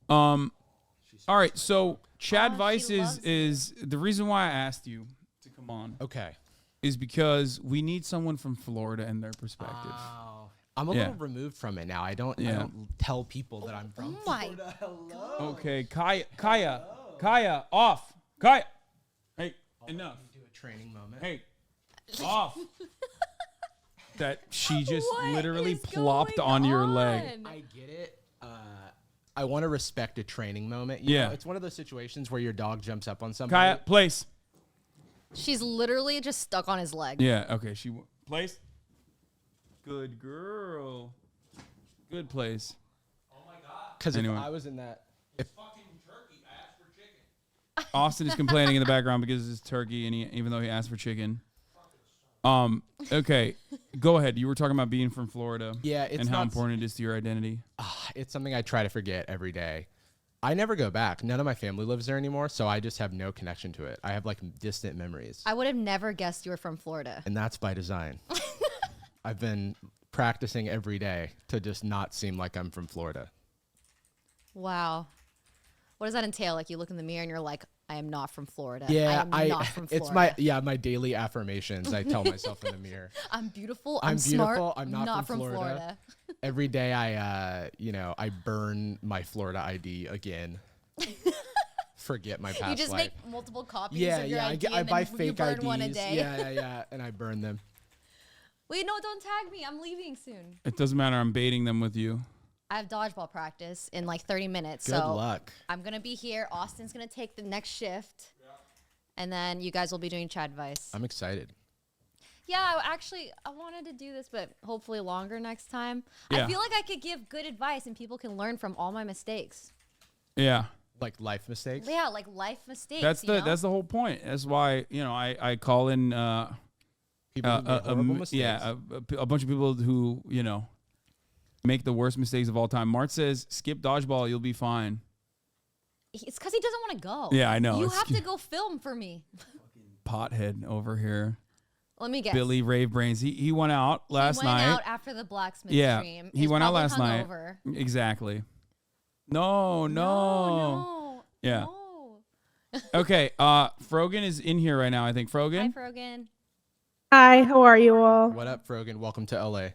All right, so Chadvice is the reason why I asked you to come on. Okay. Is because we need someone from Florida and their perspective. Oh. I'm a little removed from it now. I don't tell people that I'm from Florida. Hello. Okay, Kaya, off. Kaya. Hey, enough. Do a training moment. Hey, off. That she just literally plopped on your leg. I get it. I want to respect a training moment. You know, it's one of those situations where your dog jumps up on somebody. Kaya, place. She's literally just stuck on his leg. Yeah, okay. Place. Good girl. Good place. Oh my God. Because if I was in that. Fucking turkey, I asked for chicken. Austin is complaining in the background because it's turkey, and even though he asked for chicken. Okay, go ahead. You were talking about being from Florida. Yeah, and how important it is to your identity. It's something I try to forget every day. I never go back. None of my family lives there anymore, so I just have no connection to it. I have like distant memories. I would have never guessed you were from Florida. And that's by design. I've been practicing every day to just not seem like I'm from Florida. Wow. What does that entail? Like you look in the mirror and you're like, I am not from Florida. Yeah, I am not from Florida. It's my daily affirmations. I tell myself in the mirror. I'm beautiful. I'm smart. I'm not from Florida. Every day I burn my Florida ID again. Forget my past life. You just make multiple copies of your ID I buy fake burn IDs. one a day. Yeah, and I burn them. Wait, no, don't tag me. I'm leaving soon. It doesn't matter. I'm baiting them with you. I have dodgeball practice in like 30 minutes. Good luck. I'm going to be here. Austin's going to take the next shift. Yeah. And then you guys will be doing Chadvice. I'm excited. Yeah, I wanted to do this, but hopefully longer next time. Yeah. I feel like I could give good advice and people can learn from all my mistakes. Yeah. Like life mistakes? Yeah, like life mistakes. That's the whole point. That's why, I call in people who make horrible mistakes. Yeah, a bunch of people who, make the worst mistakes of all time. Mart says, skip dodgeball, you'll be fine. It's because he doesn't want to go. Yeah, I know. You have to go film for me. Pothead over here. Let me guess. Billy Rave Brains. He went out last night. He went out after the blacksmith stream. He went out last hungover. night. Exactly. No. Yeah. No. Okay. Frogan is in here right now, I think. Frogan? Hi, Frogan. Hi, how are you all? What up, Frogan? Welcome to LA.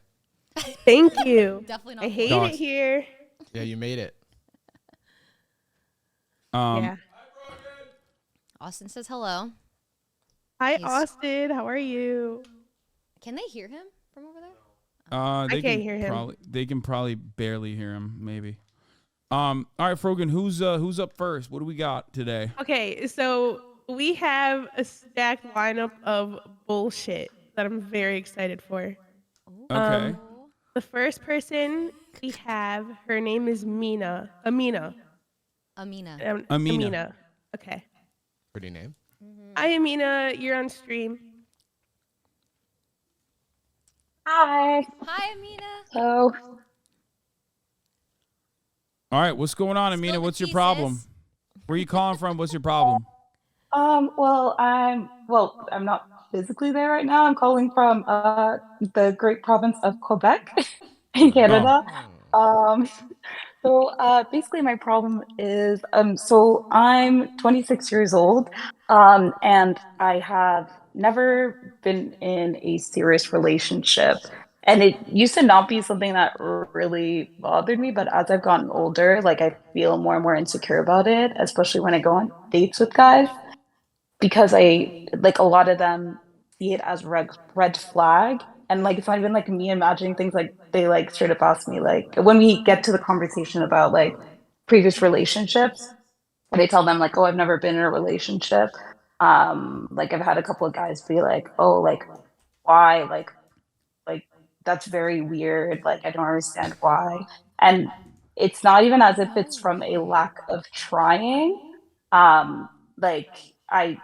Thank you. Definitely not. I hate it here. Yeah, you made it. Yeah. Austin says hello. Hi, Austin. How are you? Can they hear him from over there? They I can't hear him. They can probably barely hear him, maybe. All right, Frogan, who's up first? What do we got today? Okay, so we have a stacked lineup of bullshit that I'm very excited for. Okay. The first person we have, her name is Amina. Amina. Okay. Pretty name. Hi, Amina. You're on stream. Hi. Hi, Amina. So, All right, what's going on, Amina? What's your problem? Where are you calling from? What's your problem? well, I'm not physically there right now. I'm calling from the great province of Quebec in Canada. Basically my problem is so I'm 26 years old, and I have never been in a serious relationship. And it used to not be something that really bothered me, but as I've gotten older, like I feel more and more insecure about it, especially when I go on dates with guys, because I like a lot of them see it as red flag. And like it's not even like me imagining things, like they like straight up ask me, like when we get to the conversation about like previous relationships, and I tell them like, oh, I've never been in a relationship. Like I've had a couple of guys be like, oh, like why? Like that's very weird. Like I don't understand why. And it's not even as if it's from a lack of trying. Like I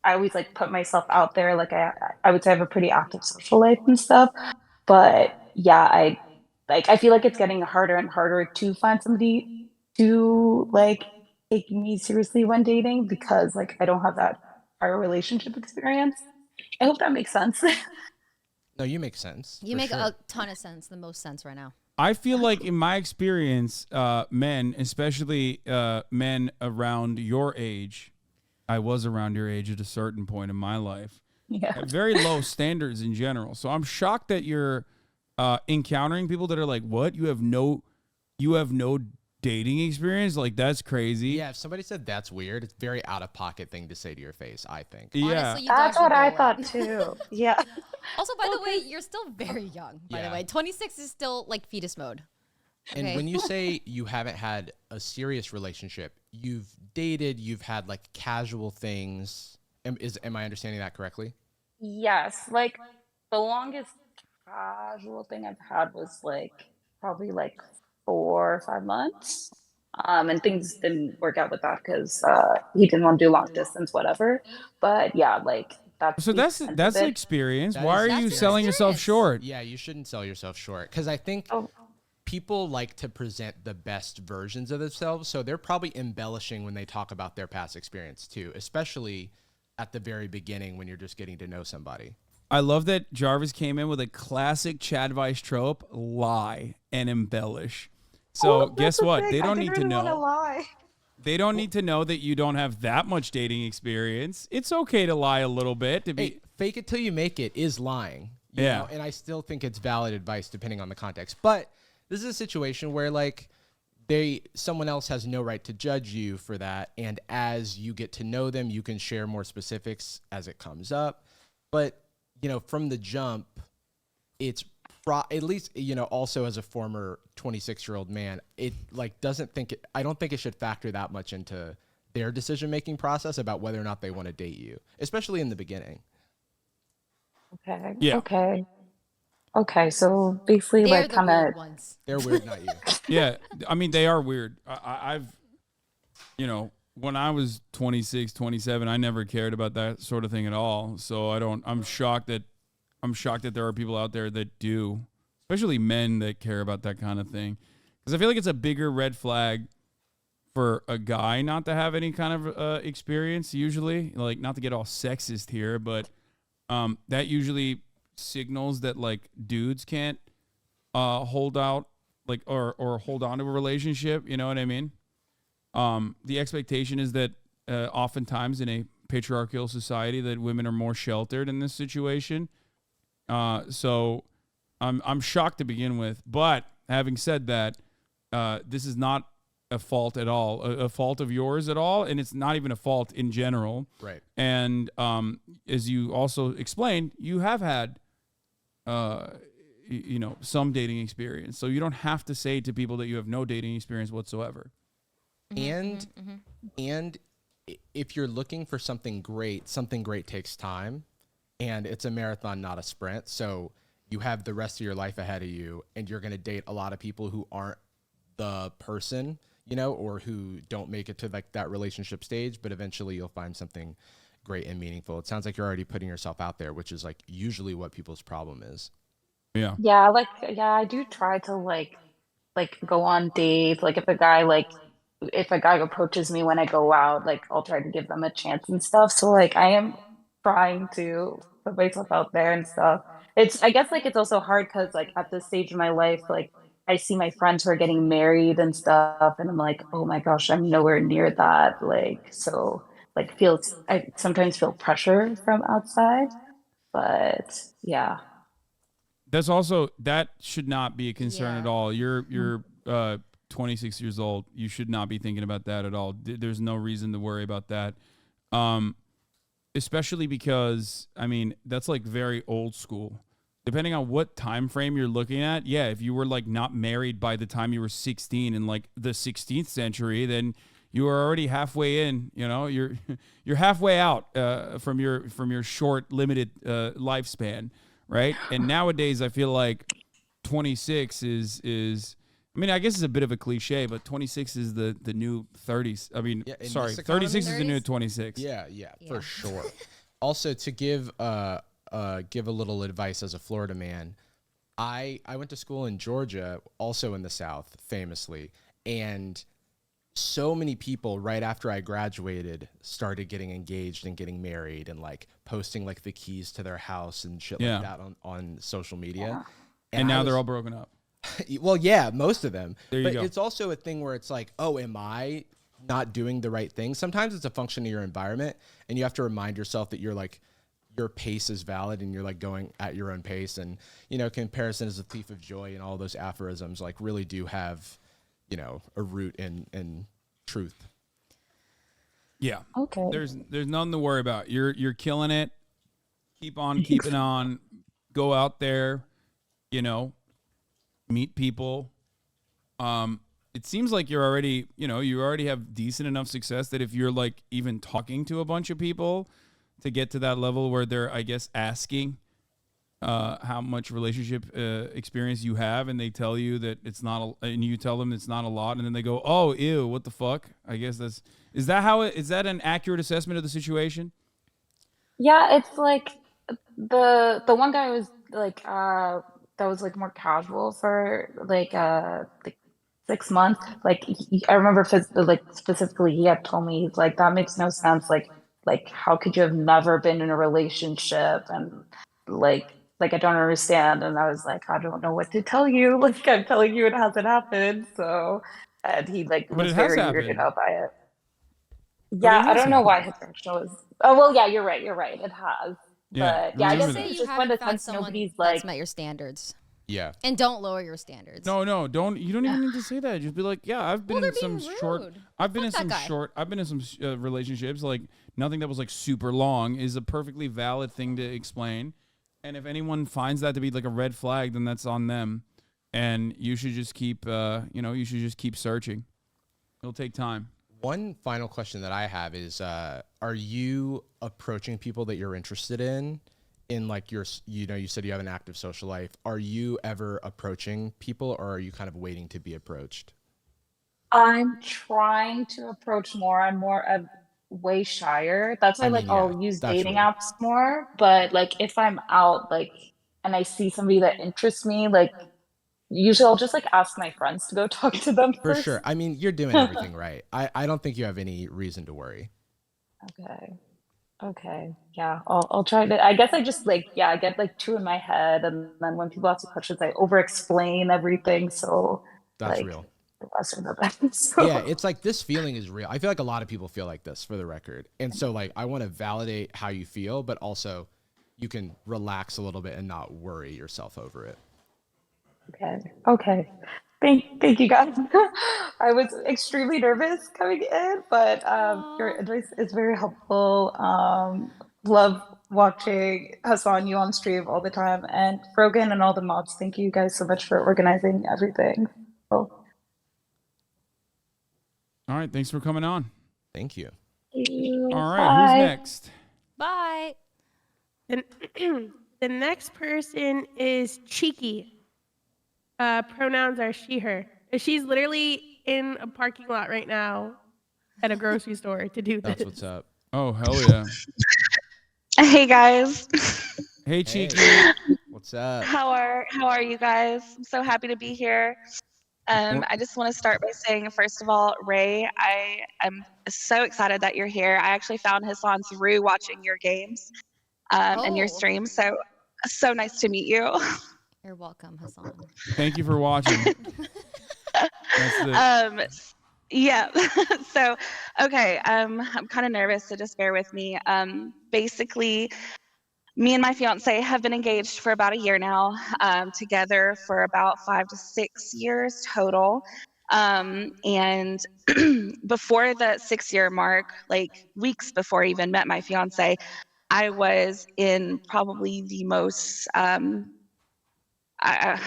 always like put myself out there. Like I would say I have a pretty active social life and stuff. But yeah, I feel like it's getting harder and harder to find somebody to like take me seriously when dating, because like I don't have that prior relationship experience. I hope that makes sense. No, you make sense. You make a ton of sense, the most sense right now. I feel like in my experience, men, especially men around your age, I was around your age at a certain point in my life, Yeah. have very low standards in general. So I'm shocked that you're encountering people that are like, "What? You have no dating experience? Like that's crazy." Yeah, if somebody said that's weird, it's a very out of pocket thing to say to your face, I think. Yeah. Honestly, you That's dodged what the I bullet. thought too. Yeah. Also, by the way, you're still very young. By Yeah. the way, 26 is still like fetus mode. And Okay. when you say you haven't had a serious relationship, you've dated, you've had like casual things. Am I understanding that correctly? Yes. Like the longest casual thing I've had was like probably like 4 or 5 months. And things didn't work out with that because he didn't want to do long distance, whatever. But yeah, like that's So the that's extent that's of the it. experience. That Why is are the you That's selling yourself experience. short? Yeah, you shouldn't sell yourself short because I think Oh, people like to present the best versions of themselves. So they're probably embellishing when they talk about their past experience too, especially at the very beginning when you're just getting to know somebody. I love that Jarvis came in with a classic Chadvice trope: lie and embellish. So guess what? They don't need to know. Lie. They don't need to know that you don't have that much dating experience. It's okay to lie a little bit to be. Hey, fake it till you make it is lying. You Yeah. know? And I still think it's valid advice depending on the context. But this is a situation where like someone else has no right to judge you for that. And as you get to know them, you can share more specifics as it comes up. But, you know, from the jump, it's at least, you know, also as a former 26-year-old man, it like I don't think it should factor that much into their decision-making process about whether or not they want to date you, especially in the beginning. Okay. Yeah. Okay. So basically, They're like, the kind weird of. ones. They're weird, not you. Yeah, I mean they are weird. I've, you know, when I was 26, 27, I never cared about that sort of thing at all. So I'm shocked that there are people out there that do, especially men that care about that kind of thing. Because I feel like it's a bigger red flag for a guy not to have any kind of experience usually. Like, not to get all sexist here, but that usually signals that like dudes can't hold out like or hold on to a relationship. You know what I mean? The expectation is that oftentimes in a patriarchal society that women are more sheltered in this situation. So I'm shocked to begin with. But having said that, this is not a fault at all, a fault of yours at all, and it's not even a fault in general. Right. And as you also explained, you have had, you know, some dating experience. So you don't have to say to people that you have no dating experience whatsoever. And if you're looking for something great takes time, and it's a marathon, not a sprint. So you have the rest of your life ahead of you, and you're going to date a lot of people who aren't the person, you know, or who don't make it to like that relationship stage, but eventually you'll find something great and meaningful. It sounds like you're already putting yourself out there, which is like usually what people's problem is. Yeah. Yeah, like yeah, I do try to like go on dates. Like if a guy approaches me when I go out, like I'll try to give them a chance and stuff. So like I am trying to put myself out there and stuff. I guess like it's also hard because like at this stage of my life, like I see my friends who are getting married and stuff, and I'm like, oh my gosh, I'm nowhere near that. Like so like I sometimes feel pressure from outside, but yeah. That's also, that should not be a concern Yeah. at all. You're 26 years old. You should not be thinking about that at all. There's no reason to worry about that. Especially because, I mean, that's like very old school. Depending on what time frame you're looking at, yeah, if you were like not married by the time you were 16 in like the 16th century, then you were already halfway in. You know, you're halfway out from your short limited lifespan, right? And nowadays, I feel like 26 is. I mean, I guess it's a bit of a cliche, but 26 is the new 30s. I mean, Yeah, in sorry, this economy? 36 is the new 30s? 26. Yeah, Yeah. for sure. Also, to give a little advice as a Florida man, I went to school in Georgia, also in the South, famously, and so many people right after I graduated started getting engaged and getting married and like posting like the keys to their house and shit Yeah. like that on social media. And I now was- they're all broken up. Well, yeah, most of them. There you but go. it's also a thing where it's like, oh, am I not doing the right thing? Sometimes it's a function of your environment, and you have to remind yourself that you're like, your pace is valid and you're like going at your own pace. And, you know, comparison is a thief of joy, and all those aphorisms like really do have, you know, a root in truth. Yeah. Okay. There's nothing to worry about. You're killing it. Keep on keeping on. Go out there, you know, meet people. It seems like you're already, you know, you already have decent enough success that if you're like even talking to a bunch of people to get to that level where they're, I guess, asking how much relationship experience you have, and they tell you that it's not, and you tell them it's not a lot, and then they go, "Oh, ew, what the fuck?" I guess is that an accurate assessment of the situation? Yeah, it's like the one guy was like that was like more casual for like 6 months. Like I remember like specifically he had told me he's like that makes no sense. Like how could you have never been in a relationship and like I don't understand. And I was like I don't know what to tell you. Like I'm telling you it hasn't happened. So and he like But was it has very weirded happened. out by it. But Yeah, it I has don't know why happened. his reaction was. Oh well, yeah, you're right. You're right. It has, Yeah, but yeah, I remember guess Just it say that. was you just one haven't of the found times someone nobody's that's like, met your standards. Yeah. And don't lower your standards. No, don't. You don't even need to say that. Just be like, yeah, I've been Well, in they're some being short. rude. I've been Fuck in that some guy. short. I've been in some relationships. Like nothing that was like super long is a perfectly valid thing to explain. And if anyone finds that to be like a red flag, then that's on them. And you should just keep. You should just keep searching. It'll take time. One final question that I have is, are you approaching people that you're interested in like your, you know, you said you have an active social life. Are you ever approaching people, or are you kind of waiting to be approached? I'm trying to approach more. I'm more of way shyer. That's why I like mean, yeah, I'll use dating naturally. apps more. But like if I'm out like and I see somebody that interests me, like usually I'll just like ask my friends to go talk to them For sure. first. I mean, you're doing everything right. I don't think you have any reason to worry. Okay. Okay. Yeah. I'll try to I guess I just like yeah, I get like two in my head and then when people ask me questions I over explain everything. So That's like real. the less are the better. Yeah, So it's like this feeling is real. I feel like a lot of people feel like this, for the record. And so like I want to validate how you feel, but also you can relax a little bit and not worry yourself over it. okay. Okay. Thank you guys. I was extremely nervous coming in, but your Aw. advice is very helpful. Love watching Hassan you on stream all the time and Frogan and all the mods. Thank you guys so much for organizing everything. So, All right. Thanks for coming on. Thank you. thank you. All right. Who's Bye. next? Bye. The, the next person is Cheeky. Pronouns are she, her. She's literally in a parking lot right now at a grocery store to do this. That's what's up. Oh hell yeah. Hey guys, Hey, Hey. Cheeky. What's up? how are you guys? I'm so happy to be here. I just want to start by saying, first of all, Ray, I am so excited that you're here. I actually found Hassan through watching your games and your Oh. streams. So nice to meet you. You're welcome, Hassan. Thank you for watching. That's the. Um, yeah. So, okay. I'm kind of nervous, so just bear with me. Basically, me and my fiance have been engaged for about a year now, together for about 5 to 6 years total. And before the 6-year mark, like weeks before I even met my fiance, I was in probably the most uh,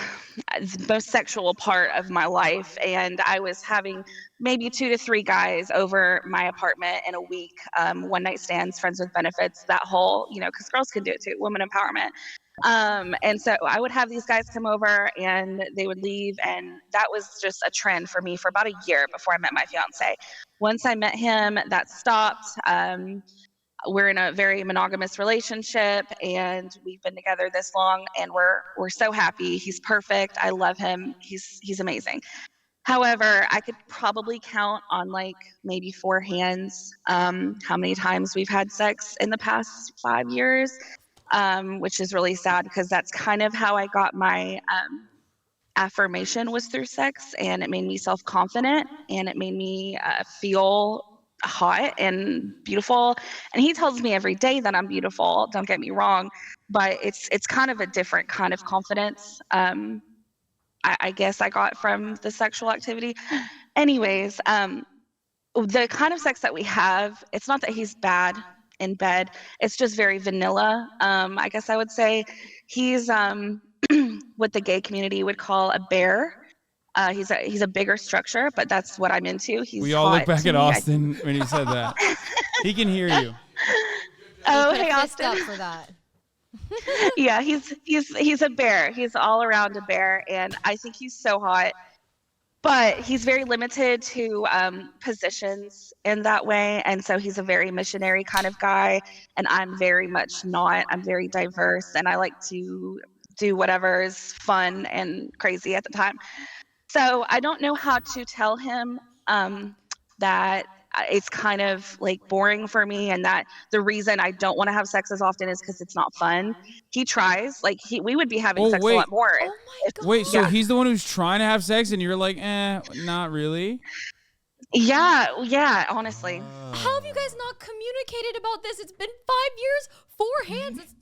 the most sexual part of my life, and I was having maybe 2 to 3 guys over my apartment in a week, one night stands, friends with benefits, that whole, you know, because girls can do it too, women empowerment. And so I would have these guys come over and they would leave, and that was just a trend for me for about a year before I met my fiance. Once I met him, that stopped. We're in a very monogamous relationship, and we've been together this long, and we're so happy. He's perfect. I love him. He's amazing. However, I could probably count on like maybe 4 hands how many times we've had sex in the past 5 years, which is really sad because that's kind of how I got my affirmation was through sex, and it made me self-confident, and it made me feel hot and beautiful. And he tells me every day that I'm beautiful, don't get me wrong, but it's kind of a different kind of confidence. I guess I got from the sexual activity. Anyways, the kind of sex that we have, it's not that he's bad in bed. It's just very vanilla. I guess I would say he's what the gay community would call a bear. He's a bigger structure, but that's what I'm into. He's We all look hot back to at me. Austin when he said that. He can hear you. Oh, He put hey, a fist Austin. up for that. Yeah, he's a bear. He's all around a bear, and I think he's so hot. But he's very limited to positions in that way, and so he's a very missionary kind of guy, and I'm very much not. I'm very diverse, and I like to do whatever is fun and crazy at the time. So I don't know how to tell him that it's kind of like boring for me, and that the reason I don't want to have sex as often is because it's not fun. He tries, like we would be having Oh, sex a wait. lot more. Oh my god. Wait, so Yeah. he's the one who's trying to have sex, and you're like, not really? Yeah, honestly. How have you guys not communicated about this? It's been 5 years, 4 hands. It's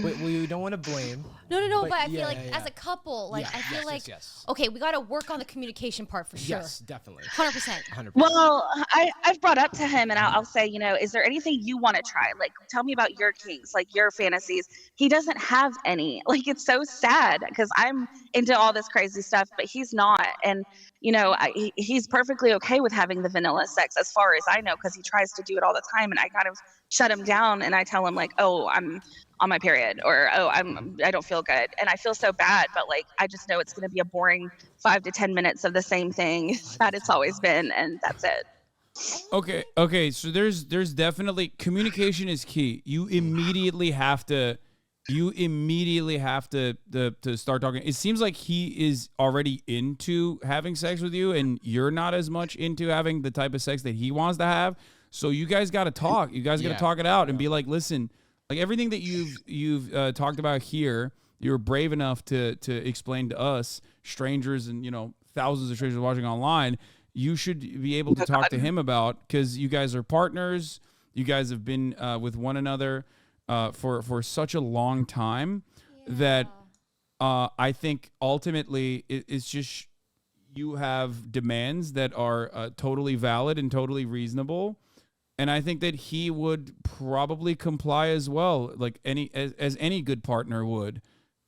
We don't want to blame. no, But but I yeah, feel like yeah, as a couple, like Yeah, I feel yes, like yes. okay, we got to work on the communication part for sure. Yes, definitely. 100%. 100%. Well, I've brought up to him, and I'll say, is there anything you want to try? Like, tell me about your kinks, like your fantasies. He doesn't have any. Like, it's so sad because I'm into all this crazy stuff, but he's not. And, he's perfectly okay with having the vanilla sex as far as I know, because he tries to do it all the time. And I kind of shut him down, and I tell him, like, oh, I'm on my period, or oh, I don't feel good, and I feel so bad, but like I just know it's going to be a boring 5 to 10 minutes of the same thing that it's always been, and that's it. Okay. So there's definitely communication is key. You immediately have to start talking. It seems like he is already into having sex with you, and you're not as much into having the type of sex that he wants to have. So you guys got to talk. You guys got to talk it out and be like, listen. Like everything that you've talked about here, you're brave enough to explain to us, strangers, and thousands of strangers watching online. You should be able to talk to him about, because you guys are partners. You guys have been with one another for such a long time that I think ultimately it's just you have demands that are totally valid and totally reasonable. And I think that he would probably comply as well, like as any good partner would,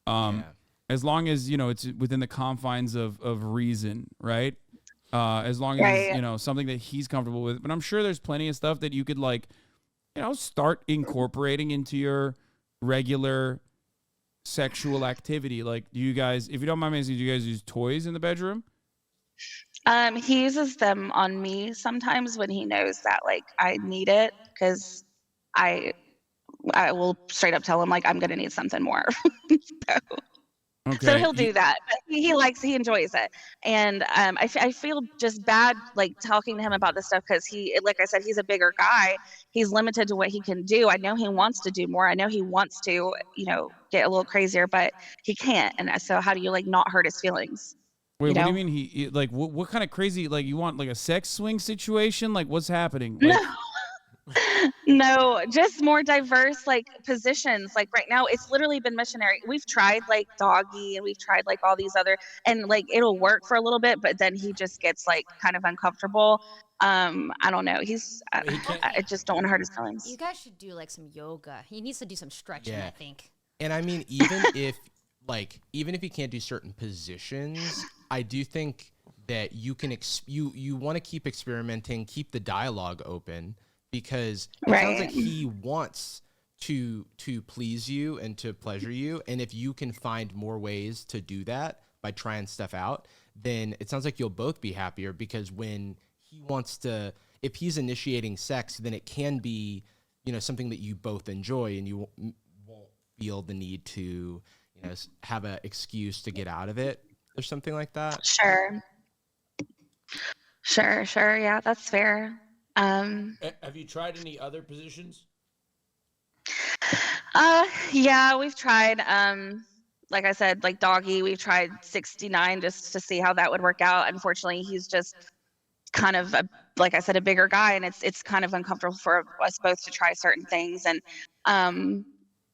as long as it's within the confines of reason, right? As long as it's, something that he's comfortable with. But I'm sure there's plenty of stuff that you could start incorporating into your regular sexual activity. Like, do you guys, if you don't mind me asking, do you guys use toys in the bedroom? He uses them on me sometimes when he knows that like I need it, because I will straight up tell him like I'm gonna need something more. So he'll do that. But he enjoys it, and I feel just bad like talking to him about this stuff, because like I said, he's a bigger guy. He's limited to what he can do. I know he wants to do more. I know he wants to get a little crazier, but he can't. And so how do you like not hurt his feelings? Wait, what do you mean he like what kind of crazy, like you want like a sex swing situation? Like what's happening? Like, No, just more diverse like positions. Like right now it's literally been missionary. We've tried like doggy, and we've tried like all these other, and like it'll work for a little bit, but then he just gets like kind of uncomfortable. I don't know. I just don't want to hurt his feelings. You guys should do like some yoga. He needs to do some stretching, I think. And I mean, even if you can't do certain positions, I do think that you can you want to keep experimenting, keep the dialogue open, because it sounds like he wants to please you and to pleasure you, and if you can find more ways to do that by trying stuff out, then it sounds like you'll both be happier, because when he wants to, if he's initiating sex, then it can be something that you both enjoy, and you won't feel the need to have an excuse to get out of it or something like that. Sure. Yeah, that's fair. Have you tried any other positions? Yeah, we've tried like I said, like doggy, we've tried 69 just to see how that would work out. Unfortunately, he's just kind of like I said, a bigger guy, and it's kind of uncomfortable for us both to try certain things. And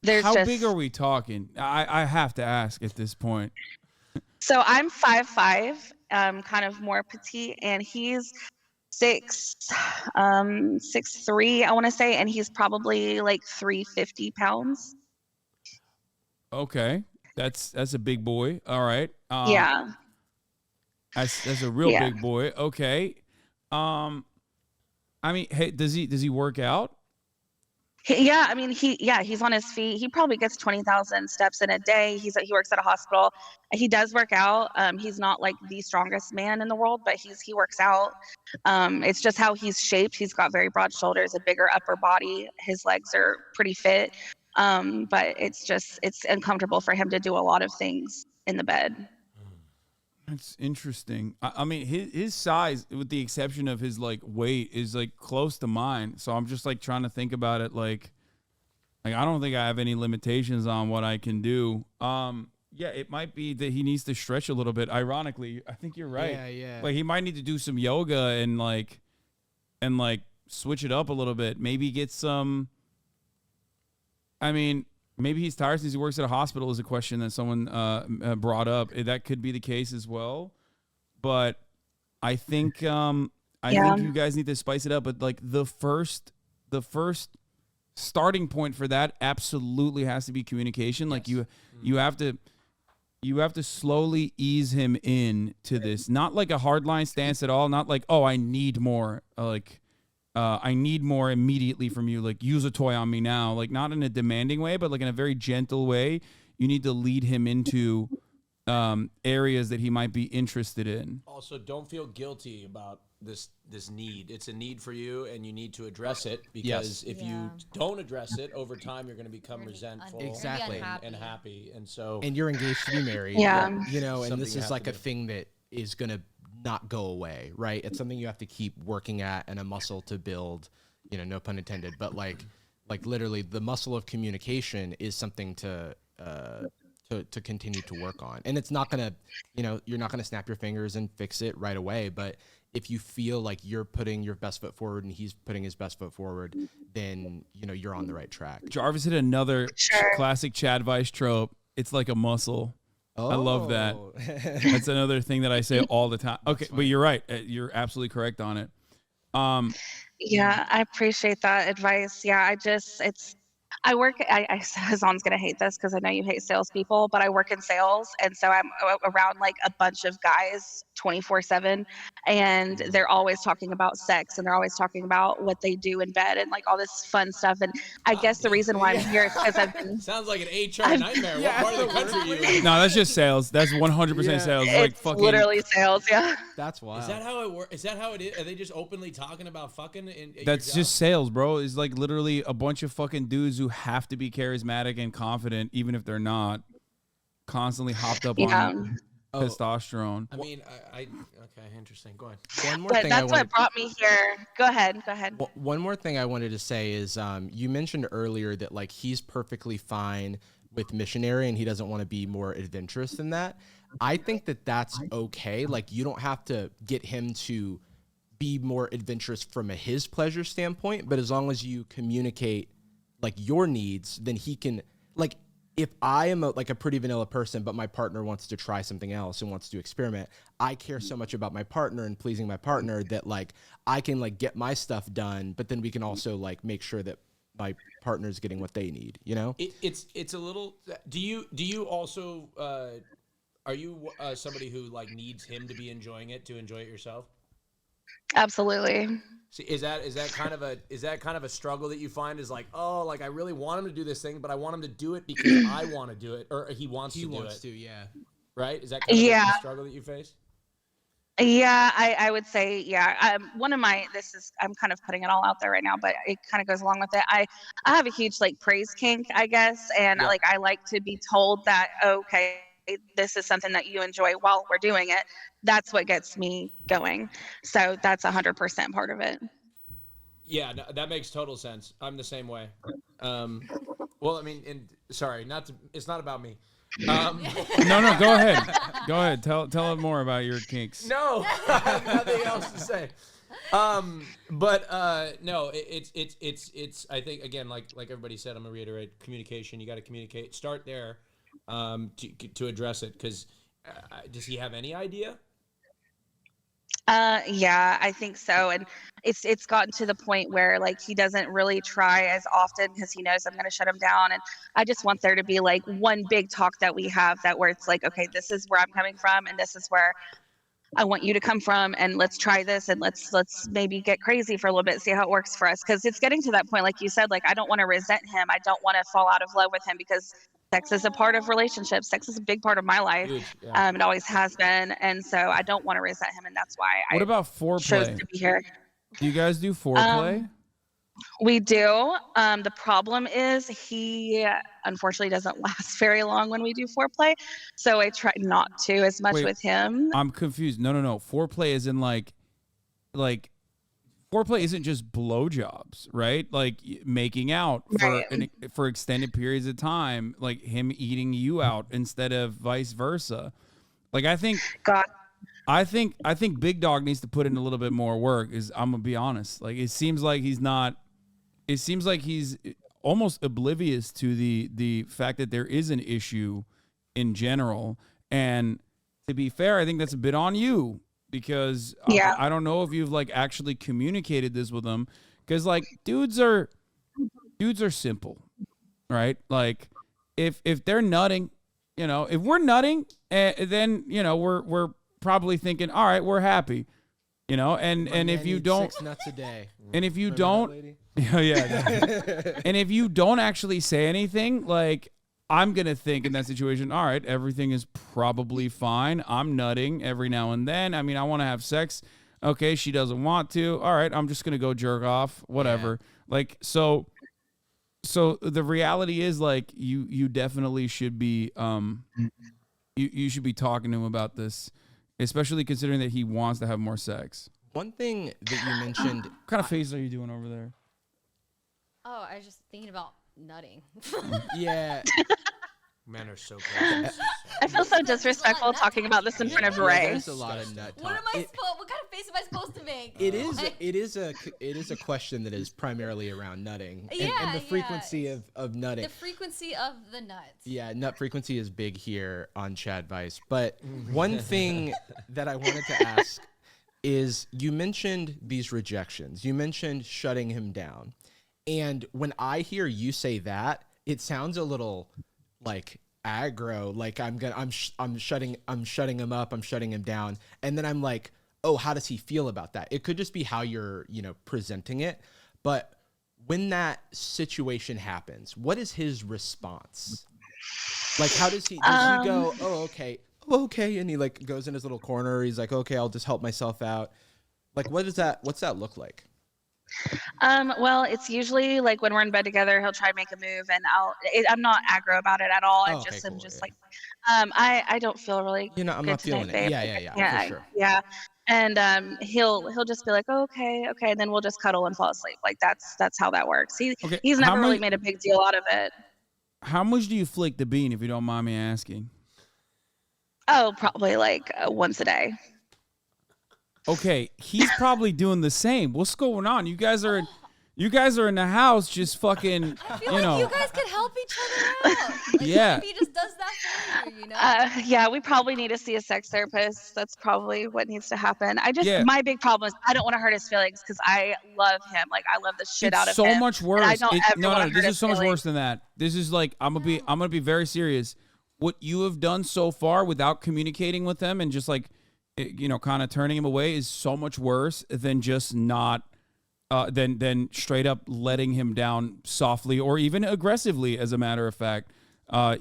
there's How just big are we talking? I have to ask at this point. so I'm 5'5", kind of more petite, and he's 6'3", I want to say, and he's probably like 350 pounds. Okay, that's a big boy. All right. Yeah. That's a real big boy. Okay. I mean, hey, does he work out? Yeah, I mean, he's on his feet. He probably gets 20,000 steps in a day. He works at a hospital. He does work out. He's not like the strongest man in the world, but he works out. It's just how he's shaped. He's got very broad shoulders, a bigger upper body. His legs are pretty fit. But it's uncomfortable for him to do a lot of things in the bed. That's interesting. I mean, his size, with the exception of his like weight, is like close to mine. So I'm just like trying to think about it. Like I don't think I have any limitations on what I can do. Yeah, it might be that he needs to stretch a little bit. Ironically, I think you're right. Yeah. Like he might need to do some yoga and switch it up a little bit. Maybe get some. I mean, maybe he's tired since he works at a hospital is a question that someone brought up. That could be the case as well. But I think think you guys need to spice it up. But like the first starting point for that absolutely has to be communication. Like you have to slowly ease him in to this. Not like a hardline stance at all. Not like, oh, I need more. I need more immediately from you. Like, use a toy on me now. Like, not in a demanding way, but like in a very gentle way. You need to lead him into areas that he might be interested in. Also, don't feel guilty about this need. It's a need for you, and you need to address it, because if you don't address it over time, you're going to become resentful, Exactly. and happy. And so, And you're engaged to be married. You know, and Something this you is have like to a do. thing that is going to not go away, right? It's something you have to keep working at and a muscle to build, you know, no pun intended, but like literally the muscle of communication is something to continue to work on. And it's not going to, you know, you're not going to snap your fingers and fix it right away, but if you feel like you're putting your best foot forward and he's putting his best foot forward, then, you know, you're on the right track. Jarvis hit another classic Chadvice trope. It's like a muscle. I love that. That's another thing that I say all the time. Okay, but you're right. You're absolutely correct on it. Yeah, I appreciate that advice. Yeah, I work, Hazan's going to hate this because I know you hate salespeople, but I work in sales. And so I'm around like a bunch of guys 24/7, and they're always talking about sex, and they're always talking about what they do in bed and like all this fun stuff. And I guess the reason why I'm here is because I've been. Sounds like an HR nightmare. What part of the country are you in? No, that's just sales. That's 100% sales. Like It's fucking literally sales, yeah. That's wild. Is that how it works? Is that how it is? Are they just openly talking about fucking? That's just sales, bro. It's like literally a bunch of fucking dudes who have to be charismatic and confident, even if they're not, constantly hopped up on testosterone. I mean, okay, interesting. Go ahead. One more But thing that's what brought me here. Go ahead. One more thing I wanted to say is you mentioned earlier that like he's perfectly fine with missionary and he doesn't want to be more adventurous than that. I think that that's okay. Like you don't have to get him to be more adventurous from his pleasure standpoint, but as long as you communicate like your needs, then he can, like, if I am a pretty vanilla person, but my partner wants to try something else and wants to experiment, I care so much about my partner and pleasing my partner that like I can like get my stuff done, but then we can also like make sure that my partner's getting what they need, you know? It's a little. Do you also are you somebody who like needs him to be enjoying it to enjoy it yourself? Absolutely. See, is that kind of a struggle that you find is like, oh, like I really want him to do this thing, but I want him to do it because I want to do it, or he wants to do it. Yeah. Right? Is that kind of a struggle that you face? Yeah, I would say, yeah. One of my, I'm kind of putting it all out there right now, but it kind of goes along with it. I have a huge like praise kink, I guess. And like, I like to be told that, okay, this is something that you enjoy while we're doing it. That's what gets me going. So that's 100% part of it. Yeah, no, that makes total sense. I'm the same way. Well, I mean, sorry, it's not about me. No, go ahead. Go ahead. Tell it more about your kinks. No, I have nothing else to say. No, it's. I think again, like everybody said, I'm gonna reiterate: communication. You got to communicate. Start there, to address it. Because does he have any idea? Yeah, I think so. And it's gotten to the point where like he doesn't really try as often because he knows I'm going to shut him down. And I just want there to be like one big talk that we have that where it's like, okay, this is where I'm coming from and this is where I want you to come from, and let's try this, and let's maybe get crazy for a little bit, see how it works for us. Because it's getting to that point, like you said, like I don't want to resent him. I don't want to fall out of love with him because sex is a part of relationships. Sex is a big part of my life. Huge, yeah. It always has been, and so I don't want to resent him, and that's why What I about chose foreplay? to be here. Do you guys do foreplay? We do. The problem is he unfortunately doesn't last very long when we do foreplay, so I try not to as much Wait, with him. I'm confused. No. Foreplay is in like foreplay isn't just blowjobs, right? Like making out for Right. for extended periods of time, like him eating you out instead of vice versa. Like I think God. Big Dog needs to put in a little bit more work. I'm gonna be honest. Like it seems like he's not. It seems like he's almost oblivious to the fact that there is an issue in general. And to be fair, I think that's a bit on you because Yeah. I don't know if you've like actually communicated this with him because like dudes are simple, right? Like if they're nutting, if we're nutting, then we're probably thinking, all right, we're happy, and if you don't, 6 nuts a day. and if you Remember that don't, lady? yeah. And if you don't actually say anything, like I'm gonna think in that situation, all right, everything is probably fine. I'm nutting every now and then. I mean, I want to have sex. Okay, she doesn't want to. All right, I'm just gonna go jerk off. Whatever. Like so the reality is like you definitely should be you should be talking to him about this, especially considering that he wants to have more sex. One thing that you mentioned, What kind of face are you doing over there? Oh, I was just thinking about nutting. yeah, Men are so gross. I feel so disrespectful talking about this in front of Ray. there's a lot of nut What talk. am I supposed? What kind of face am I supposed to make? It is Like- it is a question that is primarily around nutting and Yeah, the frequency yeah. of nutting. The frequency of the nuts. Yeah, nut frequency is big here on Chadvice. But one thing that I wanted to ask is you mentioned these rejections. You mentioned shutting him down. And when I hear you say that, it sounds a little like aggro, like I'm shutting him up, I'm shutting him down. And then I'm like, "Oh, how does he feel about that?" It could just be how you're, presenting it. But when that situation happens, what is his response? Like, how does he go, "Oh, okay," and he like goes in his little corner. He's like, "Okay, I'll just help myself out." Like, what's that look like? Well, it's usually like when we're in bed together, he'll try to make a move, and I'm not aggro about it at all. Oh, I'm okay, just, cool, I'm just yeah. like, I don't feel really I'm good not tonight, feeling it. babe. Yeah, for sure. Yeah. And he'll just be like, oh, okay, and then we'll just cuddle and fall asleep. Like that's how that works. Okay, He's how never really much- made a big deal out of it. How much do you flick the bean, if you don't mind me asking? Oh, probably like once a day. Okay, he's probably doing the same. What's going on? You guys are in the house just fucking, I feel like you guys could help each other out. Like, Yeah. If he just does that for you, Yeah, we probably need to see a sex therapist. That's probably what needs to happen. Yeah. My big problem is I don't want to hurt his feelings because I love him. Like I love the shit It's out of so him. much and worse. I don't ever wanna hurt This his is so much feelings. worse than that. This is like I'm gonna be very serious. What you have done so far without communicating with them and just like kind of turning him away is so much worse than just not than straight up letting him down softly or even aggressively, as a matter of fact.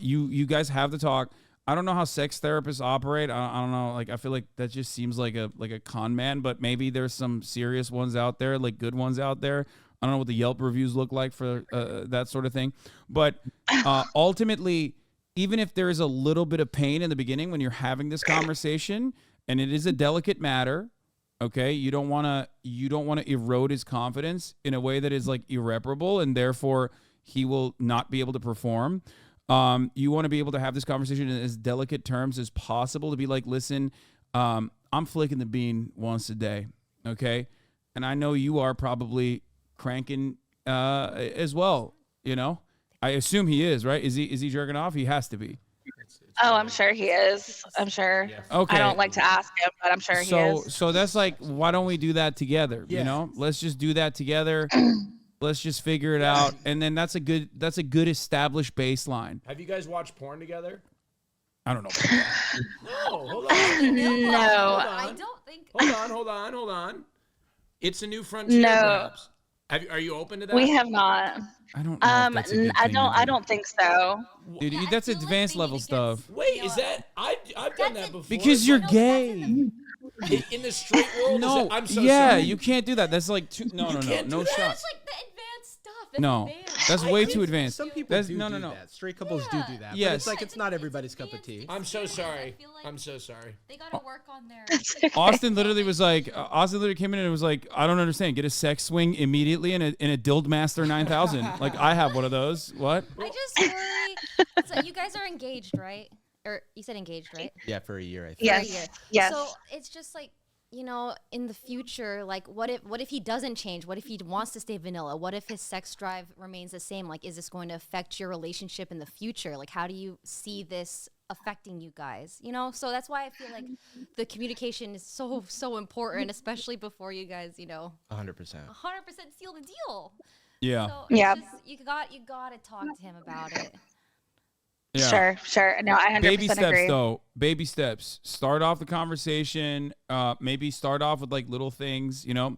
You guys have to talk. I don't know how sex therapists operate. I don't know. Like I feel like that just seems like a con man, but maybe there's some serious ones out there, like good ones out there. I don't know what the Yelp reviews look like for that sort of thing. But ultimately, even if there is a little bit of pain in the beginning when you're having this conversation, and it is a delicate matter, okay, you don't want to erode his confidence in a way that is like irreparable, and therefore he will not be able to perform. You want to be able to have this conversation in as delicate terms as possible to be like, listen, I'm flicking the bean once a day, okay? And I know you are probably cranking as well, you know? I assume he is, right? Is he jerking off? He has to be. Oh, I'm sure he is. I'm sure. Okay. I don't like to ask him, but I'm sure he is. So that's like, why don't we do that together? Yeah. You know, let's just do that together. Let's just figure it out, and then that's a good established baseline. Have you guys watched porn together? I don't know about that. No, hold on. No. I don't think. Hold on. It's a new frontier, No. perhaps. Are you open to that? We have not. I don't know if that's a good thing to I do. don't think so. Dude, Yeah, I that's feel like advanced they level need to get stuff. Wait, is that I've done that before? Because you're No, but gay. in the straight world. No, I'm so yeah, sorry. you can't do that. That's like too. No, can't do no that. shot. That's like the advanced stuff. That's No, advanced. that's way too advanced. Some people That's, do no, do no. that. Straight couples do that. Yes. But it's like it's not everybody's cup of tea. I'm so sorry. I feel like I'm so sorry. they gotta work on their. Austin literally was like, Austin literally came in and was like, I don't understand. Get a sex swing immediately in a Dild Master 9000. Like I have one of those. What? I just worry. So you guys are engaged, right? Or you said engaged, right? Yeah, for a year, I think. Yes. For a year. Yes. So it's just like, you know, in the future, like what if he doesn't change? What if he wants to stay vanilla? What if his sex drive remains the same? Like, is this going to affect your relationship in the future? Like, how do you see this affecting you guys? You know, so that's why I feel like the communication is so important, especially before you guys, you know, 100%. 100% seal the deal. Yeah. So it's Yeah. just, you got to talk to him about it. Yeah. Sure. No, I 100% Baby steps agree. though. Baby steps. Start off the conversation. Maybe start off with like little things, you know,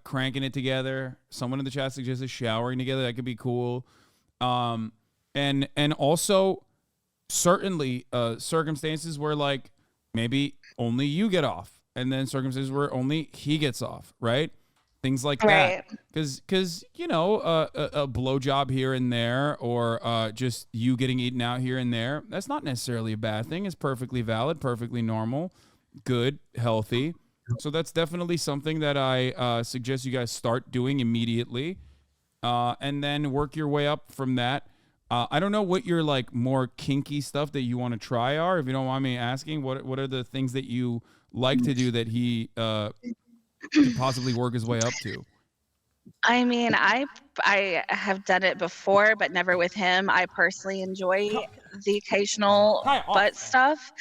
cranking it together. Someone in the chat suggested showering together. That could be cool. And also certainly circumstances where like maybe only you get off, and then circumstances where only he gets off, right? Things like Right. that. Because you know, a blowjob here and there, or just you getting eaten out here and there, that's not necessarily a bad thing. It's perfectly valid, perfectly normal, good, healthy. So that's definitely something that I suggest you guys start doing immediately, and then work your way up from that. I don't know what your like more kinky stuff that you want to try are. If you don't mind me asking, what are the things that you like to do that he could possibly work his way up to? I mean, I have done it before, but never with him. I personally enjoy the occasional butt stuff.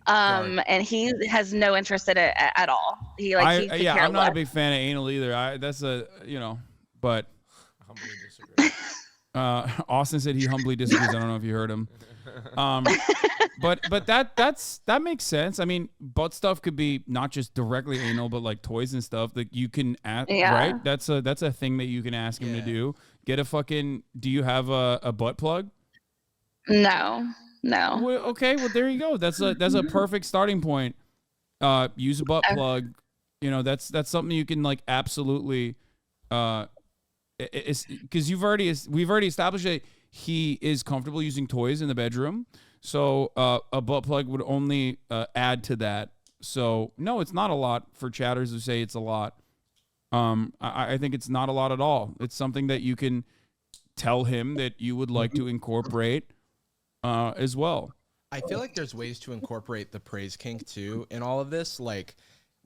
And he has no interest in it at all. He could care I'm not less. a big fan of anal either. That's a, you know, but I humbly disagree. Austin said he humbly disagrees. I don't know if you heard him. But that makes sense. I mean, butt stuff could be not just directly anal, but like toys and stuff that you can ask, Yeah. right? That's a thing that you can ask him to do. Get a fucking. Do you have a butt plug? No. Well, okay, well there you go. That's a perfect starting point. Use a butt plug. You know, that's something you can like absolutely. It's because we've already established that he is comfortable using toys in the bedroom. So a butt plug would only add to that. So no, it's not a lot for chatters who say it's a lot. I think it's not a lot at all. It's something that you can tell him that you would like to incorporate as well. I feel like there's ways to incorporate the praise kink too in all of this. Like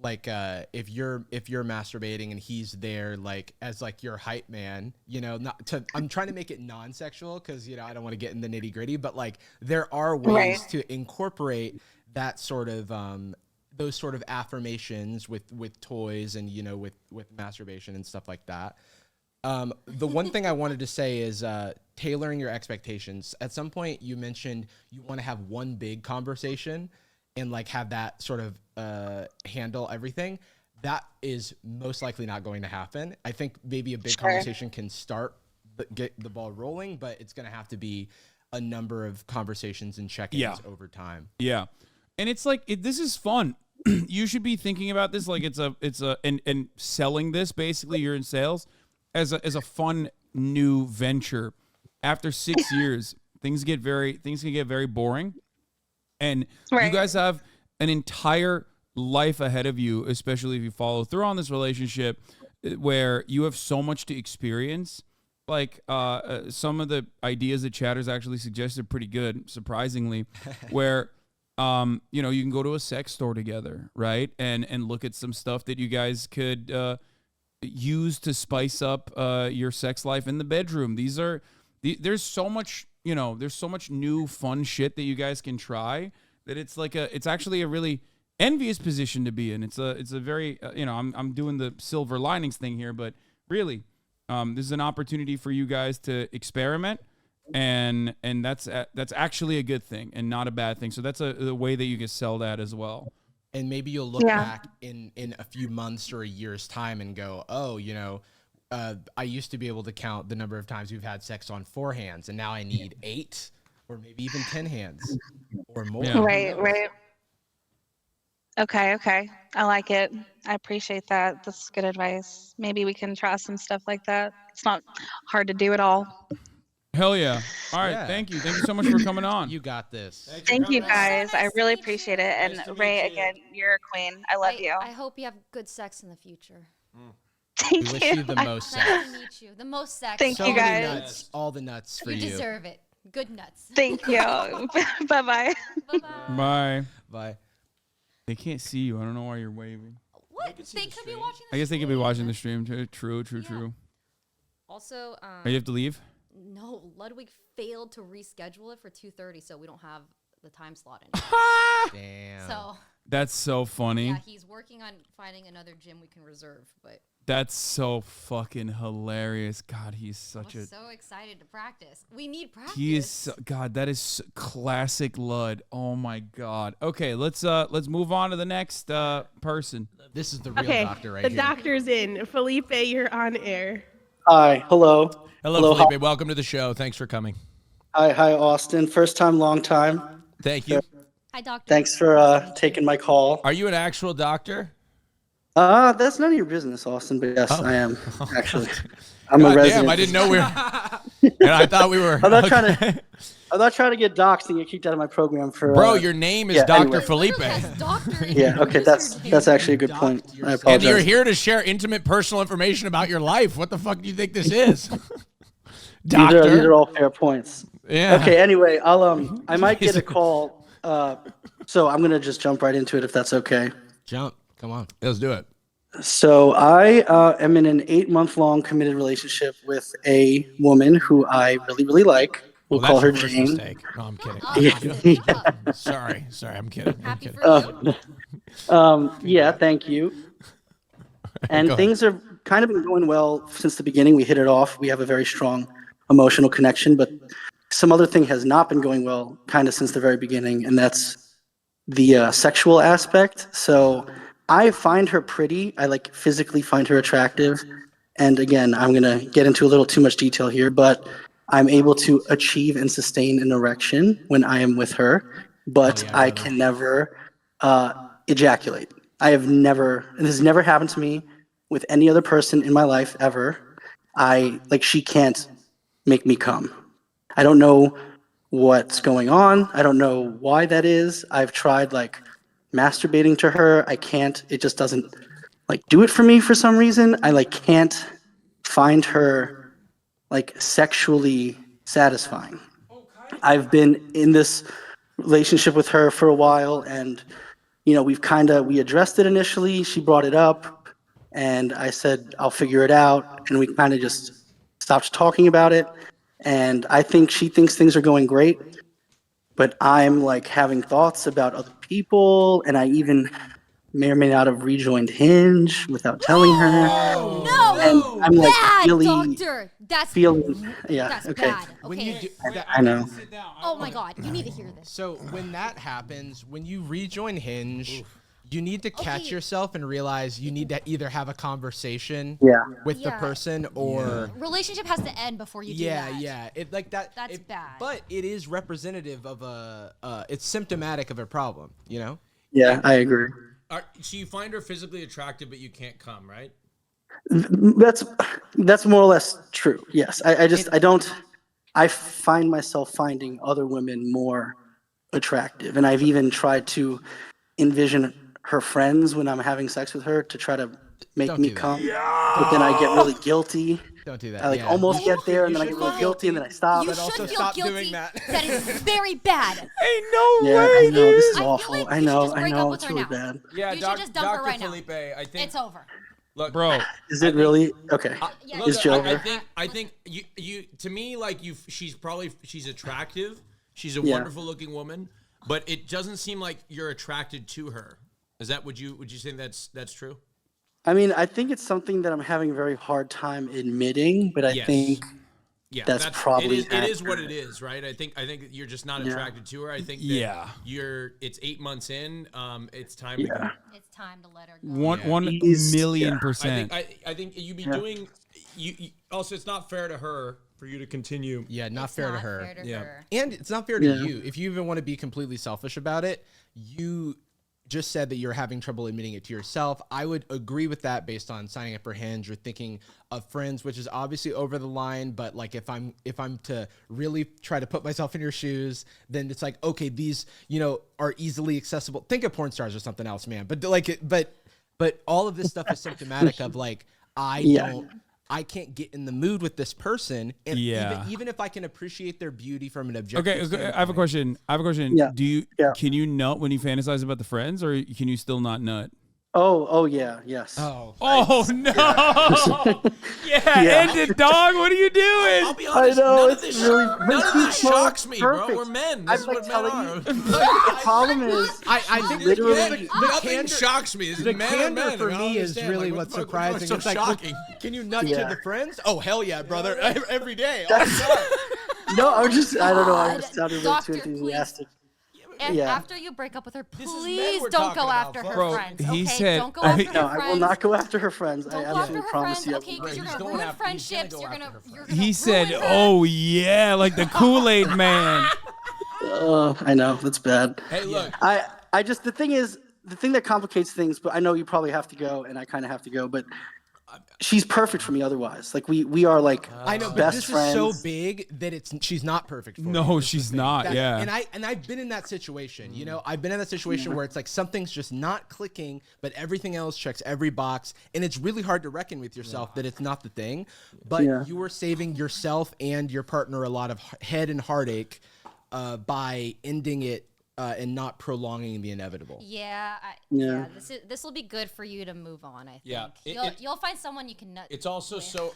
if you're masturbating and he's there like as like your hype man, you know, I'm trying to make it non-sexual because, you know, I don't want to get in the nitty gritty, but like there are ways to incorporate that sort of those sort of affirmations with toys and, you know, with masturbation and stuff like that. The one thing I wanted to say is tailoring your expectations. At some point you mentioned you want to have one big conversation and like have that sort of handle everything. That is most likely not going to happen. I think maybe a big conversation can start, get the ball rolling, but it's going to have to be a number of conversations and check-ins over time. Yeah. And it's like, this is fun. You should be thinking about this like and selling this, basically you're in sales, as a fun new venture. After 6 years, things can get very boring. And you guys have an entire life ahead of you, especially if you follow through on this relationship, where you have so much to experience. like some of the ideas that Chatter's actually suggested are pretty good, surprisingly, where you know, you can go to a sex store together, right? And look at some stuff that you guys could use to spice up your sex life in the bedroom. There's so much, you know, there's so much new fun shit that you guys can try that it's actually a really envious position to be in. It's a very you know, I'm doing the silver linings thing here, but really, this is an opportunity for you guys to experiment, and that's actually a good thing and not a bad thing. So that's a way that you can sell that as well. And maybe you'll look back in a few months or a year's time and go, oh, you know, I used to be able to count the number of times we've had sex on 4 hands, and now I need 8 or maybe even 10 hands or more. Yeah. Right. Okay. I like it. I appreciate that. That's good advice. Maybe we can try some stuff like that. It's not hard to do at all. Hell yeah. All right. Yeah. Thank you so much for coming on. You got this. Thank you guys. I really meet appreciate you. it. And Nice to meet Ray, you. again, you're a queen. I love you. I hope you have good sex in the future. We Thank wish you the most Nice sex. to meet you. The most sex. Thank So you, many guys. nuts, all the nuts for You you. deserve it. Good nuts. Thank you. Bye-bye. Bye-bye. Bye. Bye. They can't see you. I don't know why you're waving. What? They could be watching the I guess they could be stream. watching the stream too. True. Also, Oh, you have to leave? no, Ludwig failed to reschedule it for 2:30, so we don't have the time slot anymore. Damn. So, That's so funny. yeah, he's working on finding another gym we can reserve, but That's so fucking hilarious. God, he's such I'm a so excited to practice. We need practice. he is so, God, that is classic Lud. Oh my God. Okay, let's move on to the next person. This is the real Okay, doctor right the here. doctor's in. Felipe, you're on air. Hi, hello. Hello, Felipe. Welcome to the show. Thanks for coming. Hi, Austin. First time, long time. Thank you. Hi, doctor. Thanks for taking my call. Are you an actual doctor? That's none of your business, Austin, but yes, I am, actually. I'm a God resident. damn, I didn't know we were. And I thought we were. I'm not trying to get doxxed and get kicked out of my program for... Bro, your name is yeah, Dr. anyway. Felipe. Has doctor in Yeah, your okay, username. that's actually a good point. I yourself. apologize. And you're here to share intimate personal information about your life. What the fuck do you think this is? These are Doctor? all fair points. Yeah. Okay, anyway, I might get a call, so I'm going to just jump right into it if that's okay. Jump. Come on. Let's do it. So I am in an 8-month-long committed relationship with a woman who I really, really like. We'll Well, call her that's your first Jane. mistake. No, I'm kidding. Oh, Sorry, I'm kidding. I'm happy kidding. for you. Yeah, thank you. And Go things have kind of been going well since the beginning. We hit it off. We have a very strong emotional connection, but some other thing has not been going well kind of since the very beginning, and that's the sexual aspect. So I find her pretty. I physically find her attractive. And again, I'm going to get into a little too much detail here, but I'm able to achieve and sustain an erection when I am with her, but I can never ejaculate. And this has never happened to me with any other person in my life ever. She can't make me come. I don't know what's going on. I don't know why that is. I've tried masturbating to her. I can't. It just doesn't do it for me for some reason. I can't find her sexually satisfying. I've been in this relationship with her for a while, and we addressed it initially. She brought it up, and I said I'll figure it out, and we kind of just stopped talking about it. And I think she thinks things are going great, but I'm having thoughts about other people, and I even may or may not have rejoined Hinge without telling her. No, And I'm bad, really doctor. That's feeling, yeah, that's okay. bad. When you Okay. do, I know. Oh my God, you need to hear this. So when that happens, when you rejoin Hinge, you need to catch Okay. yourself and realize you need to either have a conversation Yeah. with the Yeah. person or Relationship has to end before you do that. yeah, it that That's bad. But it is representative of it's symptomatic of a problem, you know? Yeah, I agree. So you find her physically attractive, but you can't come, right? That's more or less true. Yes. I find myself finding other women more attractive. And I've even tried to envision her friends when I'm having sex with her to try to make Don't me do that. come. But then I get really guilty. Don't do that. I like yeah. almost get there, and You then I get should a little feel guilty, and then I stop. You But also should feel stop guilty. doing that. That is very bad. Ain't no Yeah, way, I know this is I feel awful. like I you should know, just I break know, up with it's her really now. bad. Yeah, You should just dump her Dr. right now. Felipe, I think. It's over. Look, bro. Is it really okay? Yeah, Look, Is Joe I over? think you to me like she's attractive. She's a Yeah. wonderful looking woman, but it doesn't seem like you're attracted to her. Is that would you say that's true? I mean, I think it's something that I'm having a very hard time admitting, but I Yes. think Yeah, that's probably it is what it accurate. is, right? I think that you're just not Yeah. attracted to her. I think that Yeah. it's 8 months in. It's time to go. Yeah. It's time to let her go. One He's- million yeah. percent. I think you'd be doing you also it's not fair to her for you to continue. Yeah, not It's fair to not her. fair to Yeah. her. And it's not fair to Yeah. you. If you even want to be completely selfish about it, you just said that you're having trouble admitting it to yourself. I would agree with that based on signing up for Hinge or thinking of friends, which is obviously over the line. But like, if I'm to really try to put myself in your shoes, then it's like, okay, these, are easily accessible. Think of porn stars or something else, man. But but all of this stuff is symptomatic of like, I can't get in the mood with this person, and Yeah. even if I can appreciate their beauty from an objective Okay, I have a question. Yeah. Yeah. Can you nut when you fantasize about the friends, or can you still not nut? Oh yeah, yes. Oh, Oh no! yeah, Yeah. end it, dog. What are you doing? I'll be honest. know, None of it's this, really- none but of he's this so shocks me, bro. perfect. We're men. I'm This is like what men telling are. you. The problem is, I think Literally- the Nothing candor, shocks me. This is the men are candor men. for I don't me is understand. really Like, what's what the fuck- surprising. So It's like, shocking. can you nut Yeah. to the friends? Oh hell yeah, brother! Every day, all the time. no, I don't know. I just sounded way Doctor, too enthusiastic. And Yeah. after you break up with her, This is men please we're don't talking go about, after her folks. Bro, friends. he Okay, said- don't go after her No, friends. I will not go after her friends. Don't I go after absolutely her promise friends, you. I okay? will Because not. you're He's gonna going ruin after- he's gonna friendships. go You're after gonna her friends. you're gonna He said, ruin her. "Oh yeah," like the Kool-Aid man. I know that's bad. Hey, look. I just the thing that complicates things. But I know you probably have to go, and I kind of have to go. But she's perfect for me. Otherwise, like we are like I know, but best this friends. is so big that she's not perfect for No, me. This is she's the thing. not, yeah. And I've been in that situation. I've been in that situation where it's like something's just not clicking, but everything else checks every box, and it's really hard to reckon with yourself that it's not the thing. But Yeah. you are saving yourself and your partner a lot of head and heartache by ending it and not prolonging the inevitable. Yeah, Yeah. this will be good for you to move on. I think. Yeah, You'll find someone you can nut. It's also so.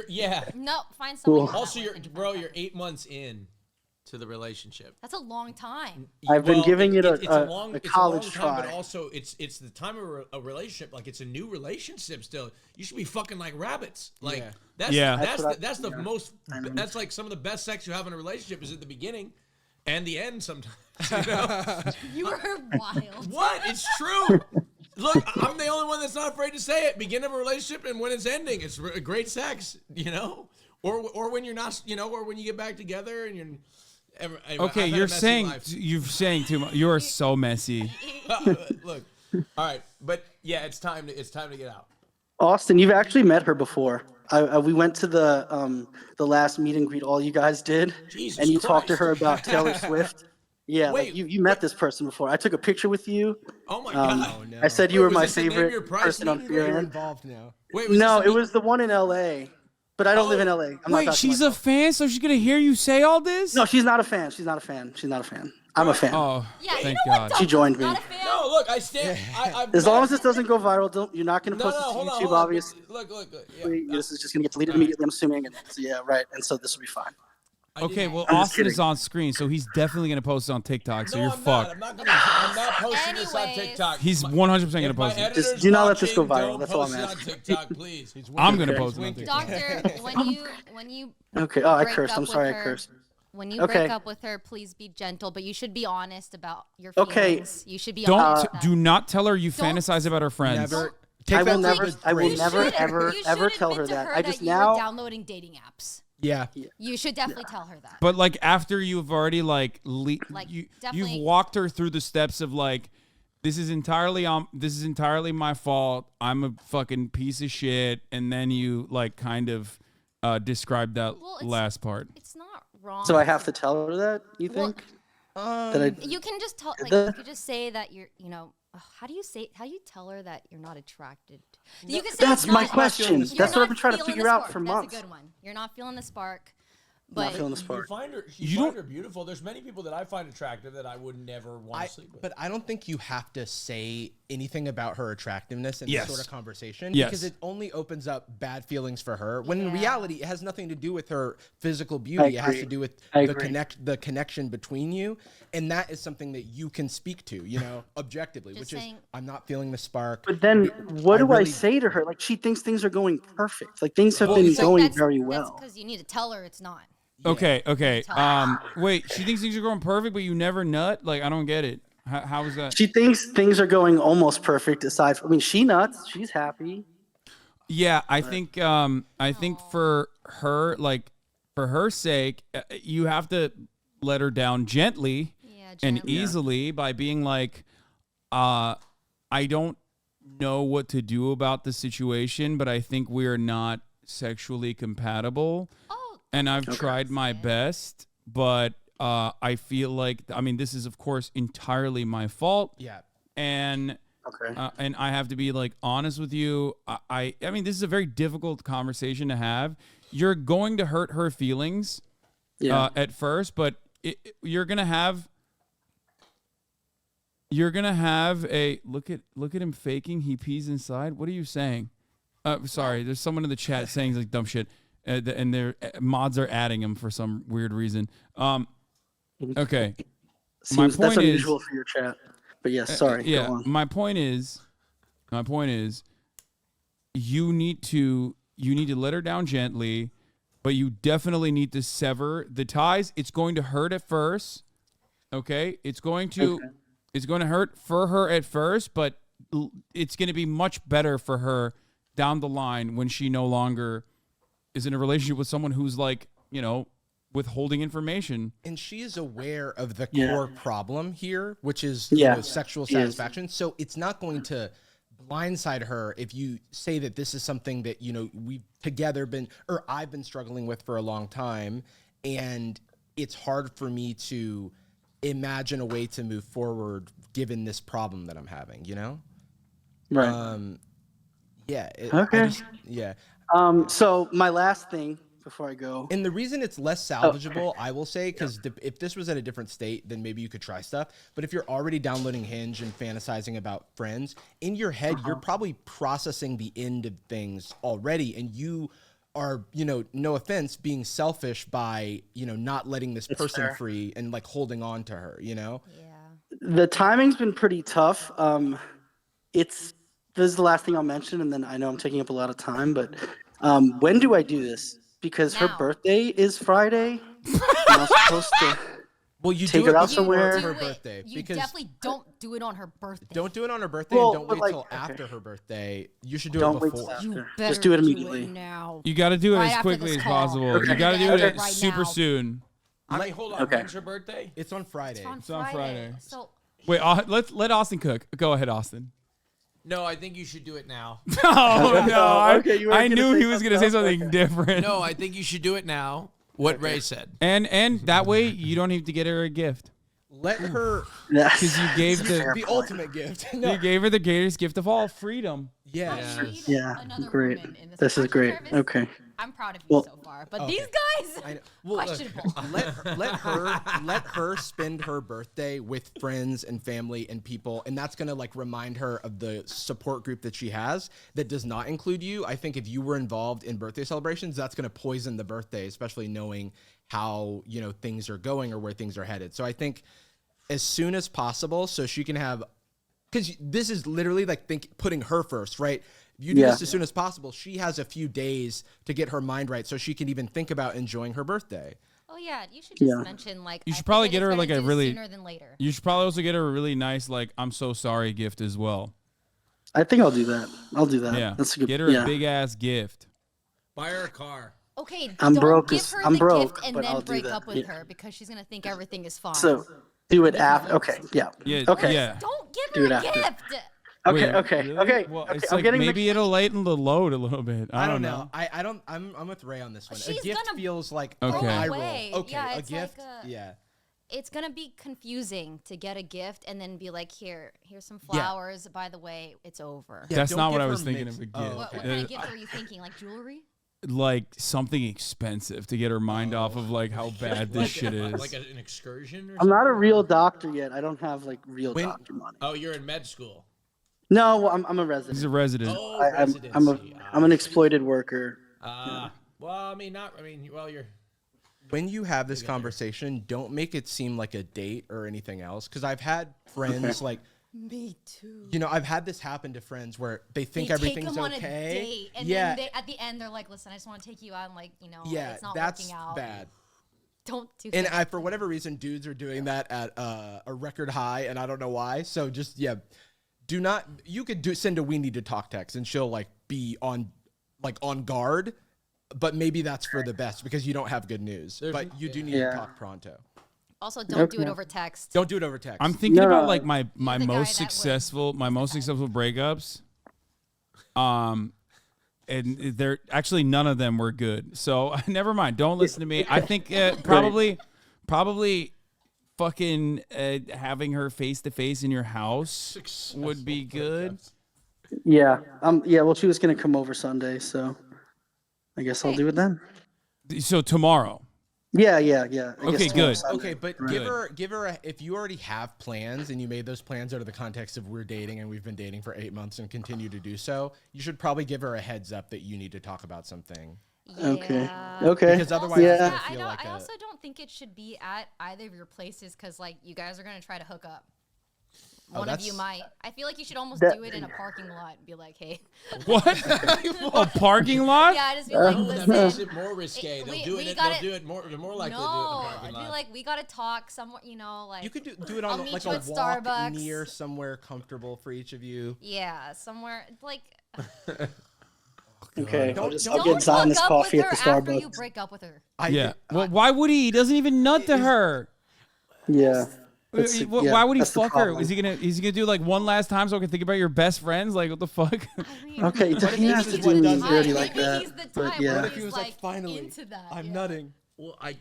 Yeah. No, find someone. Cool. You can nut Also, with. you're 8 months in to the relationship. That's a long time. I've been giving it it's a long college time, but try. also it's the time of a relationship. Like it's a new relationship still. You should be fucking like rabbits. Like Yeah. that's Yeah. that's the most. That's like some of the best sex you have in a relationship is at the beginning, and the end sometimes. You know? You were wild. What? It's true. Look, I'm the only one that's not afraid to say it. Beginning of a relationship and when it's ending, it's great sex. Or when you're not. Or when you get back together and you're. Okay, you're saying too much. You are so messy. Look, all right, but yeah, it's time to get out. Austin, you've actually met her before. We went to the last meet and greet all you guys did, Jesus and you talked to Christ. her about Taylor Swift. Yeah, Wait, like you met this person before. I took a picture with you. Oh my god! I said you were was my this the name of your favorite prize person on meeting? You're Fear. involved now. Wait, No, this it the- was the one in LA, but I don't live in LA. I'm not Wait, talking she's about a fan, so she's gonna hear you say all this? No, she's not a fan. She's not a fan. She's not a fan. I'm a fan. Oh, Yeah, thank you know what, God. She joined me. Not a fan. No, look, I stand. I've As long met- as this doesn't go viral, you're not going to No, post no, it to hold on, YouTube, hold on. obviously. Look. This is just going to get deleted immediately, I'm assuming. And so, yeah, right. And so this will be fine. Okay, well, I'm just Austin is kidding. on screen, so he's definitely gonna post it on TikTok. So No, you're I'm fucked. Not. I'm not posting this on Anyways. TikTok. He's My- 100% gonna if my post it. editor's Just do not let this go watching, viral. don't That's all I'm post it asking. on TikTok, please. I'm gonna Okay. post it on TikTok. Doctor, when you Okay. Oh, I break cursed. up I'm with sorry I her- cursed. when you Okay. break up with her, please be gentle, but you should be honest about your Okay. feelings. You should be Don't honest. about that. do not tell her you Don't- fantasize about her friends. Never. I Take will that never. as I will praise. never, should- ever, you ever should tell admit her to that. her I just you were now. downloading dating apps. Yeah. You should definitely tell her that. But like after you've already Like, you've definitely- walked her through the steps of like this is entirely my fault. I'm a fucking piece of shit, and then you like kind of describe that Well, it's- last part. It's not wrong. So I have to tell her that. You Well, think? That I. You can just tell, like, The- you could just say that you're, how do you tell her that you're not attracted to You can say That's it's my not- question. you're That's what not I've been trying to feeling figure the out spark. for That's months. a good one. You're not feeling the spark, Not but feeling the You spark. find her. You You don't- find her beautiful. There's many people that I find attractive that I would never want to sleep with. But I don't think you have to say anything about her attractiveness in Yes. this sort of conversation Yes. because it only opens up bad feelings for her. When in Yeah. reality, it has nothing to do with her physical beauty. It has to agree. do with I the agree. the connection between you, and that is something that you can speak to, objectively. Just which saying- is, I'm not feeling the spark. But then, what do I really- say to her? Like, she thinks things are going perfect. Like, things have Well, been it's like going that's, very That's well. because you need to tell her it's not. Okay. Tell her. Wait, she thinks things are going perfect, but you never nut? Like, I don't get it. How is that? She thinks things are going almost perfect. Aside from, I mean, she nuts. She's happy. Yeah, I think for her, like, for her sake, you have to let her down gently Yeah, and gently. easily by being like, I don't know what to do about the situation, but I think we're not sexually compatible. Oh, And I've tried my best, but I feel like, I mean, this is, of course, entirely my fault. Yeah. And Okay. and I have to be like honest with you. I mean, this is a very difficult conversation to have. You're going to hurt her feelings Yeah. at first, but you're gonna have a look at him faking. He pees inside. What are you saying? Sorry, there's someone in the chat saying like dumb shit, and their mods are adding him for some weird reason. Okay. Seems that's point is- unusual for your chat. But yes, sorry. Yeah. Go on. My point is, you need to let her down gently, but you definitely need to sever the ties. It's going to hurt at first. Okay. It's going to hurt for her at first, but it's going to be much better for her down the line when she no longer is in a relationship with someone who's like, withholding information. And she is aware of the Yeah. core problem here, which is Yeah, sexual she is. satisfaction. So it's not going to blindside her if you say that this is something that we've together been, or I've been struggling with for a long time, and it's hard for me to imagine a way to move forward given this problem that I'm having. Right. Yeah. Okay. Yeah. So my last thing before I go. And the reason it's less salvageable, I will say, because if this was at a different state, then maybe you could try stuff. But if you're already downloading Hinge and fantasizing about friends, in your head, you're probably processing the end of things already. And you are, no offense, being selfish by, not letting this person fair. free and like holding on to her, yeah. The timing's been pretty tough. This is the last thing I'll mention, and then I know I'm taking up a lot of time, but when do I do this? Because her Now. birthday is Friday. And I'm supposed to. Well, you Take do her it out before somewhere. her Do it. birthday. You because definitely don't do it on her birthday. don't do it on her birthday Well, and don't but, wait like, till okay. after her birthday. You should do Don't it wait before. till You after. better Just do it immediately. now. You got to do it Right as after quickly this as call. possible. Okay. You got to do Okay. it Right super now. soon. I mean, hold on. Okay. When's her birthday? It's on Friday. It's on Friday. So Wait, let Austin cook. Go ahead, Austin. No, I think you should do it now. Oh no! Okay, you were I gonna knew say he was going to say something something else? different. No, I think you should do it now. What Ray said. And that way you don't have to get her a gift Let her because you gave Fair the the point. ultimate gift. No. you gave her the greatest gift of all, freedom. Yeah. I need Yeah, another great. woman in This is great. Jarvis, Okay. I'm proud of you Well- so far, but Okay. these guys, I know. Well, look, questionable. let her spend her birthday with friends and family and people, and that's gonna like remind her of the support group that she has that does not include you. I think if you were involved in birthday celebrations, that's gonna poison the birthday, especially knowing how things are going or where things are headed. So I think as soon as possible, so she can have, because this is literally like putting her first, right? If you do Yeah. this as soon as possible, she has a few days to get her mind right so she can even think about enjoying her birthday. Oh yeah, you should just Yeah. mention like. You I should think probably I get just her, gotta like, a do this really- sooner than later. You should probably also get her a really nice like "I'm so sorry" gift as well. I think I'll do that. I'll do that. Yeah, That's a good. get her yeah. a big ass gift. Buy her a car. Okay, I'm don't broke give as- her I'm the broke, gift and but then I'll do break that. up with Yeah. her because she's gonna think everything is fine. So do it after. Okay. Yeah. Yeah. Okay. Yeah. Don't give Do her it a after. gift. Okay. Wait, Okay. really? Okay. Well, okay. it's I'm like getting maybe it'll lighten the load a little bit. I don't know. I'm with Ray on this one. She's a gift gonna feels like Okay. Go eye away. roll. Okay, Yeah, a it's gift. like Yeah. it's gonna be confusing to get a gift and then be like, here's some flowers. By the way, it's over. Yeah, That's don't not what give I her was thinking mixed- of a gift. Oh, What okay. kind of gift were you thinking? Like jewelry? Like something expensive to get her mind off of like how bad this shit is. Like an excursion or I'm not a something? real doctor yet. I don't have like real When- doctor money. Oh, you're in med school. No, well, I'm a resident. He's a resident. Oh, I'm residency. I'm an exploited worker. Well, I mean, you're. When you have this conversation, don't make it seem like a date or anything else. Because I've had friends like, Me too. you know, I've had this happen to friends where they think They everything's take them on okay. a date, and yeah, then at the end they're like, "Listen, I just want to take you out, and like, you know, yeah, it's not that's working out. bad. Don't do And that." for whatever reason, dudes are doing that at a record high, and I don't know why. So just do not. You could send a "we need to talk" text, and she'll like be on guard. But maybe that's for the best because you don't have good news. But you do need to talk pronto. Also, don't do it over text. Don't do it over text. I'm thinking No, about no. like my the guy that most would- successful breakups. And they're actually none of them were good. So never mind. Don't listen to me. I think probably fucking having her face to face in your house would be good. Yeah. Well, she was gonna come over Sunday, so I guess I'll do it then. So tomorrow. Yeah. I guess Okay, tomorrow, good. Sunday. Okay, but give her if you already have plans and you made those plans out of the context of we're dating and we've been dating for 8 months and continue to do so, you should probably give her a heads up that you need to talk about something. Okay. Yeah. Okay. Because otherwise, Also, it's Yeah. gonna feel like I a- also don't think it should be at either of your places because like you guys are gonna try to hook up. One of you that's- might. I feel like you should almost That- do it in a parking lot and be like, "Hey." What? A parking lot? Yeah, just be like, Oh, that makes "Listen." it more risque. They'll we do it. gotta- They'll do it more. They're more likely to do it in the No, parking I'd lot. be like, "We gotta talk somewhere." You know, like You could do it I'll on meet like you a at walk Starbucks. near somewhere comfortable for each of you. yeah, somewhere like. Okay. I'll Don't get Zion's hook up coffee with at her the after you Starbucks. break up with her. Yeah. Well, why would he? He doesn't even nut to her. Yeah. That's- Why would he that's the fuck her? problem. Is he gonna do like one last time so I can think about your best friends? Like what the fuck? I mean, Okay, he if doesn't this have is to what do me does it? dirty maybe like that. he's the But type yeah. where What if he he's was like, finally, into that. I'm yeah. nutting. Well, I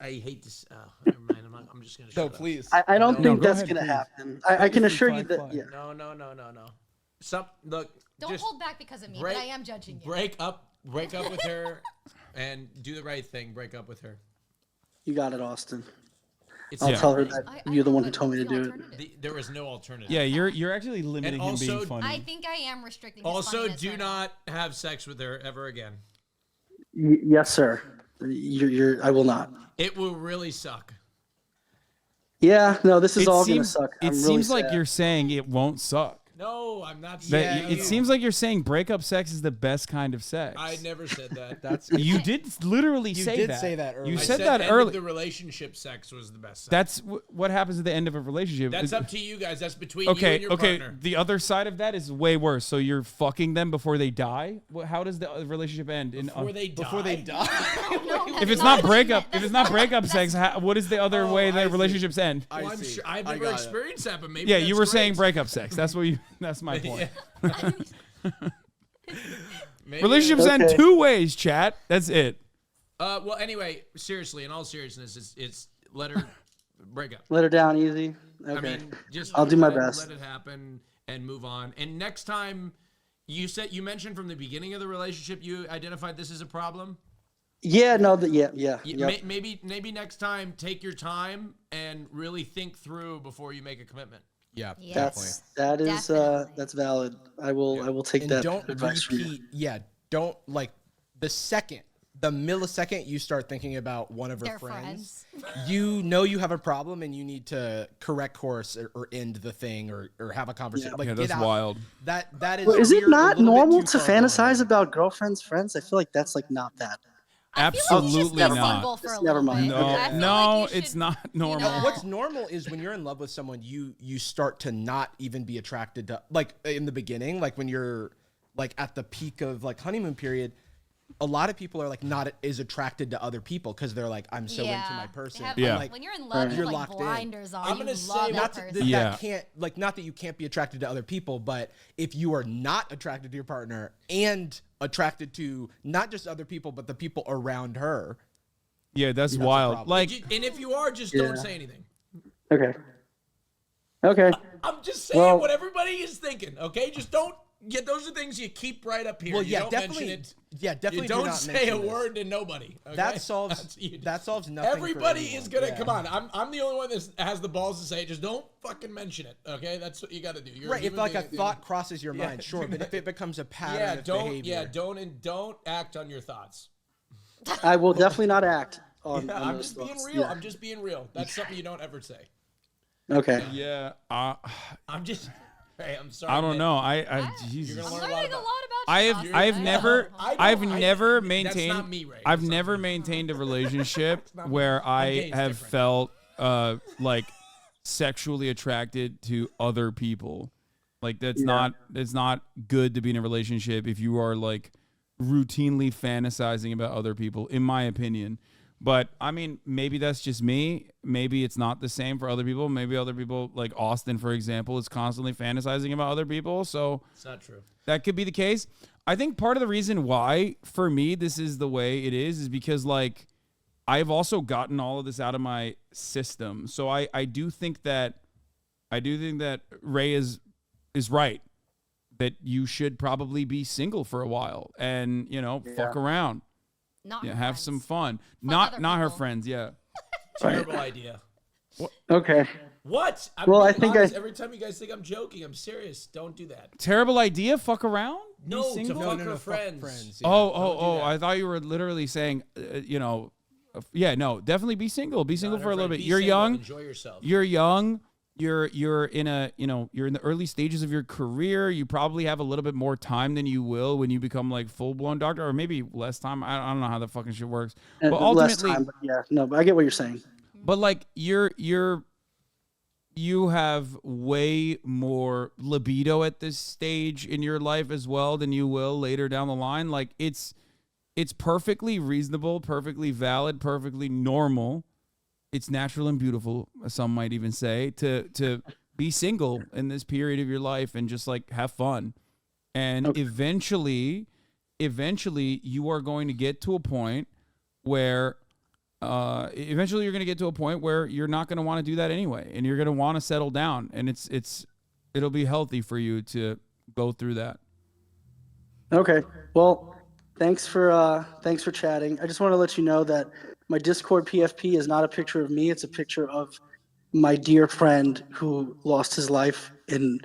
hate this. Never mind. I'm just gonna. No, shut up. please. I don't No, think go that's ahead, gonna please. happen. I can assure you that. Yeah. No. Look. Don't just hold back because of me, break- but I am judging you. break up with her, and do the right thing. Break up with her. You got it, Austin. It's I'll Yeah. tell her that I you're the know, one who but told me to what's the do it. alternative? There is no alternative. Yeah, you're actually limiting him also- being funny. I think I am restricting. His Also, funniness do right not have sex with her ever again. Yes, sir. I will not. It will really suck. Yeah, no, this is It all gonna seems, suck. It I'm really seems like sad. you're saying it won't suck. No, I'm not That saying it seems like you're saying breakup sex is the best kind of sex. I never said that. That's You did literally You say did that. say that earlier. You I said that end early. of the relationship sex was the best sex. That's what happens at the end of a relationship. That's Is- up to you guys. That's between you Okay, and your okay. partner. The other side of that is way worse. So you're fucking them before they die. How does the relationship end? Before they die. before they die. No, If that's it's not what I breakup, meant. if it's not breakup sex, what is the other Oh, way I that see. relationships end? I Well, I'm see. sure I've I never got it. experienced that, but maybe Yeah, that's you were saying great. breakup sex. That's what you. That's my point. Maybe Relationships end Okay. two ways, chat. That's it. Well, anyway, seriously, in all seriousness, it's let her break up. Let her down easy. Okay. I mean, just I'll do my let best. it happen and move on. And next time, you mentioned from the beginning of the relationship, you identified this as a problem. Yeah, no, yeah. Yep. Maybe next time, take your time and really think through before you make a commitment. Yeah, Yes. That's Definitely. that's valid. I will take And that don't advice from you. repeat. Yeah, don't like the millisecond you start thinking about one of her They're friends, friends. you know you have a problem and you need to correct course or end the thing or have a conversation. Yeah. Like Yeah, get that's out. wild. That is. Well, is it weird, a not little bit normal too to far gone. fantasize about girlfriends, friends? I feel like that's like not that. I feel like you should Absolutely stay not. single for a Just little never mind. bit. No, I feel no, like you it's should, not normal. know- What's normal is when you're in love with someone, you start to not even be attracted to, like in the beginning, like when you're like at the peak of like honeymoon period. A lot of people are like not as attracted to other people because they're like, I'm so into my They person. have, Yeah. like, Like, when you're in love, you You're have like locked in. blinders on. I'm You gonna say love not that to, person. Yeah. that can't like not that you can't be attracted to other people, but if you are not attracted to your partner and attracted to not just other people but the people around her, Yeah, that's a wild. problem. Like, And if you are, just Yeah. don't say anything. Okay. Okay. I'm just saying Well- what everybody is thinking. Okay, just don't. Yeah, those are things you keep right up here. Well, You yeah, don't definitely. mention it. Yeah, definitely. You do don't not say mention a this. word to nobody. Okay? That solves nothing. for Everybody anyone. is gonna Yeah. come on. I'm the only one that has the balls to say it. Just don't fucking mention it. Okay, that's what you got to do. You're Right, if human like a being, thought crosses your Yeah, mind, sure, but if it becomes a pattern yeah, of don't. behavior, Yeah, don't act on your thoughts. I will definitely not act on. Yeah, on I'm those just being thoughts. real. Yeah. I'm just being real. That's something you don't ever say. Okay. Yeah. I'm just. Hey, I'm sorry. I don't Nick. know. I You're Jesus. gonna I'm learn learning a lot about I've you. I've never I've never That's maintained not me, Ray. I've That's not never me. maintained a relationship not me. where I'm I gay, it's have different. felt like sexually attracted to other people. Like that's Yeah. not good to be in a relationship if you are like routinely fantasizing about other people, in my opinion. But I mean, maybe that's just me. Maybe it's not the same for other people. Maybe other people, like Austin, for example, is constantly fantasizing about other people. So It's not true. that could be the case. I think part of the reason why, for me, this is the way it is because, like, I've also gotten all of this out of my system. So I do think that Ray is right. That you should probably be single for a while and, fuck around. Not Yeah, her have friends. some fun. other Not her people. friends, yeah. Terrible idea. Okay. What? I'm Well, I being think honest. Every time you guys think I'm joking, I'm serious. Don't do that. Terrible idea, fuck around? Be No, to single? fuck no, her fuck friends. yeah. Oh, that. I thought you were literally saying, yeah, no, definitely be single. Be single Not for a her little friend. bit. Be You're single. young. Enjoy yourself. You're young. You're in you're in the early stages of your career. You probably have a little bit more time than you will when you become like full blown doctor, or maybe less time. I don't know how the fucking shit works. But Less ultimately, time, but yeah, no, but I get what you're saying. but like you have way more libido at this stage in your life as well than you will later down the line. Like it's perfectly reasonable, perfectly valid, perfectly normal. It's natural and beautiful, some might even say, to be single in this period of your life and just like have fun. And Okay. eventually you are going to get to a point where you're going to get to a point where you're not going to want to do that anyway, and you're going to want to settle down, and it'll be healthy for you to go through that. Okay. Well, thanks for chatting. I just want to let you know that my Discord PFP is not a picture of me. It's a picture of my dear friend who lost his life in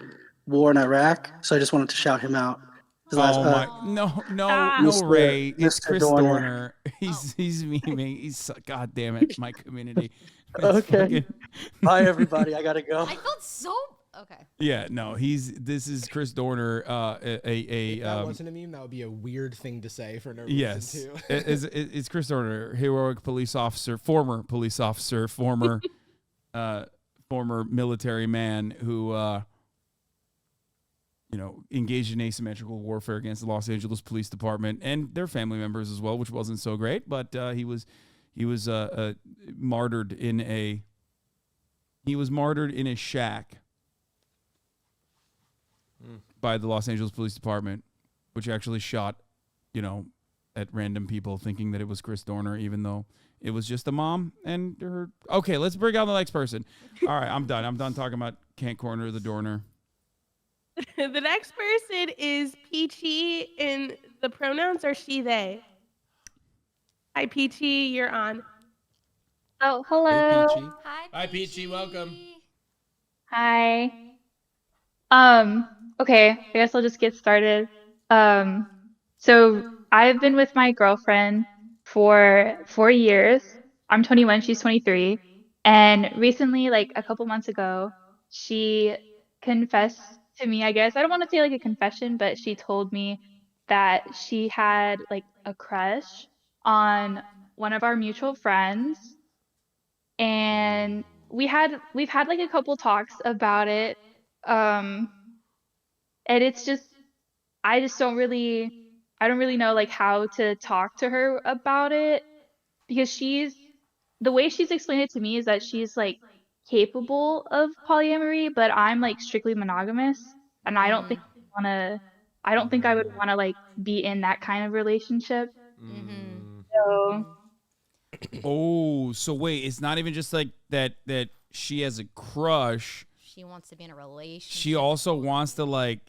war in Iraq. So I just wanted to shout him out. His last, Oh my no Mr. Ray, it's Mr. Chris Dorner. Dorner. He's memeing. He's god damn it, my community. It's Okay. fucking- Bye, everybody. I gotta go. I felt so okay. Yeah, no, this is Chris Dorner. If that wasn't a meme, that would be a weird thing to say for no reason Yes, too. it's Chris Dorner, heroic police officer, former police officer, former military man who engaged in asymmetrical warfare against the Los Angeles Police Department and their family members as well, which wasn't so great. But he was martyred in a shack by the Los Angeles Police Department, which actually shot, at random people, thinking that it was Chris Dorner, even though it was just a mom and her. Okay, let's bring on the next person. All right, I'm done. I'm done talking about Can't Corner the Dorner. The next person is Peachy, and the pronouns are she, they. Hi, Peachy, you're on. Oh, hello. Hey, Peachy. Hi, Peachy, welcome. Hi. Okay, I guess I'll just get started. So I've been with my girlfriend for 4 years. I'm 21, she's 23. And recently, like a couple months ago, she confessed to me, I guess. I don't want to say like a confession, but she told me that she had like a crush on one of our mutual friends. And we've had like a couple talks about it. Um, and it's just I don't really know like how to talk to her about it because the way she's explained it to me is that she's like capable of polyamory, but I'm like strictly monogamous, and I don't think I would want to like be in that kind of relationship. Mm-hmm. So Oh, so wait, it's not even just like that she has a crush. She wants to be in a relationship. She also wants to like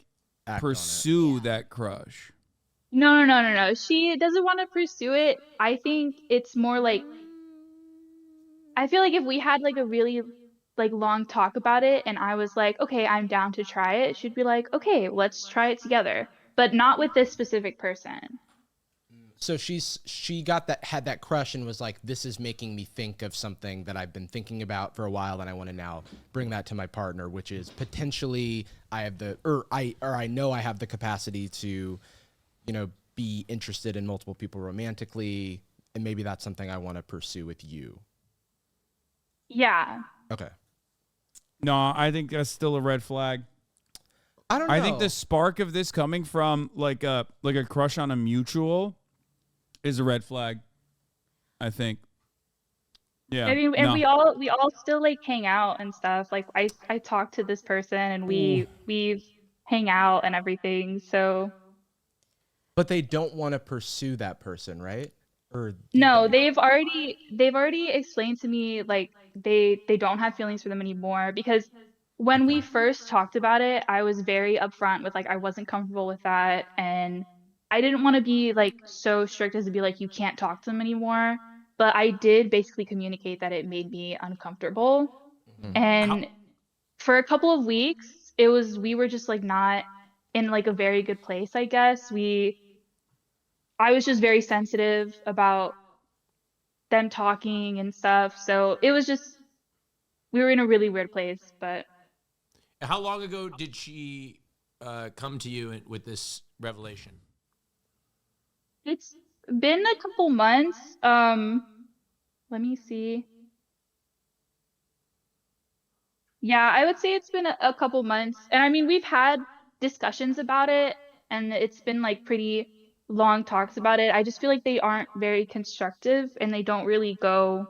Act on it. pursue that crush. No. She doesn't want to pursue it. I think it's more like I feel like if we had like a really like long talk about it and I was like, okay, I'm down to try it, she'd be like, okay, let's try it together, but not with this specific person. So she had that crush and was like, this is making me think of something that I've been thinking about for a while, and I want to now bring that to my partner, which is potentially I know I have the capacity to, be interested in multiple people romantically, and maybe that's something I want to pursue with you. Yeah. Okay. No, I think that's still a red flag. I don't know. I think the spark of this coming from like a crush on a mutual is a red flag. I think. Yeah. I mean, and no. we all still like hang out and stuff. Like I talk to this person and we hang out and everything. So But they don't want to pursue that person, right? Or no, they've already explained to me like they don't have feelings for them anymore, because when we first talked about it, I was very upfront with like I wasn't comfortable with that, and I didn't want to be like so strict as to be like you can't talk to them anymore, but I did basically communicate that it made me uncomfortable. And for a couple of weeks, we were just like not in like a very good place, I guess. I was just very sensitive about them talking and stuff. So it was just, we were in a really weird place, but. How long ago did she come to you with this revelation? It's been a couple months. Let me see. Yeah, I would say it's been a couple months. And I mean, we've had discussions about it, and it's been like pretty long talks about it. I just feel like they aren't very constructive and they don't really go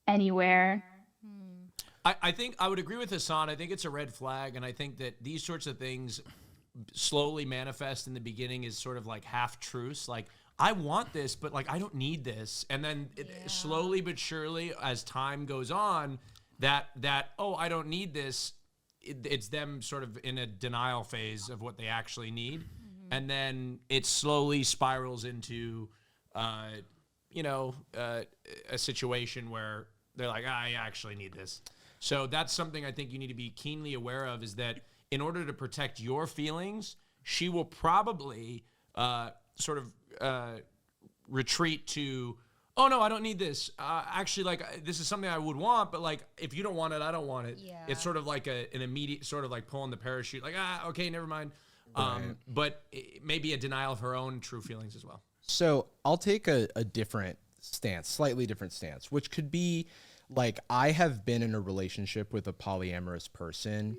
anywhere. I think I would agree with Hassan. I think it's a red flag, and I think that these sorts of things slowly manifest in the beginning as sort of like half truths, like I want this, but like I don't need this, and then slowly but surely, as time goes on, that oh, I don't need this, it's them sort of in a denial phase of what they actually need, and then it slowly spirals into, a situation where they're like, I actually need this. So that's something I think you need to be keenly aware of, is that in order to protect your feelings, she will probably sort of retreat to, oh no, I don't need this. Actually, like this is something I would want, but like if you don't want it, I don't want it. Yeah. It's sort of like an immediate sort of like pulling the parachute, like okay, never mind. Right. But it may be a denial of her own true feelings as well. So I'll take a different stance, slightly different stance, which could be like I have been in a relationship with a polyamorous person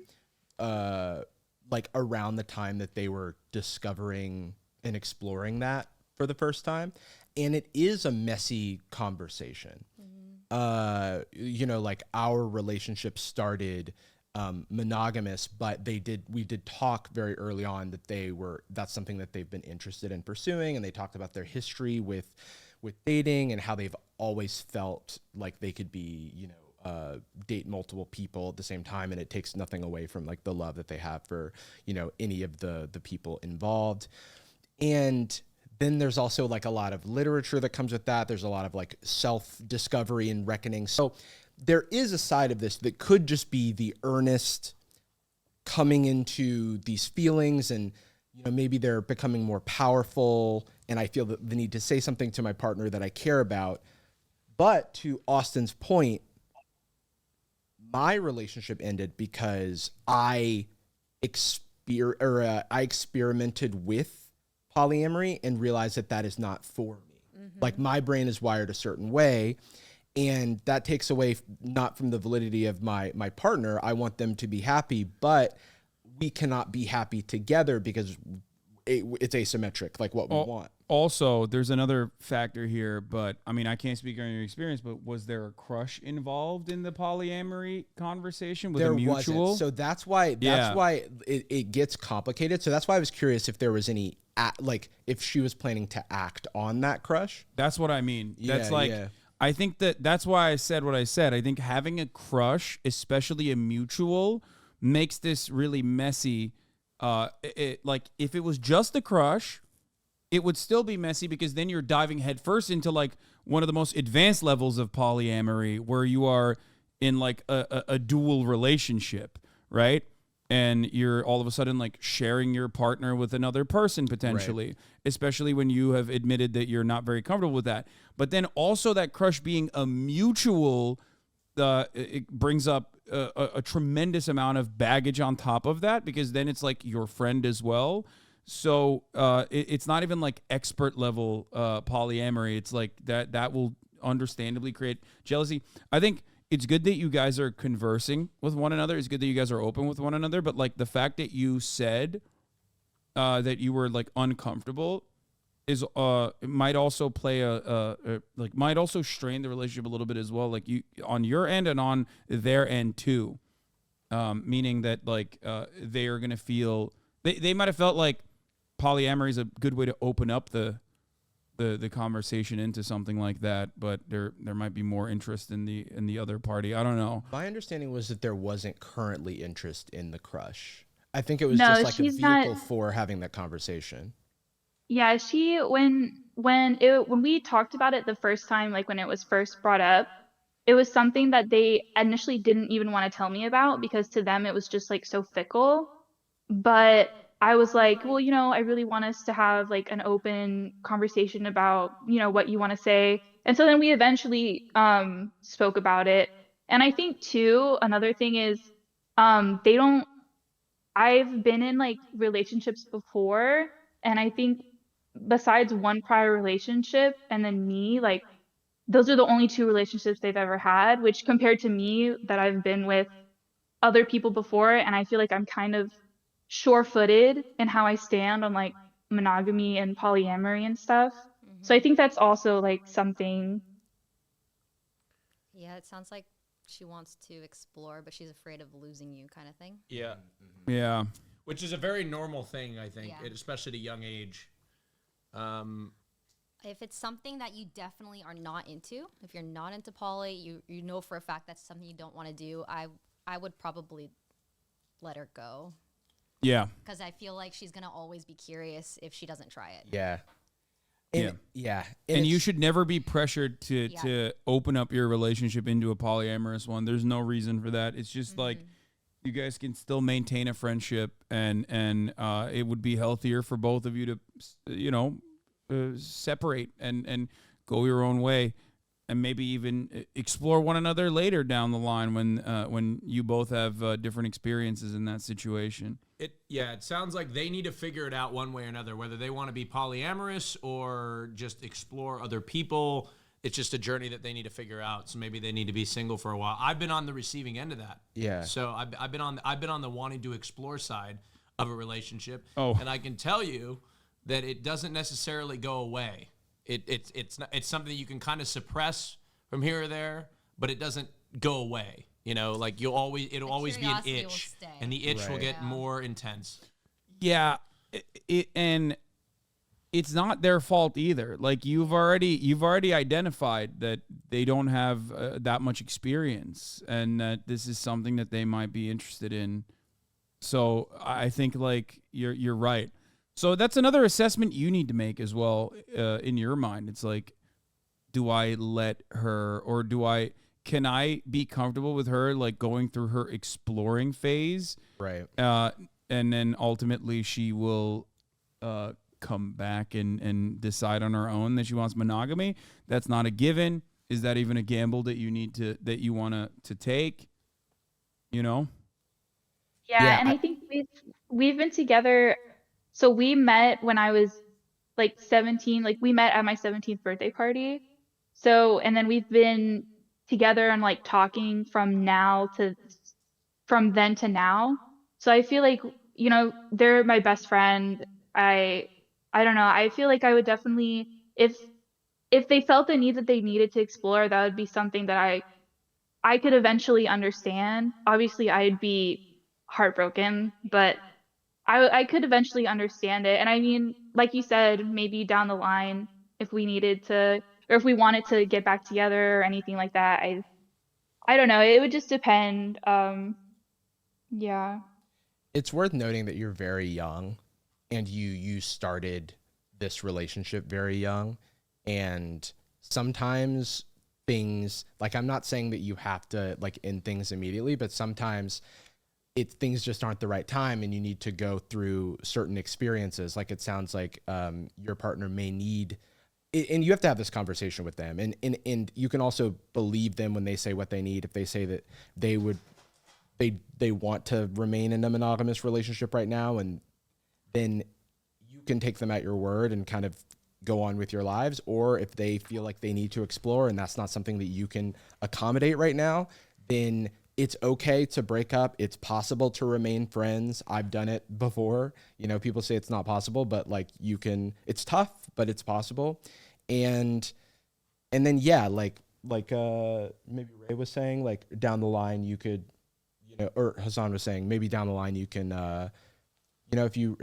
like around the time that they were discovering and exploring that for the first time. And it is a messy conversation. Like our relationship started monogamous, but we did talk very early on that that's something that they've been interested in pursuing. And they talked about their history with dating and how they've always felt like they could be, date multiple people at the same time. And it takes nothing away from like the love that they have for, any of the people involved. And then there's also like a lot of literature that comes with that. There's a lot of like self-discovery and reckoning. So there is a side of this that could just be the earnest coming into these feelings, and maybe they're becoming more powerful, and I feel the need to say something to my partner that I care about. But to Austin's point, my relationship ended because I experimented with polyamory and realized that is not for me. Like my brain is wired a certain way, and that takes away not from the validity of my partner. I want them to be happy, but we cannot be happy together because it's asymmetric, like what we want. Also, there's another factor here, but I mean, I can't speak on your experience, but was there a crush involved in the polyamory conversation with a mutual? Wasn't. So that's why it gets complicated. So that's why I was curious if there was any, like if she was planning to act on that crush. That's what I mean. That's like, I think that's why I said what I said. I think having a crush, especially a mutual, makes this really messy. Like if it was just a crush, it would still be messy because then you're diving headfirst into like one of the most advanced levels of polyamory, where you are in like a dual relationship, right? And you're all of a sudden like sharing your partner with another person potentially, especially when you have admitted that you're not very comfortable with that. But then also that crush being a mutual, it brings up a tremendous amount of baggage on top of that, because then it's like your friend as well. So it's not even like expert level polyamory. It's like that will understandably create jealousy. I think it's good that you guys are conversing with one another. It's good that you guys are open with one another. But like the fact that you said that you were like uncomfortable is it might also play might also strain the relationship a little bit as well. Like you on your end and on their end too. Meaning that like they are gonna feel they might have felt like polyamory is a good way to open up the conversation into something like that, but there might be more interest in the other party. I don't know. My understanding was that there wasn't currently interest in the crush. I think it was No, just like a she's vehicle not. for having that conversation. Yeah, she when we talked about it the first time, like when it was first brought up, it was something that they initially didn't even want to tell me about because to them it was just like so fickle. But I was like, well, I really want us to have like an open conversation about, what you want to say. And so then we eventually spoke about it. And I think too, another thing is they don't I've been in like relationships before, and I think besides one prior relationship and then me, like those are the only two relationships they've ever had, which compared to me that I've been with other people before, and I feel like I'm kind of sure-footed in how I stand on like monogamy and polyamory and stuff. So I think that's also like something. Yeah, it sounds like she wants to explore, but she's afraid of losing you, kind of thing. Yeah. Yeah. Which is a very normal thing, I think, Yeah. especially at a young age. If it's something that you definitely are not into, if you're not into poly, you know for a fact that's something you don't want to do, I would probably let her go. Yeah. Because I feel like she's going to always be curious if she doesn't try it. Yeah. Yeah. And And you it's- should never be pressured to open up your relationship into a polyamorous one. There's no reason for that. It's just like you guys can still maintain a friendship, and it would be healthier for both of you to separate and go your own way, and maybe even explore one another later down the line when you both have different experiences in that situation. It sounds like they need to figure it out one way or another, whether they want to be polyamorous or just explore other people. It's just a journey that they need to figure out. So maybe they need to be single for a while. I've been on the receiving end of that. Yeah. So I've been on the wanting to explore side of a relationship. Oh. And I can tell you that it doesn't necessarily go away. It's something that you can kind of suppress from here or there, but it doesn't go away. Like it'll always be an curiosity will itch, stay. and the itch will Right. get more intense. Yeah, and it's not their fault either. Like you've already identified that they don't have that much experience, and that this is something that they might be interested in. So I think like you're right. So that's another assessment you need to make as well in your mind. It's like, do I let her, or can I be comfortable with her like going through her exploring phase? Right. And then ultimately she will come back and decide on her own that she wants monogamy. That's not a given. Is that even a gamble that you want to take? Yeah, Yeah, and I think we've been together. So we met when I was like 17. Like we met at my 17th birthday party. So and then we've been together and like talking from then to now. So I feel like they're my best friend. I don't know. I feel like I would definitely if they felt the need that they needed to explore, that would be something that I could eventually understand. Obviously, I'd be heartbroken, but I could eventually understand it. And I mean, like you said, maybe down the line, if we needed to or if we wanted to get back together or anything like that. I don't know. It would just depend. Yeah. It's worth noting that you're very young, and you started this relationship very young, and sometimes things, like, I'm not saying that you have to like end things immediately, but sometimes things just aren't the right time, and you need to go through certain experiences. Like, it sounds like your partner may need, and you have to have this conversation with them, and you can also believe them when they say what they need. If they say that they want to remain in a monogamous relationship right now, and then you can take them at your word and kind of go on with your lives. Or if they feel like they need to explore and that's not something that you can accommodate right now, then it's okay to break up. It's possible to remain friends. I've done it before. You know, people say it's not possible, but like, you can, it's tough, but it's possible. And then, yeah, like maybe Ray was saying, like, down the line you could, you know, or Hassan was saying, maybe down the line you can, you know, if you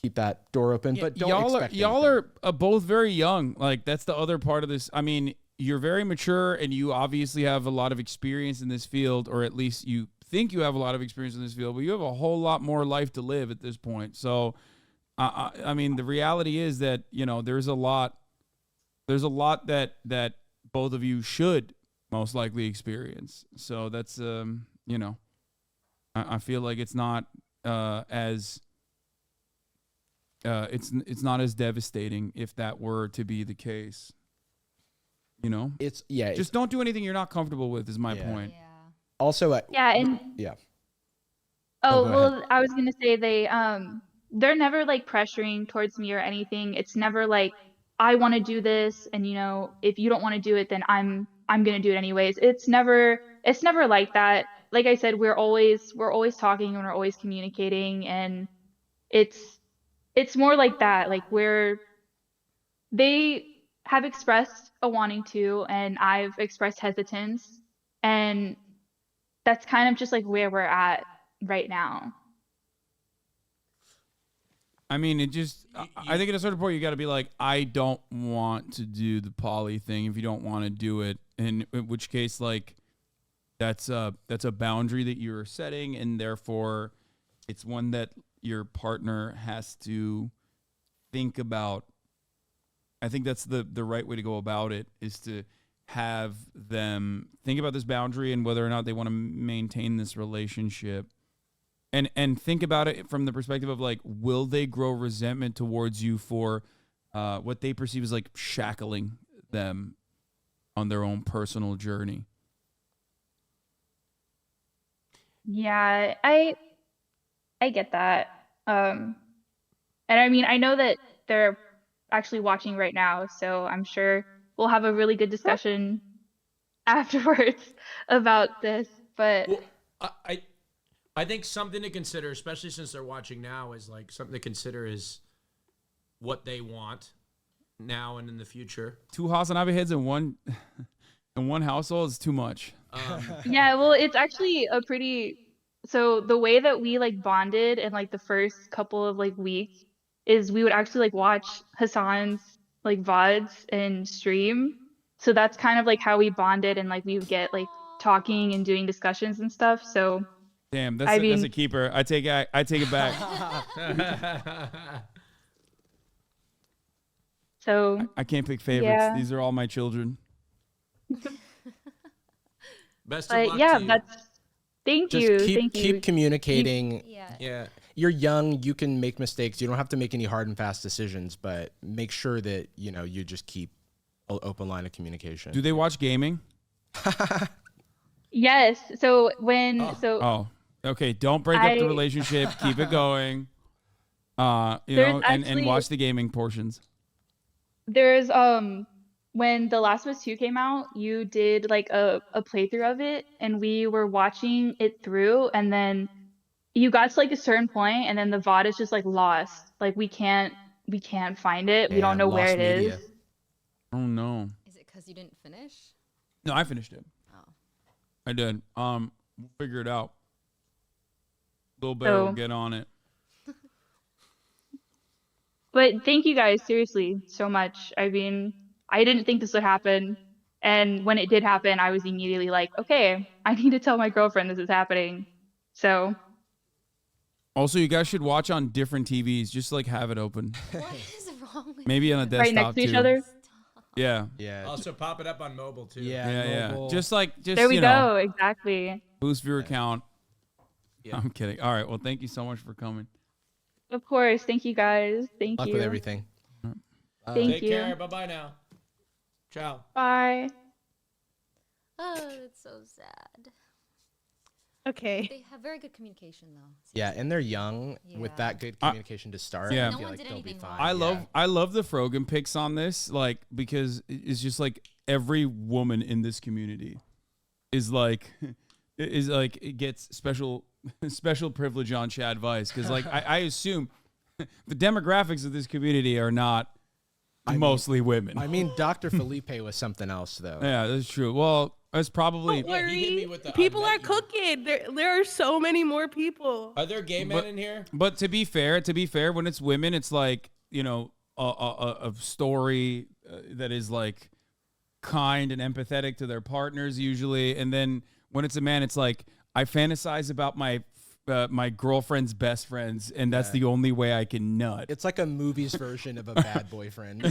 keep that door open, but don't expect y'all anything. are both very young. Like, that's the other part of this. I mean, you're very mature, and you obviously have a lot of experience in this field, or at least you think you have a lot of experience in this field, but you have a whole lot more life to live at this point. So, I mean, the reality is that, you know, there's a lot that both of you should most likely experience. So that's, you know, I feel like it's not as it's not as devastating if that were to be the case. You know, just don't do anything you're not comfortable with is my point. Yeah. Also, Yeah, and yeah. oh, go well, ahead. I was gonna say they're never like pressuring towards me or anything. It's never like I want to do this, and you know, if you don't want to do it, then I'm gonna do it anyways. It's never like that. Like I said, we're always talking and we're always communicating, and it's more like that. Like, they have expressed a wanting to, and I've expressed hesitance, and that's kind of just like where we're at right now. I mean, it just, I think at a certain point you got to be like, I don't want to do the poly thing if you don't want to do it. In which case, like, that's a boundary that you're setting, and therefore it's one that your partner has to think about. I think that's the right way to go about it, is to have them think about this boundary and whether or not they want to maintain this relationship. And think about it from the perspective of, like, will they grow resentment towards you for what they perceive as like shackling them on their own personal journey? Yeah, I get that. And I mean, I know that they're actually watching right now, so I'm sure we'll have a really good discussion afterwards about this. But Well, I think something to consider, especially since they're watching now, is like something to consider is what they want now and in the future. 2 Hasanabi heads in one household is too much. yeah, well, it's actually so the way that we like bonded in like the first couple of like weeks is we would actually like watch Hassan's like VODs and stream. So that's kind of like how we bonded, and like we would get like talking and doing discussions and stuff. So Damn, I that's a mean, keeper. I take it back. so I can't pick favorites. yeah. These are all my children. Best of But luck yeah, to you. thank Just you. keep Thank you. communicating. Yeah. Yeah. You're young, you can make mistakes. You don't have to make any hard and fast decisions, but make sure that, you know, you just keep an open line of communication. Do they watch gaming? Yes. So Oh, okay. Don't break up the relationship. Keep it going. You know, and watch the gaming portions. There's when The Last of Us 2 came out, you did like a playthrough of it, and we were watching it through, and then you got to like a certain point, and then the VOD is just like lost. Like we can't find it. We don't Damn, know where lost it media. is. Oh no. Is it because you didn't finish? No, I finished it. Oh. I did. We'll figure it out. Little better, we'll get on it. But thank you guys seriously so much. I mean, I didn't think this would happen. And when it did happen, I was immediately like, okay, I need to tell my girlfriend this is happening. So Also, you guys should watch on different TVs. Just like have it open. What is wrong with Maybe on a desktop right next to each too. other. Yeah. Yeah. Also, pop it up on mobile too. Yeah. mobile. Just There we you know, go. Exactly. boost viewer count. Yeah. I'm kidding. All right. Well, thank you so much for coming. Of course. Thank you guys. Thank Luck you. with everything. Thank Take you. care. Bye bye now. Ciao. Bye. Oh, that's so sad. Okay. They have very good communication though. Yeah, and they're young with Yeah. that good communication to start. Yeah. I No feel one like did they'll be anything fine. wrong. I love the Frogan picks on this, like, because it's just like every woman in this community is like it gets special privilege on Chadvice, because like I assume the demographics of this community are not mostly women. I mean, Dr. Felipe was something else, though. Yeah, that's true. Well, that's probably Don't he hit me worry. with the People I are met you. cooking. There are so many more people. Are there gay men in here? But to be fair, when it's women, it's like, you know, a story that is like kind and empathetic to their partners usually, and then when it's a man, it's like I fantasize about my girlfriend's best friends, and that's the only way I can nut. It's like a movie's version of a bad boyfriend.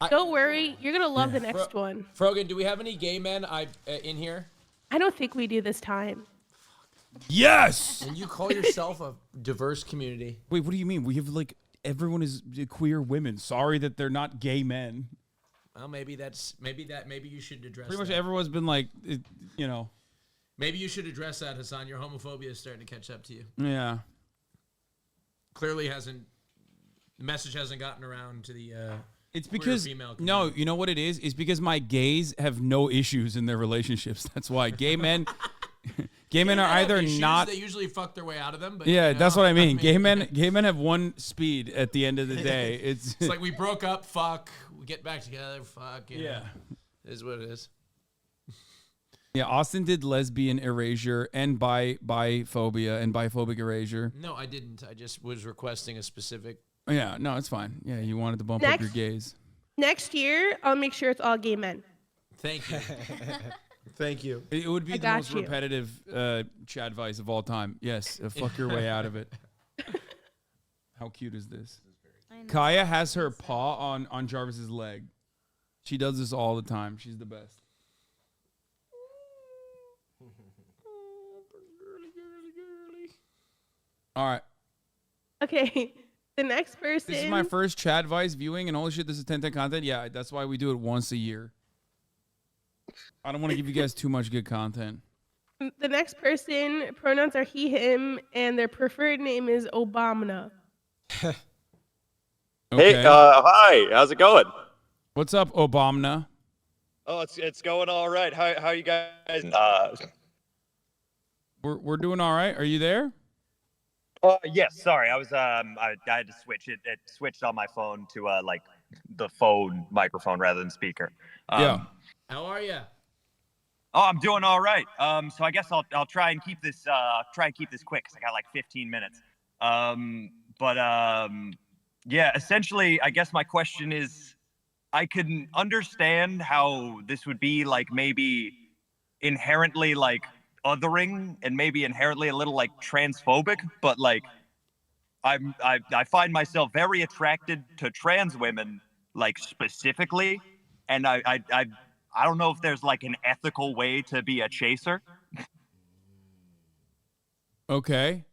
Don't worry. You're going to love the next one. Frogan, do we have any gay men in here? I don't think we do this time. Yes. And you call yourself a diverse community? Wait, what do you mean? We have like everyone is queer women. Sorry that they're not gay men. Well, maybe you should address Pretty much that. everyone's been like, you know. Maybe you should address that, Hassan. Your homophobia is starting to catch up to you. Yeah. Clearly the message hasn't gotten around to the It's queer because female no, community. you know what it is? It's because my gays have no issues in their relationships. That's why gay men are have either issues, not. They usually fuck their way out of them. But Yeah, you know, that's what I mean. Gay men have one speed at the end of the day. It's It's like we broke up, fuck. We get back together, fuck. You know. It is what it is. yeah. Austin did lesbian erasure and biphobia and biphobic erasure. No, I didn't. I just was requesting a specific. Yeah, no, it's fine. Yeah, you wanted to bump up your Next. gays. Next year, I'll make sure it's all gay men. Thank you. Thank you. It would be I the got most you. repetitive Chadvice of all time. Yes, fuck your way out of it. How cute is this? I know. Kaya has her paw on Jarvis's leg. She does this all the time. She's the best. All right. Okay. The next person. This is my first Chadvice viewing, and holy shit, this is 10 content. Yeah, that's why we do it once a year. I don't want to give you guys too much good content. The next person, pronouns are he, him, and their preferred name is Obama. Okay. Hey, hi. How's it going? What's up, Obama? Oh, it's going all right. How you guys? We're doing all right. Are you there? Yes. Sorry, I was I had to switch it. It switched on my phone to like the phone microphone rather than speaker. Yeah. How are you? Oh, I'm doing all right. So I guess I'll try and keep this quick because I got like 15 minutes. Yeah. Essentially, I guess my question is, I can understand how this would be like maybe inherently like othering and maybe inherently a little like transphobic, but like I find myself very attracted to trans women like specifically, and I don't know if there's like an ethical way to be a chaser. Okay.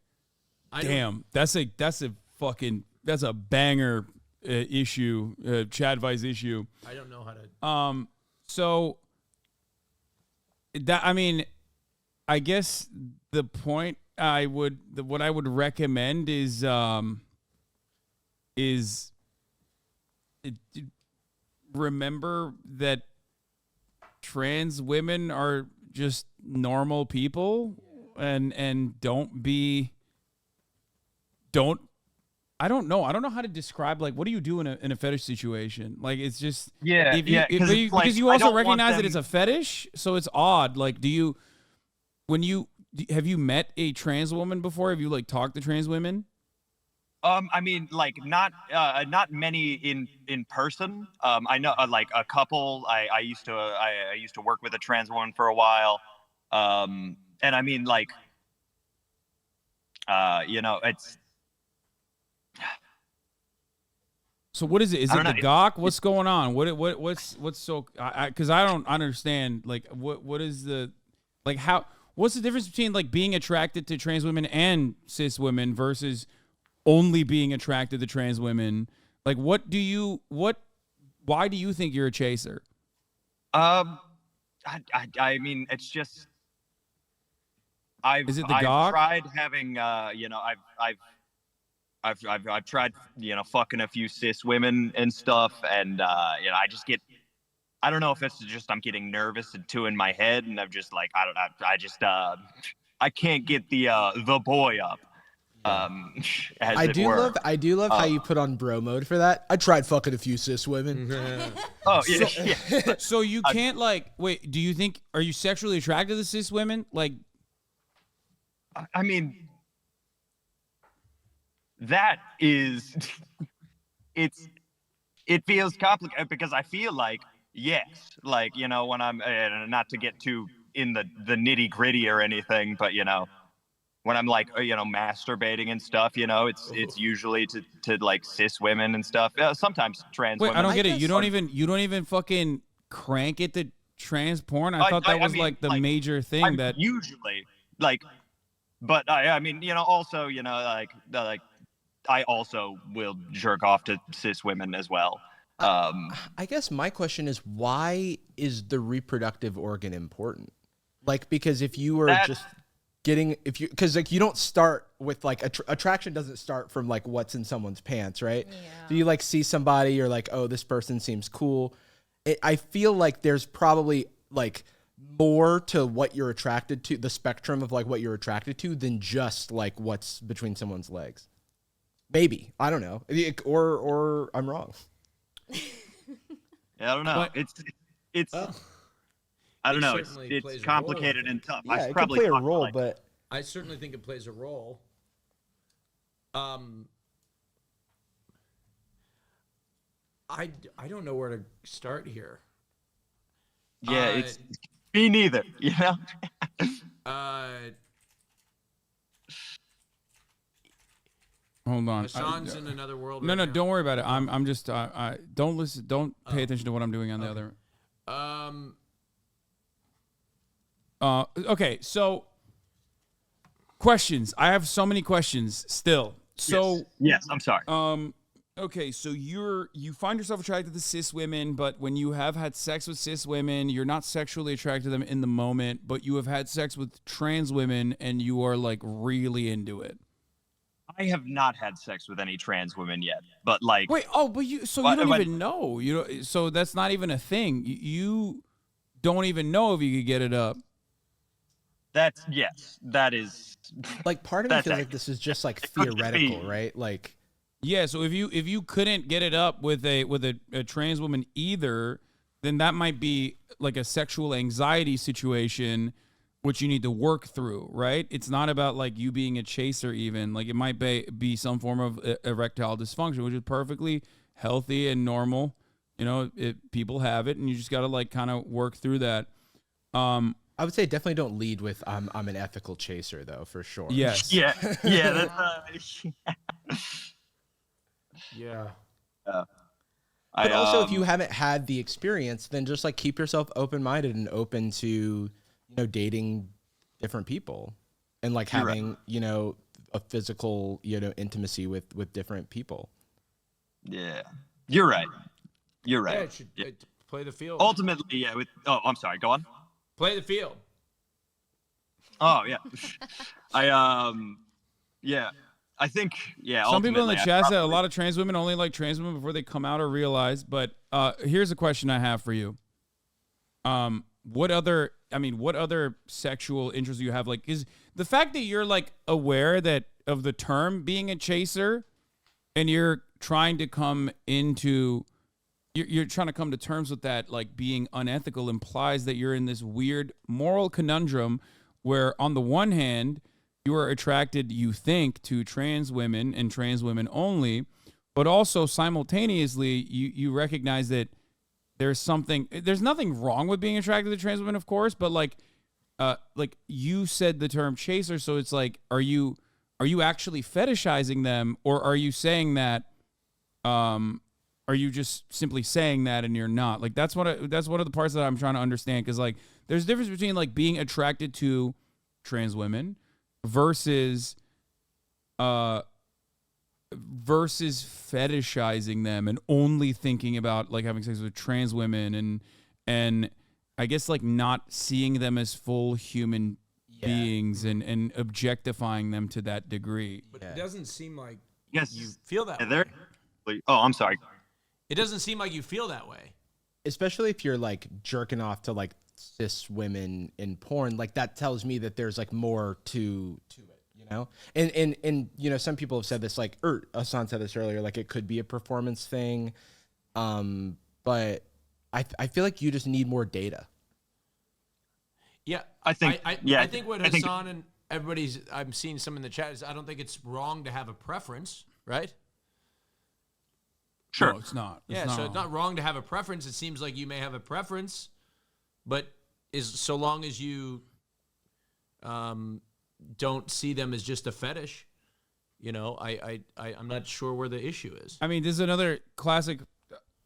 I don't- Damn, that's a banger issue, Chadvice issue. I don't know how to. So that, I mean, I guess the point what I would recommend is remember that trans women are just normal people, and I don't know how to describe, like, what do you do in a fetish situation? Like, it's just because you also recognize that it's a fetish, so it's odd. Like, have you met a trans woman before? Have you like talked to trans women? I mean, like not many in person. I know like a couple. I used to work with a trans woman for a while. And I mean, like, it's. So what is it? Is I it don't the know. gawk? What's going on? What's so? Because I don't understand. Like what is the, like how? What's the difference between like being attracted to trans women and cis women versus only being attracted to trans women? Like why do you think you're a chaser? I mean, it's just. Is it the I've gawk? tried having I've tried fucking a few cis women and stuff, and I just get, I don't know if it's just I'm getting nervous and two in my head, and I'm just like, I don't know, I just I can't get the boy up. As I do love how you put on bro mode for that. I tried fucking a few cis women. Oh yeah. So you can't like wait. Do you think are you sexually attracted to cis women? Like, I mean, that is, it feels complicated because I feel like, yes, like, when I'm, not to get too in the nitty gritty or anything, but, when I'm like, masturbating and stuff, it's usually to like cis women and stuff. Sometimes trans women. I don't get it. You don't even fucking crank it to trans porn. I thought that was like the major thing that usually like, but I mean, also, like I also will jerk off to cis women as well. I guess my question is, why is the reproductive organ important? Like, because if you were just getting, because like you don't start with like attraction doesn't start from like what's in someone's pants, right? Yeah. So you like see somebody, you're like, oh, this person seems cool. I feel like there's probably like more to what you're attracted to, the spectrum of like what you're attracted to, than just like what's between someone's legs. Maybe, I don't know, or I'm wrong. Yeah, I don't know. It's I don't know. It's complicated and tough. Yeah, it can play a role, but I certainly think it plays a role. I don't know where to start here. Yeah, it's me neither. Hold on. Hassan's in another world. No, don't worry about it. I'm just don't listen. Don't pay attention to what I'm doing on the other. Okay, so questions. I have so many questions still. So yes, I'm sorry. Okay, so you find yourself attracted to cis women, but when you have had sex with cis women, you're not sexually attracted to them in the moment, but you have had sex with trans women and you are like really into it. I have not had sex with any trans women yet, but like wait, but you don't even know. So that's not even a thing. You don't even know if you could get it up. That is like part of me feels like this is just like theoretical, right? Like, yeah. So if you couldn't get it up with a trans woman either, then that might be like a sexual anxiety situation, which you need to work through, right? It's not about like you being a chaser even. Like it might be some form of erectile dysfunction, which is perfectly healthy and normal. People have it, and you just got to like kind of work through that. I would say definitely don't lead with I'm an ethical chaser though, for sure. Yes. Yeah. That's yeah. But also, if you haven't had the experience, then just like keep yourself open-minded and open to, dating different people and like having, a physical, intimacy with different people. Yeah, you're right. You're right. Yeah, play the field. Ultimately, yeah. I'm sorry. Go on. Play the field. Oh yeah. I think Some people in the chat said a lot of trans women only like trans women before they come out or realize. But here's a question I have for you. What other sexual interests do you have? Like, is the fact that you're like aware of the term being a chaser, and you're trying to come into, you're trying to come to terms with that, like being unethical, implies that you're in this weird moral conundrum where on the one hand, you are attracted, you think, to trans women and trans women only, but also simultaneously you recognize that there's nothing wrong with being attracted to trans women, of course, but like you said the term chaser, so it's like, are you actually fetishizing them, or are you saying that, are you just simply saying that and you're not? Like that's one of the parts that I'm trying to understand, because like there's a difference between like being attracted to trans women versus fetishizing them and only thinking about like having sex with trans women and I guess like not seeing them as full human beings and objectifying them to that degree. But it doesn't seem like Yes. you feel that way. Oh, I'm sorry. It doesn't seem like you feel that way. Especially if you're like jerking off to like cis women in porn, like that tells me that there's like more to it, you know? And you know, some people have said this, like Hassan said this earlier, like it could be a performance thing. But I feel like you just need more data. Yeah, I think what Hassan and everybody's, I'm seeing some in the chat, is I don't think it's wrong to have a preference, right? Sure. No, it's not. It's not wrong to have a preference. It seems like you may have a preference, but so long as you don't see them as just a fetish, you know, I'm not sure where the issue is. I mean, this is another classic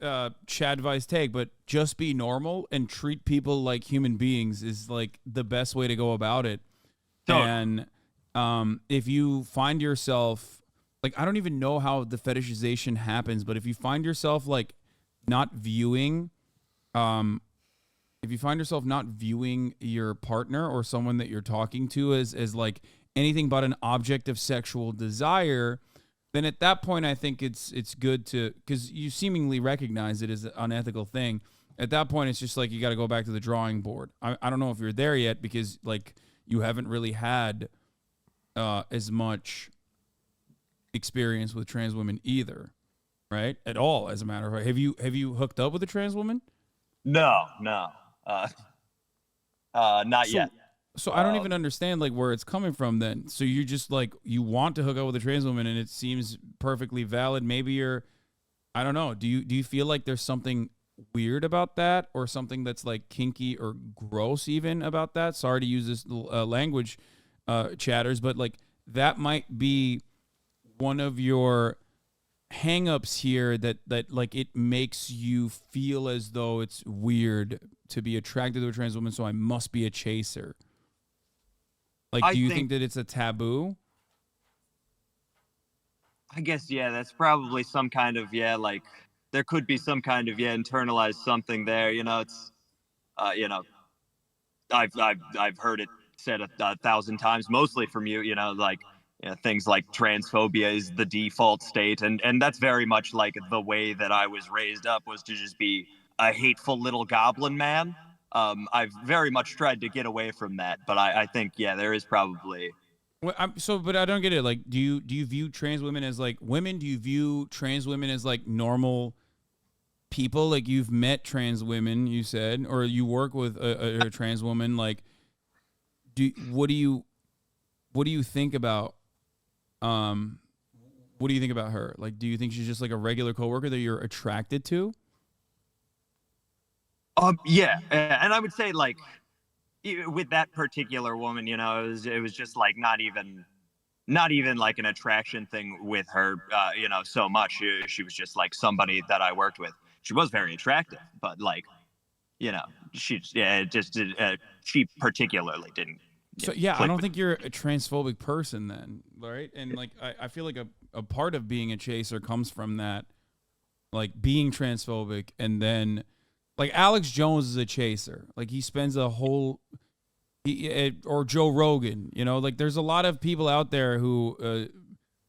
Chadvice take, but just be normal and treat people like human beings is like the best way to go about it. Totally. And if you find yourself, like, I don't even know how the fetishization happens, but if you find yourself like not viewing, your partner or someone that you're talking to as like anything but an object of sexual desire, then at that point I think it's good to, because you seemingly recognize it as an unethical thing. At that point, it's just like you got to go back to the drawing board. I don't know if you're there yet, because like you haven't really had as much experience with trans women either, right? At all, as a matter of fact. Have you hooked up with a trans woman? No. Not yet. So I don't even understand like where it's coming from then. So you just like, you want to hook up with a trans woman and it seems perfectly valid. Maybe I don't know. Do you feel like there's something weird about that, or something that's like kinky or gross even about that? Sorry to use this language, chatters, but like that might be one of your hang-ups here, that like it makes you feel as though it's weird to be attracted to a trans woman, so I must be a chaser. Like, do you think that it's a taboo? I guess, that's probably some kind of, like, there could be some kind of, internalized something there, you know, it's, you know, I've heard it said 1,000 times, mostly from you, you know, like, things like transphobia is the default state, and that's very much like the way that I was raised up, was to just be a hateful little goblin man. I've very much tried to get away from that, but I think there is probably. Well, but I don't get it. Like, do you view trans women as like women? Do you view trans women as like normal people? Like, you've met trans women, you said, or you work with a trans woman. Like, what do you think about? What do you think about her? Like, do you think she's just like a regular coworker that you're attracted to? Yeah, and I would say like with that particular woman, you know, it was just like not even like an attraction thing with her, you know, so much. She was just like somebody that I worked with. She was very attractive, but like, you know, she particularly didn't. So I don't think you're a transphobic person then, right? And like I feel like a part of being a chaser comes from that, like being transphobic, and then like Alex Jones is a chaser. Like he spends a whole, or Joe Rogan, you know, like there's a lot of people out there who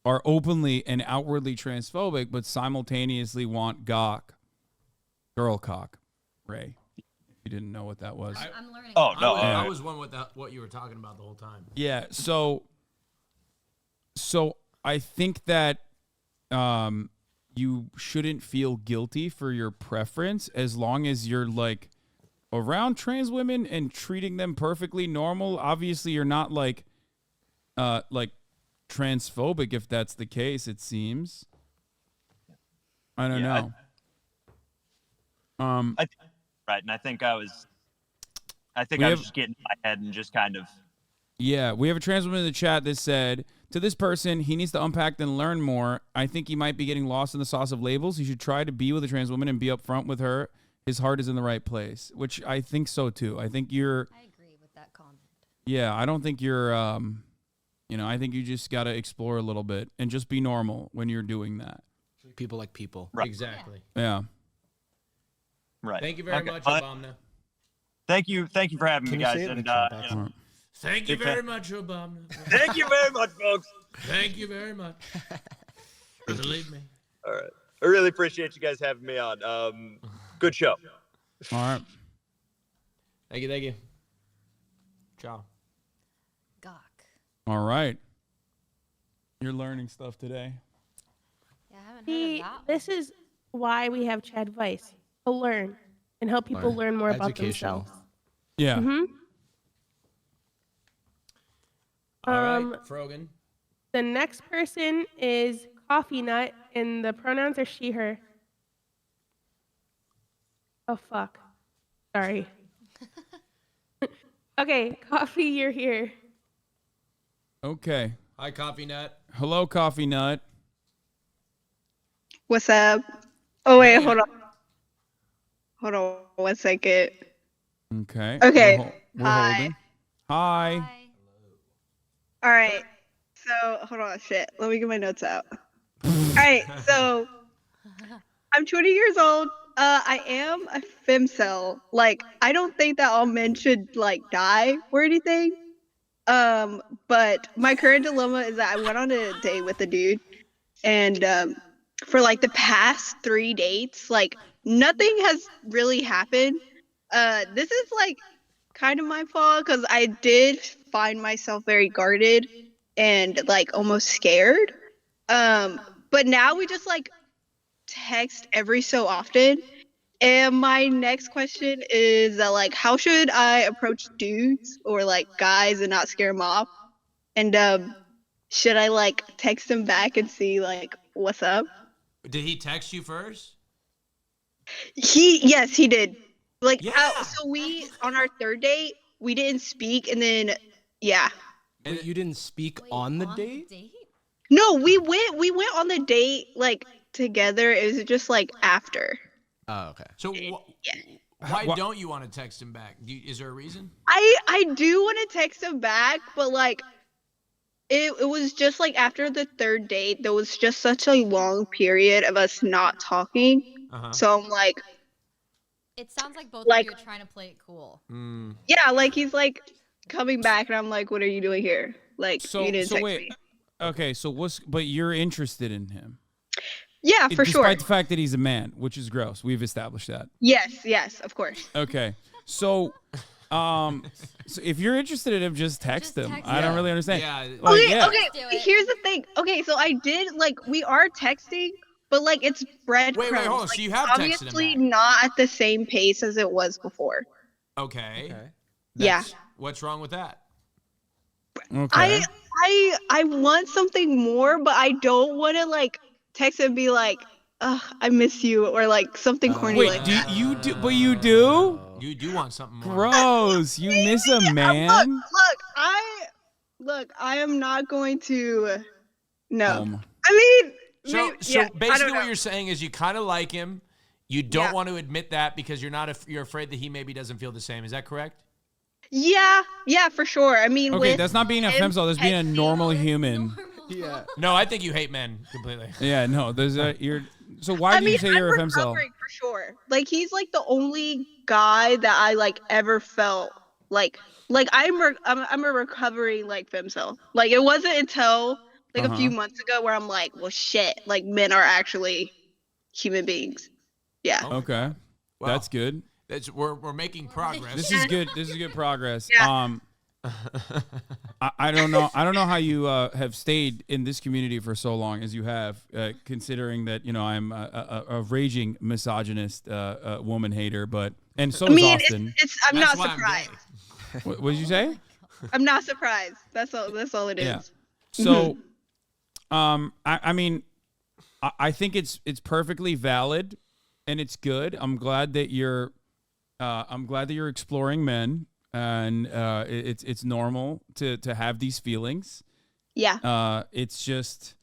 are openly and outwardly transphobic, but simultaneously want girl cock, Ray. You didn't know what that was. I'm learning. Oh no, I was one with what you were talking about the whole time. Yeah, so I think that you shouldn't feel guilty for your preference as long as you're like around trans women and treating them perfectly normal. Obviously, you're not like like transphobic if that's the case. It seems. I don't know. Right, and I think I was just getting in my head and just kind of. Yeah, we have a trans woman in the chat that said, to this person, he needs to unpack and learn more. I think he might be getting lost in the sauce of labels. He should try to be with a trans woman and be upfront with her. His heart is in the right place, which I think so too. I think you're. I agree with that comment. Yeah, I don't think you're. I think you just got to explore a little bit and just be normal when you're doing that. People like people. Right. Exactly. Yeah. Right. Thank you very much, Obama. Thank you for having me, guys. And Thank you very much, Obama. thank you very much, folks. Thank you very much. Believe me. All right. I really appreciate you guys having me on. Good show. All right. Thank you. Ciao. Gawk. All right. You're learning stuff today. Yeah, I haven't heard See, of that one. this is why we have Chadvice to learn and help people learn more about Educational. themselves. Yeah. Mm-hmm. All right, Frogan. The next person is Coffee Nut, and the pronouns are she, her. Oh, fuck. Sorry. Okay, Coffee, you're here. Okay. Hi, Coffee Nut. Hello, Coffee Nut. What's up? Oh wait, hold on. Hold on 1 second. Okay. Okay. We're Hi. holding. Hi. All right. So hold on, shit. Let me get my notes out. All right. So I'm 20 years old. I am a femcel. Like, I don't think that all men should like die or anything. But my current dilemma is that I went on a date with a dude, and for like the past 3 dates, like nothing has really happened. This is like kind of my fault because I did find myself very guarded and like almost scared. But now we just like text every so often. And my next question is that like, how should I approach dudes or like guys and not scare them off? And should I like text him back and see like what's up? Did he text you first? Yes, he did. Like, Yeah. so we on our third date we didn't speak, and then yeah. Wait, you didn't speak on the date? No, we went on the date like together. It was just like after. Oh, okay. So why don't you want to text him back? Is there a reason? I do want to text him back, but like it was just like after the third date, there was just such a long period of us not talking. So I'm like, It sounds like both Like- of you are trying to play it cool. yeah, like he's like coming back, and I'm like, what are you doing here? Like, So you didn't text wait. me. Okay, so but you're interested in him. Yeah, for sure. Despite the fact that he's a man, which is gross. We've established that. Yes, of course. Okay. So so if you're interested in him, just text him. text I don't him. really understand. Yeah. Like, Okay, yeah. okay. Let's do it. Here's the thing. Okay, so I did like we are texting, but like it's breadcrumbs. Wait, hold on. Like, So you have texted him obviously back. not at the same pace as it was before. Okay. Yeah. What's wrong with that? Okay. I want something more, but I don't want to like text and be like, "Ugh, I miss you," or like something corny Wait, like do that. you do? But you do? You do want something more. Gross. You miss a man. Look, I am not going to. No, Um, I mean, So, maybe- so yeah, I basically, don't what know. you're saying is you kind of like him. You don't Yeah. want to admit that because you're not. You're afraid that he maybe doesn't feel the same. Is that correct? Yeah, for sure. I mean, Okay, with that's not being a him femcel. That's being a texting- normal human. Yeah. No, I think you hate men completely. Yeah, no. There's a you're. So why do you say you're a I'm femcel? recovering for sure. Like he's like the only guy that I like ever felt like I'm a recovering like femcel. Like it wasn't until like a few months ago where I'm like, well, shit, like men are actually human beings. Yeah. Okay, Wow. that's good. We're making progress. This is good. This is good progress. Yeah. I don't know. I don't know how you have stayed in this community for so long as you have, considering that I'm a raging misogynist, woman hater. But and so I is mean, Austin. I'm That's not why I'm surprised. gay. What did you say? I'm not surprised. That's all it is. Yeah. So, I mean, I think it's perfectly valid, and it's good. I'm glad that you're exploring men, and it's normal to have these feelings. Yeah. It's just,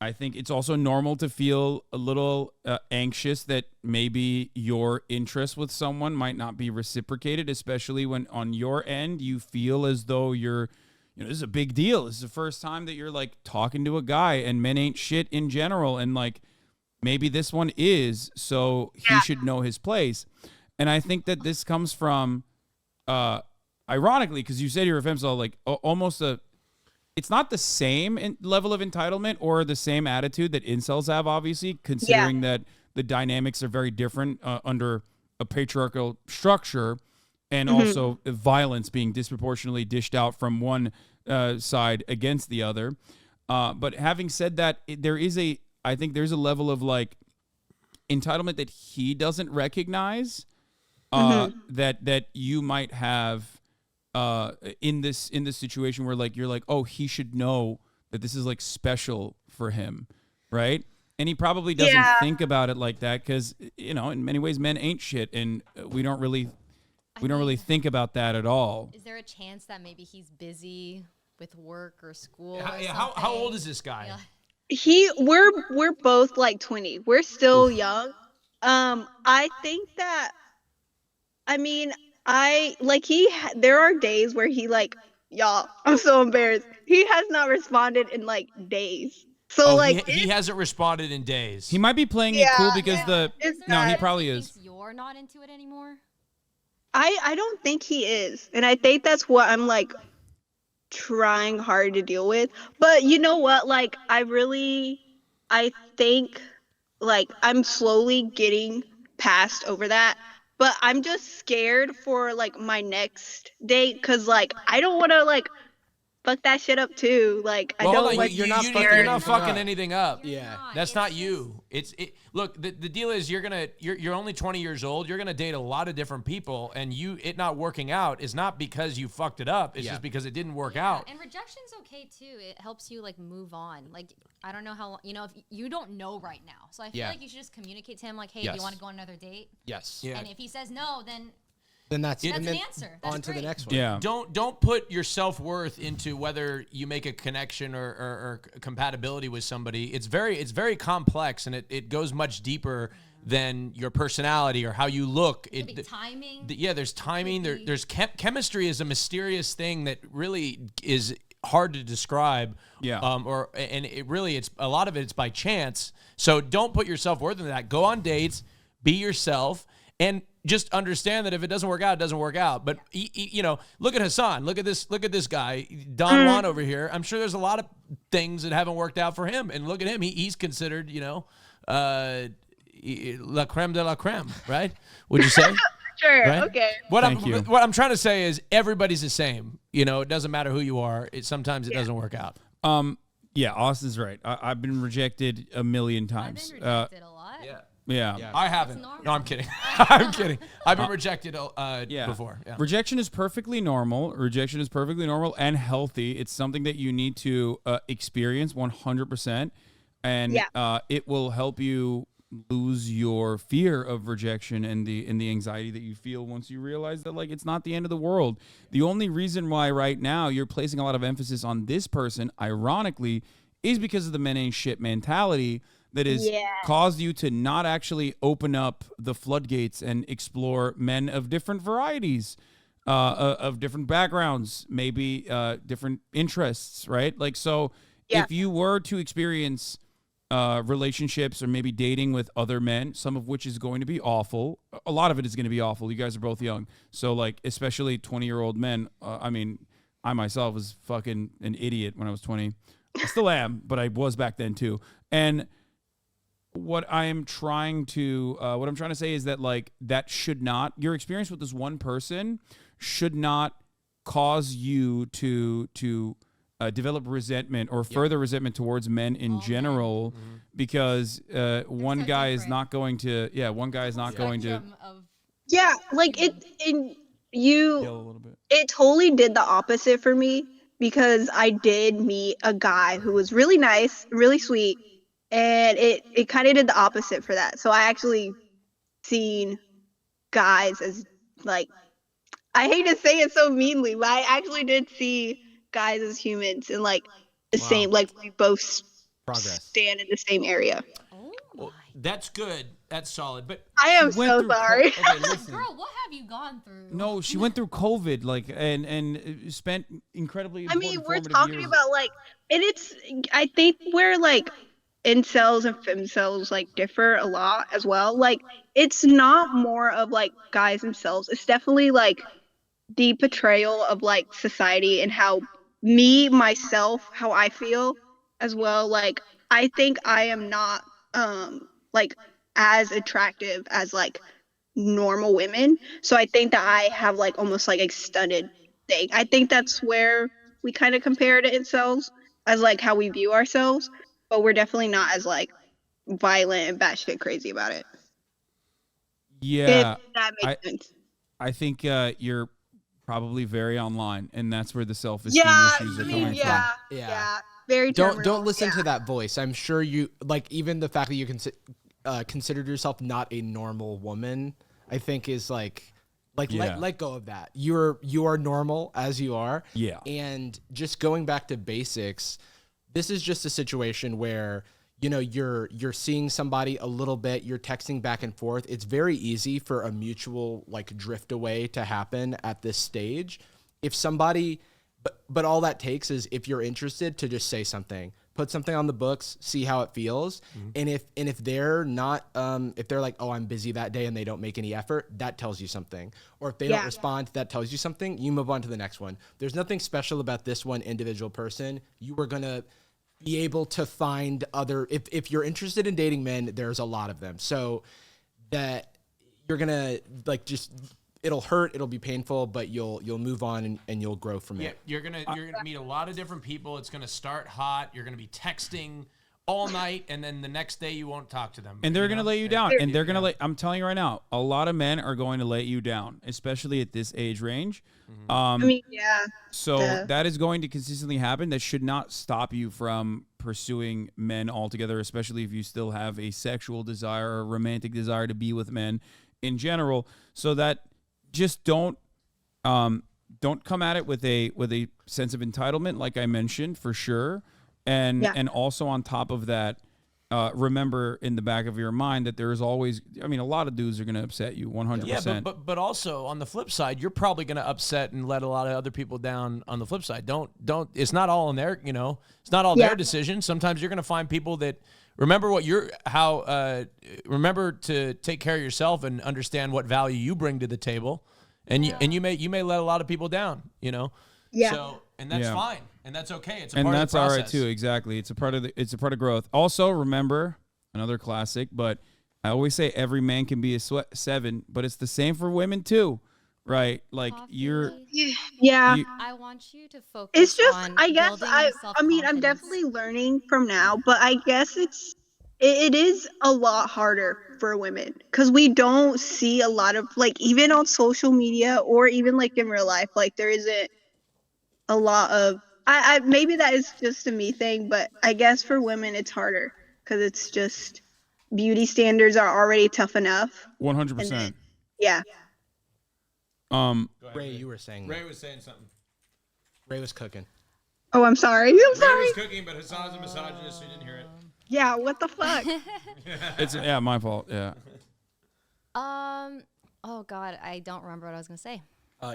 I think it's also normal to feel a little anxious that maybe your interest with someone might not be reciprocated, especially when on your end you feel as though you're, this is a big deal. This is the first time that you're like talking to a guy, and men ain't shit in general, and like maybe this one is, so he should know his place. And I think that this comes from, ironically, because you said you're a femcel, like almost it's not the same level of entitlement or the same attitude that incels have, obviously, considering that the dynamics are very different under a patriarchal structure, and also violence being disproportionately dished out from one side against the other. But having said that, I think there's a level of like entitlement that he doesn't recognize that you might have in this situation where like you're like, oh, he should know that this is like special for him, right? And he probably doesn't think about it like that because in many ways men ain't shit, and we don't really think about that at all. Is there a chance that maybe he's busy with work or school? How old is this guy? Yeah. We're both like 20. We're still young. I think that, I mean, there are days where he like, y'all, I'm so embarrassed. He has not responded in like days. So he hasn't responded in days. He might be playing it cool because he probably is. You're not into it anymore. I don't think he is, and I think that's what I'm like trying hard to deal with. But you know what? Like I think like I'm slowly getting past over that. But I'm just scared for like my next date because like I don't want to like fuck that shit up too. Like I don't like you're not fucking anything up. Yeah, that's not you. Look, the deal is you're only 20 years old. You're gonna date a lot of different people, and it not working out is not because you fucked it up. It's just because it didn't work out. And rejection's okay too. It helps you like move on. Like I don't know how if you don't know right now, so I feel like you should just communicate to him like, hey, do you want to go on another date? Yes. Yeah. And if he says no, then that's an answer. That's on to the next one. Yeah. Don't put your self-worth into whether you make a connection or compatibility with somebody. It's very complex, and it goes much deeper than your personality or how you look. Timing. There's timing. There's chemistry is a mysterious thing that really is hard to describe. Yeah. It's a lot of it's by chance. So don't put your self-worth into that. Go on dates, be yourself, and just understand that if it doesn't work out, it doesn't work out. But look at Hassan. Look at this guy, Don Juan over here. I'm sure there's a lot of things that haven't worked out for him. And look at him. He's considered, la creme de la creme, right? Would you say? Sure. Right? Okay. What I'm trying to say is everybody's the same. It doesn't matter who you are. Sometimes it doesn't work out. Yeah, Austin's right. I've been rejected a million times. I've been rejected a lot. Yeah. I haven't. No, I'm kidding. I'm kidding. I've been rejected before. Yeah. Rejection is perfectly normal. Rejection is perfectly normal and healthy. It's something that you need to experience 100%. And it will help you lose your fear of rejection and the anxiety that you feel once you realize that like it's not the end of the world. The only reason why right now you're placing a lot of emphasis on this person, ironically, is because of the men ain't shit mentality that has caused you to not actually open up the floodgates and explore men of different varieties, of different backgrounds, maybe different interests, right? Like, so if you were to experience relationships or maybe dating with other men, some of which is going to be awful, a lot of it is going to be awful. You guys are both young. So, like, especially 20-year-old men. I mean, I myself was fucking an idiot when I was 20. I still am, but I was back then too. And what I'm trying to say is that like that should not, your experience with this one person should not cause you to develop resentment or further resentment towards men in general, because one guy is not going to like like it in you. it totally did the opposite for me because I did meet a guy who was really nice, really sweet, and it kind of did the opposite for that. So I actually seen guys as like, I hate to say it so meanly, but I actually did see guys as humans and like the same, like we both stand in the same area. Well, that's good. That's solid. But I am She went so through sorry. Okay, listen. Girl, what have you gone through? No, she went through COVID, like, and spent incredibly. I mean, we're formative talking years. about like, and it's, I think where like incels and femcels like differ a lot as well. Like, it's not more of like guys themselves. It's definitely like the portrayal of like society and how myself, how I feel as well. Like, I think I am not like as attractive as like normal women. So I think that I have like almost like a stunted thing. I think that's where we kind of compare to incels as like how we view ourselves, but we're definitely not as like violent and batshit crazy about it. Yeah, If that makes sense. I think you're probably very online, and that's where the self-esteem issues are coming from. Yeah. Very Don't terminal, listen to that voice. I'm sure you like even the fact that you considered yourself not a normal woman, I think is like let go of that. You are normal as you are. Yeah. And just going back to basics, this is just a situation where you're seeing somebody a little bit, you're texting back and forth. It's very easy for a mutual like drift away to happen at this stage. If somebody but all that takes is if you're interested to just say something, put something on the books, see how it feels. And if they're not, if they're like, oh, I'm busy that day and they don't make any effort, that tells you something. Or if they don't respond, that tells you something. You move on to the next one. There's nothing special about this one individual person. You are going to be able to find other, if you're interested in dating men, there's a lot of them. So that you're going to like just, it'll hurt, it'll be painful, but you'll move on and you'll grow from it. You're gonna meet a lot of different people. It's gonna start hot. You're gonna be texting all night, and then the next day you won't talk to them. And they're gonna lay you down. And they're gonna I'm telling you right now, a lot of men are going to lay you down, especially at this age range. I mean, So that is going to consistently happen. That should not stop you from pursuing men altogether, especially if you still have a sexual desire or a romantic desire to be with men in general. So that just don't come at it with a sense of entitlement, like I mentioned, for sure. And also on top of that, remember in the back of your mind that there is always, I mean, a lot of dudes are going to upset you 100%. Yeah, but also on the flip side, you're probably going to upset and let a lot of other people down on the flip side. Don't, it's not all in their, it's not all their decision. Sometimes you're going to find people that remember to take care of yourself and understand what value you bring to the table. And you may let a lot of people down, Yeah. So, and that's fine. And that's okay. It's a part of the process. And that's all right too. Exactly. It's a part of growth. Also, remember another classic, but I always say every man can be a 7, but it's the same for women too, right? Like I want you to focus. It's just, on I guess I mean, I'm definitely learning from now, but I guess it is a lot harder for women because we don't see a lot of like, even on social media or even like in real life, like there isn't a lot of, I maybe that is just a me thing, but I guess for women it's harder because it's just beauty standards are already tough enough. 100%. Yeah. Ray, you were saying Ray was saying something. Ray was cooking. Oh, I'm sorry. Ray was cooking, but Hassan's a misogynist, so he didn't hear it. Yeah, what the fuck? It's my fault. Yeah. Oh God, I don't remember what I was gonna say.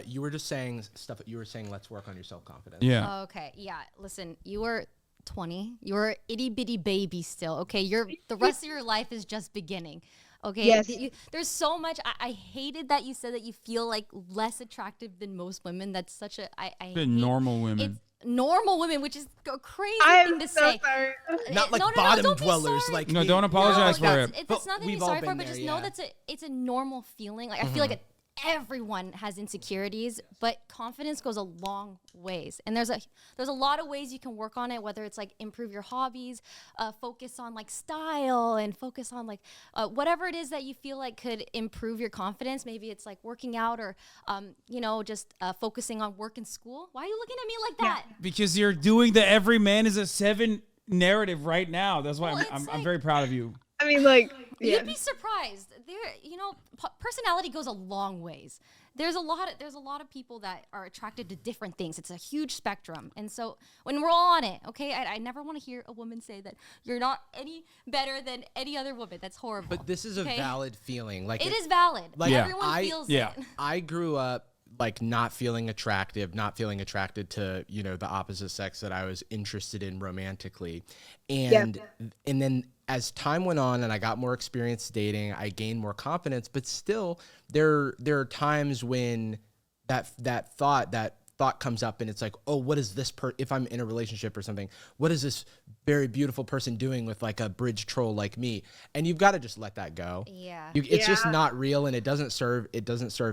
You were just saying stuff. You were saying, let's work on your self-confidence. Yeah. Okay. Yeah. Listen, you were 20. You're an itty bitty baby still. Okay. The rest of your life is just beginning. Okay. Yes. There's so much. I hated that you said that you feel like less attractive than most women. That's such a normal women. It's normal women, which is a crazy thing to so say. Sorry. Not like No, bottom don't be dwellers. sorry. Like No, don't apologize for it. It's nothing to be sorry for, but just know yeah. it's a normal feeling. Like I feel like everyone has insecurities, but confidence goes a long ways. And there's a lot of ways you can work on it, whether it's like improve your hobbies, focus on like style, and focus on like whatever it is that you feel like could improve your confidence. Maybe it's like working out or, just focusing on work and school. Why are you looking at me like that? Because you're doing the every man is a 7 narrative right now. That's why I'm very proud of you. I mean, like, You'd be surprised. Personality goes a long ways. There's a lot of people that are attracted to different things. It's a huge spectrum. And so when we're all on it, okay, I never want to hear a woman say that you're not any better than any other woman. That's horrible. But this is a valid feeling. Like it is valid. Like everyone feels it. I grew up like not feeling attracted to, the opposite sex that I was interested in romantically. And then as time went on and I got more experience dating, I gained more confidence, but still there are times when that thought comes up and it's like, oh, what is this if I'm in a relationship or something, what is this very beautiful person doing with like a bridge troll like me? And you've got to just let that go. Yeah. It's just not real, and it doesn't serve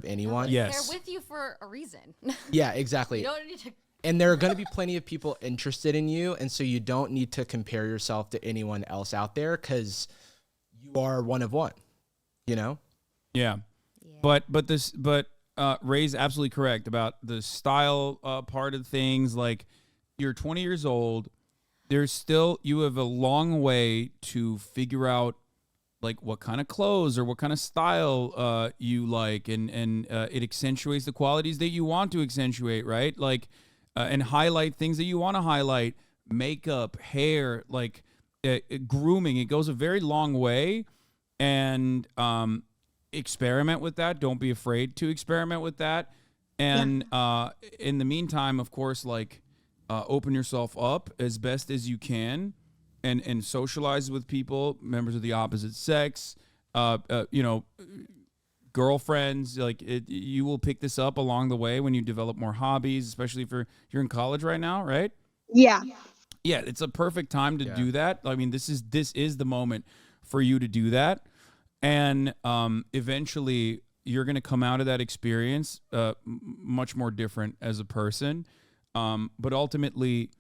anyone. They're with you for a reason. Yeah, exactly. You don't need to. And there are going to be plenty of people interested in you, and so you don't need to compare yourself to anyone else out there because you are one of one, Yeah. But Ray's absolutely correct about the style part of things. Like, you're 20 years old. You have a long way to figure out like what kind of clothes or what kind of style you like, and it accentuates the qualities that you want to accentuate, right? Like, and highlight things that you want to highlight, makeup, hair, like grooming. It goes a very long way, and experiment with that. Don't be afraid to experiment with that. And in the meantime, of course, like open yourself up as best as you can, and socialize with people, members of the opposite sex, girlfriends. Like you will pick this up along the way when you develop more hobbies, especially if you're in college right now, right? Yeah. Yeah, it's a perfect time to do that. I mean, this is the moment for you to do that. And eventually, you're going to come out of that experience much more different as a person. But ultimately,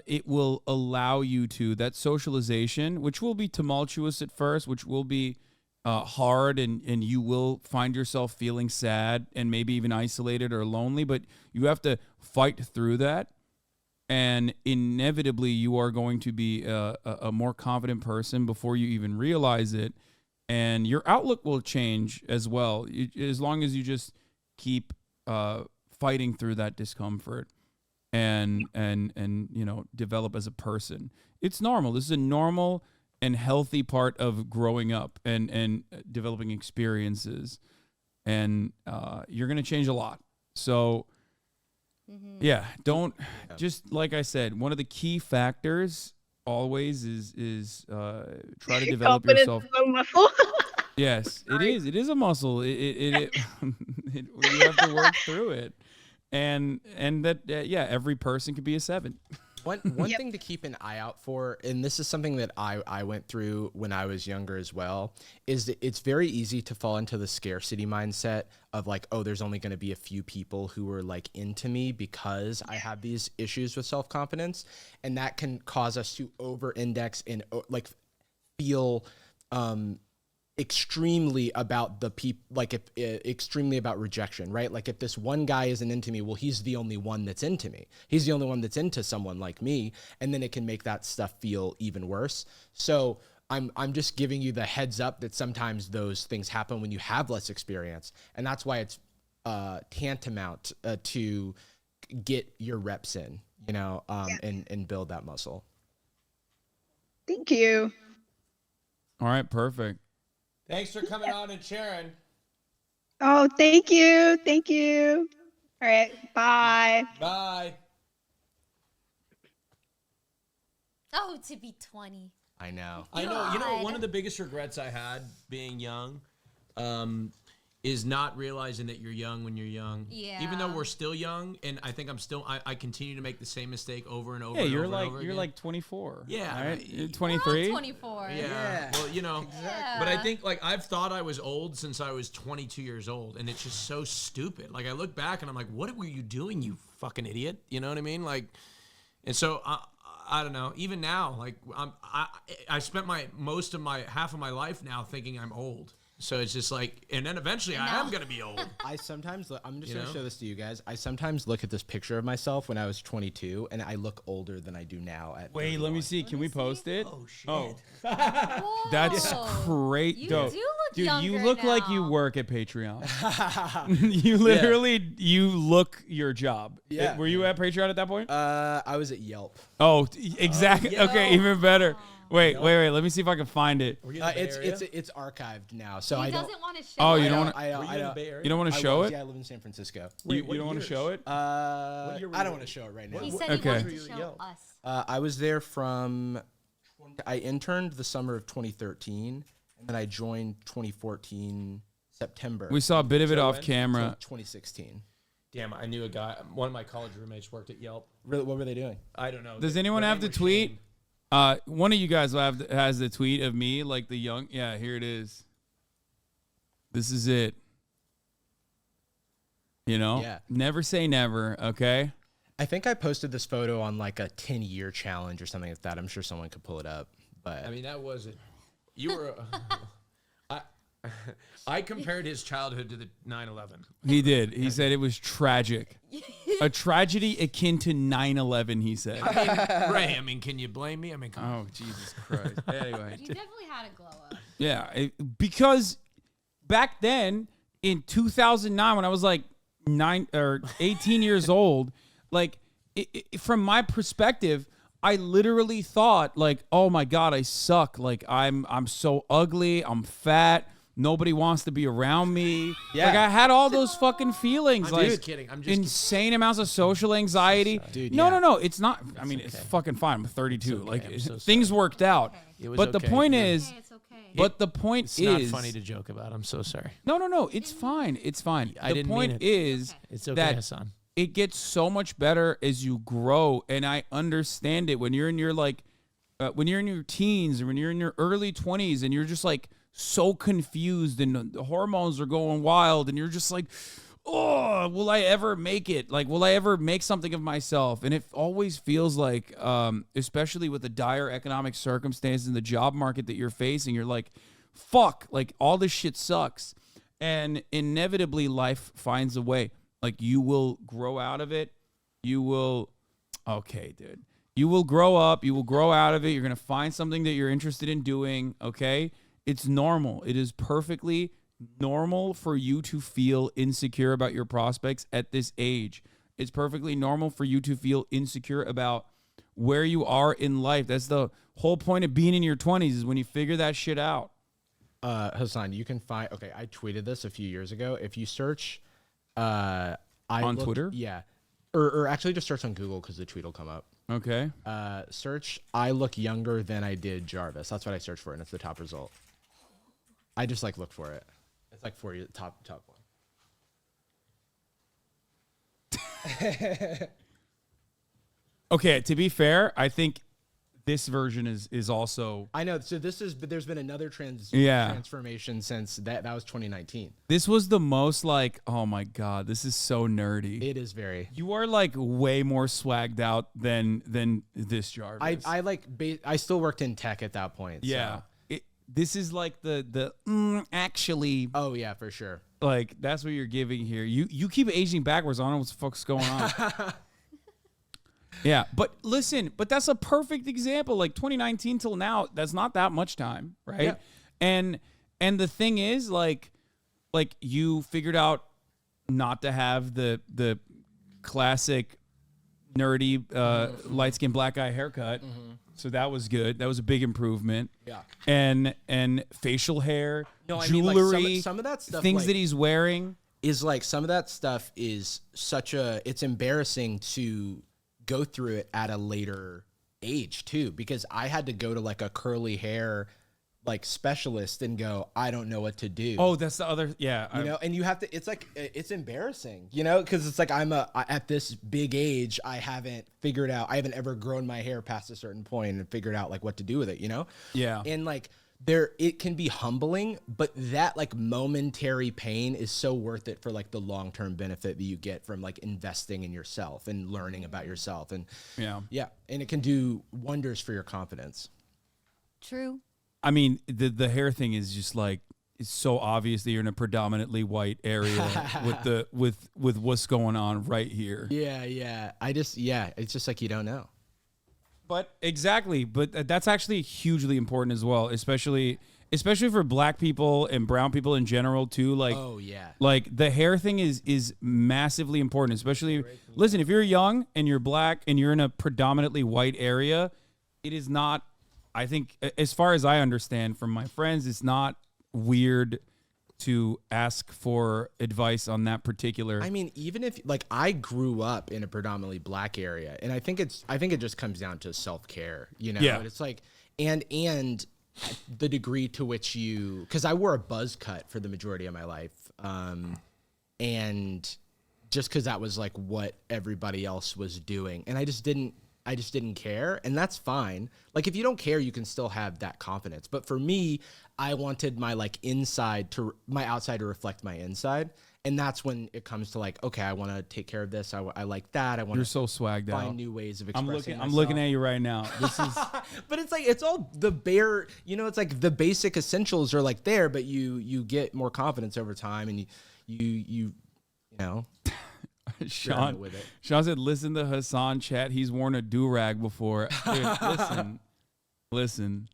it will allow you to, that socialization, which will be tumultuous at first, which will be hard, and you will find yourself feeling sad and maybe even isolated or lonely. But you have to fight through that. And inevitably, you are going to be a more confident person before you even realize it. And your outlook will change as well, as long as you just keep fighting through that discomfort and develop as a person. It's normal. This is a normal and healthy part of growing up and developing experiences. And you're going to change a lot. So, don't, just like I said, one of the key factors always is try to develop yourself. Yes, it is. It is a muscle. You have to work through it, and that every person could be a 7. One thing to keep an eye out for, and this is something that I went through when I was younger as well, is that it's very easy to fall into the scarcity mindset of like, oh, there's only going to be a few people who are like into me because I have these issues with self-confidence, and that can cause us to over-index and like feel extremely about the people, like extremely about rejection, right? Like if this one guy isn't into me, well, he's the only one that's into me. He's the only one that's into someone like me. And then it can make that stuff feel even worse. So I'm just giving you the heads up that sometimes those things happen when you have less experience. And that's why it's tantamount to get your reps in, and build that muscle. Thank you. All right, perfect. Thanks for coming on and sharing. Oh, thank you. Thank you. All right. Bye. Bye. Oh, to be 20. I know. I know. You know, one of the biggest regrets I had being young is not realizing that you're young when you're young. Yeah. Even though we're still young, and I think I continue to make the same mistake over and over. Yeah, and you're over like and over you're again. like 24. Yeah, right? right. You're We're 23. all 24. Yeah. Well, Yeah. but I think like I've thought I was old since I was 22 years old, and it's just so stupid. Like I look back and I'm like, what were you doing, you fucking idiot? You know what I mean? Like, and so I don't know. Even now, like I spent half of my life now thinking I'm old. So it's just like, and then eventually I am gonna be old. I'm just gonna show this to you guys. I sometimes look at this picture of myself when I was 22, and I look older than I do now. Wait, 31. let me see. Can we post it? Oh shit. Oh, Whoa. that's great. You dope. do look Dude, you younger look like you now. work at Patreon. You literally, you look your job. Yeah. Were you at Patreon at that point? I was at Yelp. Oh, exactly. Okay, even better. Wait. Let me see if I can find it. It's archived now, so He I don't. doesn't want to show Oh, it. you don't want I don't. Were you in the Bay Area? You don't want to I show was, it? Yeah, I live in San Francisco. You don't want to show it? I don't want to show it right now. He said Okay. he wanted to show us. I was there from. I interned the summer of 2013, and then I joined 2014 September. We saw a bit of it off until camera. 2016. Damn, I knew a guy. One of my college roommates worked at Yelp. Really, what were they doing? I don't know. Does anyone Their have name the was tweet? Shane. One of you guys has the tweet of me, like the young. Yeah, here it is. This is it. You know? Yeah. Never say never, okay? I think I posted this photo on like a 10-year challenge or something like that. I'm sure someone could pull it up. But I mean, that wasn't. You were. I compared his childhood to the 9/11. He did. He said it was tragic. A tragedy akin to 9/11, he said. I mean, Ray, I mean, can you blame me? I mean, come on. Oh, Jesus Christ. Anyway. You definitely had a glow up. Yeah, because back then in 2009, when I was like 18 years old, like from my perspective, I literally thought like, oh my God, I suck. Like I'm so ugly. I'm fat. Nobody wants to be around me. Yeah. Like I had all those fucking feelings. I'm like just kidding. I'm just insane amounts of social anxiety. Dude, no, yeah. no. It's not. I mean, it's fucking fine. I'm 32. okay. Like I'm so things worked out. It was But the okay. point Yeah. is, Okay, it's okay. but the point It's is, not funny to joke about. I'm so sorry. No. It's fine. It's fine. I The didn't point mean it. is It's okay, that Hassan. it gets so much better as you grow, and I understand it when you're in your when you're in your teens or when you're in your early 20s, and you're just like so confused, and the hormones are going wild, and you're just like, oh, will I ever make it? Like, will I ever make something of myself? And it always feels like, especially with the dire economic circumstances and the job market that you're facing, you're like, fuck, like all this shit sucks. And inevitably life finds a way. Like you will grow out of it. You will, okay, dude. You will grow up. You will grow out of it. You're going to find something that you're interested in doing, okay? It's normal. It is perfectly normal for you to feel insecure about your prospects at this age. It's perfectly normal for you to feel insecure about where you are in life. That's the whole point of being in your 20s is when you figure that shit out. Hassan, you can find. Okay, I tweeted this a few years ago. If you search, On Twitter? yeah, or actually just search on Google because the tweet will come up. Okay. Search I look younger than I did Jarvis. That's what I searched for, and it's the top result. I just like look for it. It's like for you, top one. Okay, to be fair, I think this version is also I know. So but there's been another Yeah. transformation since that was 2019. this was the most like, oh my God, this is so nerdy. It is very. You are like way more swagged out than this Jarvis. I still worked in tech at that point. yeah. So. This is like the actually, Oh yeah, for sure. like that's what you're giving here. You keep aging backwards. I don't know what the fuck's going on. Yeah, but listen, but that's a perfect example. Like 2019 till now, that's not that much time, right? Yeah. And the thing is, like you figured out not to have the classic nerdy light skin black eye haircut. So that was good. That was a big improvement. Yeah. And facial hair, No, I mean, like, jewelry, some of that stuff, things like- that he's wearing. Is like some of that stuff is it's embarrassing to go through it at a later age too, because I had to go to like a curly hair like specialist and go, I don't know what to do. Oh, that's the other. Yeah. You know, and you have to, it's like, it's embarrassing, you know, because it's like at this big age, I haven't ever grown my hair past a certain point and figured out like what to do with it, you know? Yeah. And like it can be humbling, but that like momentary pain is so worth it for like the long-term benefit that you get from like investing in yourself and learning about yourself. And yeah. And it can do wonders for your confidence. True. I mean, the hair thing is just like, it's so obvious that you're in a predominantly white area with what's going on right here. Yeah. It's just like, you don't know. But exactly. But that's actually hugely important as well, especially for black people and brown people in general too. Like, oh yeah. Like the hair thing is massively important, especially, listen, if you're young and you're black and you're in a predominantly white area, it is not, I think, as far as I understand from my friends, it's not weird to ask for advice on that particular. I mean, even if like I grew up in a predominantly black area, and I think it just comes down to self-care, you know. Yeah. And it's like and the degree to which because I wore a buzz cut for the majority of my life, and just because that was like what everybody else was doing, and I just didn't care, and that's fine. Like if you don't care, you can still have that confidence. But for me, I wanted my like my outside to reflect my inside, and that's when it comes to like, okay, I want to take care of this. I like that. I want. You're so swagged out. Find new ways of expressing I'm looking at you right now. This is. But it's like it's all the bare. You know, it's like the basic essentials are like there, but you get more confidence over time, and you know. Sean said, listen to Hassan chat. He's worn a do-rag before. Dude, listen.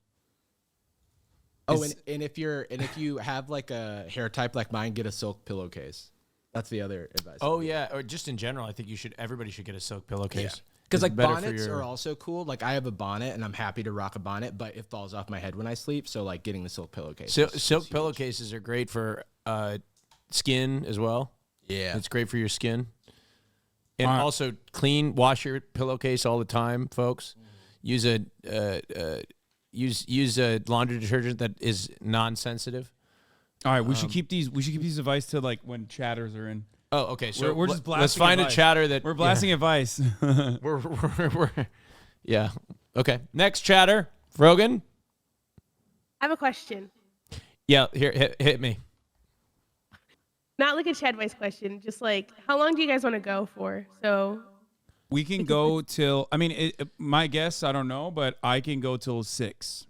Oh, and if you have like a hair type like mine, get a silk pillowcase. That's the other advice. Oh yeah, or just in general, I think everybody should get a silk pillowcase. Because like bonnets are also cool. Like I have a bonnet and I'm happy to rock a bonnet, but it falls off my head when I sleep. So like getting the silk pillowcase. Silk pillowcases are great for skin as well. Yeah, it's great for your skin. And also wash your pillowcase all the time, folks. Use a laundry detergent that is non-sensitive. All right, we should keep these advice to like when chatters are in. Oh, okay. So we're just blasting. Let's find advice. A chatter that we're blasting advice. we're yeah. Okay. Next chatter, Rogan. I have a question. Yeah, here hit me. Not like a Chadvice question, just like how long do you guys want to go for? So we can go till. I mean, my guess, I don't know, but I can go till 6,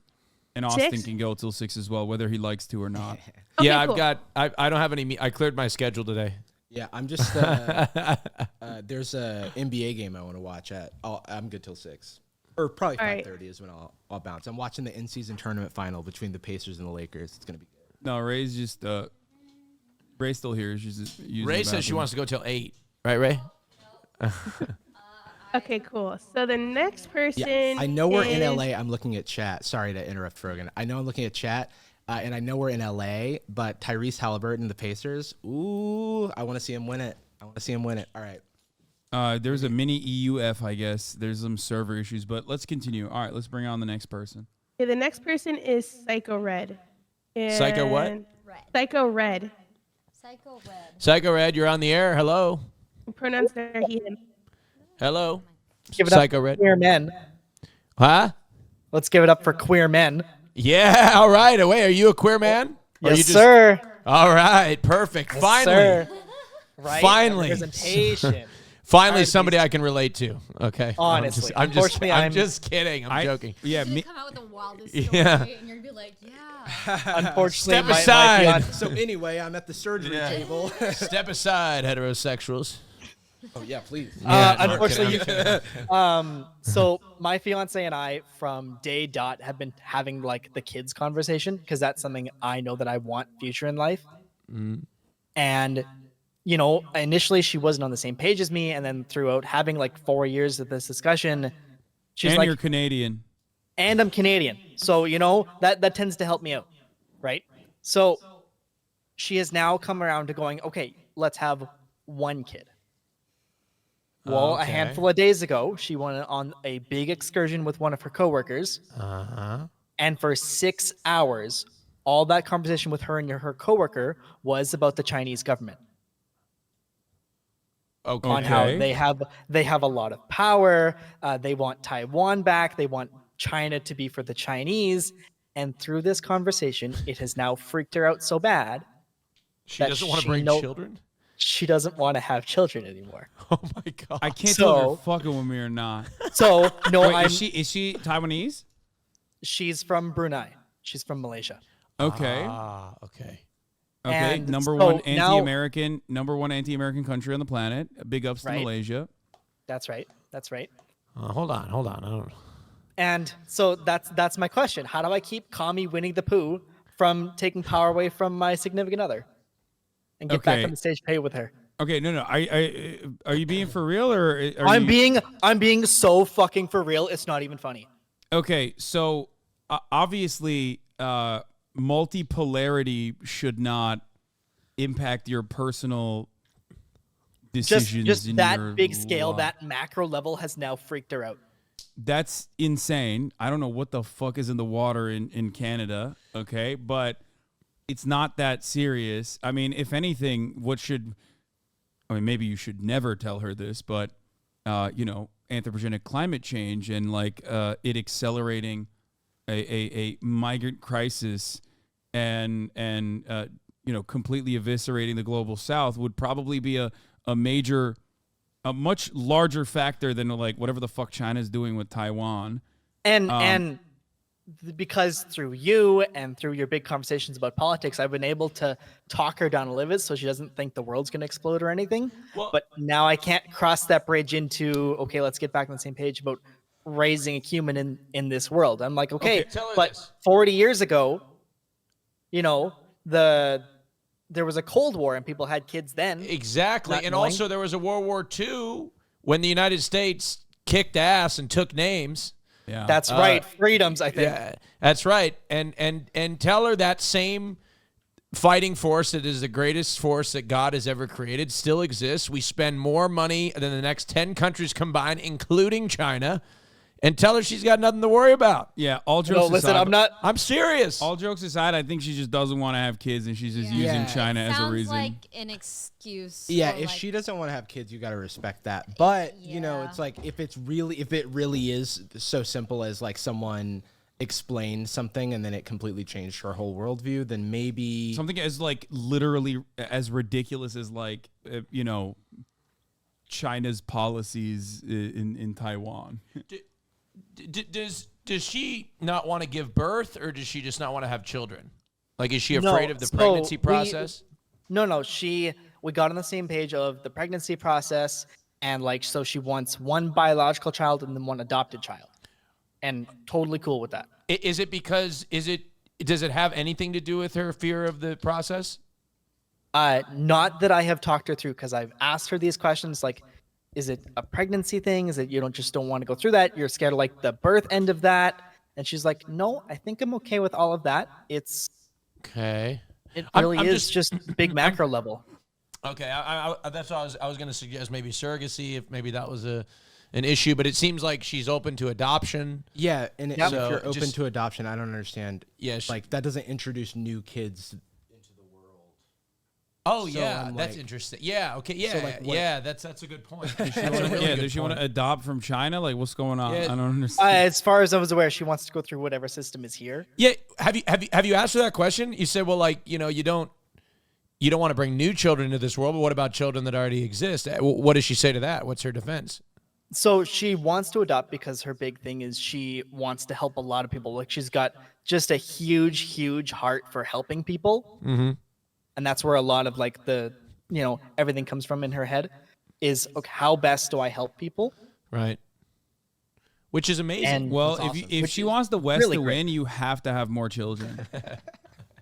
and Austin 6? can go till 6 as well, whether he likes to or not. Okay, yeah, cool. I don't have any. I cleared my schedule today. Yeah, I'm just. There's a NBA game I want to watch at. I'm good till 6, or probably 5:30 is when I'll bounce. I'm watching the in-season tournament final between the Pacers and the Lakers. It's gonna be good. No, Ray's just. Ray's still here. She's just Ray says she wants to go till 8. Right, Ray? Okay, cool. So the next person. Yeah, I know we're in LA. I'm looking at chat. Sorry to interrupt, Rogan. I know I'm looking at chat, and I know we're in LA. But Tyrese Halliburton, the Pacers. Ooh, I want to see him win it. All right. There's a mini EUF, I guess. There's some server issues, but let's continue. All right, let's bring on the next person. Okay, the next person is Psycho Red. Psycho what? Red. Psycho Red. Psycho Red. Psycho Red, you're on the air. Hello. Pronouns are he, him. Hello. Give it Psycho up for Red. queer men. Huh? Let's give it up for queer men. Yeah. All right. Wait, are you a queer man? Or Yes, you just... sir. All right. Perfect. Yes, Finally. sir. Right? Finally. Representation. Finally, somebody I can relate to. Okay. Honestly. I'm just kidding. I'm joking. Yeah, me. Come out with the wildest story, Yeah. and you're gonna be like, yeah. Unfortunately, Step my aside. fiance- So anyway, I'm at the surgery table. Step aside, heterosexuals. Oh yeah, please. Unfortunately, so my fiance and I from day dot have been having like the kids conversation because that's something I know that I want future in life. And you know, initially she wasn't on the same page as me, and then throughout having like 4 years of this discussion, she's And like, you're Canadian. and I'm Canadian, so you know that tends to help me out, right? So she has now come around to going, okay, let's have one kid. Well, a handful of days ago, she went on a big excursion with one of her coworkers. And for 6 hours, all that conversation with her and her coworker was about the Chinese government. Okay. On how they have a lot of power. They want Taiwan back. They want China to be for the Chinese. And through this conversation, it has now freaked her out so bad. She doesn't want to bring children? She doesn't want to have children anymore. Oh my God. I can't tell if you're fucking with me or not. So no, Wait, is she Taiwanese? She's from Brunei. She's from Malaysia. Okay. Okay. Okay. And Number so one anti-American country on the planet. Big ups to Right. Malaysia. That's right. That's right. Hold on. I don't. And so that's my question. How do I keep Kami Winnie the Pooh from taking power away from my significant other and get back on the stage pay with her? Okay, no. Are you being for real or are I'm you... being so fucking for real. It's not even funny. Okay, so obviously multipolarity should not impact your personal decisions. Just in that your big scale, life. that macro level has now freaked her out. That's insane. I don't know what the fuck is in the water in Canada, okay? But it's not that serious. I mean, if anything, maybe you should never tell her this, but, anthropogenic climate change and, it accelerating a migrant crisis and completely eviscerating the global south would probably be a much larger factor than whatever the fuck China's doing with Taiwan. And because through you and through your big conversations about politics, I've been able to talk her down a little bit so she doesn't think the world's going to explode or anything. But now I can't cross that bridge into, okay, let's get back on the same page about raising a human in this world. I'm like, okay, but 40 years ago, there was a Cold War and people had kids then. Exactly. And also there was a World War II when the United States kicked ass and took names. Yeah. That's right. Freedoms, I think. Yeah, that's right. And tell her that same fighting force that is the greatest force that God has ever created still exists. We spend more money than the next 10 countries combined, including China. And tell her she's got nothing to worry about. Yeah, all jokes aside. I'm serious. All jokes aside, I think she just doesn't want to have kids, and she's just using China as a reason. Sounds like an excuse. Yeah, or if she doesn't want to have kids, you got to respect that. But it's like if it really is so simple as someone explained something and then it completely changed her whole worldview, then maybe something as literally as ridiculous as China's policies in Taiwan. Does she not want to give birth, or does she just not want to have children? Is she afraid of the pregnancy process? No. We got on the same page of the pregnancy process, and so she wants one biological child and then one adopted child, and totally cool with that. Does it have anything to do with her fear of the process? Not that I have talked her through, because I've asked her these questions is it a pregnancy thing? Is it you don't want to go through that? You're scared of the birth end of that? And she's like, no, I think I'm okay with all of that. It's okay. It really is just big macro level. Okay, that's what I was going to suggest. Maybe surrogacy, if maybe that was an issue. But it seems like she's open to adoption. Yeah, and if you're open to adoption, I don't understand. Yeah, that doesn't introduce new kids. Oh, So yeah, I'm that's like- interesting. Yeah, okay, yeah, So, that's a good point. Does she want to adopt from China? What's going on? Yeah. I don't understand. As far as I was aware, she wants to go through whatever system is here. Yeah, have you asked her that question? You said, well, you don't want to bring new children into this world, but what about children that already exist? What does she say to that? What's her defense? So she wants to adopt because her big thing is she wants to help a lot of people. She's got just a huge, huge heart for helping people. Mm-hmm. And that's where a lot of the everything comes from in her head is, okay, how best do I help people? Right. Which is amazing. And Well, that's awesome. if Which she is wants the West really to great. win, you have to have more children.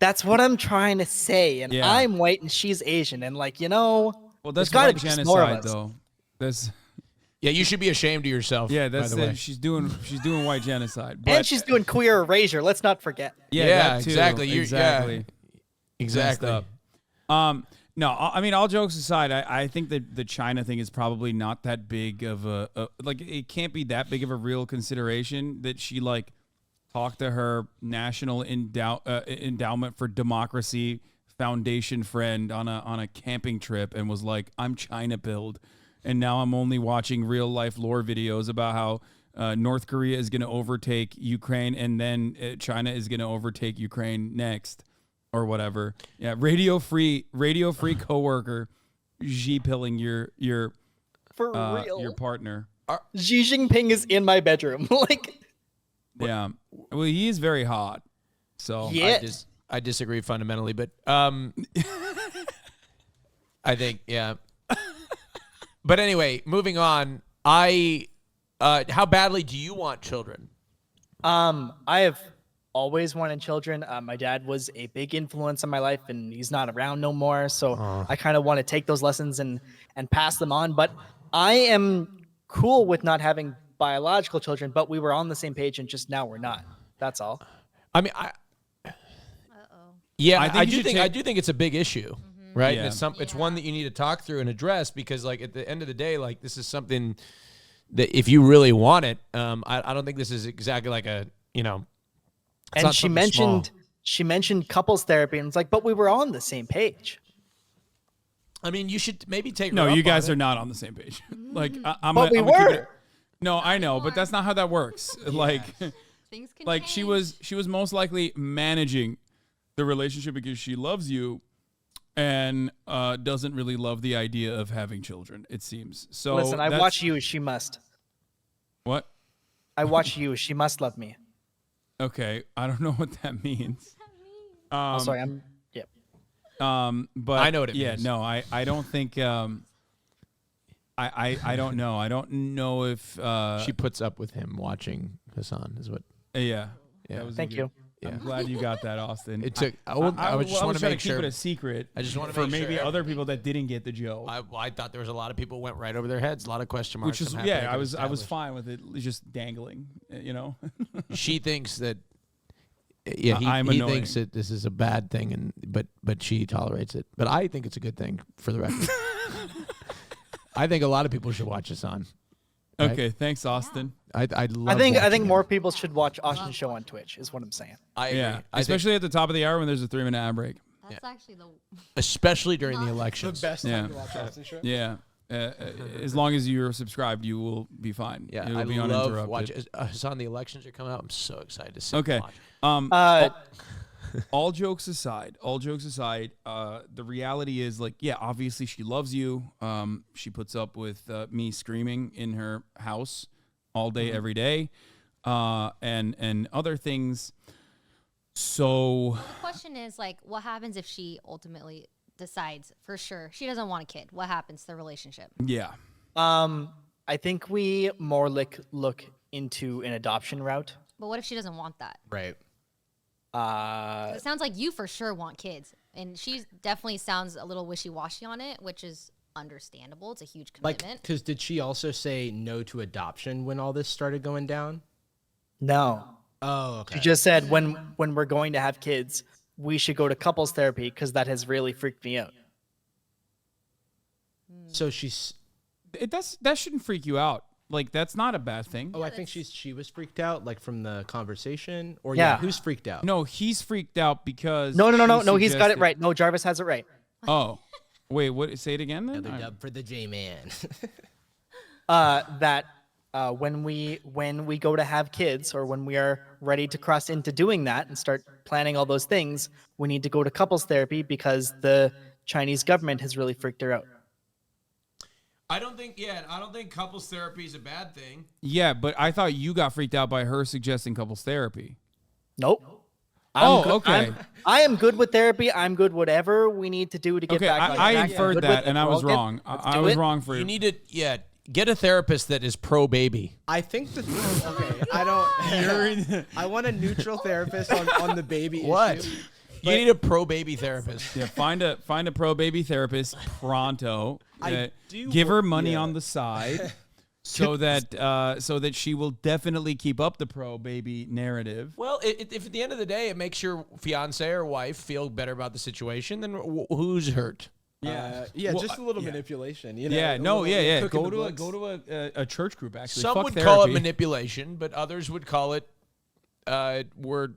That's what I'm trying to say. And Yeah. I'm white and she's Asian. And Well, there's that's gotta white be just more of genocide, us. though. That's Yeah, you should be ashamed of yourself. yeah. by That's the way. she's doing white genocide. But And she's doing queer erasure. Let's not forget. yeah, Yeah, that too. exactly. Exactly. Yeah, exactly. Messed up. No, I mean, all jokes aside, I think that the China thing is probably not that big of it can't be that big of a real consideration that she talked to her National Endowment for Democracy Foundation friend on a camping trip and was like, I'm China pilled. And now I'm only watching real life lore videos about how North Korea is going to overtake Ukraine and then China is going to overtake Ukraine next or whatever. Yeah, radio free coworker Xi pilling your For real. your partner. Xi Jinping is in my bedroom. Like, Yeah. Well, he is very hot. So yeah. I disagree fundamentally, but I think But anyway, moving on. How badly do you want children? I have always wanted children. My dad was a big influence on my life, and he's not around no more. So I kind of want to take those lessons and pass them on. But I am cool with not having biological children. But we were on the same page, and just now we're not. That's all. I mean, I do think it's a big issue, right? Yeah. And it's one that you need to talk through and address because, like, at the end of the day, like, this is something that if you really want it, I don't think this is exactly like a, you know. And she mentioned couples therapy, and it's like, but we were on the same page. I mean, you should maybe take. No, her up you guys on are it. not on the same page. Like, We were. No, I know, but that's not how that works. Like, Things can like change. she was most likely managing the relationship because she loves you and doesn't really love the idea of having children, it seems. So Listen, I watch you. She must. What? I watch you. She must love me. Okay, I don't know what that means. Sorry, I'm. Yep. But I know what it means. Yeah, no, I don't think. I don't know. I don't know if She puts up with him watching Hassan. Is what? Yeah. Yeah. That was Thank you. I'm glad you got that, Austin. It took. I was just want to trying make to sure. keep it a secret. I just want to for make maybe sure other people that didn't get the joke. I thought there was a lot of people went right over their heads. A lot of question marks. Which is I'm happy yeah, I I was established. fine with it just dangling, you know. She thinks that. Yeah, I'm he annoying. thinks that this is a bad thing, and but she tolerates it. But I think it's a good thing for the record. I think a lot of people should watch Hassan. Right? Okay, thanks, Austin. I think more people should watch Austin's show on Twitch. Is what I'm saying. I agree. Yeah, I think- especially at the top of the hour when there's a 3-minute ad break. That's actually the especially during the elections. best Yeah. time to watch Austin's show. Yeah, as long as you're subscribed, you will be fine. Yeah, You'll I be love uninterrupted. watching. Hassan, the elections are coming out. I'm so excited to sit Okay. and watch. All jokes aside, the reality is, like, yeah, obviously she loves you. She puts up with me screaming in her house all day, every day, and other things. So The question is, like, what happens if she ultimately decides for sure she doesn't want a kid? What happens to the relationship? yeah, I think we more look into an adoption route. But what if she doesn't want that? Right. It sounds like you for sure want kids, and she definitely sounds a little wishy-washy on it, which is understandable. It's a huge Like, commitment. because did she also say no to adoption when all this started going down? No. Oh, okay. She just said when we're going to have kids, we should go to couples therapy because that has really freaked me out. So she's. that shouldn't freak you out. Like, that's not a bad thing. Oh, I think she was freaked out, like from the conversation, or Yeah. who's freaked out? No, he's freaked out because No. she He's got it suggested- right. No, Jarvis has it right. Oh, wait, what? Say it again then. Another dub for the J-Man. That when we go to have kids, or when we are ready to cross into doing that and start planning all those things, we need to go to couples therapy because the Chinese government has really freaked her out. I don't think couples therapy is a bad thing. Yeah, but I thought you got freaked out by her suggesting couples therapy. Nope. Okay. I am good with therapy. I'm good whatever we need to do to get Okay, back. on I track. inferred Good that, with and it. I was Well, wrong. let's I do was it. wrong for You need to get a therapist that is pro baby. I think the okay. I don't. I want a neutral therapist on the baby What? issue. You need a pro baby therapist. Yeah, find a pro baby therapist pronto. I do Give her work- money yeah. on the side, so that she will definitely keep up the pro baby narrative. Well, if at the end of the day it makes your fiance or wife feel better about the situation, then who's hurt? Yeah, well, just a little manipulation. You know, Yeah, a no, little yeah. cook in Go the to books. a church group. Actually, Some Fuck would therapy. call it manipulation, but others would call it you're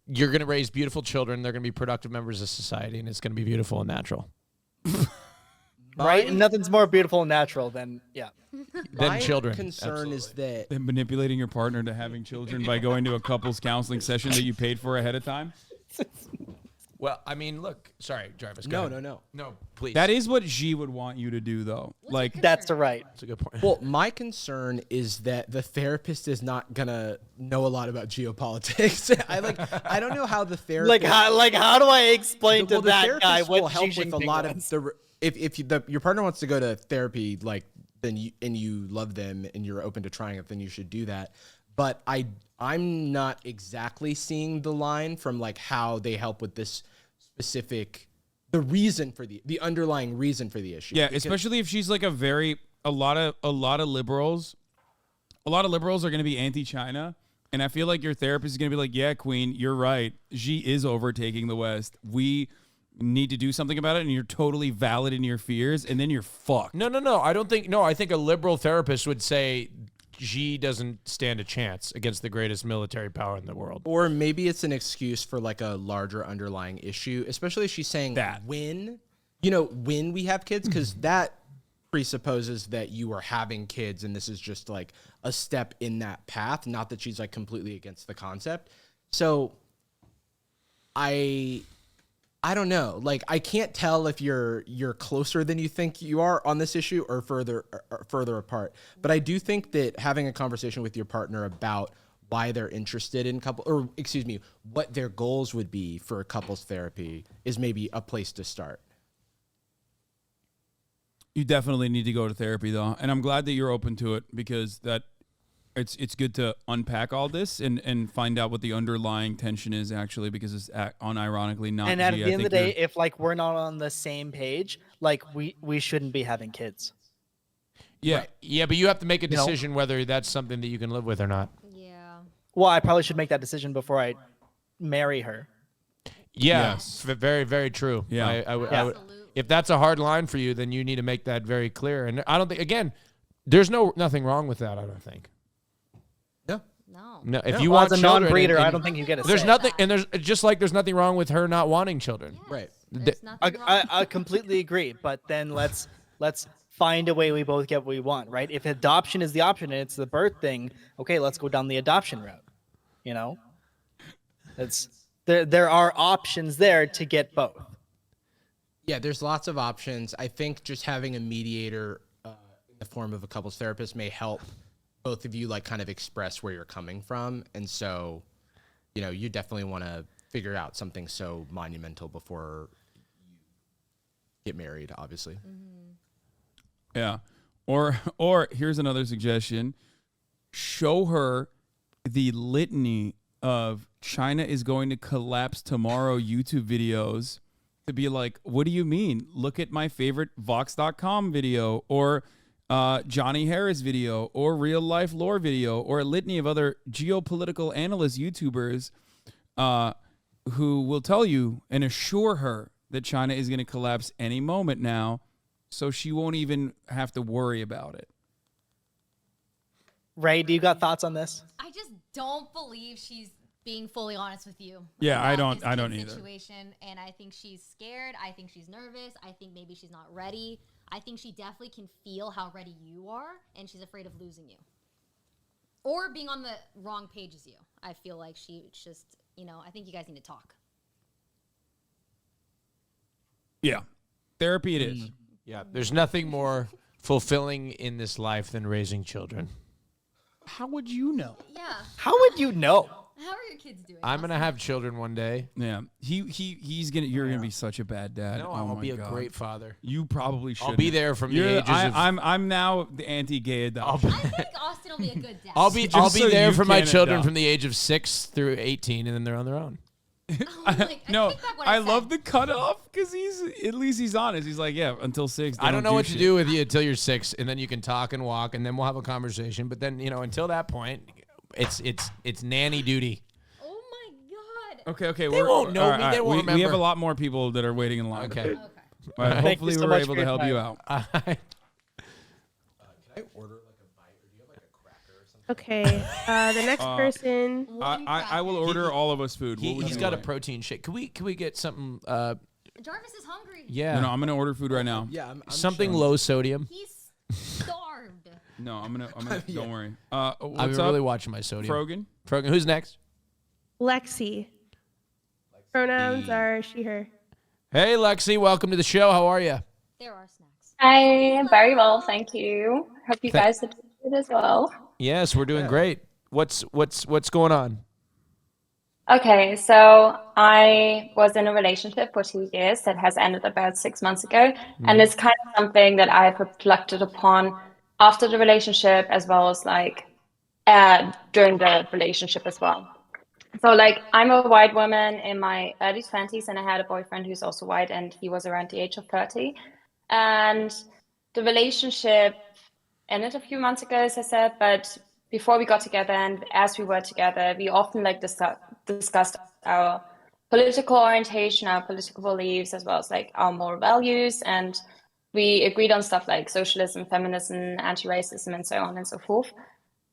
going to raise beautiful children. They're going to be productive members of society, and it's going to be beautiful and natural. Right? And nothing's more beautiful and natural than Than children. My concern is that And manipulating your partner to having children by going to a couples counseling session that you paid for ahead of time. Well, I mean, look. Sorry, Jarvis. No, go ahead. no. No, please. That is what she would want you to do, though. Like, that's right. That's a good point. well, my concern is that the therapist is not gonna know a lot about geopolitics. I don't know how the therapist How do I explain to the that guy therapist will what help Xi with a Jinping lot wants? of the if your partner wants to go to therapy, like then you love them and you're open to trying it, then you should do that. But I'm not exactly seeing the line from like how they help with this specific reason for the underlying reason for the issue. yeah, Because- especially if she's like a lot of liberals are going to be anti-China, and I feel like your therapist is going to be like, yeah, Queen, you're right. Xi is overtaking the West. We need to do something about it, and you're totally valid in your fears, and then you're fucked. No. I don't think. No, I think a liberal therapist would say Xi doesn't stand a chance against the greatest military power in the world. Or maybe it's an excuse for like a larger underlying issue, especially if she's saying That. when we have kids, because that presupposes that you are having kids and this is just like a step in that path, not that she's like completely against the concept. So I don't know. Like, I can't tell if you're closer than you think you are on this issue or further apart. But I do think that having a conversation with your partner about why they're interested in what their goals would be for a couples therapy is maybe a place to start. You definitely need to go to therapy, though, and I'm glad that you're open to it, because it's good to unpack all this and find out what the underlying tension is actually, because it's unironically not. And at Xi. the I end of the think day, if like we're not on the same page, like we shouldn't be having kids. yeah, Right. Yeah, but you have to make a decision whether that's something that you can live with or not. Yeah. Well, I probably should make that decision before I marry her. Yeah, Yes. very, very true. Yeah. I would, Absolutely. if that's a hard line for you, then you need to make that very clear. And I don't think, again, there's nothing wrong with that. I don't think. No. No, if No, you well, want as a children, non-breeder, and I don't think you get a There's say. nothing, and there's just like there's nothing wrong with her not wanting children. Right. There's nothing wrong. I completely agree, but then let's find a way we both get what we want, right? If adoption is the option and it's the birth thing, okay, let's go down the adoption route. You know, it's there are options there to get both. Yeah, there's lots of options. I think just having a mediator in the form of a couples therapist may help both of you like kind of express where you're coming from. And so, you definitely want to figure out something so monumental before you get married, obviously. Yeah. Or here's another suggestion. Show her the litany of China is going to collapse tomorrow YouTube videos to be like, what do you mean? Look at my favorite Vox.com video, or Johnny Harris video, or real life lore video, or a litany of other geopolitical analyst YouTubers who will tell you and assure her that China is going to collapse any moment now, so she won't even have to worry about it. Ray, do you got thoughts on this? I just don't believe she's being fully honest with you. Yeah, I about don't- I this don't kid either. Situation, and I think she's scared. I think she's nervous. I think maybe she's not ready. I think she definitely can feel how ready you are, and she's afraid of losing you. Or being on the wrong page as you. I feel like she just, I think you guys need to talk. Yeah. Therapy it is. Yeah, there's nothing more fulfilling in this life than raising children. How would you know? Yeah. How would you know? How are your kids doing? I'm gonna have children one day. Yeah. You're gonna be such a bad dad. No, Oh I'll my be a God. great father. You probably should. I'll be there from the ages of. I'm now the anti-gay adoption. I think Austin will be a good dad. I'll be Just so there you for my can children adopt. from the age of 6 through 18, and then they're on their own. No, take back what I I love said. the cutoff because at least he's honest. He's like, yeah, until 6. I don't know what to shit. do with you until you're 6, and then you can talk and walk, and then we'll have a conversation. But then, until that point, it's nanny duty. Oh my God. Okay. They won't know me. They won't we have remember. a lot more people that are waiting in line. Okay. Okay. All right, Thank hopefully you so we're much able for to your help you time. out. Can I order like a bite, or do you have like a cracker or Okay. The next person. I will order all of us food. What would He's you got a like? protein shake. Can we get something? Jarvis is hungry. Yeah. No, I'm gonna order food right now. Yeah, I'm Something sure. low sodium. He's starved. No, I'm gonna. Yeah. Don't worry. I'm What's up? really watching my sodium. Frogan. Frogan. Who's next? Lexi. Pronouns are she, her. Hey, Lexi. Welcome to the show. How are you? There are snacks. Hi, very well, thank you. Hope you guys are doing good as well. Yes, we're doing great. What's going on? Okay, so I was in a relationship for 2 years that has ended about 6 months ago, and it's kind of something that I've reflected upon after the relationship as well as like during the relationship as well. So like I'm a white woman in my early 20s, and I had a boyfriend who's also white, and he was around the age of 30. And the relationship ended a few months ago, as I said, but before we got together and as we were together, we often like discussed our political orientation, our political beliefs, as well as like our moral values. And we agreed on stuff like socialism, feminism, anti-racism, and so on and so forth.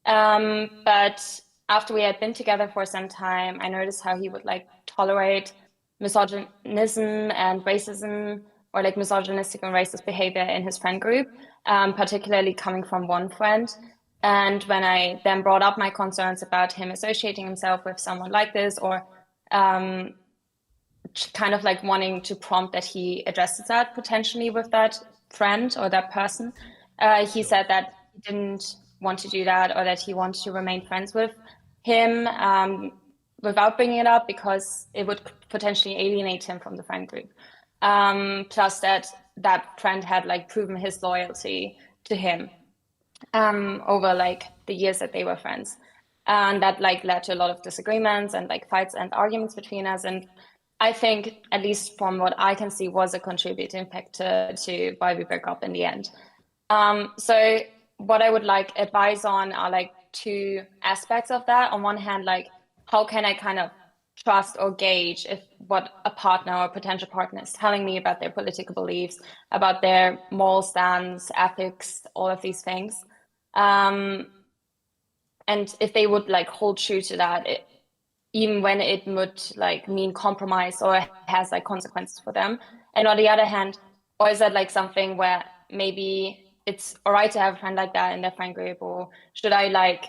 But after we had been together for some time, I noticed how he would like tolerate misogynism and racism, or like misogynistic and racist behavior in his friend group, particularly coming from one friend. And when I then brought up my concerns about him associating himself with someone like this, or kind of like wanting to prompt that he addresses that potentially with that friend or that person, he said that he didn't want to do that, or that he wanted to remain friends with him without bringing it up because it would potentially alienate him from the friend group. Plus that friend had like proven his loyalty to him over like the years that they were friends, and that like led to a lot of disagreements and like fights and arguments between us. And I think, at least from what I can see, was a contributing factor to why we broke up in the end. So what I would like advise on are like two aspects of that. On one hand, like how can I kind of trust or gauge if what a partner or potential partner is telling me about their political beliefs, about their moral stance, ethics, all of these things. And if they would like hold true to that, even when it would like mean compromise or has like consequences for them. And on the other hand, or is that like something where maybe it's all right to have a friend like that in their friend group, or should I like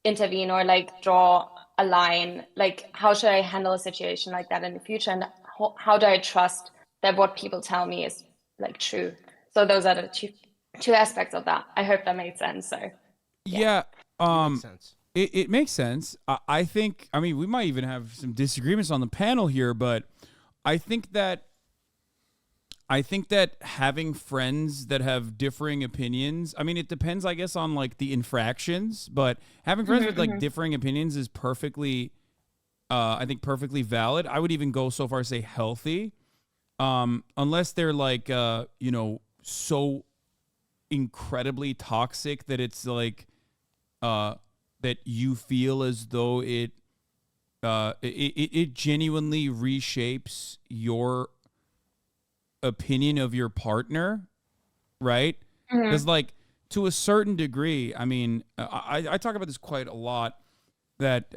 intervene or like draw a line? Like how should I handle a situation like that in the future, and how do I trust that what people tell me is like true? So those are the two aspects of that. I hope that made sense. So Yeah. Makes sense. It makes sense. I think, I mean, we might even have some disagreements on the panel here, but I think that having friends that have differing opinions, I mean, it depends, I guess, on like the infractions, but having friends with like differing opinions is perfectly, I think perfectly valid. I would even go so far as say healthy, unless they're like, so incredibly toxic that it's like, that you feel as though it genuinely reshapes your opinion of your partner, right? Because like to a certain degree, I mean, I talk about this quite a lot, that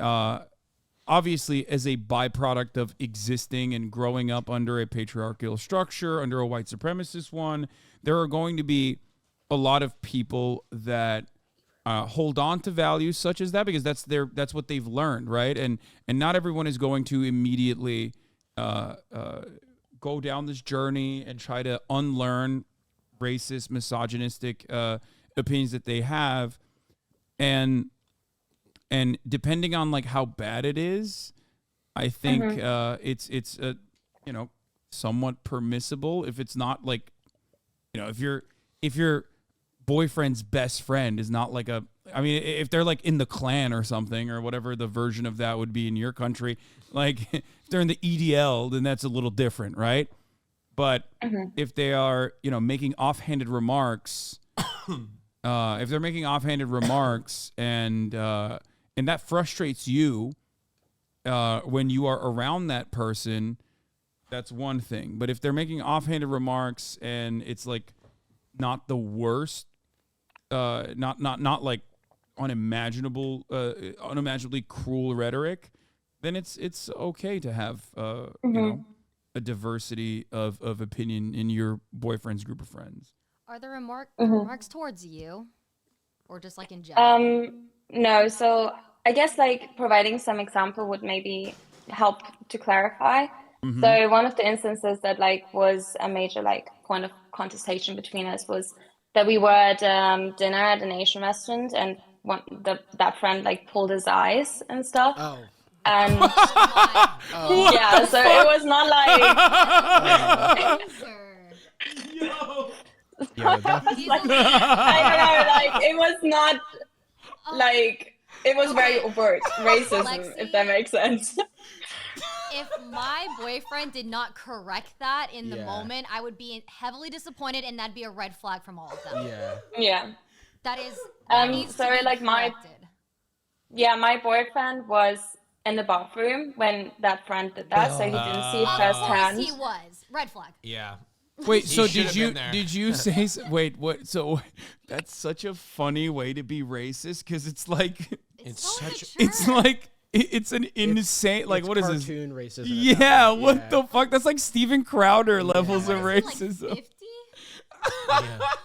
obviously as a byproduct of existing and growing up under a patriarchal structure, under a white supremacist one, there are going to be a lot of people that hold on to values such as that because that's what they've learned, right? And not everyone is going to immediately go down this journey and try to unlearn racist, misogynistic opinions that they have, and depending on like how bad it is, I think it's somewhat permissible if it's not like, if your boyfriend's best friend is not like if they're like in the Klan or something, or whatever the version of that would be in your country, like if they're in the EDL, then that's a little different, right? But if they are, making offhanded remarks, if they're making offhanded remarks and that frustrates you when you are around that person, that's one thing. But if they're making offhanded remarks and it's like not the worst, not like unimaginably cruel rhetoric, then it's okay to have a diversity of opinion in your boyfriend's group of friends. Are there remarks towards you, or just like in general? No. So I guess like providing some example would maybe help to clarify. So one of the instances that like was a major like point of contestation between us was that we were at dinner at an Asian restaurant, and that friend like pulled his eyes and stuff. Oh. And yeah, so it was not like Yo, that's like, I don't know, like it was not like it was very overt racism, Lexi, if that makes sense. if my boyfriend did not correct that in the moment, I would be heavily disappointed, and that'd be a red flag from all of them. Yeah. That is. So like my boyfriend was in the bathroom when that friend did that, so he didn't see it firsthand. Of course he was. Red flag. Yeah. Wait, so should have been there. did you say wait, what? So that's such a funny way to be racist, because it's like it's like it's an insane like what is this? Cartoon racism. Yeah, what the fuck? That's like Steven Crowder levels of racism. Like 50?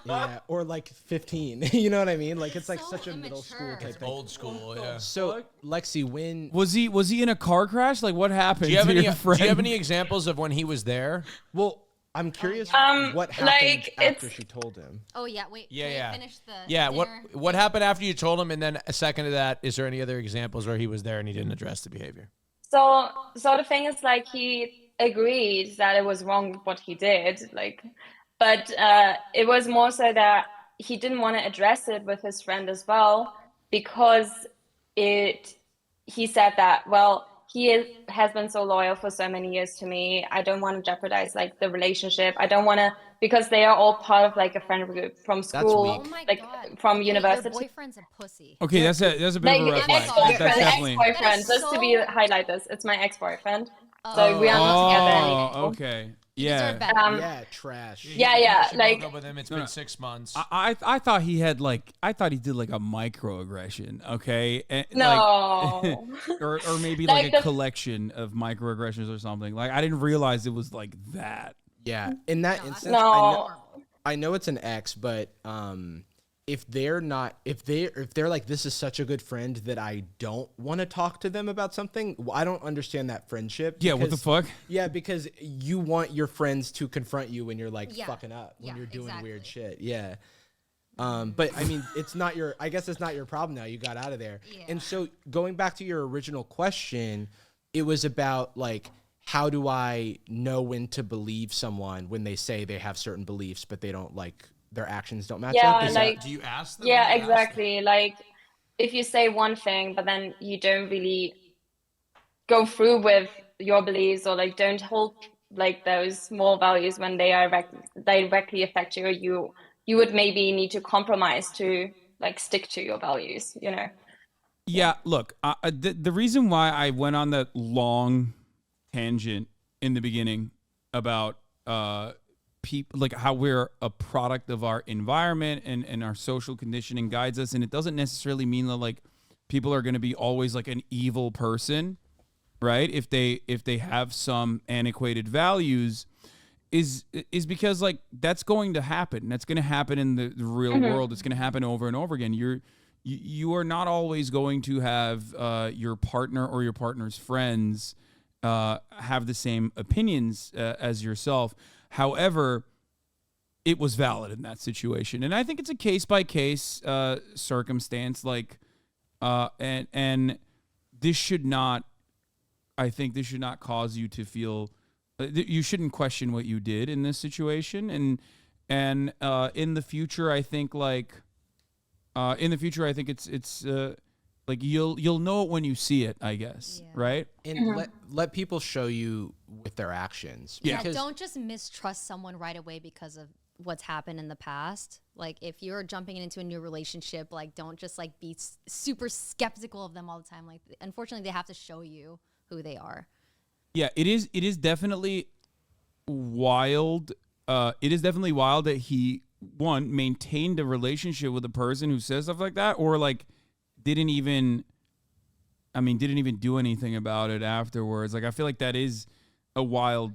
Yeah, or like 15. You know what I mean? Like it's like such a middle school type It's thing. old school. Yeah. So Lexi, when Was he in a car crash? Like what happened Do you have to any? your Do friend? you have any examples of when he was there? well, I'm curious what happened like, after it's- she told him. Oh yeah. Wait. Yeah, can yeah. we finish the Yeah. dinner? What happened after you told him, and then a second to that, is there any other examples where he was there and he didn't address the behavior? So the thing is, like, he agreed that it was wrong what he did, like, but it was more so that he didn't want to address it with his friend as well, because he said that, well, has been so loyal for so many years to me. I don't want to jeopardize like the relationship. I don't want to, because they are all part of like a friend group from school, Oh my like God. from Wait, university. Your boyfriend's a pussy. Okay, that's a bit Like of a red flag. ex-boyfriend, That's definitely. ex-boyfriend. That is Just to be so- highlight this, it's my ex-boyfriend. So we are not together anymore. Oh, okay. You deserve Yeah. better. Yeah, trash. Yeah, She like broke up with him. It's No, been no. 6 months. I thought he had I thought he did like a microaggression, okay? And, no. or maybe Like like a the- collection of microaggressions or something. Like I didn't realize it was like that. Yeah, in that No, instance, No. I know it's an ex, but if they're like, this is such a good friend that I don't want to talk to them about something, well, I don't understand that friendship. Yeah, what the because- fuck? Yeah, because you want your friends to confront you when you're like Yeah. fucking up, when Yeah, you're doing weird exactly. shit. Yeah. But I mean, I guess it's not your problem now. You got out of there. Yeah. And so going back to your original question, it was about like, how do I know when to believe someone when they say they have certain beliefs, but they don't like their actions don't match Yeah, up? Is that- like- Do you ask them? Yeah, Do you ask them? exactly. Like if you say one thing, but then you don't really go through with your beliefs, or like don't hold like those moral values when they are directly affect you, you would maybe need to compromise to like stick to your values, you know? Yeah, look, the reason why I went on that long tangent in the beginning about people, like how we're a product of our environment and our social conditioning guides us, and it doesn't necessarily mean that like people are going to be always like an evil person, right? If they have some antiquated values, is because like that's going to happen. That's going to happen in the real world. It's going to happen over and over again. You are not always going to have your partner or your partner's friends have the same opinions as yourself. However, it was valid in that situation, and I think it's a case by case circumstance. Like, and this should not. I think this should not cause you to feel. You shouldn't question what you did in this situation, and in the future, I think it's like you'll know it when you see it, I guess, Yeah. right? And let people show you with their actions. Yeah, Because- don't just mistrust someone right away because of what's happened in the past. Like if you're jumping into a new relationship, like don't just like be super skeptical of them all the time. Like unfortunately, they have to show you who they are. Yeah, it is definitely wild. It is definitely wild that he maintained a relationship with a person who says stuff like that, or like didn't even do anything about it afterwards. Like, I feel like that is a wild,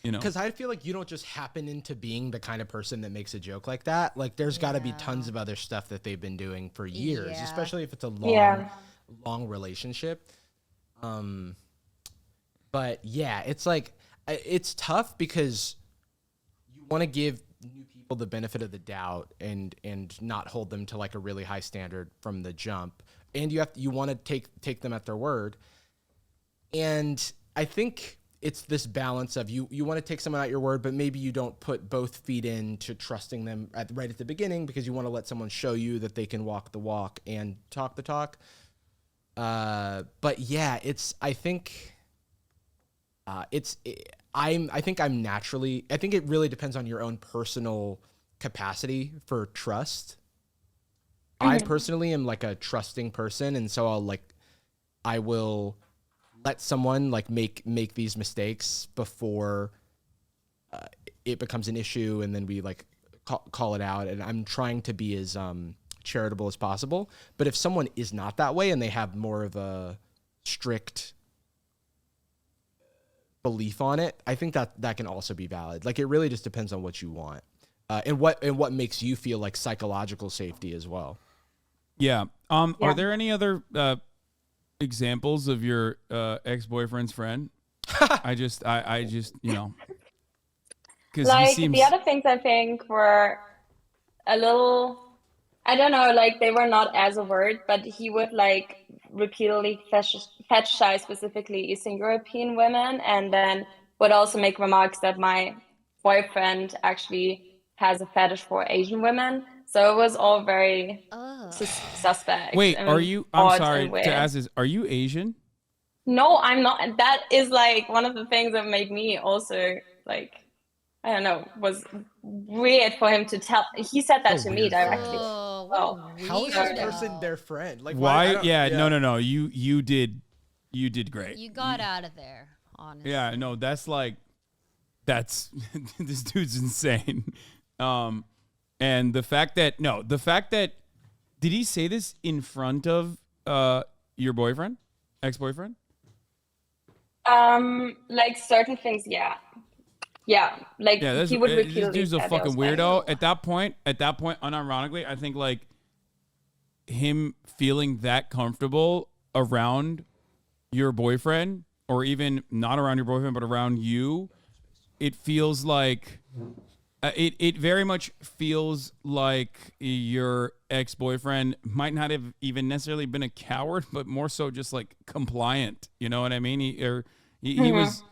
Because I feel like you don't just happen into being the kind of person that makes a joke like that. Like, there's got to be tons of other stuff that they've been doing for years, especially if it's a long relationship. But yeah, it's like, it's tough because you want to give new people the benefit of the doubt and not hold them to like a really high standard from the jump. And you want to take them at their word. And I think it's this balance of you want to take someone at your word, but maybe you don't put both feet into trusting them right at the beginning because you want to let someone show you that they can walk the walk and talk the talk. But yeah, I think it really depends on your own personal capacity for trust. I personally am like a trusting person, and so I will let someone like make these mistakes before it becomes an issue, and then we like call it out. And I'm trying to be as charitable as possible. But if someone is not that way and they have more of a strict belief on it, I think that can also be valid. Like, it really just depends on what you want, and what makes you feel like psychological safety as well. Yeah. Are there any other examples of your ex-boyfriend's friend? I just because like the other things I think were a little, I don't know, like they were not as overt, but he would like repeatedly fetishize specifically Eastern European women, and then would also make remarks that my boyfriend actually has a fetish for Asian women. So it was all very suspect. Wait, and are you? odd I'm sorry and weird. to ask this. Are you Asian? No, I'm not. And that is like one of the things that made me also like, I don't know, was weird for him to tell. He said that to me directly. How is this person their friend? Like, Why? Yeah, no. You did great. You got out of there, honestly. Yeah, no, that's this dude's insane. And the fact that did he say this in front of your boyfriend, ex-boyfriend? Like certain things, yeah. Like he would repeatedly. This dude's a fucking weirdo. At that point, unironically, I think like him feeling that comfortable around your boyfriend, or even not around your boyfriend, but around you, it feels like. It very much feels like your ex-boyfriend might not have even necessarily been a coward, but more so just like compliant. You know what I mean? He was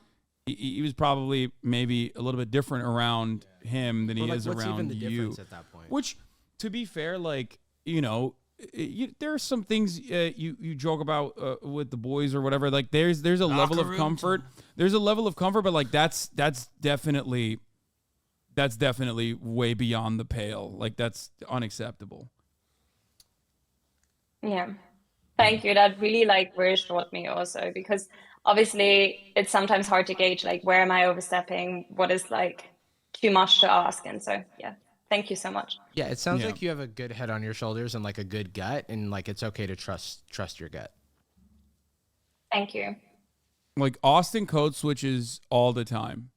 probably maybe a little bit different around him than he is around you. At that point? Which, to be fair, like there are some things you joke about with the boys or whatever. Like there's a level of comfort. There's a level of comfort, but like that's definitely way beyond the pale. Like that's unacceptable. Yeah. Thank you. That really like reassured me also, because obviously it's sometimes hard to gauge like where am I overstepping, what is like too much to ask. And so yeah, thank you so much. Yeah, it sounds like you have a good head on your shoulders and like a good gut, and like it's okay to trust your gut. Thank you. Like Austin code switches all the time.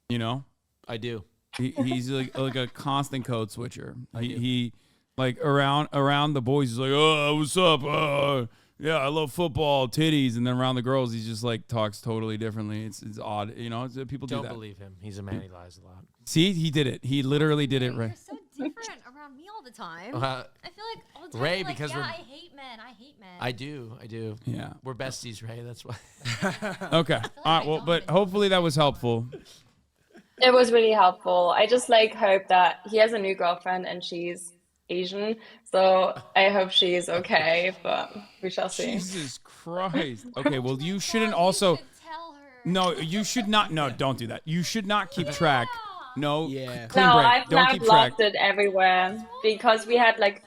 You know? I do. He's like a constant code switcher. He like around the boys, he's like, oh, what's up? Yeah, I love football, titties, and then around the girls, he just like talks totally differently. It's odd, people do that. Don't believe him. He's a man. He lies a lot. See, he did it. He literally did it right. You're so different around me all the time. I feel like all the time. Ray, you're like, because yeah, we're. I hate men. I do. Yeah, we're besties, Ray. That's why. Okay. All right. Well, but hopefully that was helpful. It was really helpful. I just like hope that he has a new girlfriend and she's Asian, so I hope she's okay, but we shall see. Jesus Christ. Okay, well, you shouldn't also. No, you should not. No, don't do that. You should not keep track. No, clean No, break. I've Don't now keep track. blocked it everywhere because we had like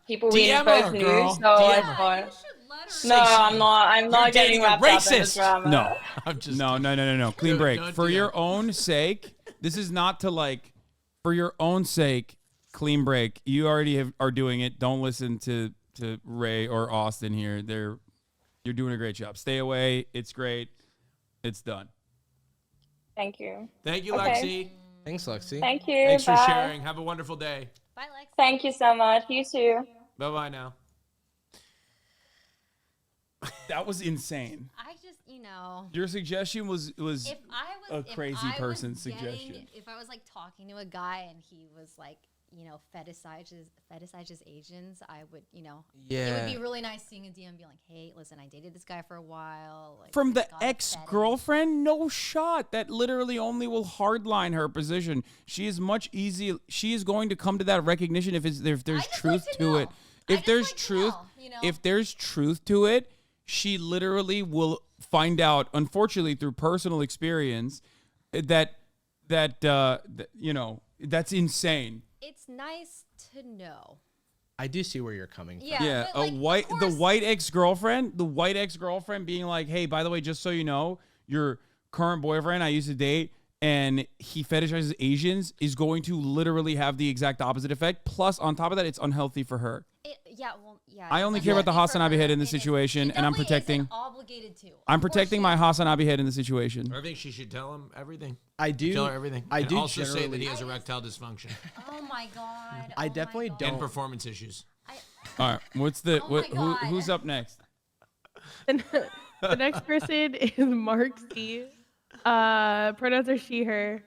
people we DM both her, knew, girl. so I thought. No, I'm not getting wrapped up in the drama. No, I'm just no. Clean break. Don't For do your that. own sake, this is not to like. For your own sake, clean break. You already are doing it. Don't listen to to Ray or Austin here. You're doing a great job. Stay away. It's great. It's done. Thank you. Thank you, Okay. Lexi. Thanks, Lexi. Thank you. Thanks Bye. for sharing. Have a wonderful day. Bye, Lex. Thank you so much. You too. Bye-bye now. That was insane. I just, Your suggestion was if I was a crazy if I was person's getting- suggestion. If I was like talking to a guy and he was like, fetishizes Asians, I would, it would be really nice seeing a DM and be like, hey, listen, I dated this guy for a while. Like, From I the got a fetish. ex-girlfriend, no shot. That literally only will hardline her position. She is going to come to that recognition if there's truth to it. If there's truth, if there's truth to it, she literally will find out, unfortunately through personal experience, that that's insane. It's nice to know. I do see where you're coming from. Yeah, the white ex-girlfriend being like, hey, by the way, just so you know, your current boyfriend I used to date and he fetishizes Asians is going to literally have the exact opposite effect. Plus, on top of that, it's unhealthy for her. I only care about the Hasanabi head in this situation, and I'm protecting. Obligated to. I'm protecting my Hasanabi head in the situation. I think she should tell him everything. I do. Tell her everything. I and do also say that generally- he has erectile dysfunction Oh my god. I definitely and don't. performance issues. All right, who's up next? The next person is Mark C. Pronouns are she, her.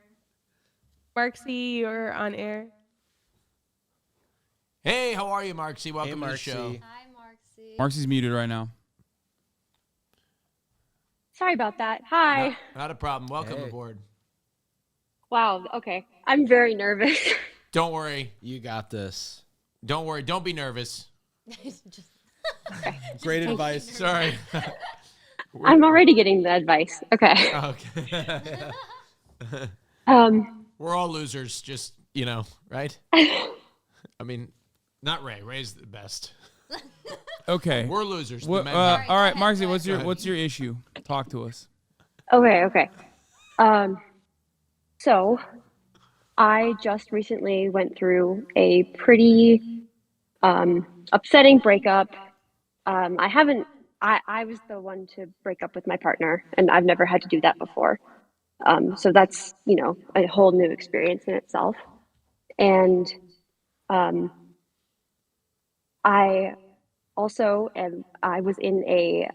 Mark C, you're on air. Hey, how are you, Marksy? Welcome to the Marksy. show. Hi, Marksy. Marcy's muted right now. Sorry about that. Hi. Not a problem. Welcome Hey. aboard. Wow. Okay. I'm very nervous. Don't worry. You got this. Don't worry. Don't be nervous. Great advice. Sorry. I'm already getting the advice. Okay. Okay. We're all losers, just, right? I mean, not Ray. Ray's the best. Okay. We're losers. The All men right, Marcy, Go ahead. what's your issue? Talk to us. Okay. So I just recently went through a pretty upsetting breakup. I was the one to break up with my partner, and I've never had to do that before. So that's, a whole new experience in itself. And I also I was in a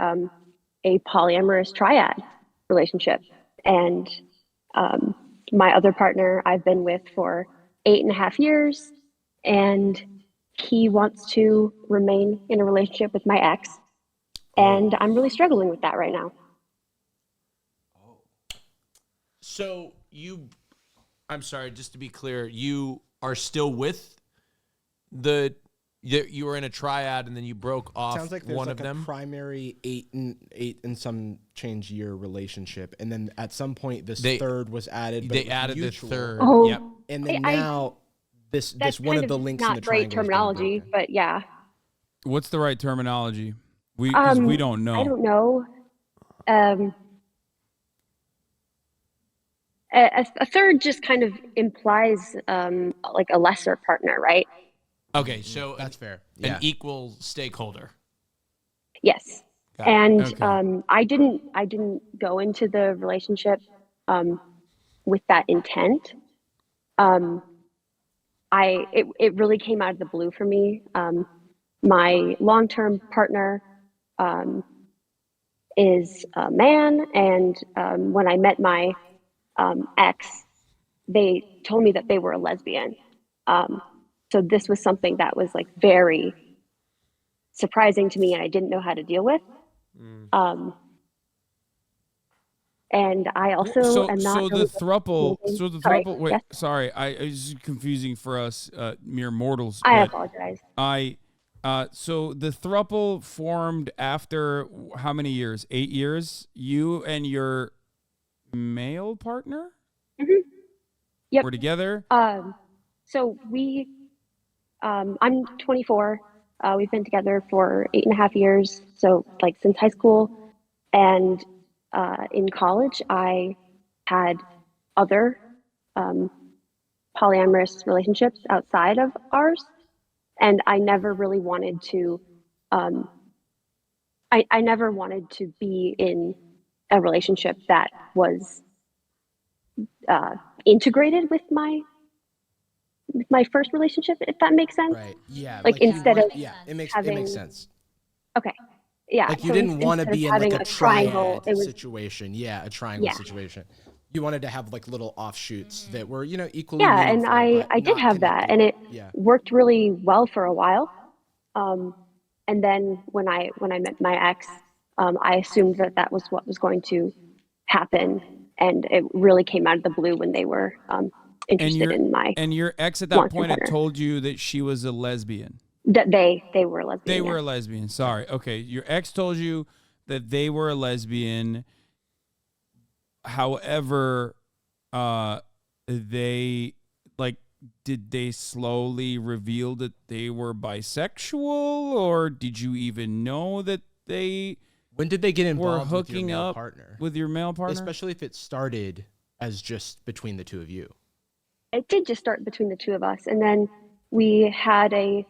polyamorous triad relationship, and my other partner I've been with for 8.5 years, and he wants to remain in a relationship with my ex, and I'm really struggling with that right now. So I'm sorry, just to be clear, you are still with you were in a triad and then you broke off Sounds like there's one like of them? a primary 8 and some change year relationship, and then at some point this third was added. But They it was added mutual. the third. Oh, Yep. And then I- now this That's one kind of the links in not the great triangle has been terminology, broken. but yeah. What's the right terminology? Because we don't know. I don't know. A third just kind of implies like a lesser partner, right? Okay, so That's fair. an Yeah. equal stakeholder. Yes. Got it. And Okay. I didn't go into the relationship with that intent. It really came out of the blue for me. My long-term partner is a man, and when I met my ex, they told me that they were a lesbian. So this was something that was like very surprising to me, and I didn't know how to deal with. And I also am not. So the really thruple. So the Sorry, thruple. Wait, yes? sorry. It's confusing for us mere mortals. I but apologize. So the thruple formed after how many years? 8 years. You and your male partner Yep. were together. So I'm 24. We've been together for 8.5 years. So like since high school, and in college, I had other polyamorous relationships outside of ours, and I never really wanted to I never wanted to be in a relationship that was integrated with my first relationship, if that makes sense. Right. Yeah. Like you instead of want, yeah, it makes having sense. okay, yeah. Like you So didn't want to instead of be in having like a triangle, triad it was situation. Yeah, a triangle yeah, situation. You wanted to have like little offshoots that were, equally yeah. And meaningful, I but did not have that, connected. and it Yeah. worked really well for a while. And then when I met my ex, I assumed that that was what was going to happen, and it really came out of the blue when they were And interested in my your ex at that long-term point had partner. told you that she was a lesbian. That they were lesbian. They were yeah. a lesbian. Sorry. Okay. Your ex told you that they were a lesbian. However, they did they slowly reveal that they were bisexual, or did you even know that they When did they get were involved with your hooking male up partner? with your male partner? Especially if it started as just between the two of you. It did just start between the two of us, and then we had it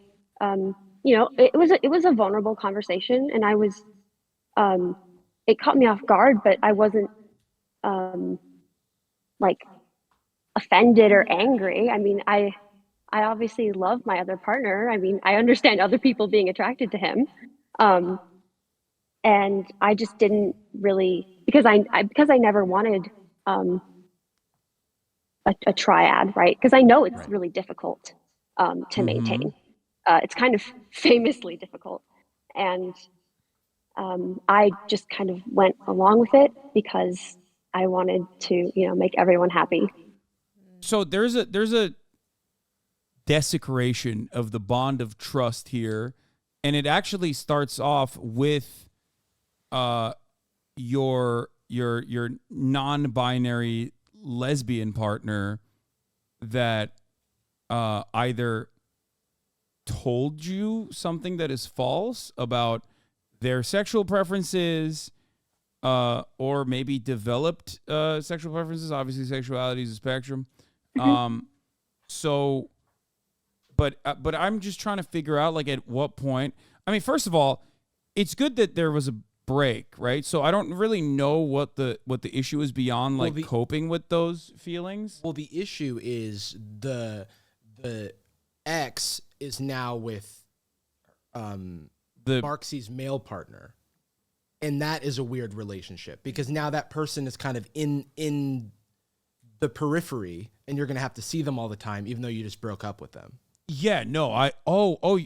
was a vulnerable conversation, and I was, it caught me off guard, but I wasn't, like offended or angry. I mean, I obviously love my other partner. I mean, I understand other people being attracted to him, and I just didn't really because I never wanted a triad, right? Because I know it's really difficult to maintain. It's kind of famously difficult, and I just kind of went along with it because I wanted to, make everyone happy. So there's a desecration of the bond of trust here, and it actually starts off with your non-binary lesbian partner that either told you something that is false about their sexual preferences, or maybe developed sexual preferences. Obviously, sexuality is a spectrum. So, but I'm just trying to figure out, like, at what point. I mean, first of all, it's good that there was a break, right? So I don't really know what the issue is beyond coping with those feelings. Well, the issue is the ex is now with Marxie's male partner, and that is a weird relationship because now that person is kind of in the periphery, and you're gonna have to see them all the time, even though you just broke up with them. Yeah, no,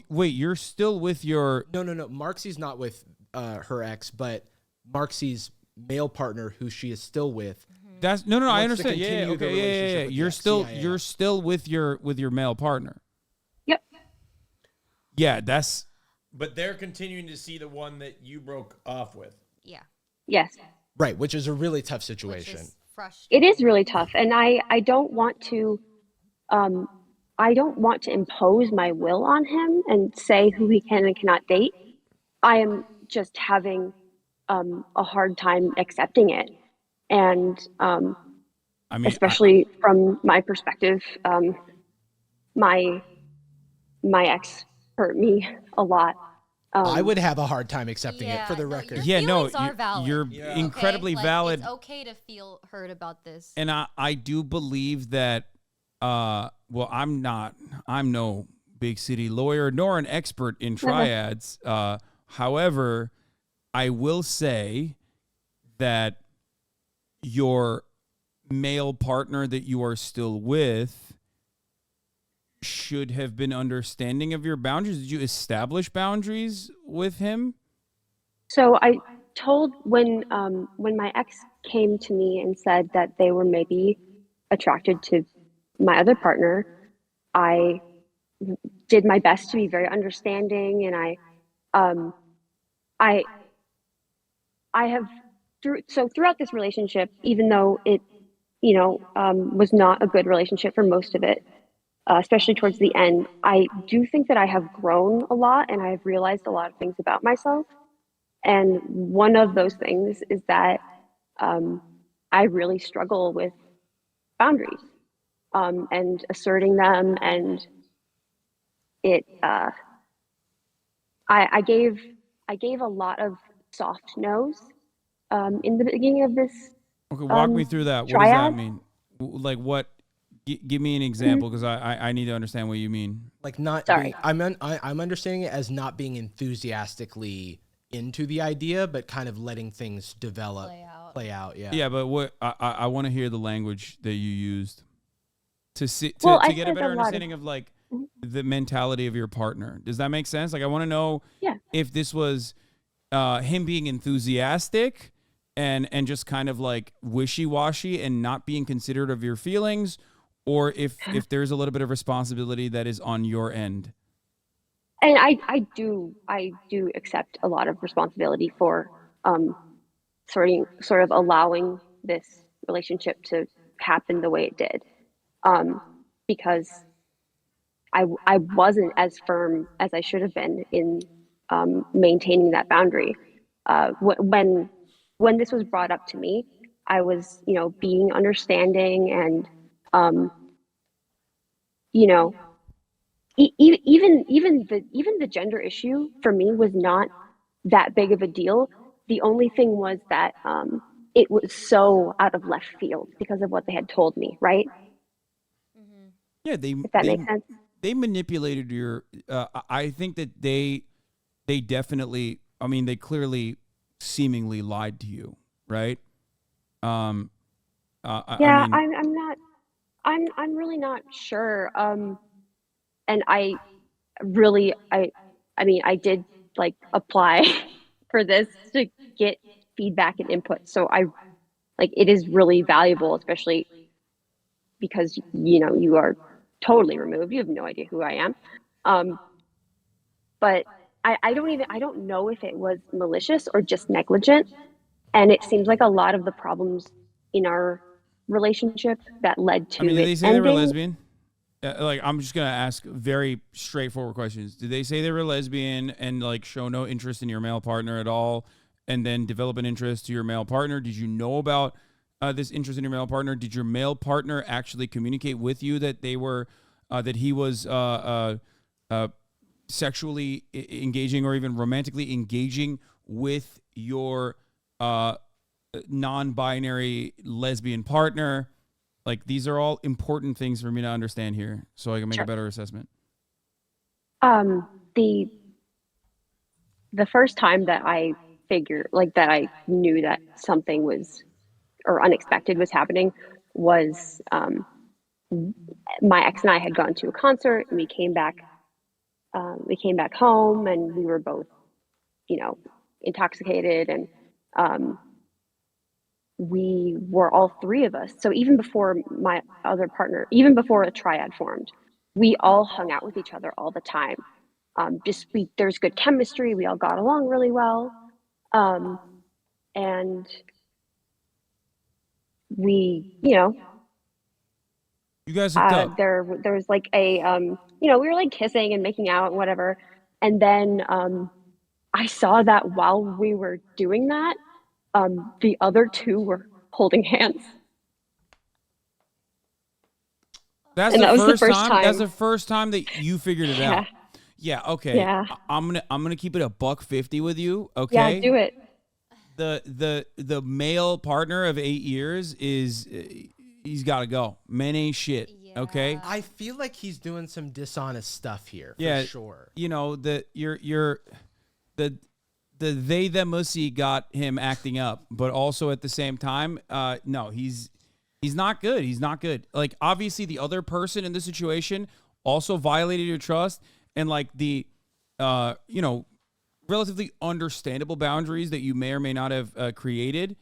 wait, you're still with your No. Marxie's not with her ex, but Marxie's male partner, who she is still with. That's no. I understand. Yeah, continue the okay, relationship yeah. with You're the ex. still Yeah. you're still with your male partner. Yep. Yeah, that's. But they're continuing to see the one that you broke off with. Yeah. Yes. Right, which is a really tough situation. It is really tough, and I don't want to impose my will on him and say who he can and cannot date. I am just having a hard time accepting it, and especially from my perspective, my ex hurt me a lot. I would have a hard time accepting it, for the record. Yeah, no, are valid. you're incredibly Like, valid. It's okay to feel hurt about this. And I do believe that, well, I'm no big city lawyer nor an expert in triads. However, I will say that your male partner that you are still with should have been understanding of your boundaries. Did you establish boundaries with him? So I told when my ex came to me and said that they were maybe attracted to my other partner, I did my best to be very understanding, and I have throughout this relationship, even though it was not a good relationship for most of it, especially towards the end, I do think that I have grown a lot and I've realized a lot of things about myself. And one of those things is that I really struggle with boundaries and asserting them, and it I gave a lot of soft no's in the beginning of this. Okay, walk me through that. What does that mean? Like what? Give me an example because I need to understand what you mean. Like not. Sorry. I'm understanding it as not being enthusiastically into the idea, but kind of letting things develop, play out. Yeah. Yeah, but what I want to hear the language that you used to see Well, to I get a said better a lot understanding of like the mentality of your partner. Does that make sense? Like I want to know if this was him being enthusiastic and just kind of like wishy-washy and not being considerate of your feelings, or if there's a little bit of responsibility that is on your end. And I do accept a lot of responsibility for sort of allowing this relationship to happen the way it did, because I wasn't as firm as I should have been in maintaining that boundary. When this was brought up to me, I was, being understanding and, even the gender issue for me was not that big of a deal. The only thing was that it was so out of left field because of what they had told me, right? Yeah, If that makes sense. They manipulated your. I think that they definitely. I mean, they clearly, seemingly lied to you, right? Yeah, I mean, I'm not. I'm really not sure. And I really, I mean, I did like apply for this to get feedback and input. So it is really valuable, especially because, you are totally removed. You have no idea who I am. But I don't know if it was malicious or just negligent. And it seems like a lot of the problems in our relationship that led to did they it say they were ending. lesbian? Like, I'm just gonna ask very straightforward questions. Did they say they were lesbian and like show no interest in your male partner at all, and then develop an interest to your male partner? Did you know about this interest in your male partner? Did your male partner actually communicate with you that they were that he was sexually engaging or even romantically engaging with your non-binary lesbian partner? Like, these are all important things for me to understand here so I can make a better assessment. The first time that I that I knew that something was or unexpected was happening was my ex and I had gone to a concert and we came back home and we were both, intoxicated, and we were all three of us. So even before my other partner, even before a triad formed, we all hung out with each other all the time. There's good chemistry. We all got along really well. And we, you guys hooked up. there was like a, we were like kissing and making out and whatever. And then I saw that while we were doing that, the other two were holding hands. That's and the that was first the first time. That's the first time that you figured it out. Yeah. Okay. Yeah. I'm gonna keep it $150 with you. Okay. Yeah, do it. The male partner of 8 years is he's got to go. Men ain't shit. Yeah. Okay. I feel like he's doing some dishonest stuff here. Yeah. For sure. The they them mussy got him acting up, but also at the same time, no, he's not good. He's not good. Like, obviously the other person in this situation also violated your trust and like the relatively understandable boundaries that you may or may not have created.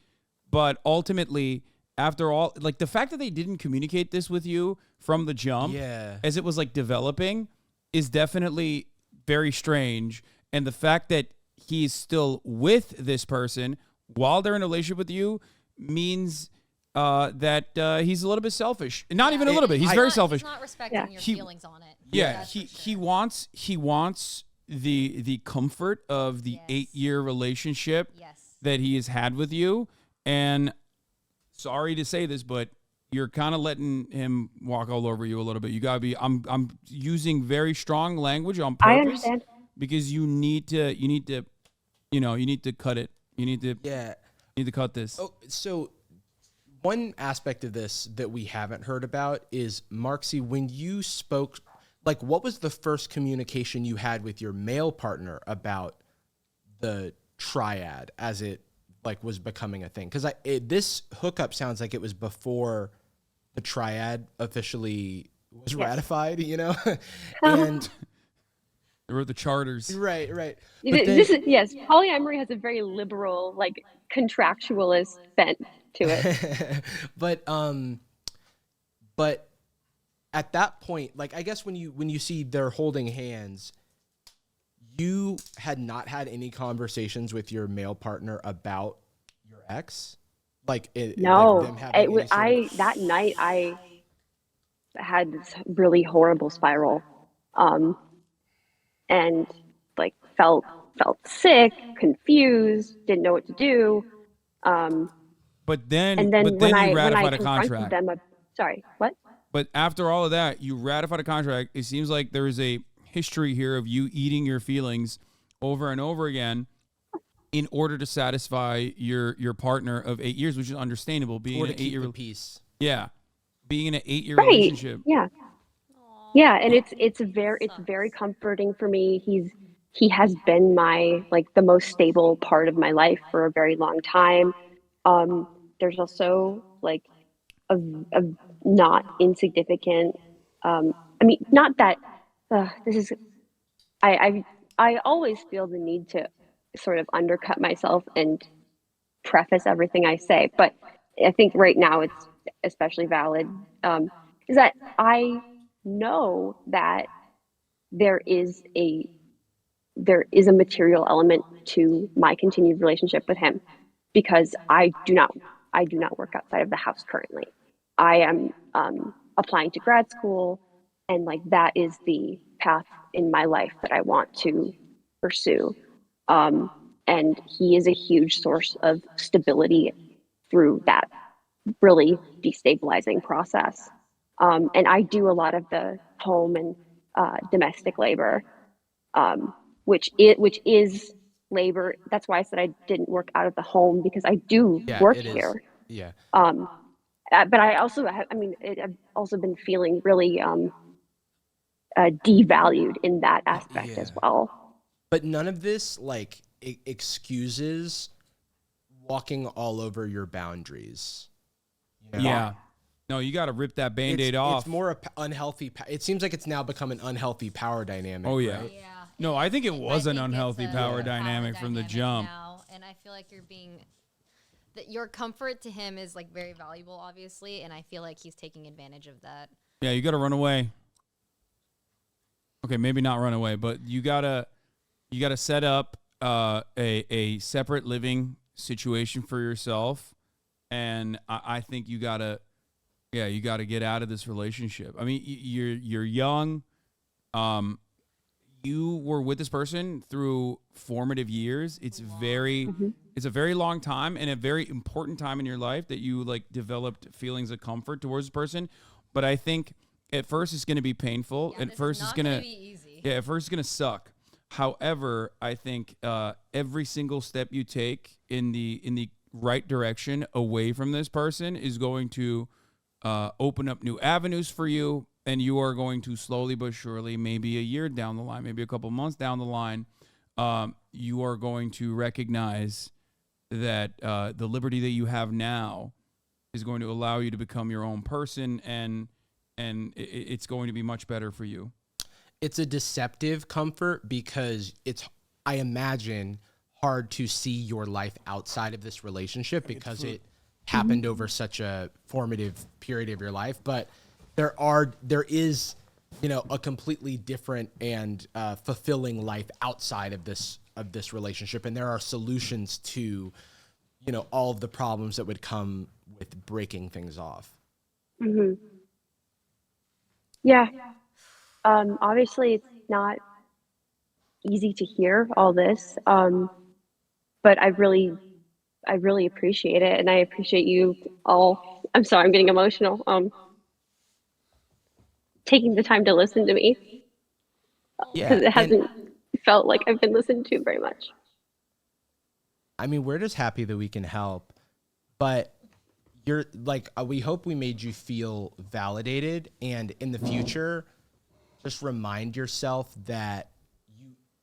But ultimately, after all, like the fact that they didn't communicate this with you from the jump, as it was like developing, is definitely very strange. And the fact that he's still with this person while they're in a relationship with you means that he's a little bit selfish. Not even a little bit. He's very selfish. He's not respecting your feelings on it. Yeah, he wants the comfort of the 8-year relationship that he has had with you. And sorry to say this, but you're kind of letting him walk all over you a little bit. You gotta be. I'm using very strong language on purpose. I understand. because you need to you need to cut it. You need to cut this. Oh, so one aspect of this that we haven't heard about is, Marksy, when you spoke, like, what was the first communication you had with your male partner about the triad as it like was becoming a thing? Because this hookup sounds like it was before the triad officially was ratified, you know, and there were the charters, right. Yes, polyamory has a very liberal, like, contractualist bent to it. but at that point, like, I guess when you see they're holding hands, you had not had any conversations with your male partner about your ex, No, them having that night I had this really horrible spiral, and like felt sick, confused, didn't know what to do. But then and then when I you ratified a confronted contract. them, sorry, what? But after all of that, you ratified a contract. It seems like there is a history here of you eating your feelings over and over again in order to satisfy your partner of 8 years, which is understandable. Being or an to keep 8-year the peace. Yeah. Being in an 8-year Right. relationship. Yeah. Yeah, and it's very comforting for me. He has been my, like, the most stable part of my life for a very long time. There's also like a not insignificant, I mean, not that this is, I always feel the need to sort of undercut myself and preface everything I say, but I think right now it's especially valid, is that I know that there is a material element to my continued relationship with him, because I do not work outside of the house currently. I am applying to grad school, and like that is the path in my life that I want to pursue. And he is a huge source of stability through that really destabilizing process. And I do a lot of the home and domestic labor, which is labor. That's why I said I didn't work out of the home, because I do work here. Yeah. But I also, I've also been feeling really devalued in that aspect as well. But none of this like excuses walking all over your boundaries. You know? Yeah. No, you got to rip that Band-Aid off. It's more unhealthy. It seems like it's now become an unhealthy power dynamic. Oh, yeah. Right? No, I think it was an unhealthy power dynamic from the jump. Now, and I feel like that your comfort to him is like very valuable, obviously, and I feel like he's taking advantage of that. Yeah, you got to run away. Okay, maybe not run away, but you gotta set up a separate living situation for yourself, and I think you gotta get out of this relationship. I mean, you're young. You were with this person through formative years. It's a very long time and a very important time in your life that you like developed feelings of comfort towards this person. But I think at first it's going to be painful. At first it's going to be easy. Yeah, at first it's going to suck. However, I think every single step you take in the right direction away from this person is going to open up new avenues for you. And you are going to slowly but surely, maybe a year down the line, maybe a couple months down the line, you are going to recognize that the liberty that you have now is going to allow you to become your own person, and it's going to be much better for you. It's a deceptive comfort because it's, I imagine, hard to see your life outside of this relationship because it happened over such a formative period of your life. But there is, a completely different and fulfilling life outside of this relationship, and there are solutions to, all of the problems that would come with breaking things off. Mm-hmm. Yeah. Obviously, it's not easy to hear all this, but I really appreciate it, and I appreciate you all. I'm sorry, I'm getting emotional. Taking the time to listen to me, because it hasn't felt like I've been listened to very much. I mean, we're just happy that we can help, but you're like, we hope we made you feel validated, and in the future, just remind yourself that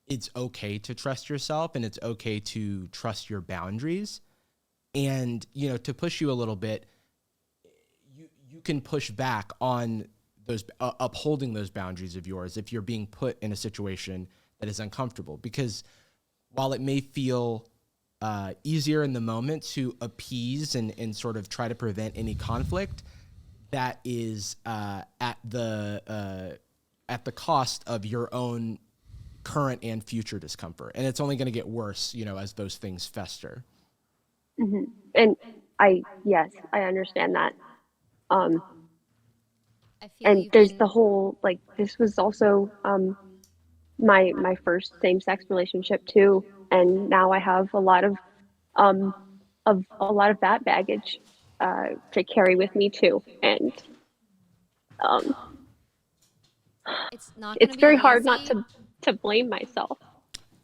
it's okay to trust yourself, and it's okay to trust your boundaries. And, you know, to push you a little bit, you can push back on those, upholding those boundaries of yours if you're being put in a situation that is uncomfortable. Because while it may feel easier in the moment to appease and sort of try to prevent any conflict, that is at the cost of your own current and future discomfort. And it's only going to get worse, you know, as those things fester. Mm-hmm. And yes, I understand that. And there's the whole, like, this was also my first same-sex relationship too, and now I have a lot of that baggage to carry with me too, and it's very hard not to blame myself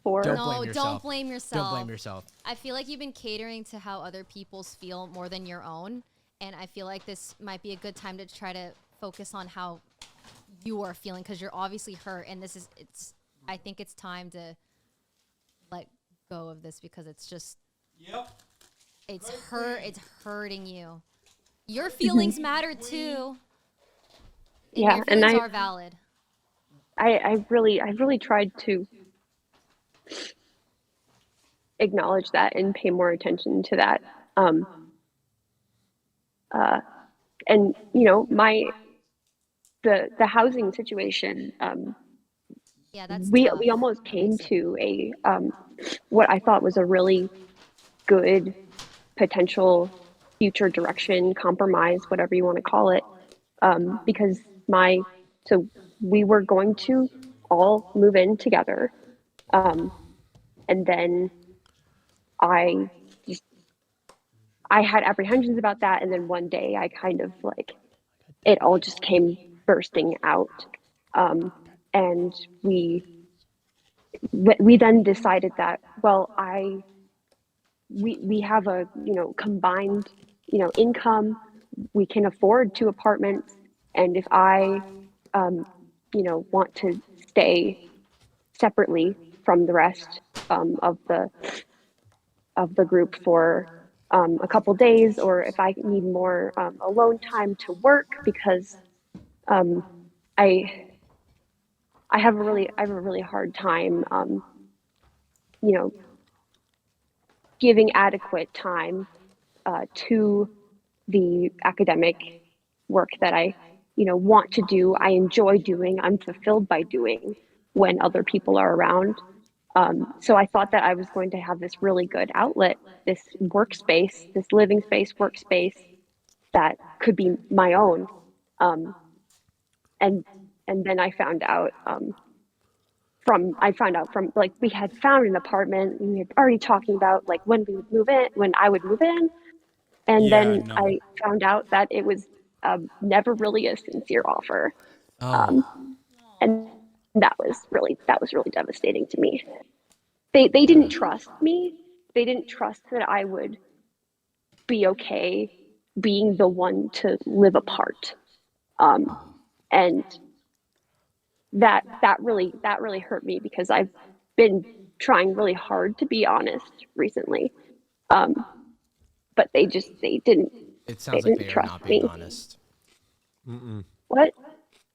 for. Don't blame yourself. Don't blame yourself. I feel like you've been catering to how other people's feel more than your own, and I feel like this might be a good time to try to focus on how you are feeling, because you're obviously hurt, and I think it's time to let go of this, because it's just it's hurting you. Your feelings matter too. And Yeah, your and feelings are valid. I really tried to acknowledge that and pay more attention to that. And you know, the housing situation, we almost came to a what I thought was a really good potential future direction, compromise, whatever you want to call it, because so we were going to all move in together, and then I had apprehensions about that, and then one day I kind of like, it all just came bursting out, and we then decided that, well, we have a, you know, combined, you know, income, we can afford 2 apartments, and if I you know, want to stay separately from the rest of the group for a couple days, or if I need more alone time to work, because I have a really hard time you know, giving adequate time to the academic work that I, you know, want to do, I enjoy doing, I'm fulfilled by doing when other people are around. So I thought that I was going to have this really good outlet, this workspace, this living space, workspace that could be my own. And then I found out from like, we had found an apartment, we had already talking about like when I would move in. And then I found out that it was never really a sincere offer. And that was really devastating to me. They didn't trust me. They didn't trust that I would be okay being the one to live apart. And that really hurt me, because I've been trying really hard to be honest recently. But they didn't. It sounds like they are not being honest. What?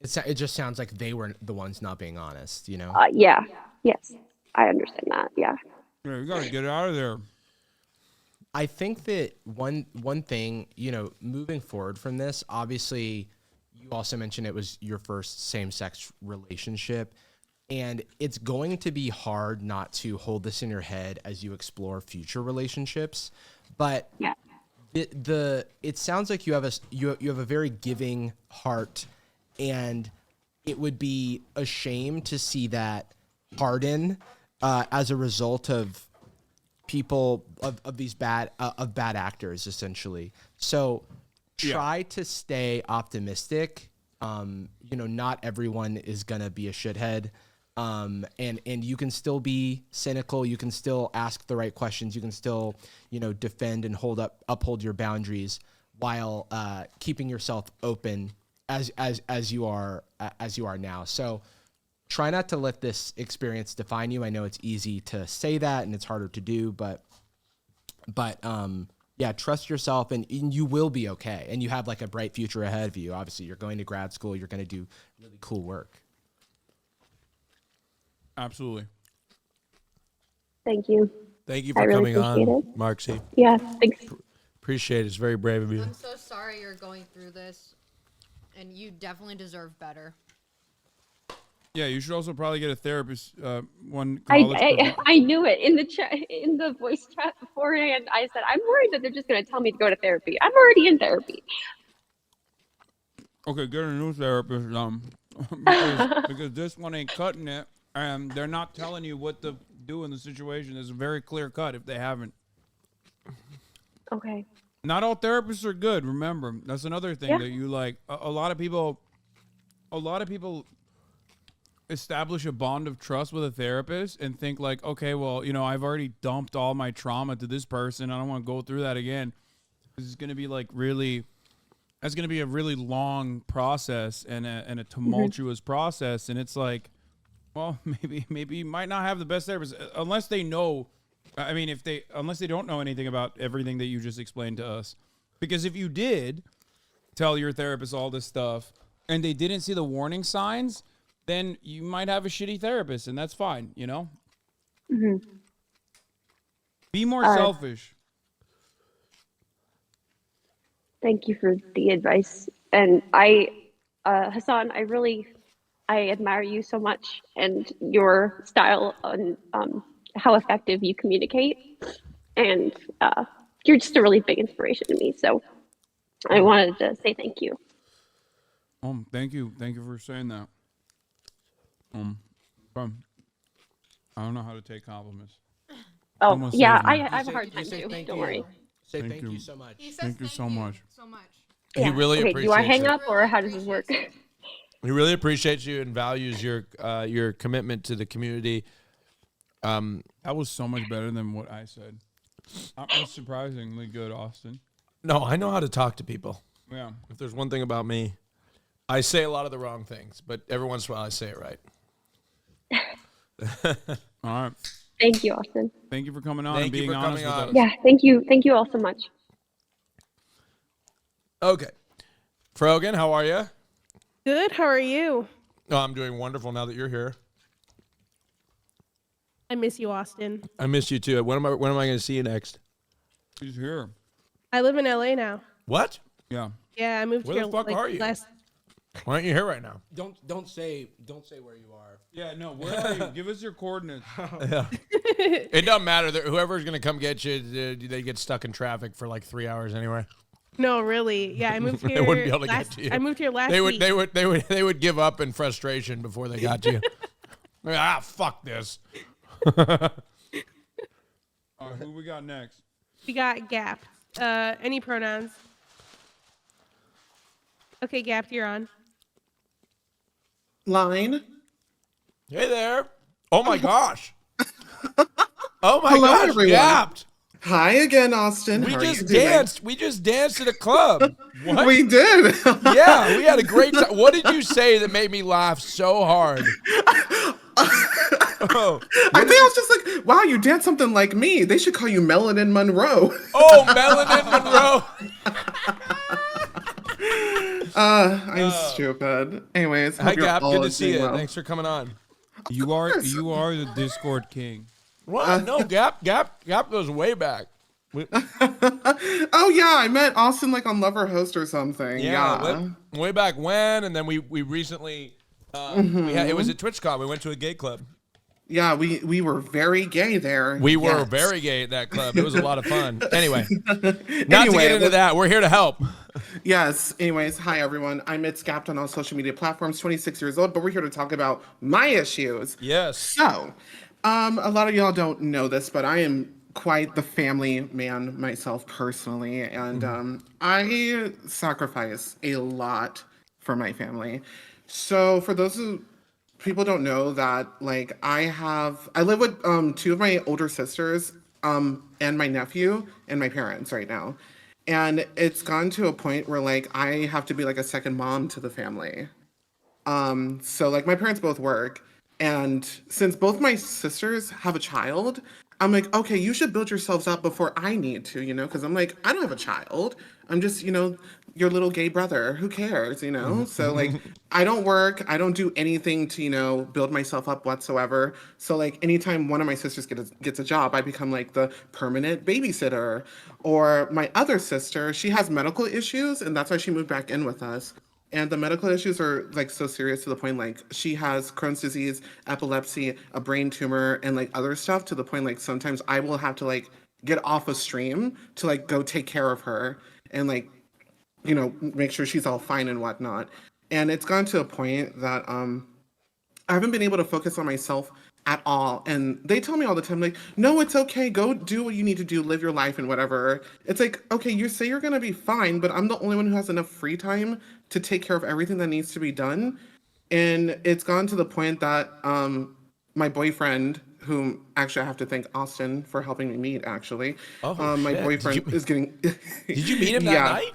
It just sounds like they were the ones not being honest, you know? Yeah. Yes. I understand that. Yeah. Yeah, you gotta get out of there. I think that one thing, you know, moving forward from this, obviously, you also mentioned it was your first same-sex relationship, and it's going to be hard not to hold this in your head as you explore future relationships. But yeah, it sounds like you have a very giving heart, and it would be a shame to see that harden as a result of people of these bad actors, essentially. So try to stay optimistic. You know, not everyone is gonna be a shithead. And you can still be cynical. You can still ask the right questions. You can still, defend and uphold your boundaries while keeping yourself open as you are now. So try not to let this experience define you. I know it's easy to say that and it's harder to do, but yeah, trust yourself and you will be okay. And you have like a bright future ahead of you. Obviously, you're going to grad school. You're going to do really cool work. Absolutely. Thank you. Thank you I for really coming appreciate on, it. Marksy. Yeah, thanks. Appreciate it. It's very brave of you. I'm so sorry you're going through this, and you definitely deserve better. Yeah, you should also probably get a therapist. One college. I knew it in the chat, in the voice chat beforehand. I said, I'm worried that they're just going to tell me to go to therapy. I'm already in therapy. Okay, get a new therapist. Because this one ain't cutting it, and they're not telling you what to do in the situation. There's a very clear cut if they haven't. Okay. Not all therapists are good. Remember, that's another thing that you like. A lot of people establish a bond of trust with a therapist and think like, okay, well, I've already dumped all my trauma to this person. I don't want to go through that again. This is going to be that's going to be a really long process and a tumultuous process. And it's like, well, maybe you might not have the best therapist unless they know. I mean, unless they don't know anything about everything that you just explained to us. Because if you did tell your therapist all this stuff and they didn't see the warning signs, then you might have a shitty therapist, and that's fine, Mm-hmm. Be more selfish. Thank you for the advice. And Hassan, I admire you so much and your style on how effective you communicate. And you're just a really big inspiration to me. So I wanted to say thank you. Thank you. Thank you for saying that. I don't know how to take compliments. Oh, yeah, I have a hard time too. Don't worry. Say thank you so much. Thank you so much. He really appreciates do I hang it. up or how does this work? He really appreciates you and values your commitment to the community. That was so much better than what I said. That was surprisingly good, Austin. No, I know how to talk to people. Yeah. If there's one thing about me, I say a lot of the wrong things, but every once in a while I say it right. All right. Thank you, Austin. Thank you for coming on and being honest with us. Yeah, thank you. Thank you all so much. Okay. Frogan, how are you? Good. How are you? Oh, I'm doing wonderful now that you're here. I miss you, Austin. I miss you too. When am I going to see you next? He's here. I live in LA now. What? Yeah. Yeah, I moved Where here. the fuck are you? Why aren't you here right now? Don't say where you are. Yeah, no. Where are you? Give us your coordinates. Yeah. It doesn't matter. Whoever's going to come get you, they get stuck in traffic for like 3 hours anyway. No, really. Yeah, I moved here. They wouldn't be able to get to you. I moved here last week. week. They would give up in frustration before they got to you. Fuck this. All right, who we got next? We got Gap. Any pronouns? Okay, Gap, you're on. Line. Hey there. Oh my gosh. Oh my Hello, gosh. everyone. Gapped. Hi again, Austin. We How are just you doing? danced. We just danced at a club. What? We did. Yeah, we had a great time. What did you say that made me laugh so hard? I think I was just like, wow, you dance something like me. They should call you Melanin Monroe. Oh, Melanin Monroe. I'm stupid. Anyways, Hi, hope you're Gap. all Good to see doing you. well. Thanks for coming on. You are the Discord king. What? No, Gap goes way back. Oh yeah, I met Austin like on Lover Host or something. Yeah. Way back when, and then we recently it was at TwitchCon. We went to a gay club. Yeah, we were very gay there. We were Yes. very gay at that club. It was a lot of fun. Anyway, not to get into that. We're here to help. Yes. Anyways, hi everyone. I'm It's Gapped on all social media platforms. 26 years old, but we're here to talk about my issues. Yes. So, a lot of y'all don't know this, but I am quite the family man myself personally, and I sacrifice a lot for my family. So, for those who people don't know that like I live with two of my older sisters and my nephew and my parents right now. And it's gone to a point where like I have to be like a second mom to the family. So like my parents both work, and since both my sisters have a child, I'm like, okay, you should build yourselves up before I need to, because I'm like, I don't have a child. I'm just, your little gay brother. Who cares? So like I don't work, I don't do anything to, build myself up whatsoever. So like anytime one of my sisters gets a job, I become like the permanent babysitter. Or my other sister, she has medical issues, and that's why she moved back in with us. And the medical issues are like so serious to the point like she has Crohn's disease, epilepsy, a brain tumor, and like other stuff to the point like sometimes I will have to like get off a stream to like go take care of her and like, make sure she's all fine and whatnot. And it's gone to a point that I haven't been able to focus on myself at all. And they tell me all the time, like, no, it's okay. Go do what you need to do, live your life and whatever. It's like, okay, you say you're going to be fine, but I'm the only one who has enough free time to take care of everything that needs to be done. And it's gone to the point that my boyfriend, whom actually I have to thank Austin for helping me meet, actually. Oh, my shit. boyfriend is getting. Did you meet him that night?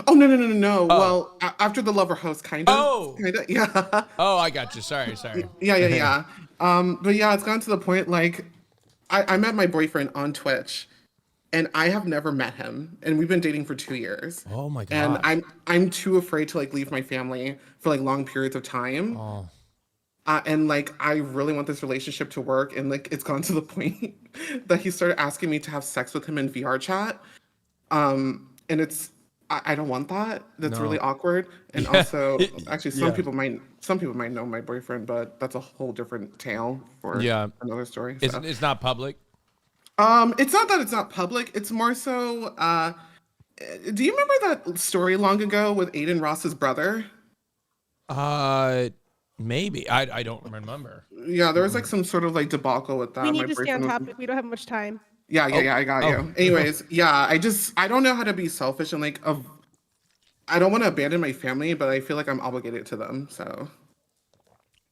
Oh, no. Well, after the lover host, kind of. Oh. Yeah. Oh, I got you. Sorry. Yeah. But yeah, it's gone to the point like I met my boyfriend on Twitch, and I have never met him, and we've been dating for 2 years. Oh my god. And I'm too afraid to like leave my family for like long periods of time. Oh. And like I really want this relationship to work, and like it's gone to the point that he started asking me to have sex with him in VR chat. And I don't want that. That's really awkward. And also, actually, some people might know my boyfriend, but that's a whole different tale for another story. So. It's not public. It's not that it's not public. It's more so. Do you remember that story long ago with Aiden Ross's brother? Maybe I don't remember. Yeah, there was like some sort of like debacle with that. We need My to stay on boyfriend was- topic. We don't have much time. Yeah, I got you. Anyways, I don't know how to be selfish and like I don't want to abandon my family, but I feel like I'm obligated to them. So.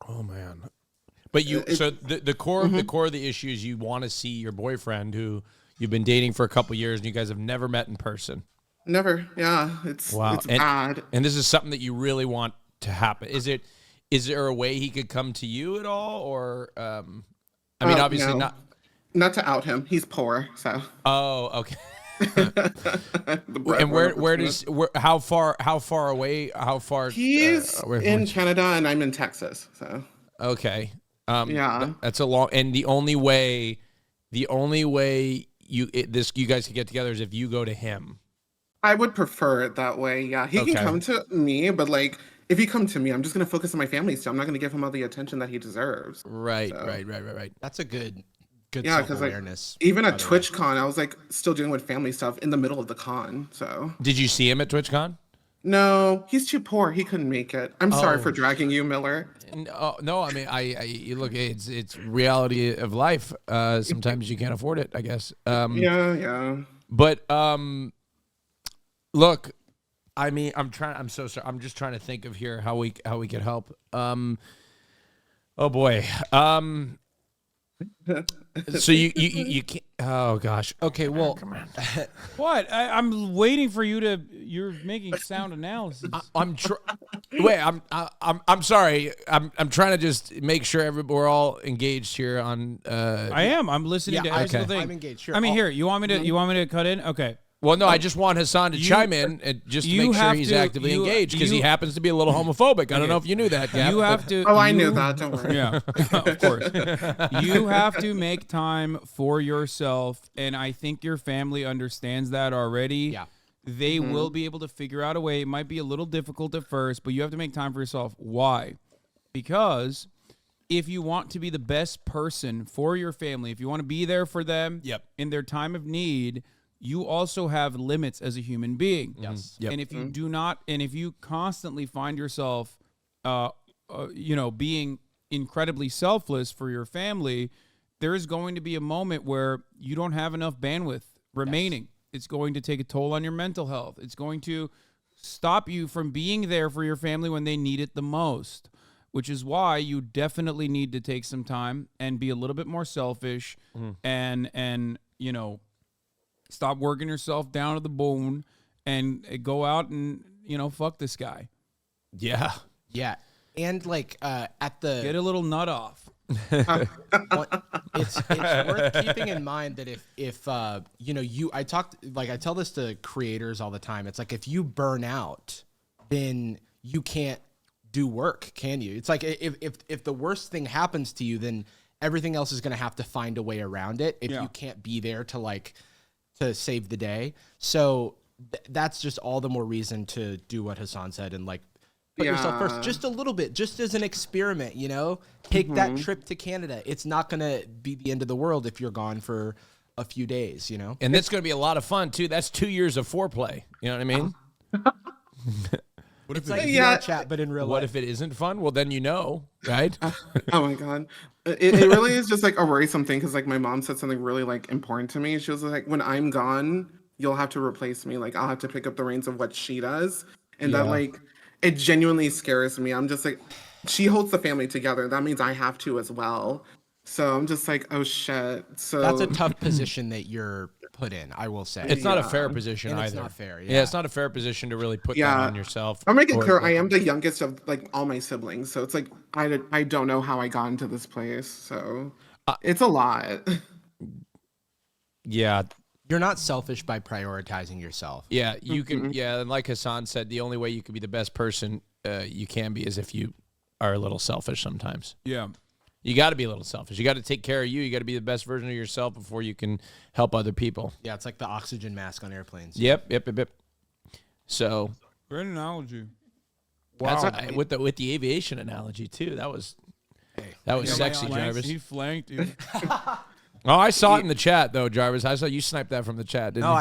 Oh man. But the core of the issue is you want to see your boyfriend who you've been dating for a couple years and you guys have never met in person. Never. Yeah, it's bad. And this is something that you really want to happen. Is there a way he could come to you at all, or obviously no. Not to out him. He's poor, so. Oh, okay. And how far away? He's in Canada and I'm in Texas, so. Okay. Yeah. That's a long. And the only way you guys can get together is if you go to him. I would prefer it that way. Yeah, he can come to me, but like if he come to me, I'm just gonna focus on my family. So I'm not gonna give him all the attention that he deserves. Right. So. Right. That's a good self-awareness. Like, even at TwitchCon, I was like still dealing with family stuff in the middle of the con. So did you see him at TwitchCon? No, he's too poor. He couldn't make it. I'm sorry for dragging you, Miller. No, I mean, I look. It's reality of life. Sometimes you can't afford it, I guess. Yeah. But look, I mean, I'm so sorry. I'm just trying to think of here how we could help. Oh boy. So you can't. Oh gosh. Okay. Well, What? I'm waiting for you to. You're making sound analysis. I'm sorry. I'm trying to just make sure we're all engaged here on. I am. I'm listening to every single thing. I'm engaged. Sure. I mean, here. You want me to cut in? Okay. Well, no, I just want Hassan to chime in and just to make sure he's actively engaged because he happens to be a little homophobic. I don't know if you knew that, Gab. You have to. Oh, I knew that. Don't worry. Yeah, of course. You have to make time for yourself, and I think your family understands that already. Yeah. They will be able to figure out a way. It might be a little difficult at first, but you have to make time for yourself. Why? Because if you want to be the best person for your family, if you want to be there for them in their time of need, you also have limits as a human being. Yes. Yep. And if you do not, and if you constantly find yourself, being incredibly selfless for your family, there is going to be a moment where you don't have enough bandwidth remaining. Yes. It's going to take a toll on your mental health. It's going to stop you from being there for your family when they need it the most. which is why you definitely need to take some time and be a little bit more selfish and you know, stop working yourself down to the bone and go out and, you know, fuck this guy. Yeah. Yeah. And like at the get a little nut off. It's worth keeping in mind that if you know, I tell this to creators all the time. It's like if you burn out, then you can't do work, can you? It's like if the worst thing happens to you, then everything else is going to have to find a way around it if you can't be there to save the day. So that's just all the more reason to do what Hassan said and like put yourself first just a little bit, just as an experiment, you know? Take that trip to Canada. It's not going to be the end of the world if you're gone for a few days, you know? And that's going to be a lot of fun too. That's 2 years of foreplay. You know what I mean? What if it's like VR chat, but in real life? What if it isn't fun? Well, then you know, right? Oh my God. It really is just like a worrisome thing because like my mom said something really like important to me. She was like, when I'm gone, you'll have to replace me. Like I'll have to pick up the reins of what she does. And that like, it genuinely scares me. I'm just like, she holds the family together. That means I have to as well. So I'm just like, oh shit. So that's a tough position that you're put in, I will say. It's not a fair position either. It's not fair. Yeah, it's not a fair position to really put that on yourself. I'm making clear I am the youngest of like all my siblings. So it's like, I don't know how I got into this place. So it's a lot. Yeah. You're not selfish by prioritizing yourself. Yeah, you can. Yeah, and like Hassan said, the only way you can be the best person you can be is if you are a little selfish sometimes. Yeah. You got to be a little selfish. You got to take care of you. You got to be the best version of yourself before you can help other people. Yeah, it's like the oxygen mask on airplanes. Yep. So great analogy. Wow. That's with the aviation analogy too. That was sexy, Jarvis. He flanked you. Oh, I saw it in the chat though, Jarvis. I saw you snipe that from the chat, didn't you?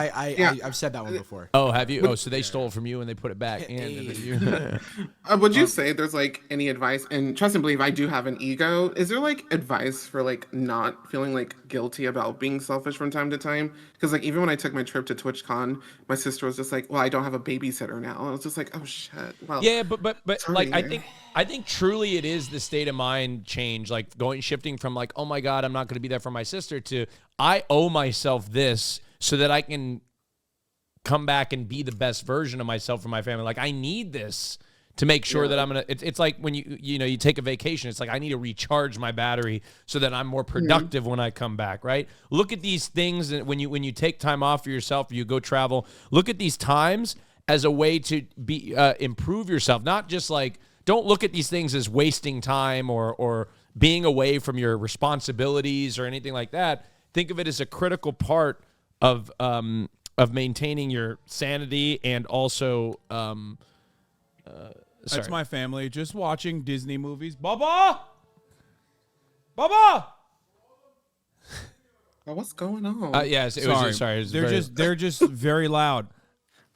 I've said that one before. Oh, have you? Oh, so they stole it from you and they put it back in. Would you say there's like any advice? And trust and believe, I do have an ego. Is there like advice for like not feeling like guilty about being selfish from time to time? Because like even when I took my trip to TwitchCon, my sister was just like, "Well, I don't have a babysitter now." And I was just like, "Oh shit." Well, yeah, but like I think truly it is the state of mind change, like shifting from like, "Oh my God, I'm not going to be there for my sister," to I owe myself this so that I can come back and be the best version of myself for my family. Like I need this to make sure that I'm gonna. It's like when you take a vacation. It's like I need to recharge my battery so that I'm more productive when I come back. Right? Look at these things when you take time off for yourself, you go travel. Look at these times as a way to be improve yourself. Not just like don't look at these things as wasting time or being away from your responsibilities or anything like that. Think of it as a critical part of maintaining your sanity and also. That's my family just watching Disney movies. Baba! Oh, what's going on? Yes, sorry. They're just very loud.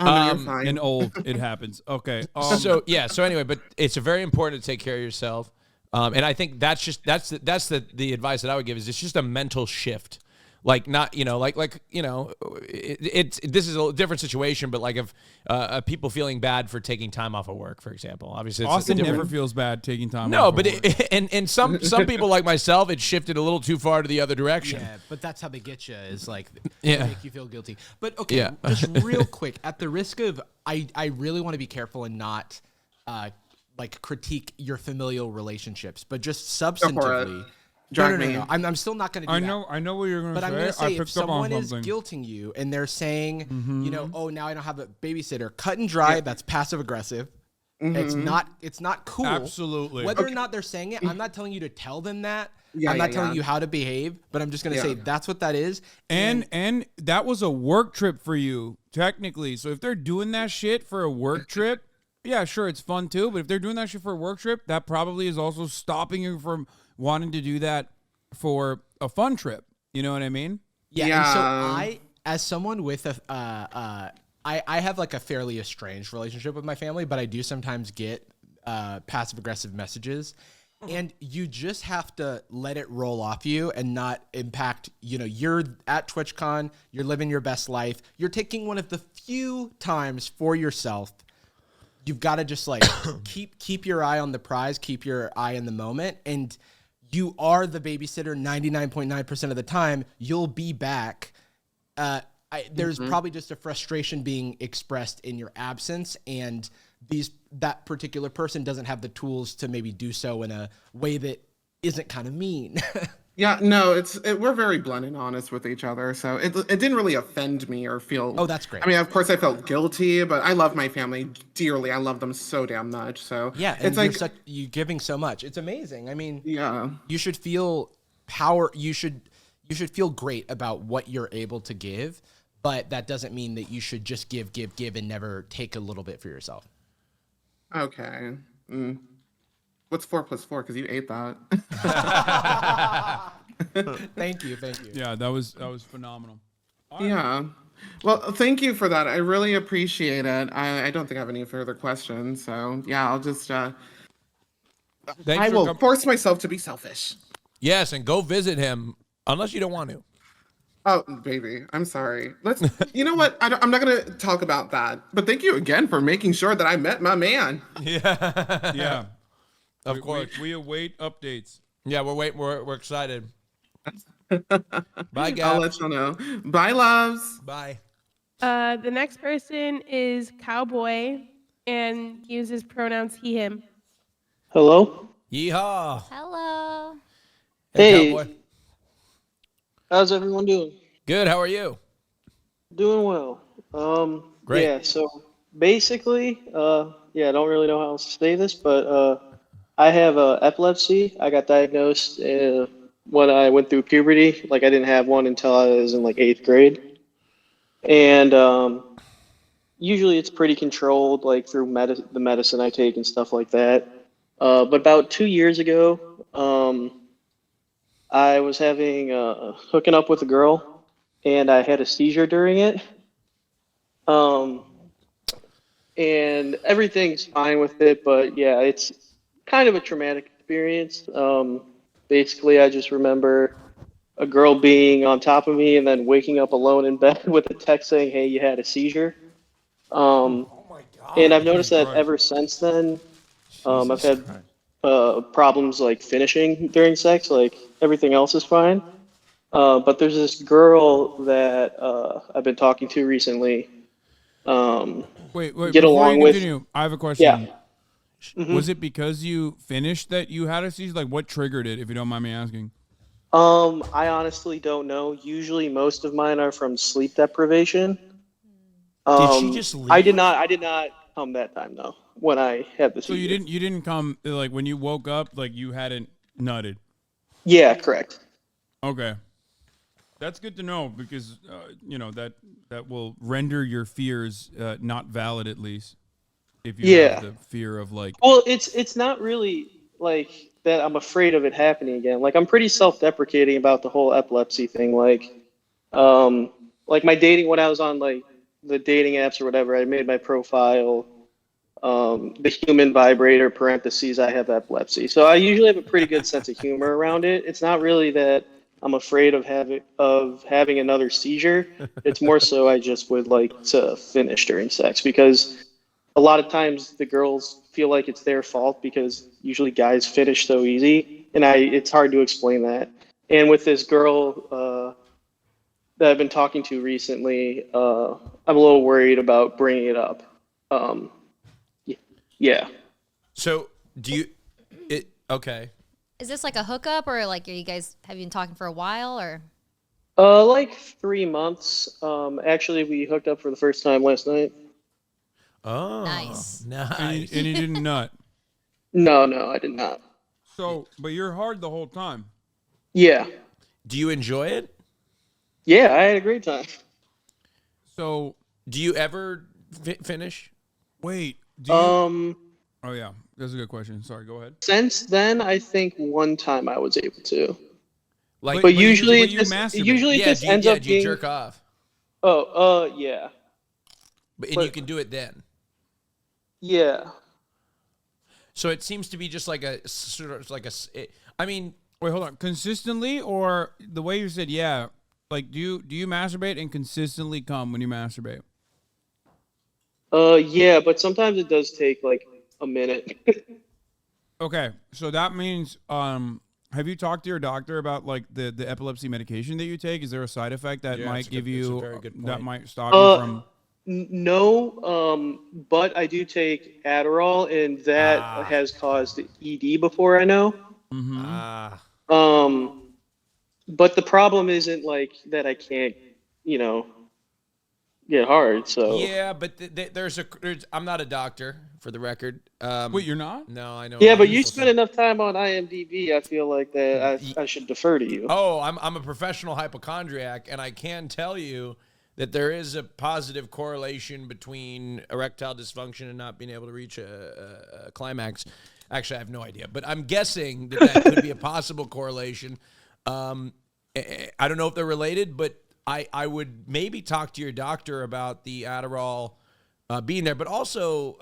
You're fine. And old. It happens. Okay. So anyway, but it's very important to take care of yourself. And I think that's the advice that I would give is it's just a mental shift. Like not, this is a different situation, but like if people feeling bad for taking time off of work, for example, obviously Austin never feels bad taking time off. No, but and some people like myself, it shifted a little too far to the other direction. Yeah, but that's how they get you is like Yeah. make you feel guilty. But okay, just real quick, at the risk of, I really want to be careful and not like critique your familial relationships, but just substantively. No. I'm still not going to do that. I know what you're going to say. But I'm going to say if someone is something. guilting you and they're saying, oh, now I don't have a babysitter, cut and dry, that's passive aggressive. It's not cool. Absolutely. Whether or not they're saying it, I'm not telling you to tell them that. I'm not telling you how to behave, but I'm just going to say that's what that is. And that was a work trip for you, technically. So if they're doing that shit for a work trip, yeah, sure, it's fun too. But if they're doing that shit for a work trip, that probably is also stopping you from wanting to do that for a fun trip. You know what I mean? Yeah. And so I, as someone with I have like a fairly estranged relationship with my family, but I do sometimes get passive aggressive messages, and you just have to let it roll off you and not impact. You're at TwitchCon, you're living your best life, you're taking one of the few times for yourself. you've got to just like keep your eye on the prize, keep your eye in the moment, and you are the babysitter 99.9% of the time. You'll be back. There's probably just a frustration being expressed in your absence, and that particular person doesn't have the tools to maybe do so in a way that isn't kind of mean. Yeah, no, we're very blunt and honest with each other, so it didn't really offend me or feel. Oh, that's great. I mean, of course, I felt guilty, but I love my family dearly. I love them so damn much. So yeah, and it's like you're giving so much. It's amazing. I mean, yeah, you should feel power. You should feel great about what you're able to give, but that doesn't mean that you should just give, and never take a little bit for yourself. Okay. What's 4 + 4? Because you ate that. Thank you. Yeah, that was phenomenal. Yeah. Well, thank you for that. I really appreciate it. I don't think I have any further questions. So yeah, I'll just I will force myself to be selfish. Yes, and go visit him unless you don't want to. Oh, baby, I'm sorry. You know what? I'm not going to talk about that. But thank you again for making sure that I met my man. Yeah. Yeah. Of course. We await updates. Yeah, we're excited. Bye, Gab. I'll let you know. Bye, loves. Bye. The next person is Cowboy, and he uses pronouns he, him. Hello? Yeehaw. Hello. Hey. Cowboy. How's everyone doing? Good. How are you? Doing well. Great. Yeah, so basically, I don't really know how else to say this, but I have epilepsy. I got diagnosed when I went through puberty. Like, I didn't have one until I was in like 8th grade. And usually it's pretty controlled, like through the medicine I take and stuff like that. But about 2 years ago, I was hooking up with a girl, and I had a seizure during it. And everything's fine with it, but yeah, it's kind of a traumatic experience. Basically, I just remember a girl being on top of me and then waking up alone in bed with a text saying, "Hey, you had a seizure." And I've noticed that ever since then, I've had problems like finishing during sex. Like, everything else is fine. But there's this girl that I've been talking to recently. Wait, get before along you with. continue, I have a question. Yeah. Mhm. Was it because you finished that you had a seizure? Like, what triggered it, if you don't mind me asking? I honestly don't know. Usually, most of mine are from sleep deprivation. Did she just leave? I did not come that time though. When I had the So seizure. you didn't come, like, when you woke up, like, you hadn't nutted. Yeah, correct. Okay. That's good to know, because that will render your fears not valid, at least, if you have the fear of, like. Well, it's not really like that. I'm afraid of it happening again. Like, I'm pretty self-deprecating about the whole epilepsy thing. Like my dating, when I was on like the dating apps or whatever, I made my profile the human vibrator parentheses I have epilepsy. So I usually have a pretty good sense of humor around it. It's not really that I'm afraid of having another seizure. It's more so I just would like to finish during sex, because a lot of times the girls feel like it's their fault because usually guys finish so easy, and it's hard to explain that. And with this girl that I've been talking to recently, I'm a little worried about bringing it up. Yeah. So okay. Is this like a hookup, or like have you been talking for a while, or? Like 3 months. Actually, we hooked up for the first time last night. Oh, nice. And you didn't nut. No, I did not. So, but you're hard the whole time. Yeah. Do you enjoy it? Yeah, I had a great time. So, do you ever finish? Wait. Oh yeah, that's a good question. Sorry, go ahead. Since then, I think one time I was able to. Like, but usually you masturbate. Usually it just ends up do being. you jerk off? Yeah. But you can do it then. Yeah. So it seems to be just like a sort of like I mean, wait, hold on. Consistently, or the way you said, yeah, like do you masturbate and consistently come when you masturbate? Yeah, but sometimes it does take like a minute. Okay, so that means have you talked to your doctor about like the epilepsy medication that you take? Is there a side effect that Yeah, might it's a give good- it's a you very good that point. might stop you from? No, but I do take Adderall, and that has caused ED before, I know. But the problem isn't like that I can't, you know, get hard. So Yeah, but there's I'm not a doctor, for the record. Wait, you're not? No, I know. yeah, but you spend enough time on IMDb. I feel like that I should defer to you. Oh, I'm a professional hypochondriac, and I can tell you that there is a positive correlation between erectile dysfunction and not being able to reach a climax. Actually, I have no idea, but I'm guessing that could be a possible correlation. I don't know if they're related, but I would maybe talk to your doctor about the Adderall being there. But also,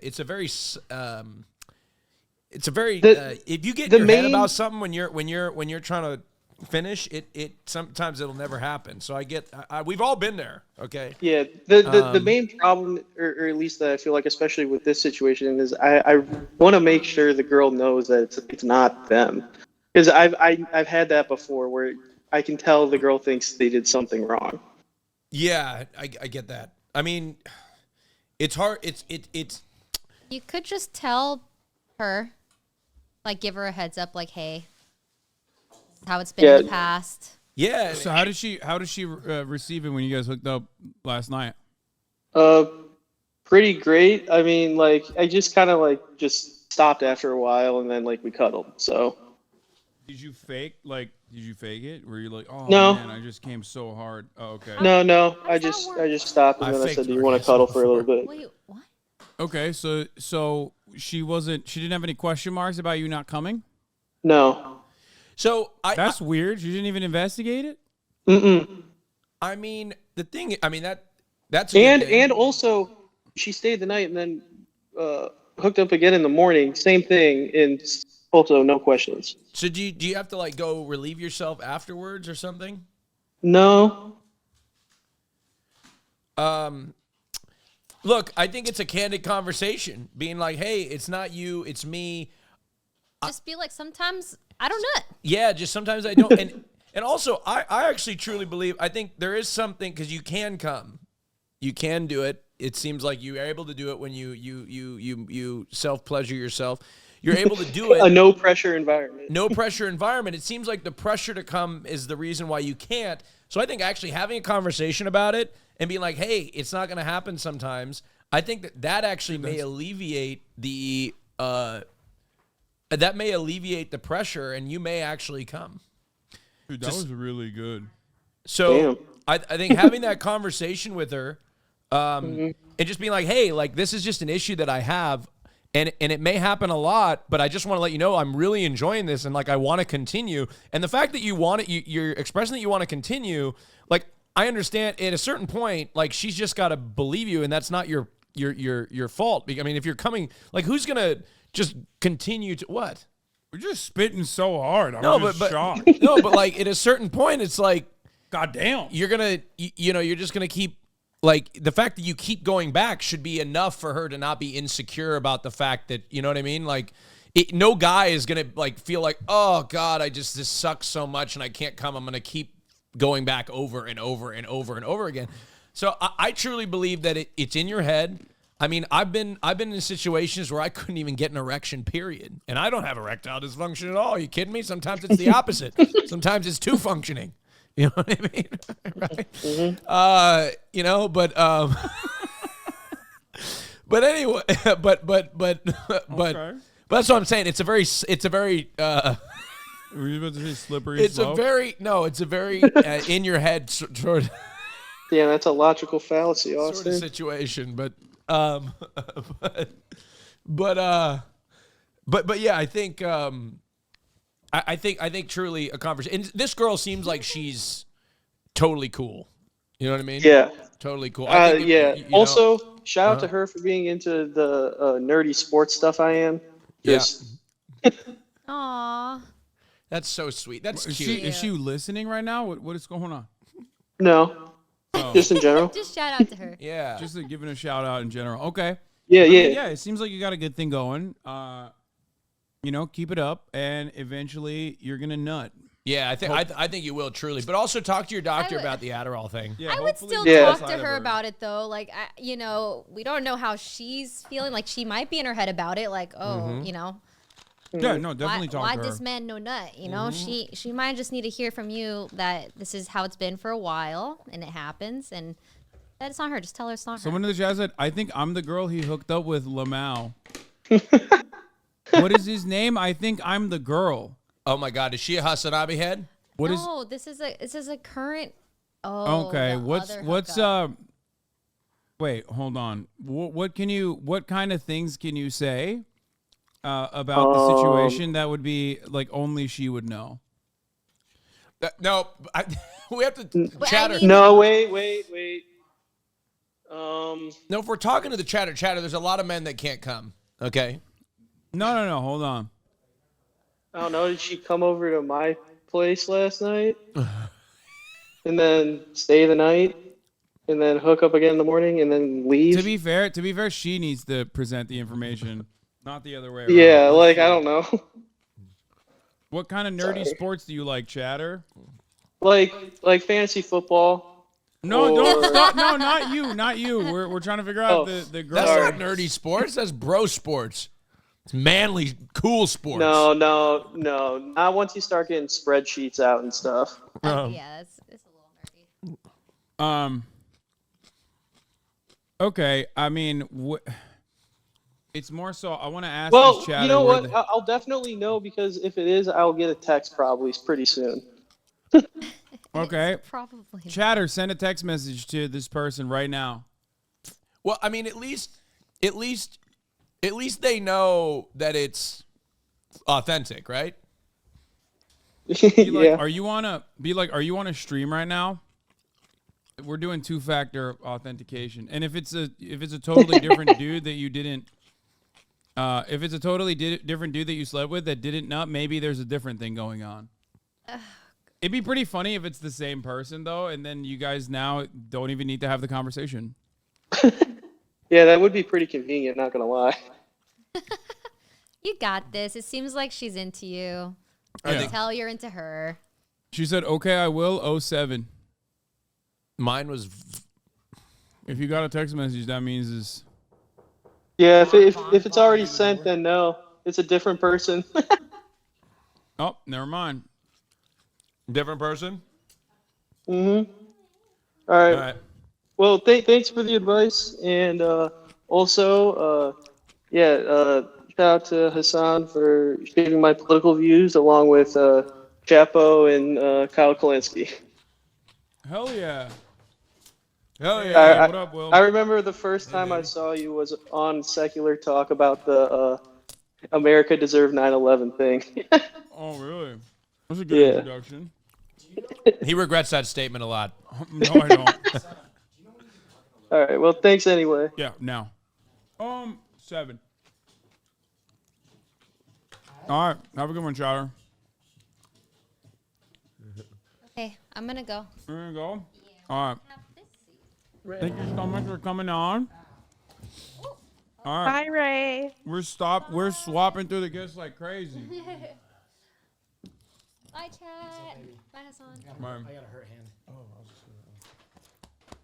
it's a very if you get in your head about something when you're trying to finish it, sometimes it'll never happen. So we've all been there. Okay. Yeah, the main problem, or at least that I feel like, especially with this situation, is I want to make sure the girl knows that it's not them, because I've had that before where I can tell the girl thinks they did something wrong. Yeah, I get that. I mean, it's hard. It's You could just tell her, like, give her a heads up, like, hey, how it's been in the past. Yeah. So how did she receive it when you guys hooked up last night? Pretty great. I mean, like, I just kind of like just stopped after a while, and then like we cuddled. So. Did you fake it? Were you like, oh No. man, I just came so hard? Oh, okay. No. I just stopped, and then I said, "Do you want to cuddle for a little bit?" Wait, what? Okay, so she didn't have any question marks about you not coming? No. So that's weird. You didn't even investigate it? Mm-mm. I mean, that's a And good thing. and also, she stayed the night and then hooked up again in the morning. Same thing, and also no questions. So do you have to like go relieve yourself afterwards or something? No. Look, I think it's a candid conversation, being like, "Hey, it's not you, it's me." Just be like, sometimes I don't nut. Yeah, just sometimes I don't. And also, I actually truly believe, I think there is something, because you can come. You can do it. It seems like you are able to do it when you self-pleasure yourself. You're able to do it. A no-pressure environment. No pressure environment. It seems like the pressure to come is the reason why you can't. So I think actually having a conversation about it and being like, hey, it's not going to happen sometimes, I think that actually may alleviate the pressure, and you may actually come. Dude, that was really good. So I think having that conversation with her, and just being like, hey, like, this is just an issue that I have, and it may happen a lot, but I just want to let you know I'm really enjoying this, and like I want to continue. And the fact that you want it, you're expressing that you want to continue, like, I understand at a certain point, like, she's just got to believe you, and that's not your fault. I mean, if you're coming, like, who's gonna just continue to what? We're just spitting so hard. I'm just shocked. No, but like at a certain point, it's like, goddamn, you're gonna, you're just gonna keep, like, the fact that you keep going back should be enough for her to not be insecure about the fact that, you know what I mean? Like, no guy is gonna like feel like, oh God, this sucks so much and I can't come. I'm gonna keep going back over and over and over and over again. So I truly believe that it's in your head. I mean, I've been in situations where I couldn't even get an erection, period. And I don't have erectile dysfunction at all. Are you kidding me? Sometimes it's the opposite. Sometimes it's too functioning. You know what I mean? Right? Mm-hmm. But anyway, but that's what I'm saying. It's a very were you about to say slippery slope? It's a very in your head sort of. Yeah, that's a logical fallacy, Sort Austin. of situation, but yeah, I think I think truly a conversation. And this girl seems like she's totally cool. You know what I mean? Yeah. Totally cool. Yeah. You Also, know, shout out to her for being into the nerdy sports stuff I am. Just Aww. That's so sweet. That's Is cute. is she listening right now? What is going on? No. Oh, Oh. Just in general. Just shout out to her. Yeah. Just giving a shout out in general. Okay. Yeah, I yeah. mean, yeah, it seems like you got a good thing going. You know, keep it up, and eventually you're gonna nut. Yeah, I think you will truly, but also talk to your doctor about the Adderall thing. Yeah, I would still Yeah. talk to her about it though. Like, you know, we don't know how she's feeling. Like, she might be in her head about it. Like, oh, you know. Yeah, no, definitely why, talk why to her. this man no nut? You know, she might just need to hear from you that this is how it's been for a while, and it happens, and that it's not her. Just tell her it's not her. Someone in the chat said, "I think I'm the girl he hooked up with, Lamau." What is his name? I think I'm the girl. Oh my God, is she a Hasanabi head? What is? No, this is a current. Oh, Okay, the what's other Wait, hold on. What kind of things can you say about the situation that would be like only she would know? No, we have to chatter. No, wait. No, if we're talking to the chatter, there's a lot of men that can't come. Okay. No. Hold on. I don't know. Did she come over to my place last night and then stay the night and then hook up again in the morning and then leave? To be fair, she needs to present the information, not the other way around. Yeah, like I don't know. What kind of nerdy sports do you like, chatter? Like fantasy football. No, don't stop. No, not you. We're trying to figure out the girl. That's not nerdy sports. That's bro sports. It's manly, cool sports. No. Not once you start getting spreadsheets out and stuff. Yeah, it's a little nerdy. Okay. I mean, it's more so. I want to ask. Well, this chatter you know where what? I'll definitely know because if it is, I'll get a text probably pretty soon. Okay. Probably. Chatter, send a text message to this person right now. Well, I mean, at least they know that it's authentic, right? Be like, Yeah. Are you on a stream right now? We're doing 2-factor authentication, and if it's a totally different dude that you didn't, if it's a totally different dude that you slept with that didn't nut, maybe there's a different thing going on. It'd be pretty funny if it's the same person though, and then you guys now don't even need to have the conversation. Yeah, that would be pretty convenient, not gonna lie. You got this. It seems like she's into you. Yeah. Tell you're into her. She said, "Okay, I will." 07. Mine was. If you got a text message, that means is. Yeah, if it's already sent, then no. It's a different person. Oh, never mind. Different person? Mm-hmm. All right. Well, thanks for the advice. And also, shout out to Hassan for sharing my political views along with Chapo and Kyle Kalinske. Hell yeah. I, What up, Will? I remember the first time I saw you was on Secular Talk about the America Deserved 9/11 thing. Oh, really? That's a good introduction. He regrets that statement a lot. No, I don't. All right. Well, thanks anyway. Yeah, now. 7. All right. Have a good one, Chatter. Okay, I'm gonna go. We're going to go? All right. Thank you so much for coming on. All right. Bye, Ray. We're swapping through the gifts like crazy. Bye, Chad. Bye, Hassan. Bye. I got a hurt hand. Oh, I was just gonna.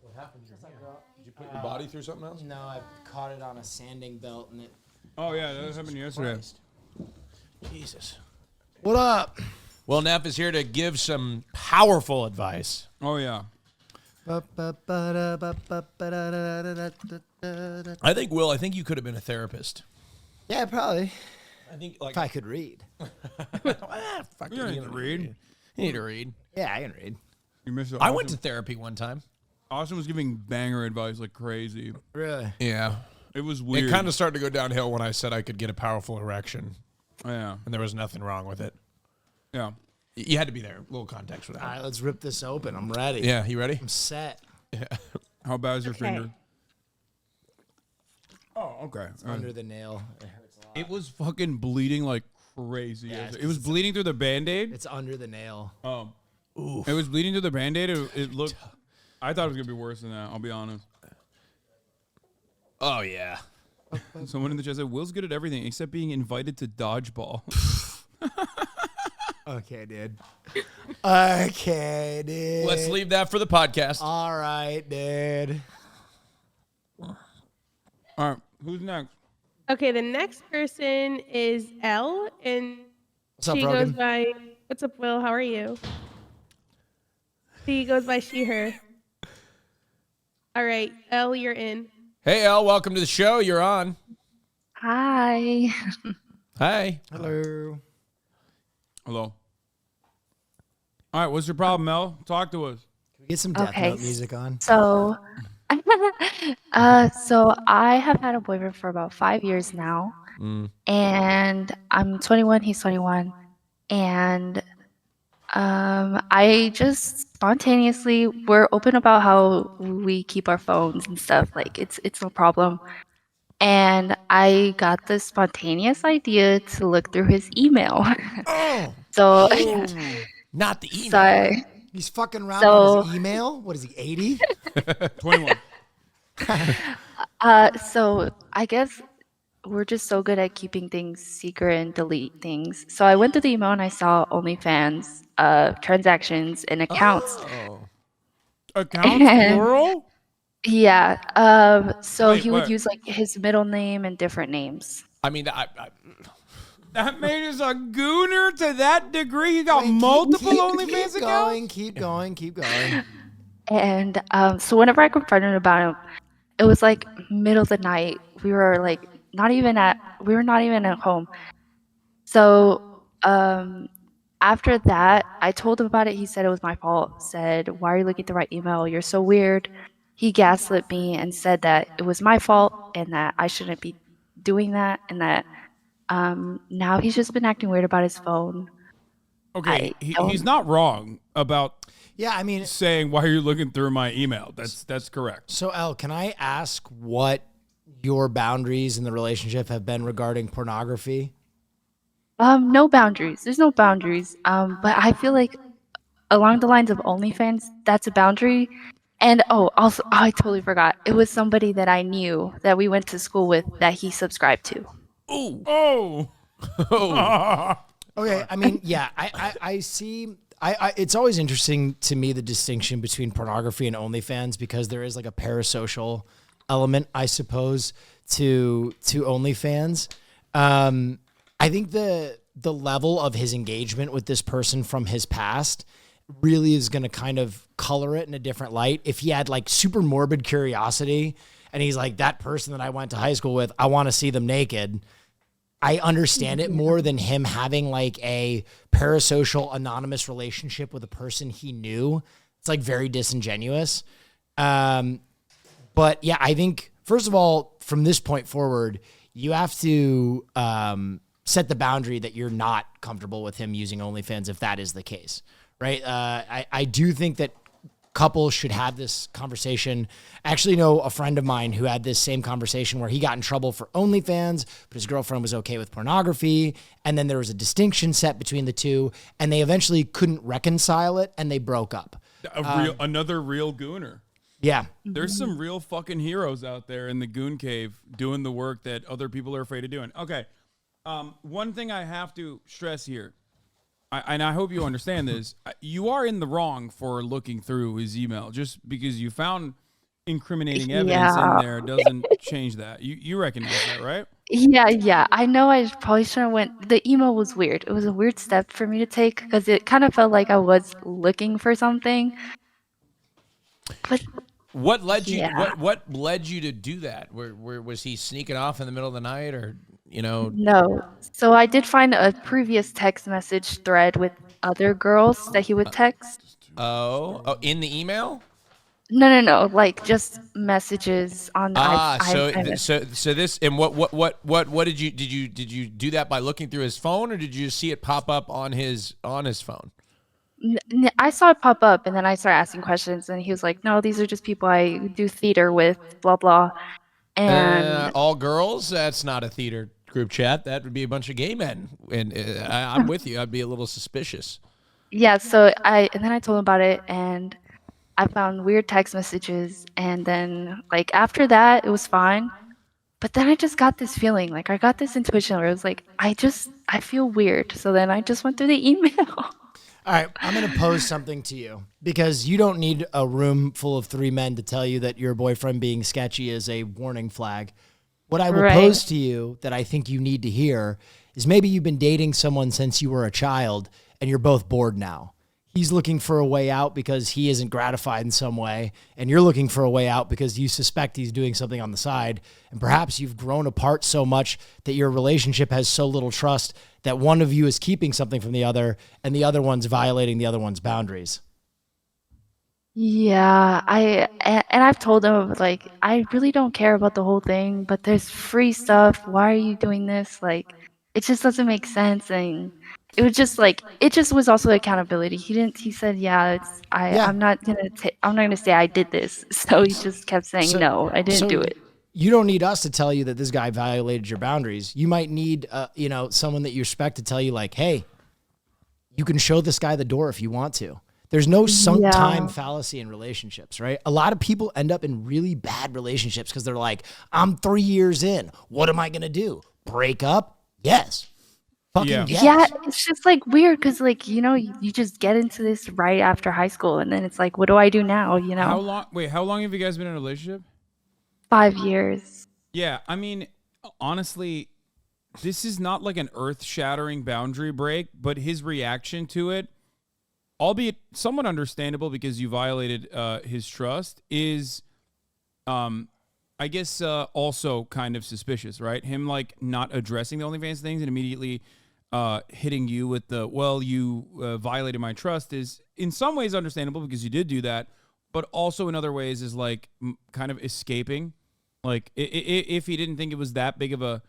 What happened to your hand? Did you put your body through something else? No, I caught it on a sanding belt and it. Oh, yeah, that happened yesterday. Christ. Jesus. What up? Well, Neff is here to give some powerful advice. Oh, yeah. I think, Will, I think you could have been a therapist. Yeah, probably. I think, like, if I could read. Fuck You don't need to read. You need to read. Yeah, I can read. You missed it. I went to therapy one time. Austin was giving banger advice like crazy. Really? Yeah. It was weird. It kind of started to go downhill when I said I could get a powerful erection. Yeah. And there was nothing wrong with it. Yeah. You had to be there. A little context for that. All right, let's rip this open. I'm ready. Yeah, you ready? I'm set. Yeah. How bad is your Okay. finger? Oh, okay. It's under the nail. It hurts a lot. It was fucking bleeding like crazy. Yeah, It was bleeding through the Band-Aid. It's under the nail. It was bleeding through the Band-Aid. It looked I thought it was gonna be worse than that. I'll be honest. Oh yeah. Someone in the chat said Will's good at everything except being invited to dodgeball. Okay, dude. Okay, dude. Let's leave that for the podcast. All right, dude. All right, who's next? Okay, the next person is Elle, and What's up, she Rogan? goes by. What's up, Will? How are you? She goes by she, her. All right, Elle, you're in. Hey, Elle, welcome to the show. You're on. Hi. Hi. Hello. Hello. All right, what's your problem, Mel? Talk to us. Can we get some Death Okay, Note music on? So, so I have had a boyfriend for about 5 years now, and I'm 21. He's 21, and I just spontaneously we're open about how we keep our phones and stuff. Like it's no problem. And I got this spontaneous idea to look through his email. So, not the email. So, He's fucking around so- on his email. What is he, 80? 21. So I guess we're just so good at keeping things secret and delete things. So I went to the email and I saw OnlyFans transactions and accounts. Accounts, And- plural? Yeah. So Wait, he would what? use like his middle name and different names. I mean, That made us a gooner to that degree. You got multiple OnlyFans Keep accounts? going, keep going, keep going. And so whenever I confronted him about him, it was like middle of the night. We were not even at home. So after that, I told him about it. He said it was my fault. Said, "Why are you looking at the right email? You're so weird." He gaslit me and said that it was my fault and that I shouldn't be doing that, and that now he's just been acting weird about his phone. Okay, he's not wrong about saying, why are you looking through my email? That's correct. So, Elle, can I ask what your boundaries in the relationship have been regarding pornography? No boundaries. There's no boundaries. But I feel like along the lines of OnlyFans, that's a boundary. And also, I totally forgot. It was somebody that I knew that we went to school with that he subscribed to. Oh. Okay, I mean, yeah, I see. It's always interesting to me the distinction between pornography and OnlyFans because there is like a parasocial element, I suppose, to OnlyFans. I think the level of his engagement with this person from his past really is going to kind of color it in a different light. If he had like super morbid curiosity and he's like, that person that I went to high school with, I want to see them naked, I understand it more than him having like a parasocial anonymous relationship with a person he knew. It's like very disingenuous. But yeah, I think first of all, from this point forward, you have to set the boundary that you're not comfortable with him using OnlyFans if that is the case, right? I do think that couples should have this conversation. I actually know a friend of mine who had this same conversation where he got in trouble for OnlyFans, but his girlfriend was okay with pornography. And then there was a distinction set between the two, and they eventually couldn't reconcile it, and they broke up. Another real gooner. Yeah. There's some real fucking heroes out there in the goon cave doing the work that other people are afraid of doing. Okay. One thing I have to stress here, and I hope you understand this, you are in the wrong for looking through his email. Just because you found incriminating evidence in there doesn't change that. You recognize that, right? Yeah. I know I probably shouldn't have went. The email was weird. It was a weird step for me to take because it kind of felt like I was looking for something. But What led you? Yeah. What led you to do that? Where was he sneaking off in the middle of the night, or no. So I did find a previous text message thread with other girls that he would text. Oh, in the email? No. Like just messages on. So this and what did you do that by looking through his phone, or did you see it pop up on his phone? I saw it pop up, and then I started asking questions, and he was like, "No, these are just people I do theater with, blah blah." And All girls? That's not a theater group chat. That would be a bunch of gay men, and I'm with you. I'd be a little suspicious. yeah, so and then I told him about it, and I found weird text messages, and then like after that, it was fine. But then I just got this feeling, like I got this intuition where it was like, I feel weird. So then I just went through the email. All right, I'm going to pose something to you because you don't need a room full of 3 men to tell you that your boyfriend being sketchy is a warning flag. What I will Right. pose to you that I think you need to hear is maybe you've been dating someone since you were a child and you're both bored now. He's looking for a way out because he isn't gratified in some way, and you're looking for a way out because you suspect he's doing something on the side, and perhaps you've grown apart so much that your relationship has so little trust that one of you is keeping something from the other and the other one's violating the other one's boundaries. Yeah, and I've told him like I really don't care about the whole thing, but there's free stuff. Why are you doing this? Like it just doesn't make sense, and it was just like it just was also accountability. He said, "Yeah, I'm not going to say I did this." So he just kept saying, "No, I didn't do it." You don't need us to tell you that this guy violated your boundaries. You might need someone that you respect to tell you like, "Hey, you can show this guy the door if you want to." There's no sunk time fallacy in relationships, right? A lot of people end up in really bad relationships because they're like, I'm 3 years in. What am I going to do? Break up? Yes. Fucking yes. Yeah, it's just like weird because like, you just get into this right after high school and then it's like, what do I do now? How long have you guys been in a relationship? 5 years. Yeah, I mean, honestly, this is not like an earth-shattering boundary break, but his reaction to it, albeit somewhat understandable because you violated his trust, is, I guess, also kind of suspicious, right? Him like not addressing the OnlyFans things and immediately hitting you with the, well, you violated my trust is in some ways understandable because you did do that, but also in other ways is like kind of escaping. Like if he didn't think it was that big of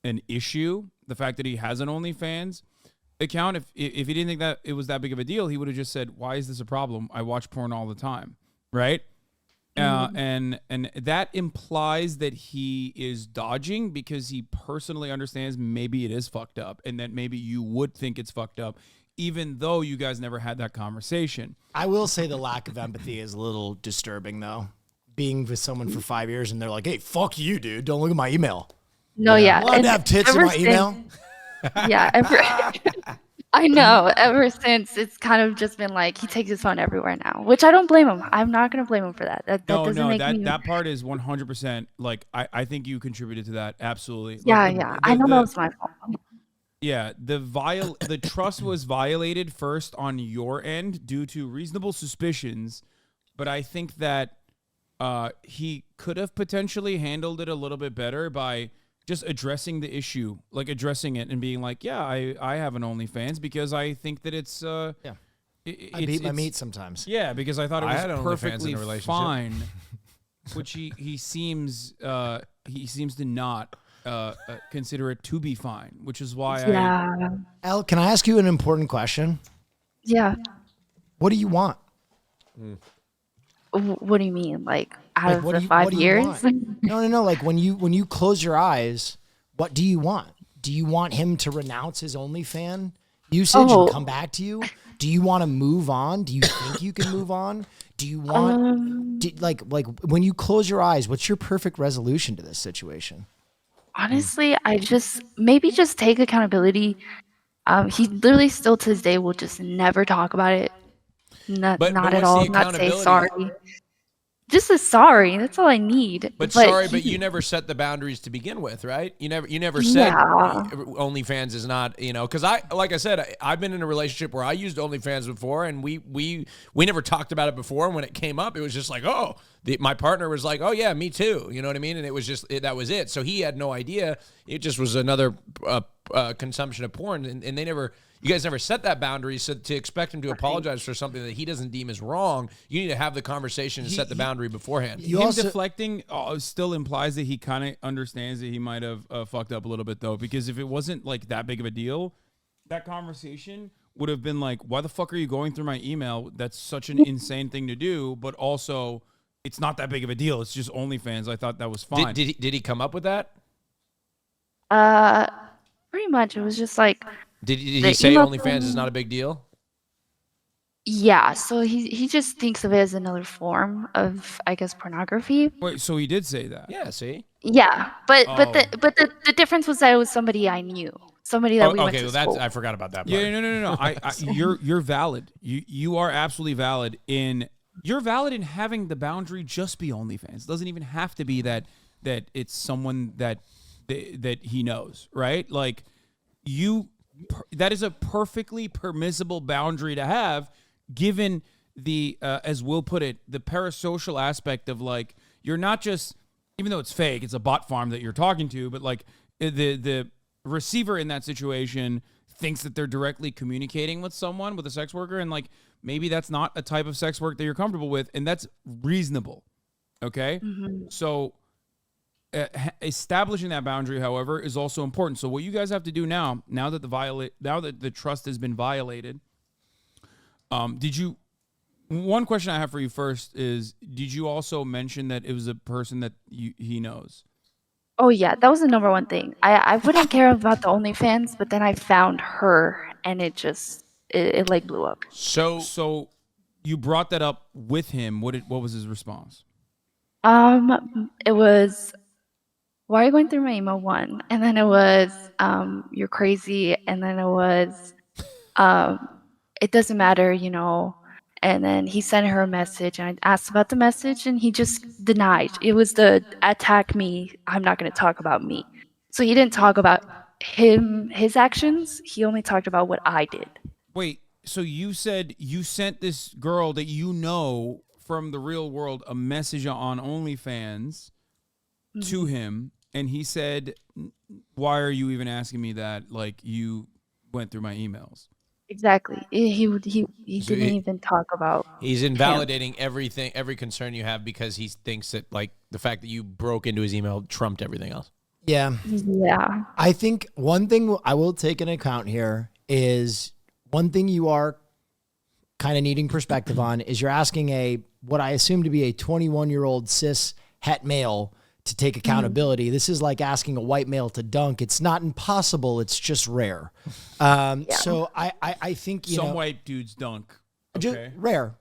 an issue, the fact that he has an OnlyFans account, if he didn't think that it was that big of a deal, he would have just said, why is this a problem? I watch porn all the time, right? And that implies that he is dodging because he personally understands maybe it is fucked up and that maybe you would think it's fucked up even though you guys never had that conversation. I will say the lack of empathy is a little disturbing though. Being with someone for 5 years and they're like, hey, fuck you, dude. Don't look at my email. No, yeah. I'm allowed to have tits in my email? Yeah, I know. Ever since, it's kind of just been like he takes his phone everywhere now, which I don't blame him. I'm not gonna blame him for that. That doesn't make me. That part is 100%. Like I think you contributed to that. Absolutely. Yeah, like I know that was my fault. Yeah, the trust was violated first on your end due to reasonable suspicions, but I think that he could have potentially handled it a little bit better by just addressing the issue, like addressing it and being like, yeah, I have an OnlyFans because I think that it's I beat my meat sometimes. Yeah, because I thought it had was OnlyFans perfectly in a relationship. fine, which he seems to not consider it to be fine, which is why Elle, can I ask you an important question? Yeah. What do you want? What do you mean? Like out Like, of what the do you- 5 what do you years? want? No. Like when you close your eyes, what do you want? Do you want him to renounce his OnlyFans usage and come back to you? Do you want to move on? Do you think you can move on? Do you want like when you close your eyes, what's your perfect resolution to this situation? Honestly, I just maybe just take accountability. He literally still to this day will just never talk about it. Not But at what's all. the Not say accountability? sorry. Just a sorry. That's all I need. But you never set the boundaries to begin with, right? You never said OnlyFans is not, because like I said, I've been in a relationship where I used OnlyFans before, and we never talked about it before. And when it came up, it was just like, my partner was like, oh yeah, me too. You know what I mean? And it was just that was it. So he had no idea. It just was another consumption of porn, and they never. You guys never set that boundary, so to expect him to apologize for something that he doesn't deem as wrong, you need to have the conversation and set the boundary beforehand. Deflecting still implies that he kind of understands that he might have fucked up a little bit, though, because if it wasn't like that big of a deal, that conversation would have been like, why the fuck are you going through my email? That's such an insane thing to do, but also it's not that big of a deal. It's just OnlyFans. I thought that was fine. Did he come up with that? Pretty much. It was just like. Did he say OnlyFans is not a big deal? Yeah, so he just thinks of it as another form of, I guess, pornography. Wait, so he did say that? Yeah, see? Yeah, but Oh. the difference was that it was somebody I knew, somebody that we went Okay, to well, that's school. I forgot about that part. Yeah, no. You're valid. You are absolutely valid in having the boundary just be OnlyFans. It doesn't even have to be that it's someone that he knows, right? Like that is a perfectly permissible boundary to have, given the as Will put it, the parasocial aspect of like you're not just, even though it's fake, it's a bot farm that you're talking to, but like the receiver in that situation thinks that they're directly communicating with someone, with a sex worker, and like maybe that's not a type of sex work that you're comfortable with, and that's reasonable. Okay? Mhm. So establishing that boundary, however, is also important. So what you guys have to do now that the trust has been violated, one question I have for you first is, did you also mention that it was a person that he knows? Oh yeah, that was the number one thing. I wouldn't care about the OnlyFans, but then I found her, and it just it like blew up. So you brought that up with him. What was his response? It was, why are you going through my email? One, and then it was, you're crazy, and then it was, it doesn't matter, you know. And then he sent her a message, and I asked about the message, and he just denied. It was the attack me. I'm not going to talk about me. So he didn't talk about his actions. He only talked about what I did. Wait, so you said you sent this girl that you know from the real world a message on OnlyFans to him, and he said, "Why are you even asking me that? Like, you went through my emails." Exactly. He didn't even talk about. He's him. invalidating everything, every concern you have, because he thinks that like the fact that you broke into his email trumped everything else. Yeah. Yeah. I think one thing I will take into account here is one thing you are kind of needing perspective on is you're asking what I assume to be a 21-year-old cis het male to take accountability. This is like asking a white male to dunk. It's not impossible. It's just rare. So I think, some white dudes dunk. Okay. Rare.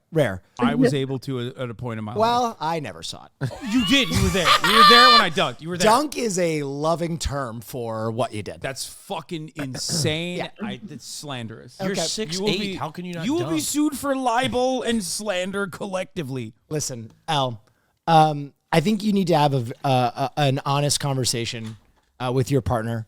I was able to at a point in my life. Well, I never saw it. You did. You were there. You were there when I dunked. You were there. Dunk is a loving term for what you did. That's fucking insane. Yeah. It's slanderous. You're Okay. 6'8". How can you not You will dunk? be sued for libel and slander collectively. Listen, Al, I think you need to have an honest conversation with your partner.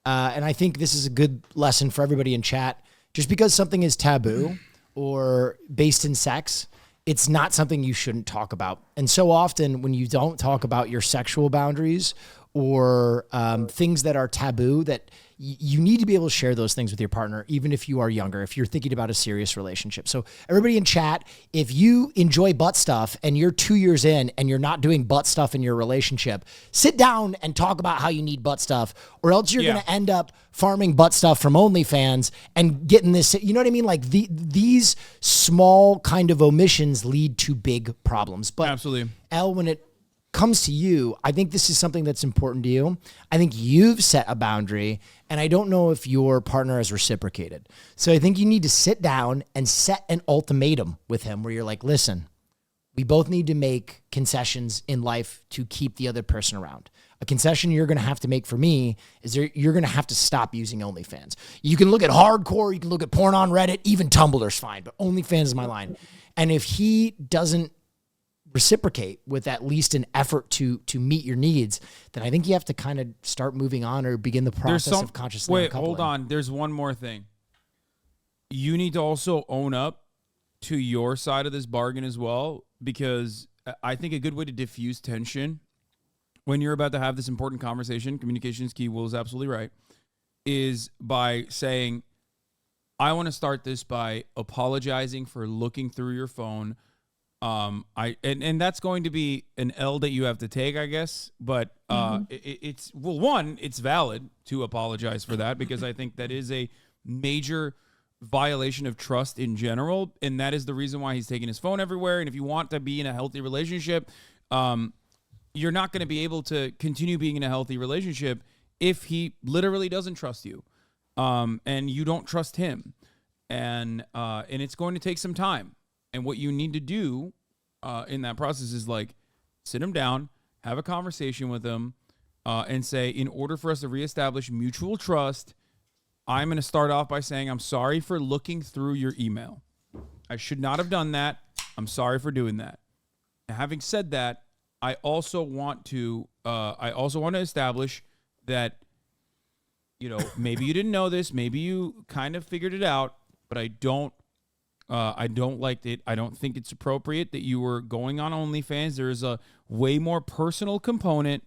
And I think this is a good lesson for everybody in chat. Just because something is taboo or based in sex, it's not something you shouldn't talk about. And so often when you don't talk about your sexual boundaries or things that are taboo, that you need to be able to share those things with your partner, even if you are younger, if you're thinking about a serious relationship. So everybody in chat, if you enjoy butt stuff and you're 2 years in and you're not doing butt stuff in your relationship, sit down and talk about how you need butt stuff, or else you're going to end up farming butt stuff from OnlyFans and getting this, you know what I mean? Like these small kind of omissions lead to big problems. But absolutely, Elle, when it comes to you, I think this is something that's important to you. I think you've set a boundary, and I don't know if your partner has reciprocated. So I think you need to sit down and set an ultimatum with him where you're like, listen, we both need to make concessions in life to keep the other person around. A concession you're going to have to make for me is you're going to have to stop using OnlyFans. You can look at hardcore, you can look at porn on Reddit, even Tumblr's fine, but OnlyFans is my line. And if he doesn't reciprocate with at least an effort to meet your needs, then I think you have to kind of start moving on or begin the process of consciously Wait, uncoupling. hold on. There's one more thing. You need to also own up to your side of this bargain as well, because I think a good way to diffuse tension when you're about to have this important conversation, communication is key, Will is absolutely right, is by saying, I want to start this by apologizing for looking through your phone. And that's going to be an L that you have to take, I guess. But it's valid to apologize for that, because I think that is a major violation of trust in general, and that is the reason why he's taking his phone everywhere. And if you want to be in a healthy relationship, you're not going to be able to continue being in a healthy relationship if he literally doesn't trust you, and you don't trust him. and it's going to take some time. And what you need to do in that process is like sit them down, have a conversation with them, and say, in order for us to reestablish mutual trust, I'm going to start off by saying, I'm sorry for looking through your email. I should not have done that. I'm sorry for doing that. And having said that, I also want to establish that, you know, maybe you didn't know this, maybe you kind of figured it out, but I don't like it. I don't think it's appropriate that you were going on OnlyFans. There is a way more personal component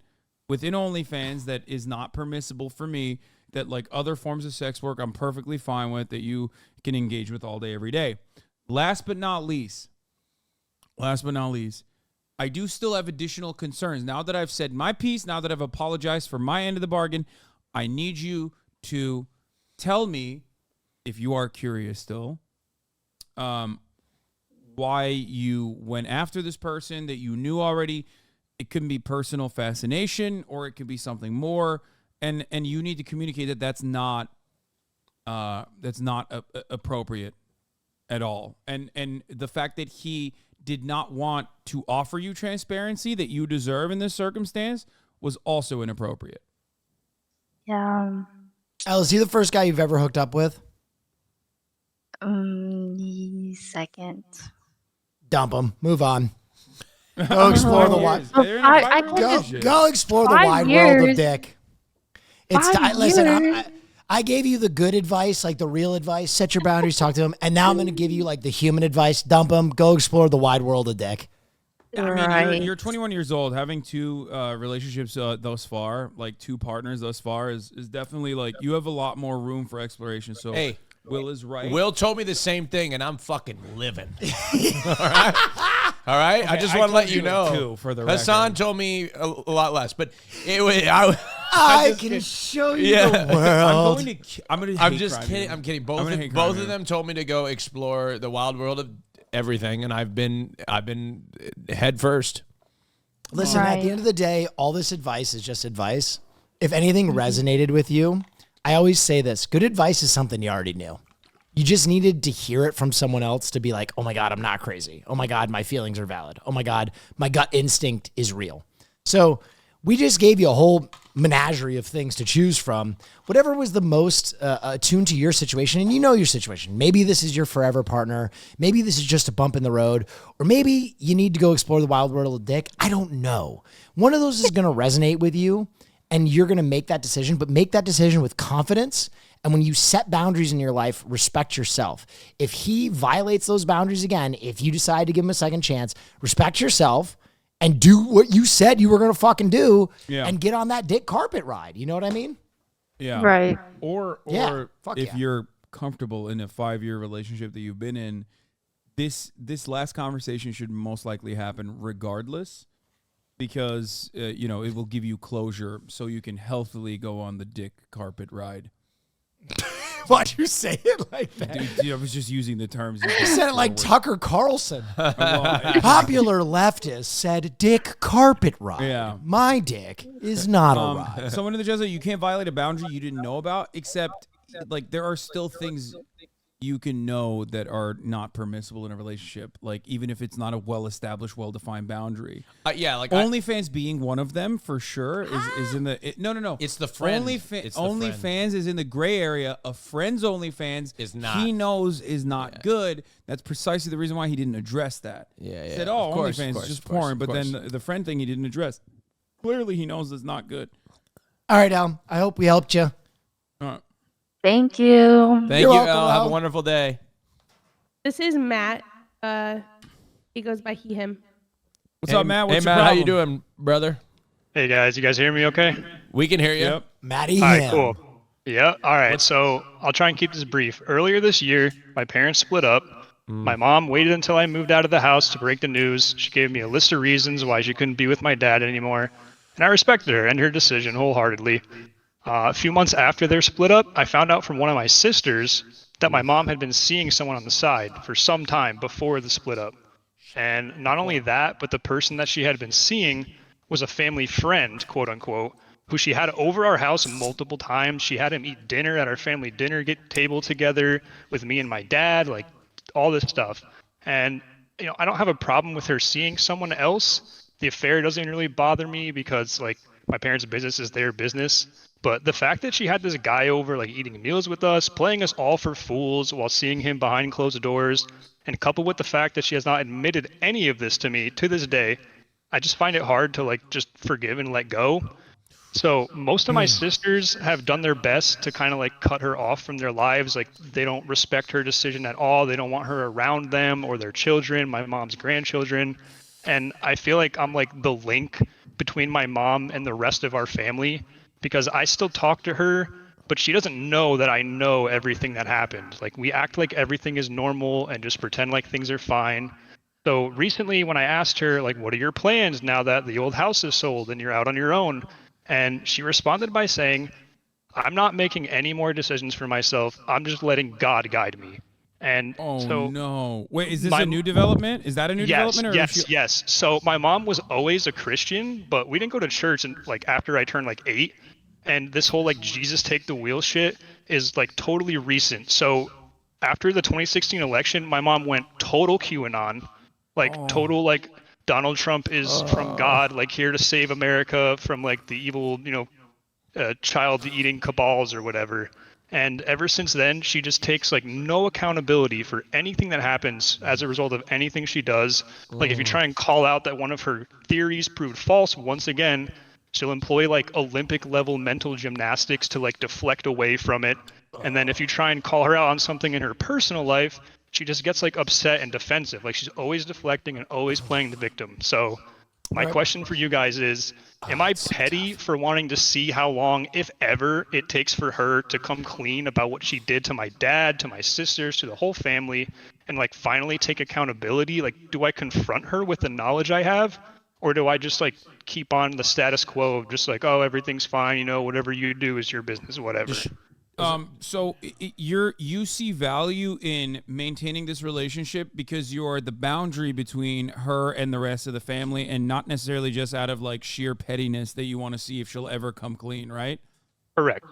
within OnlyFans that is not permissible for me, that like other forms of sex work I'm perfectly fine with, that you can engage with all day, every day. Last but not least, I do still have additional concerns. Now that I've said my piece, now that I've apologized for my end of the bargain, I need you to tell me, if you are curious still, why you went after this person that you knew already. It could be personal fascination, or it could be something more, and you need to communicate that that's not appropriate at all. And the fact that he did not want to offer you transparency that you deserve in this circumstance was also inappropriate. Yeah. Al, is he the first guy you've ever hooked up with? Second. Dump him. Move on. Go explore the wide. Go explore the wide world of dick. It's listen. I gave you the good advice, like the real advice. Set your boundaries. Talk to him. And now I'm going to give you like the human advice. Dump him. Go explore the wide world of dick. I mean, you're 21 years old. Having two relationships thus far, like two partners thus far, is definitely like you have a lot more room for exploration. So hey, Will is right. Will told me the same thing, and I'm fucking living. All right? All right? Okay, I just want to let you know. Two, for the Hassan told me a lot less, but it was, I can show you the world. I'm just kidding. I'm kidding. Both of them told me to go explore the wild world of everything, and I've been head first. Listen, at the end of the day, all this advice is just advice. If anything resonated with you, I always say this: good advice is something you already knew. You just needed to hear it from someone else to be like, oh my God, I'm not crazy. Oh my God, my feelings are valid. Oh my God, my gut instinct is real. So we just gave you a whole menagerie of things to choose from. Whatever was the most attuned to your situation, and you know your situation. Maybe this is your forever partner. Maybe this is just a bump in the road. Or maybe you need to go explore the wild world of dick. I don't know. One of those is going to resonate with you, and you're going to make that decision, but make that decision with confidence. And when you set boundaries in your life, respect yourself. If he violates those boundaries again, if you decide to give him a second chance, respect yourself and do what you said you were going to fucking do and get on that dick carpet ride. You know what I mean? Yeah. Right. Or if you're comfortable in a 5-year relationship that you've been in, this last conversation should most likely happen regardless, because it will give you closure so you can healthily go on the dick carpet ride. Why'd you say it like that? Dude, I was just using the terms. You said it like Tucker Carlson. Popular leftist said dick carpet ride. Yeah. My dick is not a ride. Someone in the chat said you can't violate a boundary you didn't know about, except like there are still things you can know that are not permissible in a relationship, like even if it's not a well-established, well-defined boundary. Like OnlyFans being one of them for sure is in the no. It's the friend. OnlyFans is in the gray area. A friend's OnlyFans is not. He knows is not good. That's precisely the reason why he didn't address that. Yeah. He said, "Oh, OnlyFans is just porn," but then the friend thing he didn't address. Clearly, he knows it's not good. All right, Al. I hope we helped you. All right. Thank you. Thank you, Al. Have a wonderful day. This is Matt. He goes by he, him. What's up, Matt? What's Matt, your problem? how you doing, brother? Hey, guys. You guys hear me okay? We can hear you. Yep. Matty, all right, cool. Yeah, all right. So I'll try and keep this brief. Earlier this year, my parents split up. My mom waited until I moved out of the house to break the news. She gave me a list of reasons why she couldn't be with my dad anymore, and I respected her and her decision wholeheartedly. A few months after their split up, I found out from one of my sisters that my mom had been seeing someone on the side for some time before the split up. And not only that, but the person that she had been seeing was a family friend, quote unquote, who she had over our house multiple times. She had him eat dinner at our family dinner table together with me and my dad, like all this stuff. And, you know, I don't have a problem with her seeing someone else. The affair doesn't really bother me because, like, my parents' business is their business. But the fact that she had this guy over, like, eating meals with us, playing us all for fools while seeing him behind closed doors, and coupled with the fact that she has not admitted any of this to me to this day, I just find it hard to, like, just forgive and let go. So most of my sisters have done their best to kind of like cut her off from their lives. Like they don't respect her decision at all. They don't want her around them or their children, my mom's grandchildren. And I feel like I'm like the link between my mom and the rest of our family because I still talk to her, but she doesn't know that I know everything that happened. Like we act like everything is normal and just pretend like things are fine. So recently when I asked her, like, what are your plans now that the old house is sold and you're out on your own? And she responded by saying, I'm not making any more decisions for myself. I'm just letting God guide me. And so no. Wait, is this a new development? Is that a new development? Or Yes. So my mom was always a Christian, but we didn't go to church and like after I turned like 8. And this whole like Jesus take the wheel shit is like totally recent. So after the 2016 election, my mom went total QAnon, like total like Donald Trump is from God, like here to save America from like the evil, you know, child eating cabals or whatever. And ever since then, she just takes like no accountability for anything that happens as a result of anything she does. Like if you try and call out that one of her theories proved false, once again, she'll employ like Olympic level mental gymnastics to like deflect away from it. And then if you try and call her out on something in her personal life, she just gets like upset and defensive. Like she's always deflecting and always playing the victim. So my question for you guys is, am I petty for wanting to see how long, if ever, it takes for her to come clean about what she did to my dad, to my sisters, to the whole family, and like finally take accountability? Like, do I confront her with the knowledge I have? Or do I just like keep on the status quo of just like, oh, everything's fine, you know, whatever you do is your business, whatever. So you see value in maintaining this relationship because you're the boundary between her and the rest of the family, and not necessarily just out of like sheer pettiness that you want to see if she'll ever come clean, right? Correct.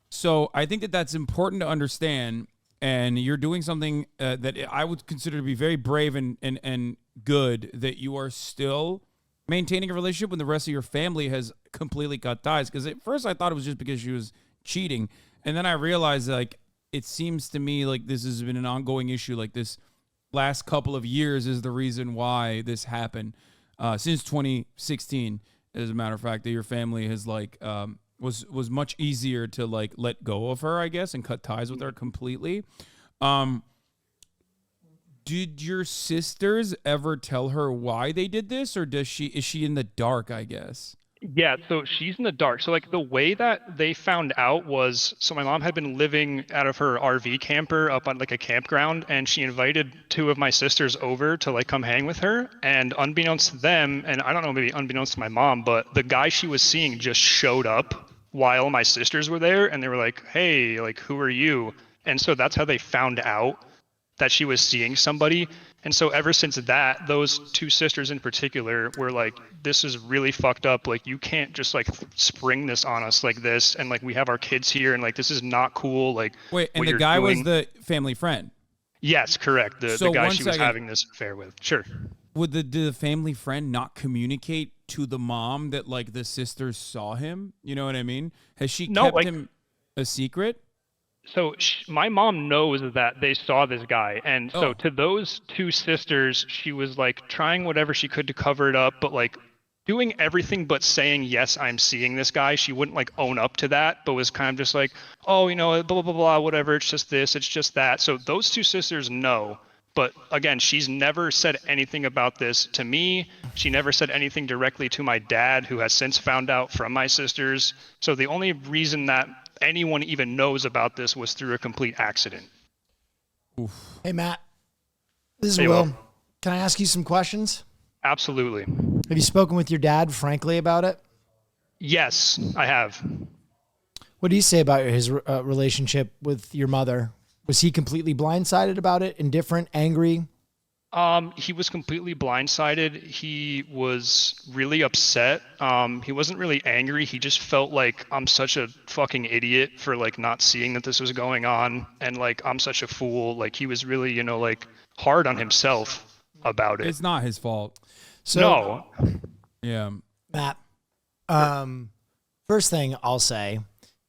So I think that that's important to understand, and you're doing something that I would consider to be very brave and good, that you are still maintaining a relationship when the rest of your family has completely cut ties. Because at first I thought it was just because she was cheating. And then I realized, like, it seems to me like this has been an ongoing issue. Like this last couple of years is the reason why this happened. Since 2016, as a matter of fact, that your family has like was much easier to like let go of her, I guess, and cut ties with her completely. Did your sisters ever tell her why they did this, or is she in the dark, I guess? Yeah, so she's in the dark. So like the way that they found out was, so my mom had been living out of her RV camper up on like a campground, and she invited 2 of my sisters over to like come hang with her. And unbeknownst to them, and I don't know, maybe unbeknownst to my mom, but the guy she was seeing just showed up while my sisters were there, and they were like, hey, like, who are you? And so that's how they found out that she was seeing somebody. And so ever since that, those 2 sisters in particular were like, this is really fucked up. Like, you can't just like spring this on us like this. And like, we have our kids here, and like, this is not cool. Like, wait, and the guy was the family friend? Yes, correct. The guy she was having this affair with. Sure. Did the family friend not communicate to the mom that like the sisters saw him? You know what I mean? Has she kept him a secret? So my mom knows that they saw this guy, and so to those 2 sisters, she was like trying whatever she could to cover it up, but like doing everything but saying, yes, I'm seeing this guy. She wouldn't like own up to that, but was kind of just like, oh, you know, blah, blah, blah, blah, whatever. It's just this, it's just that. So those 2 sisters know. But again, she's never said anything about this to me. She never said anything directly to my dad, who has since found out from my sisters. So the only reason that anyone even knows about this was through a complete accident. Oof. Hey, Matt. This is Hey, Will. Will. Can I ask you some questions? Absolutely. Have you spoken with your dad frankly about it? Yes, I have. What do you say about his relationship with your mother? Was he completely blindsided about it, indifferent, angry? He was completely blindsided. He was really upset. He wasn't really angry. He just felt like I'm such a fucking idiot for like not seeing that this was going on, and like I'm such a fool. Like he was really, like hard on himself about it. It's not his fault. So, no. Yeah. Matt, first thing I'll say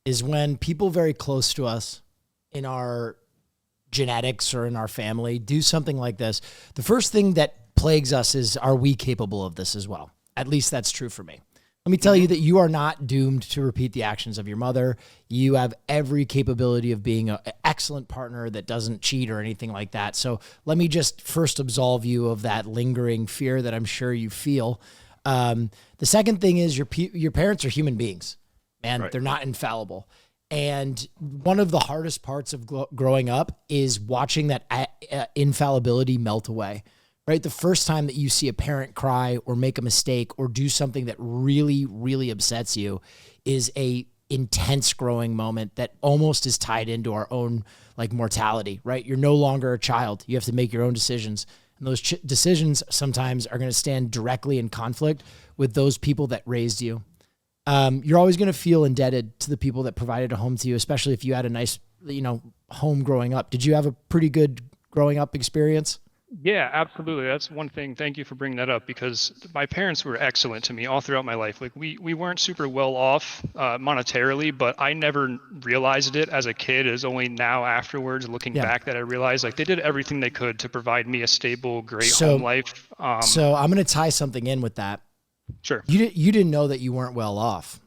is when people very close to us in our genetics or in our family do something like this, the first thing that plagues us is, are we capable of this as well? At least that's true for me. Let me tell you that you are not doomed to repeat the actions of your mother. You have every capability of being an excellent partner that doesn't cheat or anything like that. So let me just first absolve you of that lingering fear that I'm sure you feel. The second thing is your parents are human beings, and they're not infallible. And one of the hardest parts of growing up is watching that infallibility melt away, right? The first time that you see a parent cry or make a mistake or do something that really, really upsets you is a intense growing moment that almost is tied into our own like mortality, right? You're no longer a child. You have to make your own decisions. And those decisions sometimes are going to stand directly in conflict with those people that raised you. You're always going to feel indebted to the people that provided a home to you, especially if you had a nice, home growing up. Did you have a pretty good growing up experience? Yeah, absolutely. That's one thing. Thank you for bringing that up, because my parents were excellent to me all throughout my life. Like we weren't super well off monetarily, but I never realized it as a kid. It's only now afterwards, looking back, that I realized like they did everything they could to provide me a stable, great home life. So I'm going to tie something in with that. Sure. You didn't know that you weren't well off.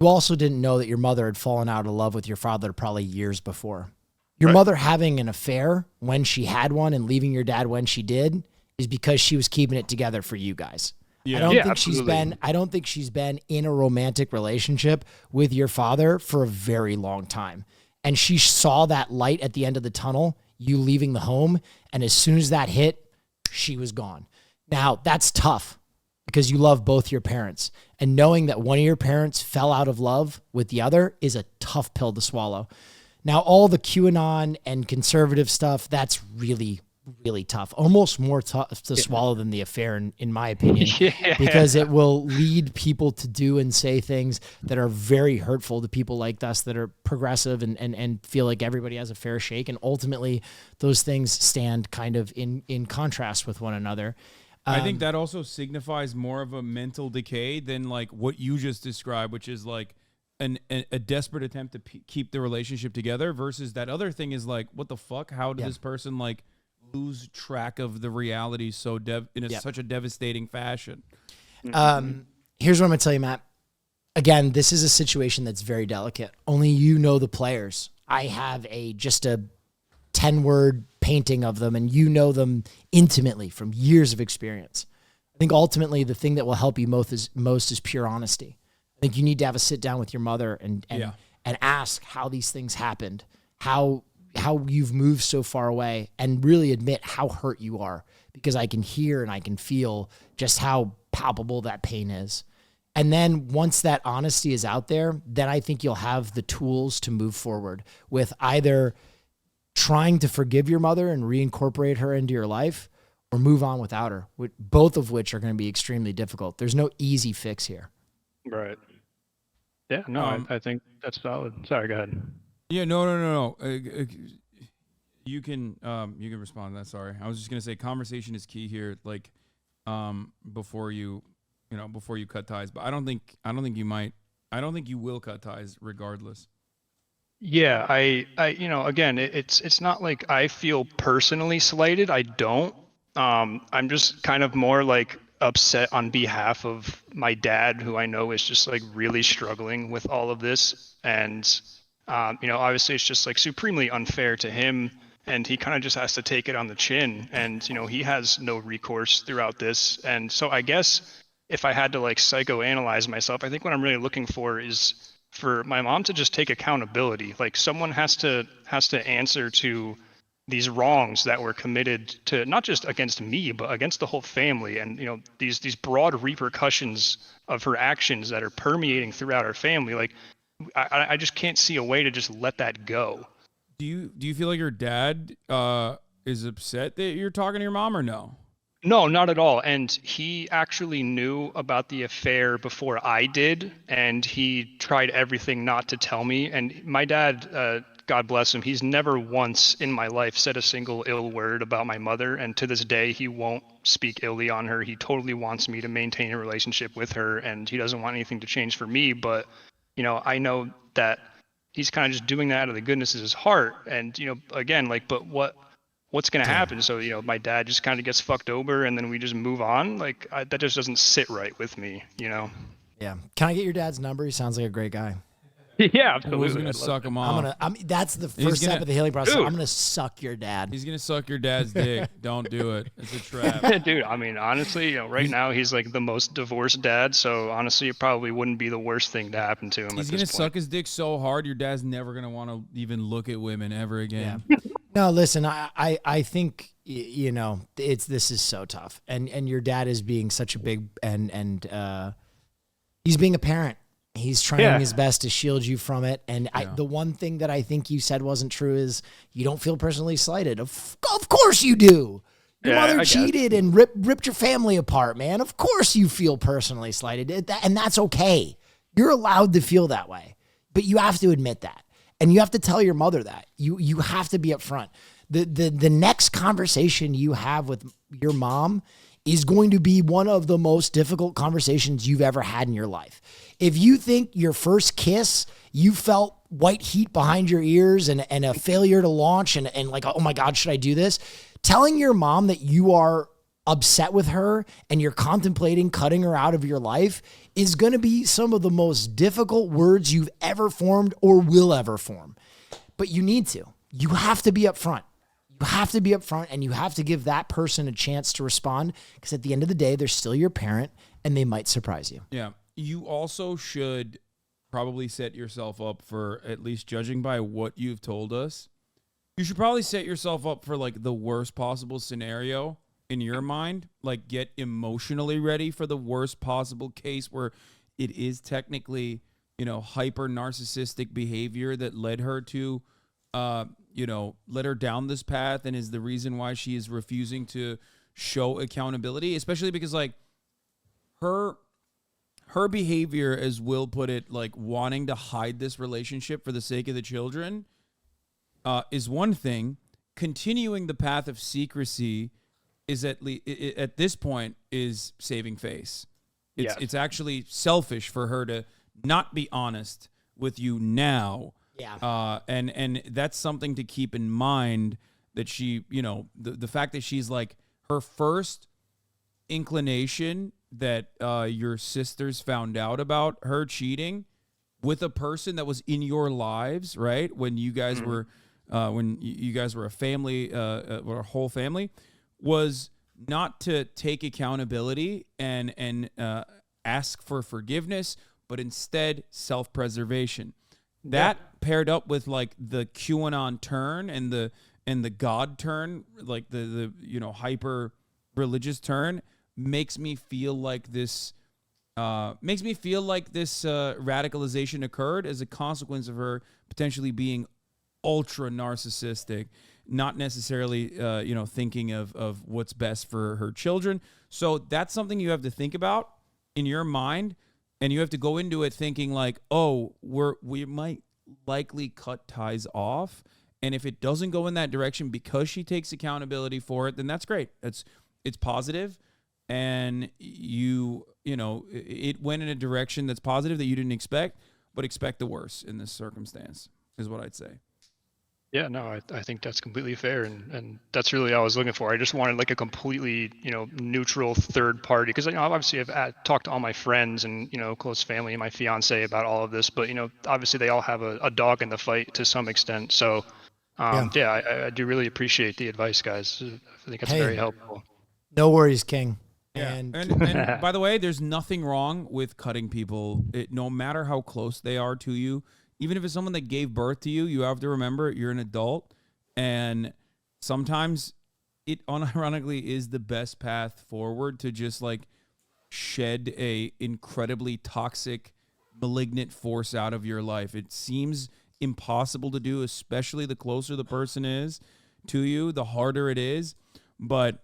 You also didn't know that your mother had fallen out of love with your father probably years before. Your mother having an affair when she had one and leaving your dad when she did is because she was keeping it together for you guys. Yeah. I don't think she's been in a romantic relationship with your father for a very long time. And she saw that light at the end of the tunnel, you leaving the home, and as soon as that hit, she was gone. Now, that's tough, because you love both your parents, and knowing that one of your parents fell out of love with the other is a tough pill to swallow. Now, all the QAnon and conservative stuff, that's really, really tough. Almost more tough to swallow than the affair, in my opinion, because it will lead people to do and say things that are very hurtful to people like us that are progressive and feel like everybody has a fair shake. And ultimately, those things stand kind of in contrast with one another. I think that also signifies more of a mental decay than like what you just described, which is like a desperate attempt to keep the relationship together, versus that other thing is like, what the fuck? How did this person like lose track of the reality so such a devastating fashion? Here's what I'm going to tell you, Matt. Again, this is a situation that's very delicate. Only you know the players. I have just a 10-word painting of them, and you know them intimately from years of experience. I think ultimately the thing that will help you most is pure honesty. I think you need to have a sit down with your mother and ask how these things happened, how you've moved so far away, and really admit how hurt you are, because I can hear and I can feel just how palpable that pain is. And then once that honesty is out there, then I think you'll have the tools to move forward with either trying to forgive your mother and reincorporate her into your life, or move on without her, both of which are going to be extremely difficult. There's no easy fix here. Right. Yeah, no, I think that's valid. Sorry, go ahead. Yeah, no. You can respond to that. Sorry, I was just gonna say conversation is key here. Like, before you cut ties. But I don't think you will cut ties regardless. Yeah, I again, it's not like I feel personally slighted. I don't. I'm just kind of more like upset on behalf of my dad, who I know is just like really struggling with all of this. And, obviously it's just like supremely unfair to him, and he kind of just has to take it on the chin. And, he has no recourse throughout this. And so I guess if I had to like psychoanalyze myself, I think what I'm really looking for is for my mom to just take accountability. Like someone has to answer to these wrongs that were committed to, not just against me, but against the whole family. And, these broad repercussions of her actions that are permeating throughout our family. Like I just can't see a way to just let that go. Do you feel like your dad is upset that you're talking to your mom, or no? No, not at all. And he actually knew about the affair before I did, and he tried everything not to tell me. And my dad, God bless him, he's never once in my life said a single ill word about my mother. And to this day, he won't speak illy on her. He totally wants me to maintain a relationship with her, and he doesn't want anything to change for me. But, I know that he's kind of just doing that out of the goodness of his heart. And, again, like, but what's going to happen? So, my dad just kind of gets fucked over and then we just move on. Like, that just doesn't sit right with me, Yeah. Can I get your dad's number? He sounds like a great guy. Yeah, absolutely. Who's gonna suck him off? That's the first step of the healing process. Dude. I'm gonna suck your dad. He's gonna suck your dad's dick. Don't do it. It's a trap. Dude, I mean, honestly, right now he's like the most divorced dad. So honestly, it probably wouldn't be the worst thing to happen to him. He's gonna suck his dick so hard, your dad's never gonna want to even look at women ever again. No, listen, I think this is so tough, and your dad is being such a big and he's being a parent. He's trying his best to shield you from it. And the one thing that I think you said wasn't true is you don't feel personally slighted. Of course you do. Your mother cheated and ripped your family apart, man. Of course you feel personally slighted. And that's okay. You're allowed to feel that way. But you have to admit that. And you have to tell your mother that. You have to be upfront. The next conversation you have with your mom is going to be one of the most difficult conversations you've ever had in your life. If you think your first kiss, you felt white heat behind your ears and a failure to launch and like, oh my God, should I do this? Telling your mom that you are upset with her and you're contemplating cutting her out of your life is going to be some of the most difficult words you've ever formed or will ever form. But you need to. You have to be upfront. You have to be upfront and you have to give that person a chance to respond because at the end of the day, they're still your parent and they might surprise you. Yeah. You also should probably set yourself up for, at least judging by what you've told us, you should probably set yourself up for like the worst possible scenario in your mind. Like get emotionally ready for the worst possible case where it is technically, hyper narcissistic behavior that led her to, led her down this path and is the reason why she is refusing to show accountability, especially because like her behavior, as Will put it, like wanting to hide this relationship for the sake of the children, is one thing. Continuing the path of secrecy is at this point is saving face. It's actually selfish for her to not be honest with you now. Yeah. And that's something to keep in mind that she, the fact that she's like her first inclination that your sisters found out about her cheating with a person that was in your lives, right? When you guys were you guys were a family, or a whole family, was not to take accountability and ask for forgiveness, but instead self-preservation. That paired up with like the QAnon turn and the God turn, like the hyper religious turn, makes me feel like this radicalization occurred as a consequence of her potentially being ultra narcissistic, not necessarily thinking of what's best for her children. So that's something you have to think about in your mind, and you have to go into it thinking like, oh, we might likely cut ties off, and if it doesn't go in that direction because she takes accountability for it, then that's great. It's positive. And it went in a direction that's positive that you didn't expect, but expect the worst in this circumstance is what I'd say. Yeah, no, I think that's completely fair, and that's really all I was looking for. I just wanted like a completely, neutral third party, because obviously I've talked to all my friends and close family and my fiance about all of this, but obviously they all have a dog in the fight to some extent. So, I do really appreciate the advice, guys. I think it's very helpful. No worries, King. Yeah. And by the way, there's nothing wrong with cutting people, no matter how close they are to you. Even if it's someone that gave birth to you, you have to remember you're an adult. And sometimes it unironically is the best path forward to just like shed a incredibly toxic, malignant force out of your life. It seems impossible to do, especially the closer the person is to you, the harder it is. But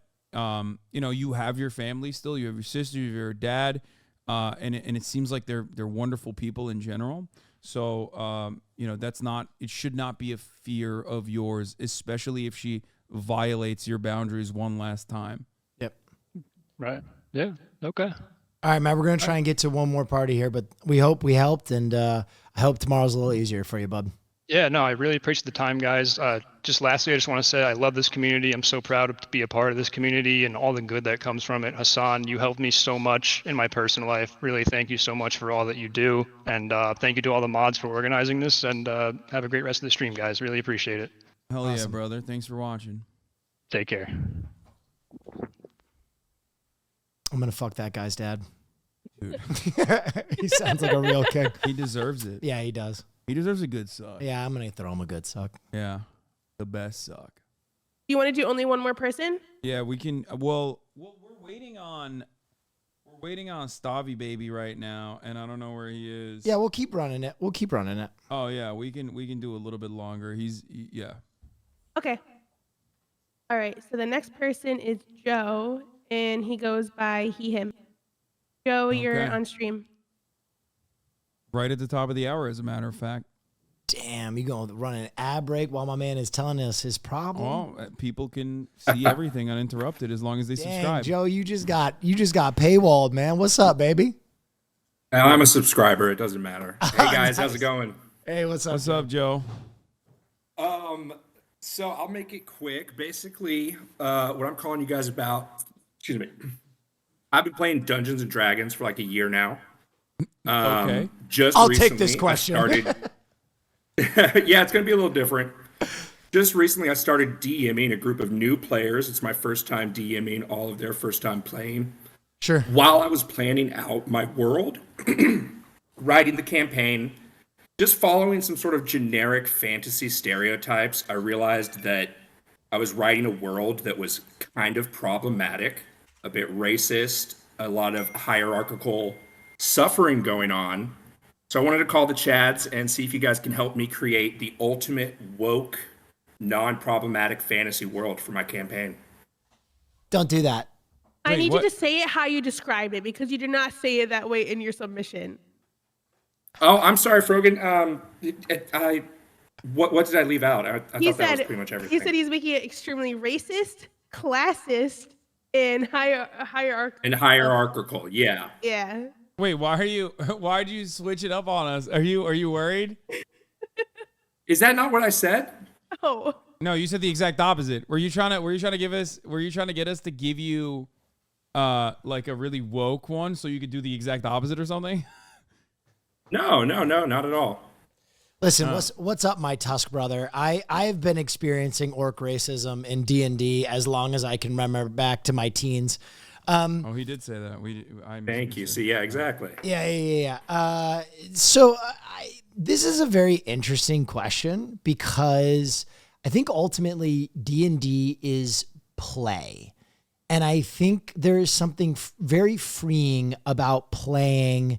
you have your family still, you have your sister, you have your dad, and it seems like they're wonderful people in general. So, it should not be a fear of yours, especially if she violates your boundaries one last time. Yep. Right. Yeah. Okay. All right, Matt, we're going to try and get to one more party here, but we hope we helped, and I hope tomorrow's a little easier for you, bud. Yeah, no, I really appreciate the time, guys. Just lastly, I just want to say I love this community. I'm so proud to be a part of this community and all the good that comes from it. Hassan, you helped me so much in my personal life. Really, thank you so much for all that you do. And thank you to all the mods for organizing this. And have a great rest of the stream, guys. Really appreciate it. Hell yeah, brother. Thanks for watching. Take care. I'm going to fuck that guy's dad. Dude. He sounds like a real king. He deserves it. Yeah, he does. He deserves a good suck. Yeah, I'm going to throw him a good suck. Yeah, the best suck. Do you want to do only one more person? Yeah, we can. Well, we're waiting on Stavy baby right now, and I don't know where he is. Yeah, we'll keep running it. Oh yeah, we can do a little bit longer. Yeah. Okay. All right. So the next person is Joe, and he goes by he him. Joe, you're Okay. on stream. Right at the top of the hour, as a matter of fact. Damn, you going to run an ad break while my man is telling us his problem? Well, people can see everything uninterrupted as long as they Dang, subscribe. Joe, you just got paywalled, man. What's up, baby? I'm a subscriber. It doesn't matter. Hey guys, how's Nice. it going? Hey, what's up? What's up, Joe? So I'll make it quick. Basically, what I'm calling you guys about. Excuse me. I've been playing Dungeons and Dragons for like a year now. Okay. Just I'll recently, take this question. I started. Yeah, it's going to be a little different. Just recently, I started DMing a group of new players. It's my first time DMing all of their first time playing. Sure. While I was planning out my world, writing the campaign, just following some sort of generic fantasy stereotypes, I realized that I was writing a world that was kind of problematic, a bit racist, a lot of hierarchical suffering going on. So I wanted to call the Chads and see if you guys can help me create the ultimate woke, non-problematic fantasy world for my campaign. Don't do that. I need you to say it how you described it because you did not say it that way in your submission. Oh, I'm sorry, Frogan. What did I leave out? I thought that was pretty much everything. He said he's making it extremely racist, classist, and hierarchical. And hierarchical, yeah. Yeah. Wait, why'd you switch it up on us? Are you worried? Is that not what I said? Oh. No, you said the exact opposite. Were you trying to get us to give you like a really woke one so you could do the exact opposite or something? No, not at all. Listen, what's up, my Tusk brother? I've been experiencing orc racism in D&D as long as I can remember back to my teens. Oh, he did say that. Thank you. See, yeah, exactly. Yeah. So this is a very interesting question because I think ultimately D&D is play. And I think there is something very freeing about playing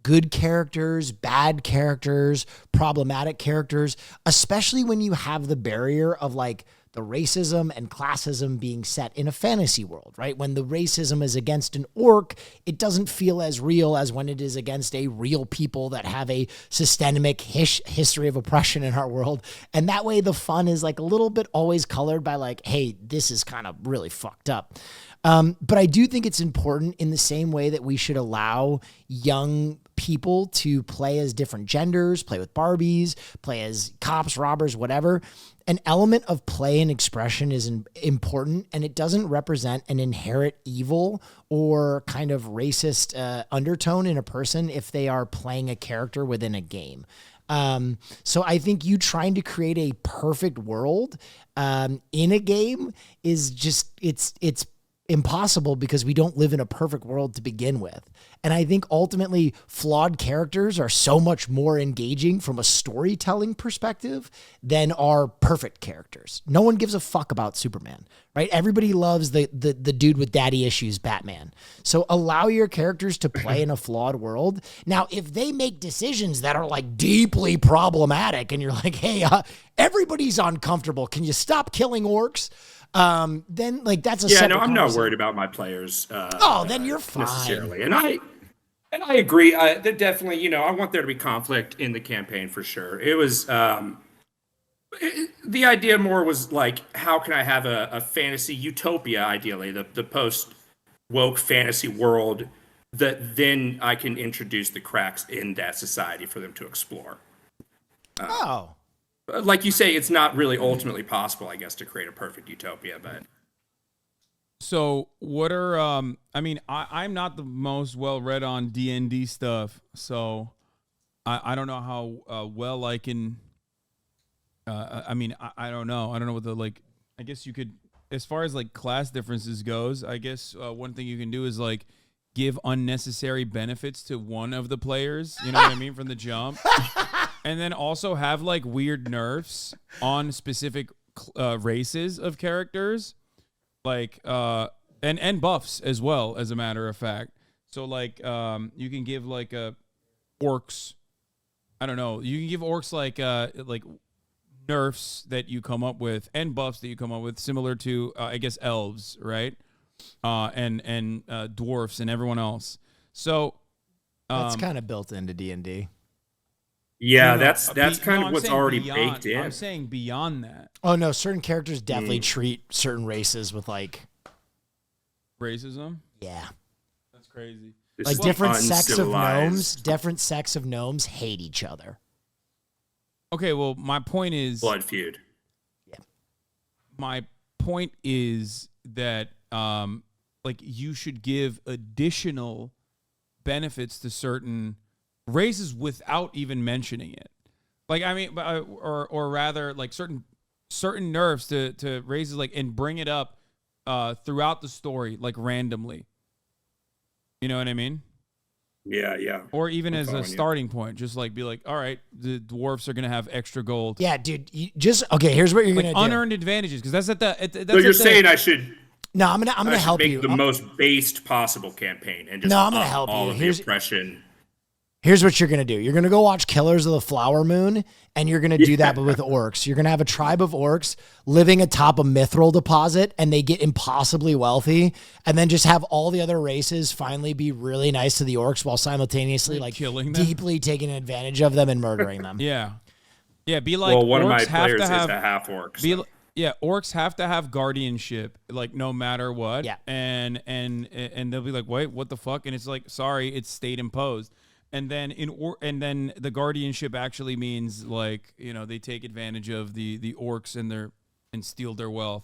good characters, bad characters, problematic characters, especially when you have the barrier of like the racism and classism being set in a fantasy world, right? When the racism is against an orc, it doesn't feel as real as when it is against a real people that have a systemic history of oppression in our world. And that way the fun is like a little bit always colored by like, hey, this is kind of really fucked up. But I do think it's important in the same way that we should allow young people to play as different genders, play with Barbies, play as cops, robbers, whatever. An element of play and expression is important, and it doesn't represent an inherent evil or kind of racist undertone in a person if they are playing a character within a game. So I think you trying to create a perfect world in a game is just, it's impossible because we don't live in a perfect world to begin with. And I think ultimately flawed characters are so much more engaging from a storytelling perspective than are perfect characters. No one gives a fuck about Superman, right? Everybody loves the dude with daddy issues, Batman. So allow your characters to play in a flawed world. Now, if they make decisions that are like deeply problematic and you're like, hey, everybody's uncomfortable, can you stop killing orcs? Then like that's a separate I'm not conversation. worried about my players. Then you're fine. Necessarily, and I agree. That definitely, I want there to be conflict in the campaign for sure. It was the idea more was like, how can I have a fantasy utopia, ideally, the post woke fantasy world that then I can introduce the cracks in that society for them to explore. Like you say, it's not really ultimately possible, I guess, to create a perfect utopia, but. So what are I'm not the most well read on D&D stuff, so I don't know how well I can. I don't know. I don't know what the like. I guess you could, as far as like class differences goes. I guess one thing you can do is like give unnecessary benefits to one of the players. You know what I mean, from the jump, and then also have like weird nerfs on specific races of characters. Like and buffs as well, as a matter of fact. So like you can give like orcs, I don't know, you can give orcs like nerfs that you come up with and buffs that you come up with, similar to I guess elves, right? And dwarfs and everyone else. So that's kind of built into D&D. Yeah, that's kind of what's already baked in. I'm saying beyond that. Oh no, certain characters definitely treat certain races with like racism. Yeah, that's crazy. Like different sects of gnomes hate each other. Okay, well, my point is blood feud. Yeah. My point is that like you should give additional benefits to certain races without even mentioning it. Like I mean, or rather, like certain nerfs to races, like, and bring it up throughout the story, like randomly. You know what I mean? Yeah. Or even as a starting point, just like be like, all right, the dwarfs are gonna have extra gold. Yeah, dude. Okay. Here's what you're like gonna do. Unearned advantages, because that's at the. So you're saying I should. No, I'm gonna help make you. the most based possible campaign and just I'm gonna help all you. of the oppression. Here's what you're going to do. You're going to go watch Killers of the Flower Moon, and you're going to do that, but with orcs. You're going to have a tribe of orcs living atop a mithril deposit, and they get impossibly wealthy, and then just have all the other races finally be really nice to the orcs while simultaneously like killing them, deeply taking advantage of them and murdering them. Yeah, be like, well, one of my orcs have players to have, is a half orc. Yeah, orcs have to have guardianship, like no matter what. Yeah, and they'll be like, wait, what the fuck? And it's like, sorry, it's state imposed. And then then the guardianship actually means like, you know, they take advantage of the orcs and steal their wealth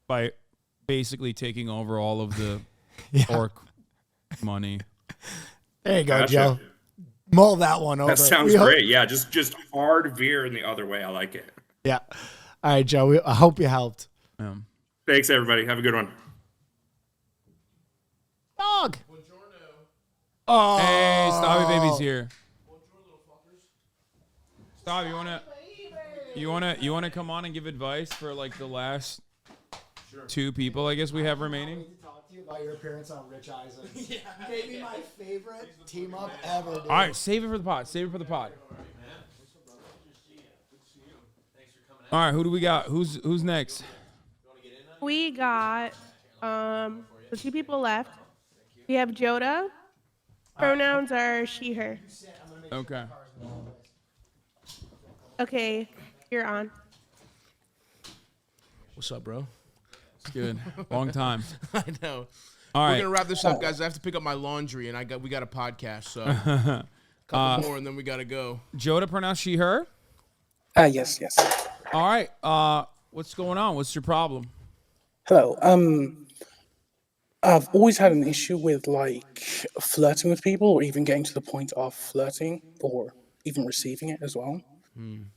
by basically taking over all of the orc money. There you go, Joe. Mull that one over. That sounds great. Yeah, just hard veer in the other way. I like it. Yeah. All right, Joe. I hope you helped. Thanks, everybody. Have a good one. Dog. Oh, hey, Stavy baby's here. Stav, you wanna come on and give advice for like the last two people I guess we have remaining? I need to talk to you about your appearance on Rich Eisen. Maybe my favorite team up ever. Dude. All right, save it for the pod. All right, who do we got? Who's next? We got so two people left. We have Joda. Pronouns are she, her. Okay. Okay, you're on. What's up, bro? It's good. Long time. I know. All We're right. gonna wrap this up, guys. I have to pick up my laundry, and we got a podcast, so a couple more, and then we gotta go. Joda, pronounce she, her? Yes. All right. What's going on? What's your problem? Hello. I've always had an issue with like flirting with people, or even getting to the point of flirting, or even receiving it as well.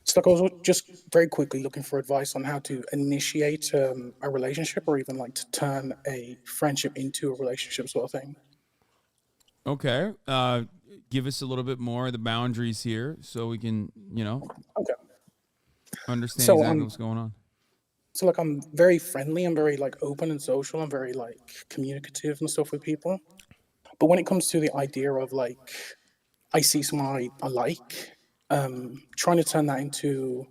So like I was just very quickly looking for advice on how to initiate a relationship, or even like to turn a friendship into a relationship sort of thing. Okay. Give us a little bit more of the boundaries here so we can, understand So, exactly what's going on. So like I'm very friendly, I'm very like open and social, I'm very like communicative and stuff with people. But when it comes to the idea of like I see someone I like, trying to turn that into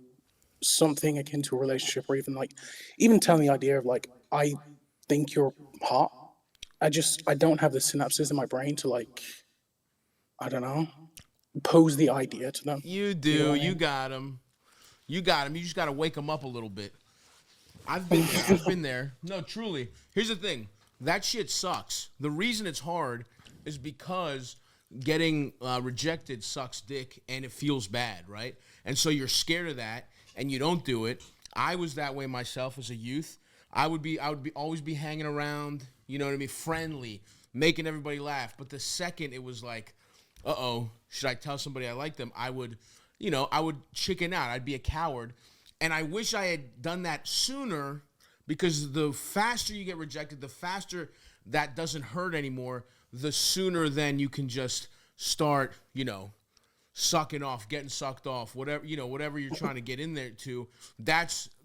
something akin to a relationship or even telling the idea of like I think you're hot. I don't have the synapses in my brain to like I don't know, pose the idea to them. You know do. what I You mean? got him. You got him. You just got to wake him up a little bit. I've been there. I've been there. No, truly. Here's the thing. That shit sucks. The reason it's hard is because getting rejected sucks dick and it feels bad, right? And so you're scared of that and you don't do it. I was that way myself as a youth. I would always be hanging around, you know what I mean, friendly, making everybody laugh. But the second it was like, uh-oh, should I tell somebody I like them? I would chicken out. I'd be a coward. And I wish I had done that sooner, because the faster you get rejected, the faster that doesn't hurt anymore, the sooner then you can just start, sucking off, getting sucked off, whatever you're trying to get in there to.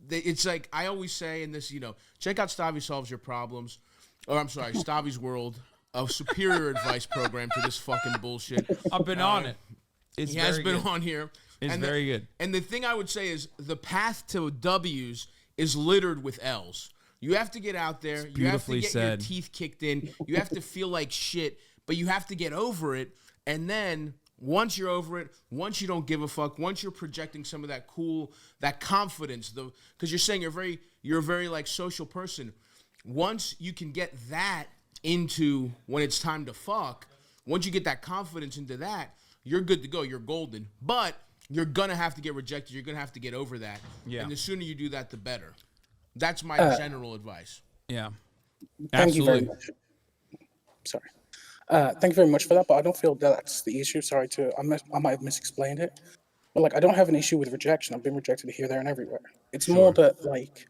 It's like I always say in this, check out Stavy Solves Your Problems, or I'm sorry, Stavy's World, a superior advice program to this fucking bullshit. I've been on it. He has been on here. It's very good. And the thing I would say is the path to W's is littered with L's. You have to get out there. You have to get your teeth kicked in. You have to feel like shit, but you have to get over it. And then once you're over it, once you don't give a fuck, once you're projecting some of that confidence, because you're saying you're a very like social person. Once you can get that into when it's time to fuck, once you get that confidence into that, you're good to go. You're golden. But you're going to have to get rejected. You're going to have to get over that. Yeah. And the sooner you do that, the better. That's my general advice. Yeah. Thank you very much. Sorry. Thank you very much for that, but I don't feel that's the issue. Sorry I might have misexplained it. But like I don't have an issue with rejection. I've been rejected here, there, and everywhere. It's more that like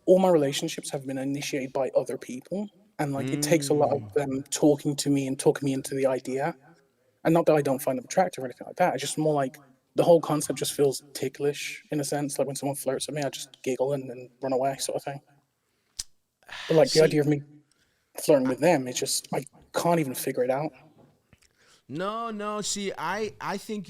all my relationships have been initiated by other people. And like it takes a lot of them talking to me and talking me into the idea. And not that I don't find them attractive or anything like that. It's just more like the whole concept just feels ticklish in a sense. Like when someone flirts at me, I just giggle and then run away, sort of thing. But like the idea of me flirting with them, it's just I can't even figure it out. No. See, I think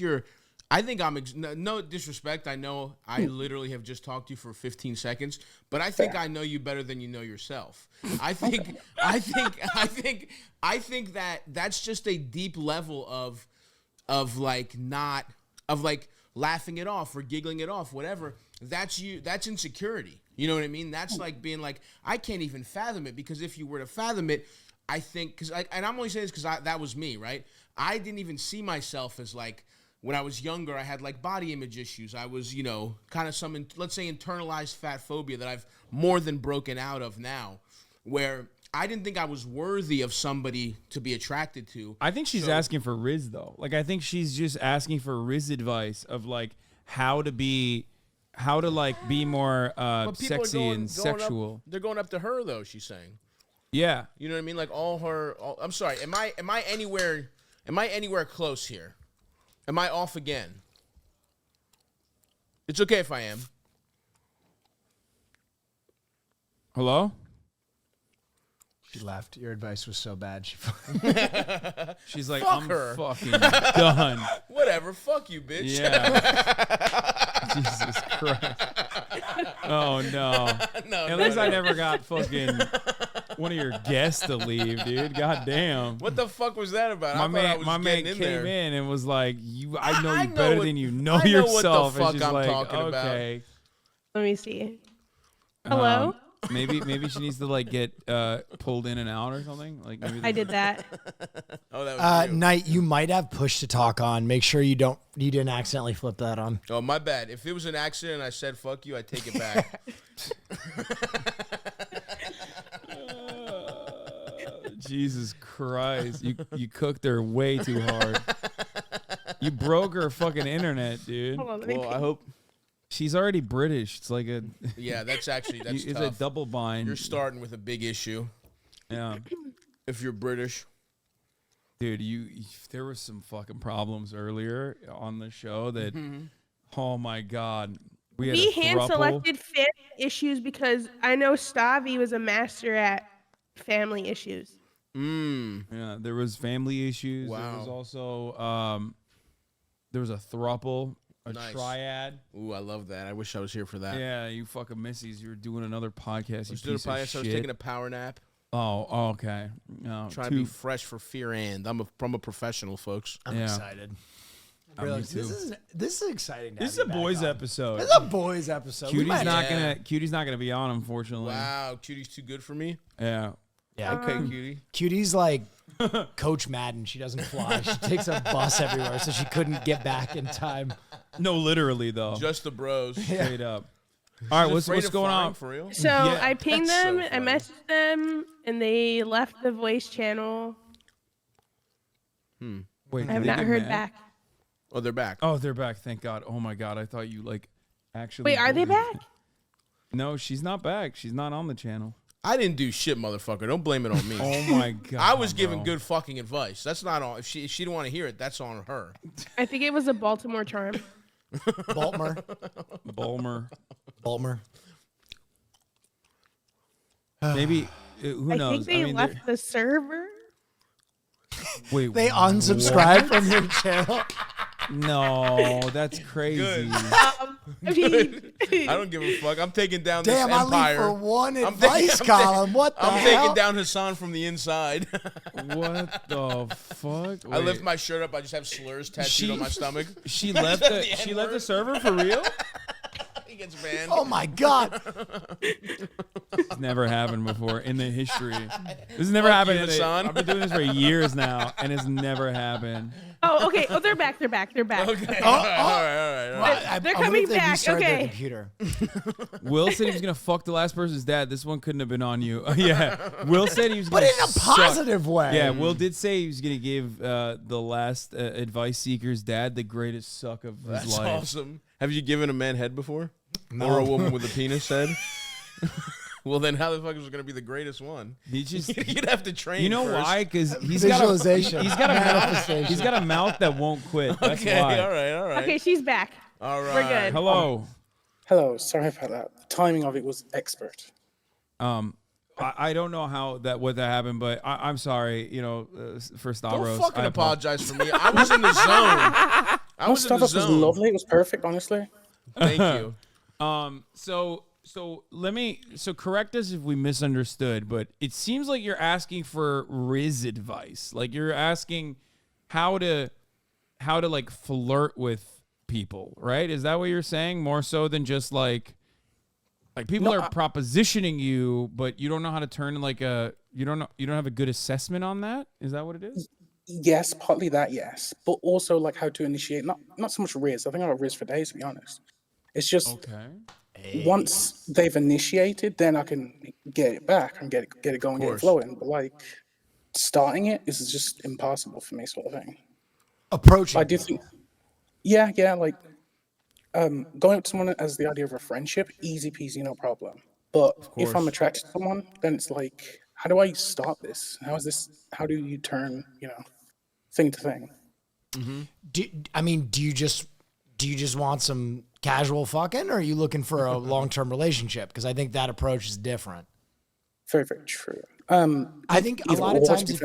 I'm no disrespect. I know I literally have just talked to you for 15 seconds, but I think I know you better than you know yourself. I think that that's just a deep level of laughing it off or giggling it off, whatever. That's insecurity. You know what I mean? That's like being like, I can't even fathom it, because if you were to fathom it, I think, and I'm only saying this because that was me, right? I didn't even see myself as like, when I was younger, I had like body image issues. I was, kind of some, let's say, internalized fat phobia that I've more than broken out of now, where I didn't think I was worthy of somebody to be attracted to. I think she's asking for Riz, though. Like, I think she's just asking for Riz advice of like how to be more sexy and sexual. They're going up to her, though, she's saying. Yeah. You know what I mean? Like I'm sorry. Am I anywhere close here? Am I off again? It's okay if I am. Hello? She left. Your advice was so bad. She's like, Fuck I'm her. fucking done. Whatever. Fuck you, bitch. Yeah. Jesus Christ. Oh, no. At least I never got fucking one of your guests to leave, dude. God damn. What the fuck was that about? My man came in and was like, I know you know better what- than you know I know yourself. what the fuck and she's I'm like, talking about. okay. Let me see. Hello? Maybe she needs to like get pulled in and out or something. Like maybe I did that. Oh, that was you. Knight, you might have push to talk on. Make sure you didn't accidentally flip that on. Oh, my bad. If it was an accident and I said fuck you, I take it back. Jesus Christ. You cooked her way too hard. You broke her fucking internet, dude. Hold on, let me Well, I hope. She's already British. It's like a Yeah, that's it's tough. a double bind. You're starting with a big issue. Yeah. If you're British. Dude, there were some fucking problems earlier on the show that, oh my God. We hand-selected family issues because I know Stavi was a master at family issues. Yeah, there was family issues. Wow. There was also, there was a throuple, a triad. Ooh, I love that. I wish I was here for that. Yeah, you fucking missies. You were doing another podcast. I was doing a podcast. I was taking a power nap. Oh, okay. No, trying to be fresh for Fear and. I'm a professional, folks. I'm excited. Really, this is exciting. This is a boys episode. This is a boys episode. Cutie's not gonna be on, unfortunately. Wow, Cutie's too good for me. Yeah. Yeah. Okay, Cutie. Cutie's like Coach Madden. She doesn't fly. She takes a bus everywhere, so she couldn't get back in time. No, literally though. Just the bros. Straight up. All right, what's going on for real? So I pinged them, I messaged them, and they left the voice channel. Wait, I have not heard back. Oh, they're back. Oh, they're back. Thank God. Oh my God, I thought you actually. Wait, are they back? No, she's not back. She's not on the channel. I didn't do shit, motherfucker. Don't blame it on me. Oh my God. I was giving good fucking advice. That's not on. If she didn't want to hear it, that's on her. I think it was a Baltimore charm. Baltimore. Maybe who knows? I think they left the server. Wait, they unsubscribed from your channel. No, that's crazy. I don't give a fuck. I'm taking down Damn, this empire. I leave for one advice column. What the I'm hell? taking down Hassan from the inside. What the fuck? I lift my shirt up. I just have slurs tattooed on my stomach. She left the server for real? He gets banned. Oh my God. It's never happened before in the history. This has never happened. I've been doing this for years now, and it's never happened. Oh, okay. Oh, they're back. They're back. Okay. All right. They're coming back. Okay. Computer. Will said he was gonna fuck the last person's dad. This one couldn't have been on you. Yeah. Will said he was But gonna in a positive way. Yeah, Will did say he was gonna give the last advice seeker's dad the greatest suck of his That's life. awesome. Have you given a man head before? No. Or a woman with a penis head? Well, then how the fuck is it going to be the greatest one? He just you'd have to train. You know first. why? Because he's visualization. He's got a mouth that won't quit. That's okay, why. all right. Okay, she's back. All right. We're good. Hello. Hello. Sorry about that. The timing of it was expert. I don't know what that happened, but I'm sorry. For Stavros. Don't fucking apologize for me. I was in the zone. Stavros was lovely. It was perfect, honestly. Thank you. So correct us if we misunderstood, but it seems like you're asking for Riz advice. Like you're asking how to like flirt with people, right? Is that what you're saying? More so than just like people are propositioning you, but you don't know how to turn you don't have a good assessment on that? Is that what it is? Yes, partly that, yes. But also like how to initiate not so much Riz. I think I got Riz for days, to be honest. It's just once they've initiated, then I can get it back and get it going, get it flowing. But like starting it is just impossible for me, sort of thing. Approaching. I do think, yeah, like going up to someone as the idea of a friendship, easy peasy, no problem. But if I'm attracted to someone, then it's like, how do I start this? How do you turn, thing to thing? Mm-hmm. Do you just want some casual fucking, or are you looking for a long-term relationship? Because I think that approach is different. Very, very true. I think a lot of times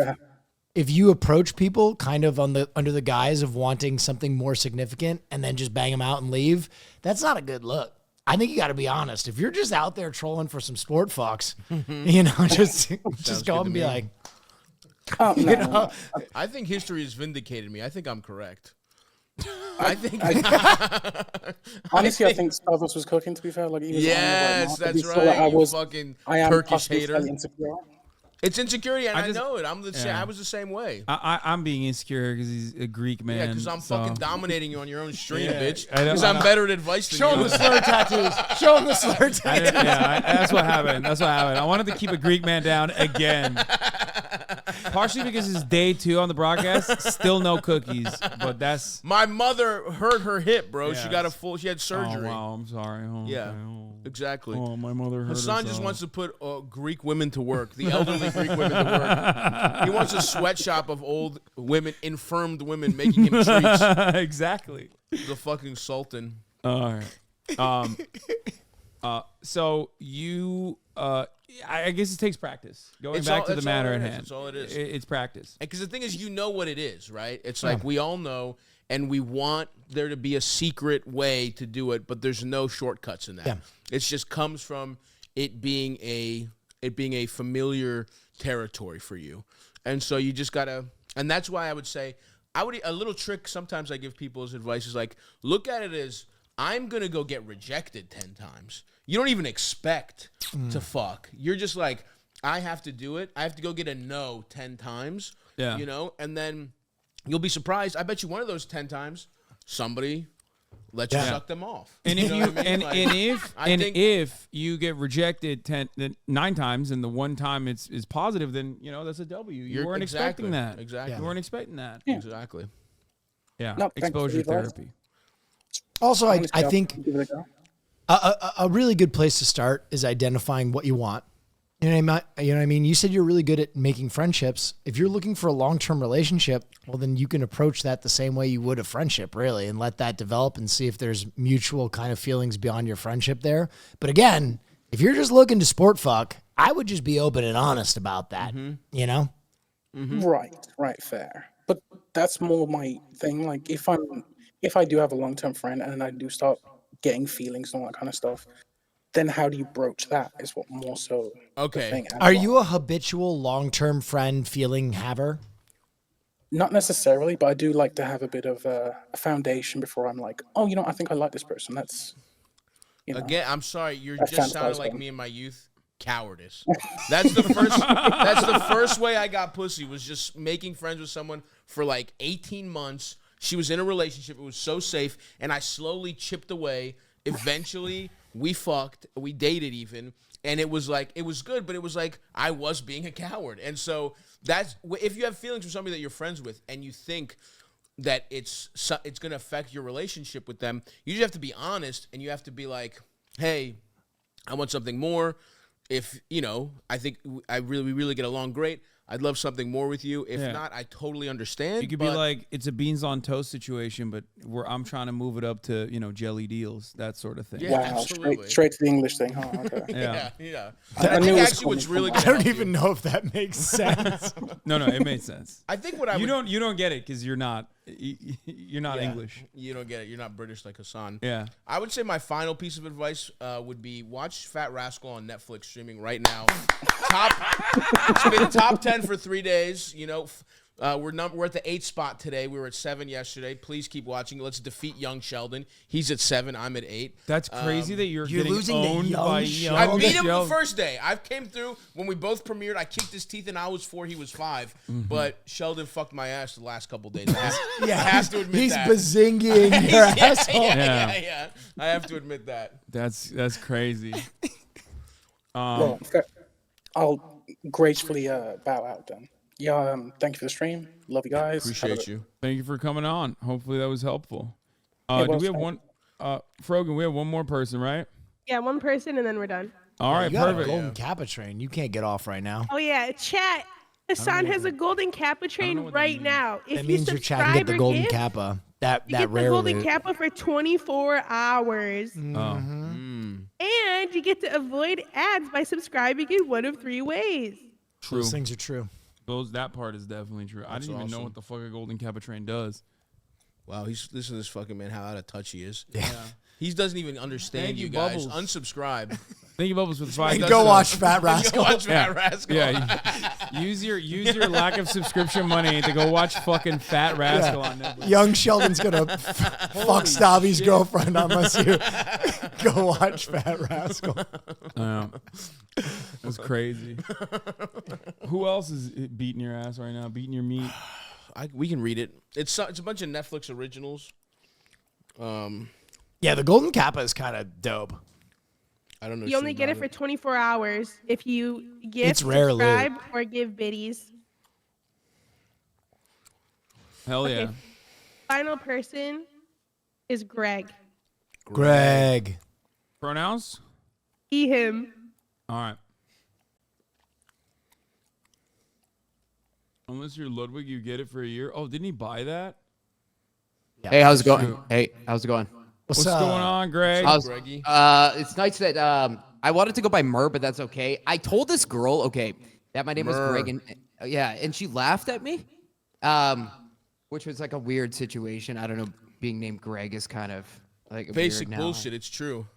if you approach people kind of under the guise of wanting something more significant and then just bang them out and leave, that's not a good look. I think you got to be honest. If you're just out there trolling for some sport fucks, just go up and be like, I think history has vindicated me. I think I'm correct. I think honestly, I think Stavros was cooking. To be fair, like he was that's right. I am Turkish hater. Insecure. It's insecurity, and I know it. I was the same way. I'm being insecure because he's a Greek man. Yeah, because I'm fucking dominating you on your own stream, bitch. Because I'm better at advice than you. Show him the slur tattoos. Show him the slur tattoos. That's what happened. I wanted to keep a Greek man down again. partially because it's day 2 on the broadcast. Still no cookies, but that's My mother hurt her hip, bro. She Yeah, got a it's- full. She had surgery. Oh wow, I'm sorry. Oh, Yeah, okay. Oh. exactly. Oh, my mother hurt Hassan just herself. wants to put Greek women to work, the elderly Greek women to work. He wants a sweatshop of old women, infirmed women, making him treats. Exactly. The fucking sultan. All right. So you, I guess it takes practice. Going back to the matter at hand. That's all it is. It's practice. Because the thing is, you know what it is, right? It's Yeah. like we all know, and we want there to be a secret way to do it, but there's no shortcuts in that. Yeah. It just comes from it being a familiar territory for you, and so you just gotta. And that's why I would say, a little trick sometimes I give people as advice is like, look at it as I'm gonna go get rejected 10 times. You don't even expect to fuck. You're just like, I have to do it. I have to go get a no 10 times. Yeah. You know, and then you'll be surprised. I bet you one of those 10 times, somebody lets you suck them off. And You if know you what I mean? Like, if you get rejected 9 times and the one time is positive, then that's a W. You weren't expecting that. Exactly. You weren't expecting that. Yeah. Exactly. Yeah. No, thanks for the Exposure advice. therapy. Also, I I'll think give it a go. a really good place to start is identifying what you want. You know what I mean? You said you're really good at making friendships. If you're looking for a long-term relationship, well, then you can approach that the same way you would a friendship, really, and let that develop and see if there's mutual kind of feelings beyond your friendship there. But again, if you're just looking to sport fuck, I would just be open and honest about that, you know? Right, fair. But that's more my thing. Like if I do have a long-term friend and I do start getting feelings and all that kind of stuff, then how do you broach that is what more so the thing. Are you a habitual long-term friend feeling haver? Not necessarily, but I do like to have a bit of a foundation before I'm like, oh, I think I like this person. That's Again, I'm sorry, you're That just sounding fantasize like them. me in my youth. Cowardice. That's the first way I got pussy, was just making friends with someone for like 18 months. She was in a relationship. It was so safe, and I slowly chipped away. Eventually, we fucked. We dated even, and it was good, but it was like I was being a coward. And so that's, if you have feelings for somebody that you're friends with, and you think that it's going to affect your relationship with them, you just have to be honest, and you have to be like, hey, I want something more. If, I think we really get along great, I'd love something more with you. If not, I totally understand. You could be like, it's a beans on toast situation, but I'm trying to move it up to, jelly deals, that sort of thing. Yeah, wow, absolutely. straight to the English thing, huh? Okay. Yeah. I I knew think it was actually what's coming really from good. I don't even know if that makes sense. No, it made sense. I think what I you would, don't get it because you're not English. You don't get it. You're not British like Hassan. Yeah. I would say my final piece of advice would be watch Fat Rascal on Netflix streaming right now. It's been top 10 for 3 days. We're at the 8th spot today. We were at 7 yesterday. Please keep watching. Let's defeat young Sheldon. He's at 7. I'm at 8. That's crazy that you're getting losing to owned young by Sheldon. I young beat him the Sheldon. first day. I came through when we both premiered. I kicked his teeth and I was 4. He was 5. But Sheldon fucked my ass the last couple days. I have to admit he's that. bazinging your asshole. Yeah. I have to admit that. That's crazy. Well, I'll gracefully bow out then. Yeah, thank you for the stream. Love you guys. Appreciate you. Thank you for coming on. Hopefully that was helpful. It Do was, we have thank one? Frogan, we have one more person, right? Yeah, one person and then we're done. All right, You got a perfect. golden Kappa train. You can't get off right now. Oh yeah, chat. Hassan has a golden Kappa train right now. If That you means you're chatting get the subscribe or golden gift, Kappa. That you get the rare golden loot. Kappa for 24 hours. Mm. And you get to avoid ads by subscribing in one of 3 ways. True. Those things are true. That part is definitely true. I didn't even know what the fuck a golden Kappa train does. Wow, listen to this fucking man, how out of touch he is. Yeah. He doesn't even understand Thank you you, guys. Bubbles. Unsubscribe. Thank you, Bubbles, for the 5. Go watch Fat Rascal. Go watch Fat Rascal. Yeah. Use your lack of subscription money to go watch fucking Fat Rascal on Netflix. Young Sheldon's gonna fuck Stabby's girlfriend unless you go watch Fat Rascal. That's crazy. Who else is beating your ass right now? Beating your meat? We can read it. It's a bunch of Netflix originals. Yeah, the golden Kappa is kind of dope. I don't know. You only get it for 24 hours if you gift, It's rare loot. subscribe, or give biddies. Hell yeah. Okay. Final person is Greg. Greg. Pronouns? He, him. All right. Unless you're Ludwig, you get it for a year. Oh, didn't he buy that? Hey, how's it going? True. Hey, how's it going? What's going on, Greg? It's nice that I wanted to go by Mur, but that's okay. I told this girl, that my name was Greg, and and she laughed at me, which was like a weird situation. I don't know, being named Greg is kind of like Basic weird now. bullshit. It's true.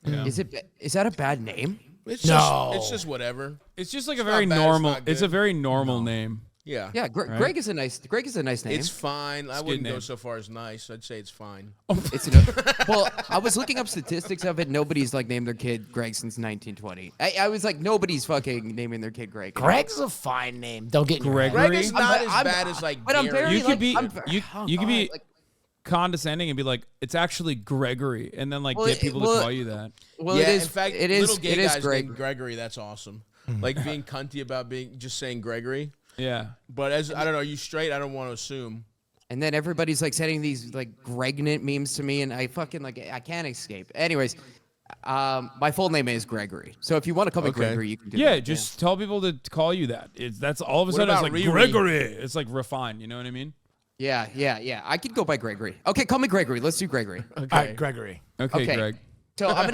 Yeah. Is that a bad name? It's just whatever. It's just like It's a very not bad, it's normal. not It's a good. very normal name. Yeah. Yeah, Right? Greg is a nice name. It's fine. I It's a good wouldn't go name. so far as nice. I'd say it's fine. It's well, I was looking up statistics of it. Nobody's like named their kid Greg since 1920. I was like, nobody's fucking naming their kid Greg. Greg's a fine name. Don't get Gregory. Greg is not as bad as like. But I'm Gary. very You could be I'm- you could be condescending and be like, it's actually Gregory, and then like get people to call you that. Well, yeah, it is. in fact, it is. little gay It is guys Greg. named Gregory. That's awesome. Like being cunty about just saying Gregory. Yeah. But as I don't know, are you straight? I don't want to assume. And then everybody's like sending these like Gregnant memes to me, and I fucking like I can't escape. Anyways, my full name is Gregory. So if you want to call me Gregory, you can do Yeah, that. just tell people to call you that. That's all of a What sudden it's about like Riri? Gregory. It's like refined. You know what I mean? Yeah. I could go by Gregory. Okay, call me Gregory. Let's do Gregory. All right, Gregory. Okay, Greg. So I'm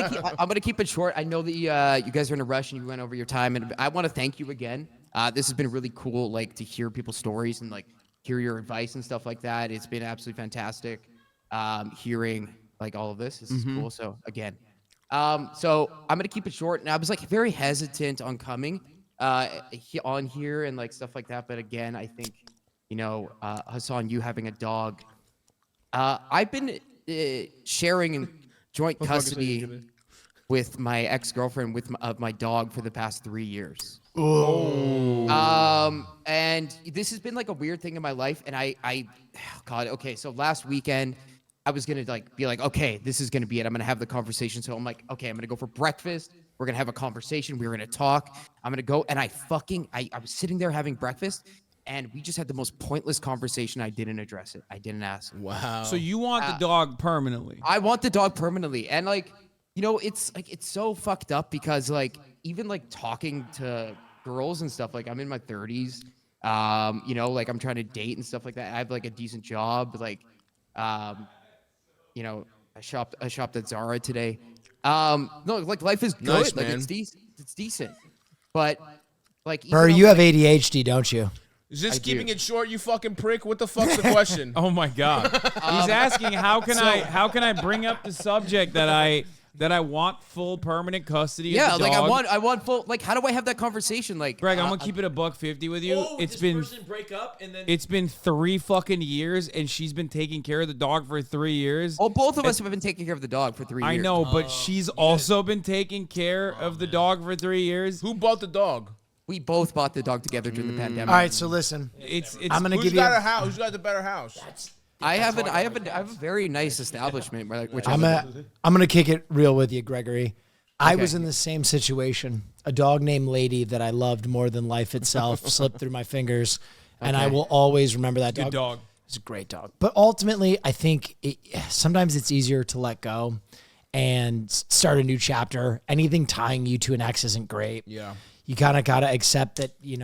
gonna keep it short. I know that you guys are in a rush and you went over your time, and I want to thank you again. This has been really cool, like to hear people's stories and like hear your advice and stuff like that. It's been absolutely fantastic. Hearing like all of this. This is cool. So again, so I'm gonna keep it short. And I was like very hesitant on coming on here and like stuff like that. But again, I think Hassan, you having a dog. I've been sharing in joint custody with my ex-girlfriend of my dog for the past 3 years. And this has been like a weird thing in my life. And God, okay. So last weekend I was going to like be like, okay, this is going to be it. I'm going to have the conversation. So I'm like, okay, I'm going to go for breakfast. We're going to have a conversation. We're going to talk. I'm going to go. And I was sitting there having breakfast and we just had the most pointless conversation. I didn't address it. I didn't ask. Wow. So you want the dog permanently? I want the dog permanently. And like, it's like, it's so fucked up because like, even like talking to girls and stuff, like I'm in my 30s, like I'm trying to date and stuff like that. I have like a decent job. Like, I shopped at Zara today. No, like life is good. Nice, like man. it's decent. But like, Bro, you have ADHD, don't you? Is this I keeping do. it short, you fucking prick? What the fuck's the question? Oh my God. He's asking how can I bring up the subject that I want full permanent custody yeah, of the like dog? I want full. Like, how do I have that conversation? Like, Greg, I'm gonna keep it $150 with you. Break up and then It's been 3 fucking years, and she's been taking care of the dog for 3 years. Oh, both of us have been taking care of the dog for 3 years. I know, but she's also been taking care of the dog for 3 years. Who bought the dog? We both bought the dog together during the pandemic. All right, so listen. I'm gonna Who's give you. got a house? Who's got the better house? I have a very nice establishment, which I'm gonna kick it real with you, Gregory. I was in the same situation. A dog named Lady that I loved more than life itself slipped through my fingers, and I will always remember that dog. Good dog. It's a great dog. But ultimately, I think sometimes it's easier to let go and start a new chapter. Anything tying you to an ex isn't great. Yeah. You kind of got to accept that, you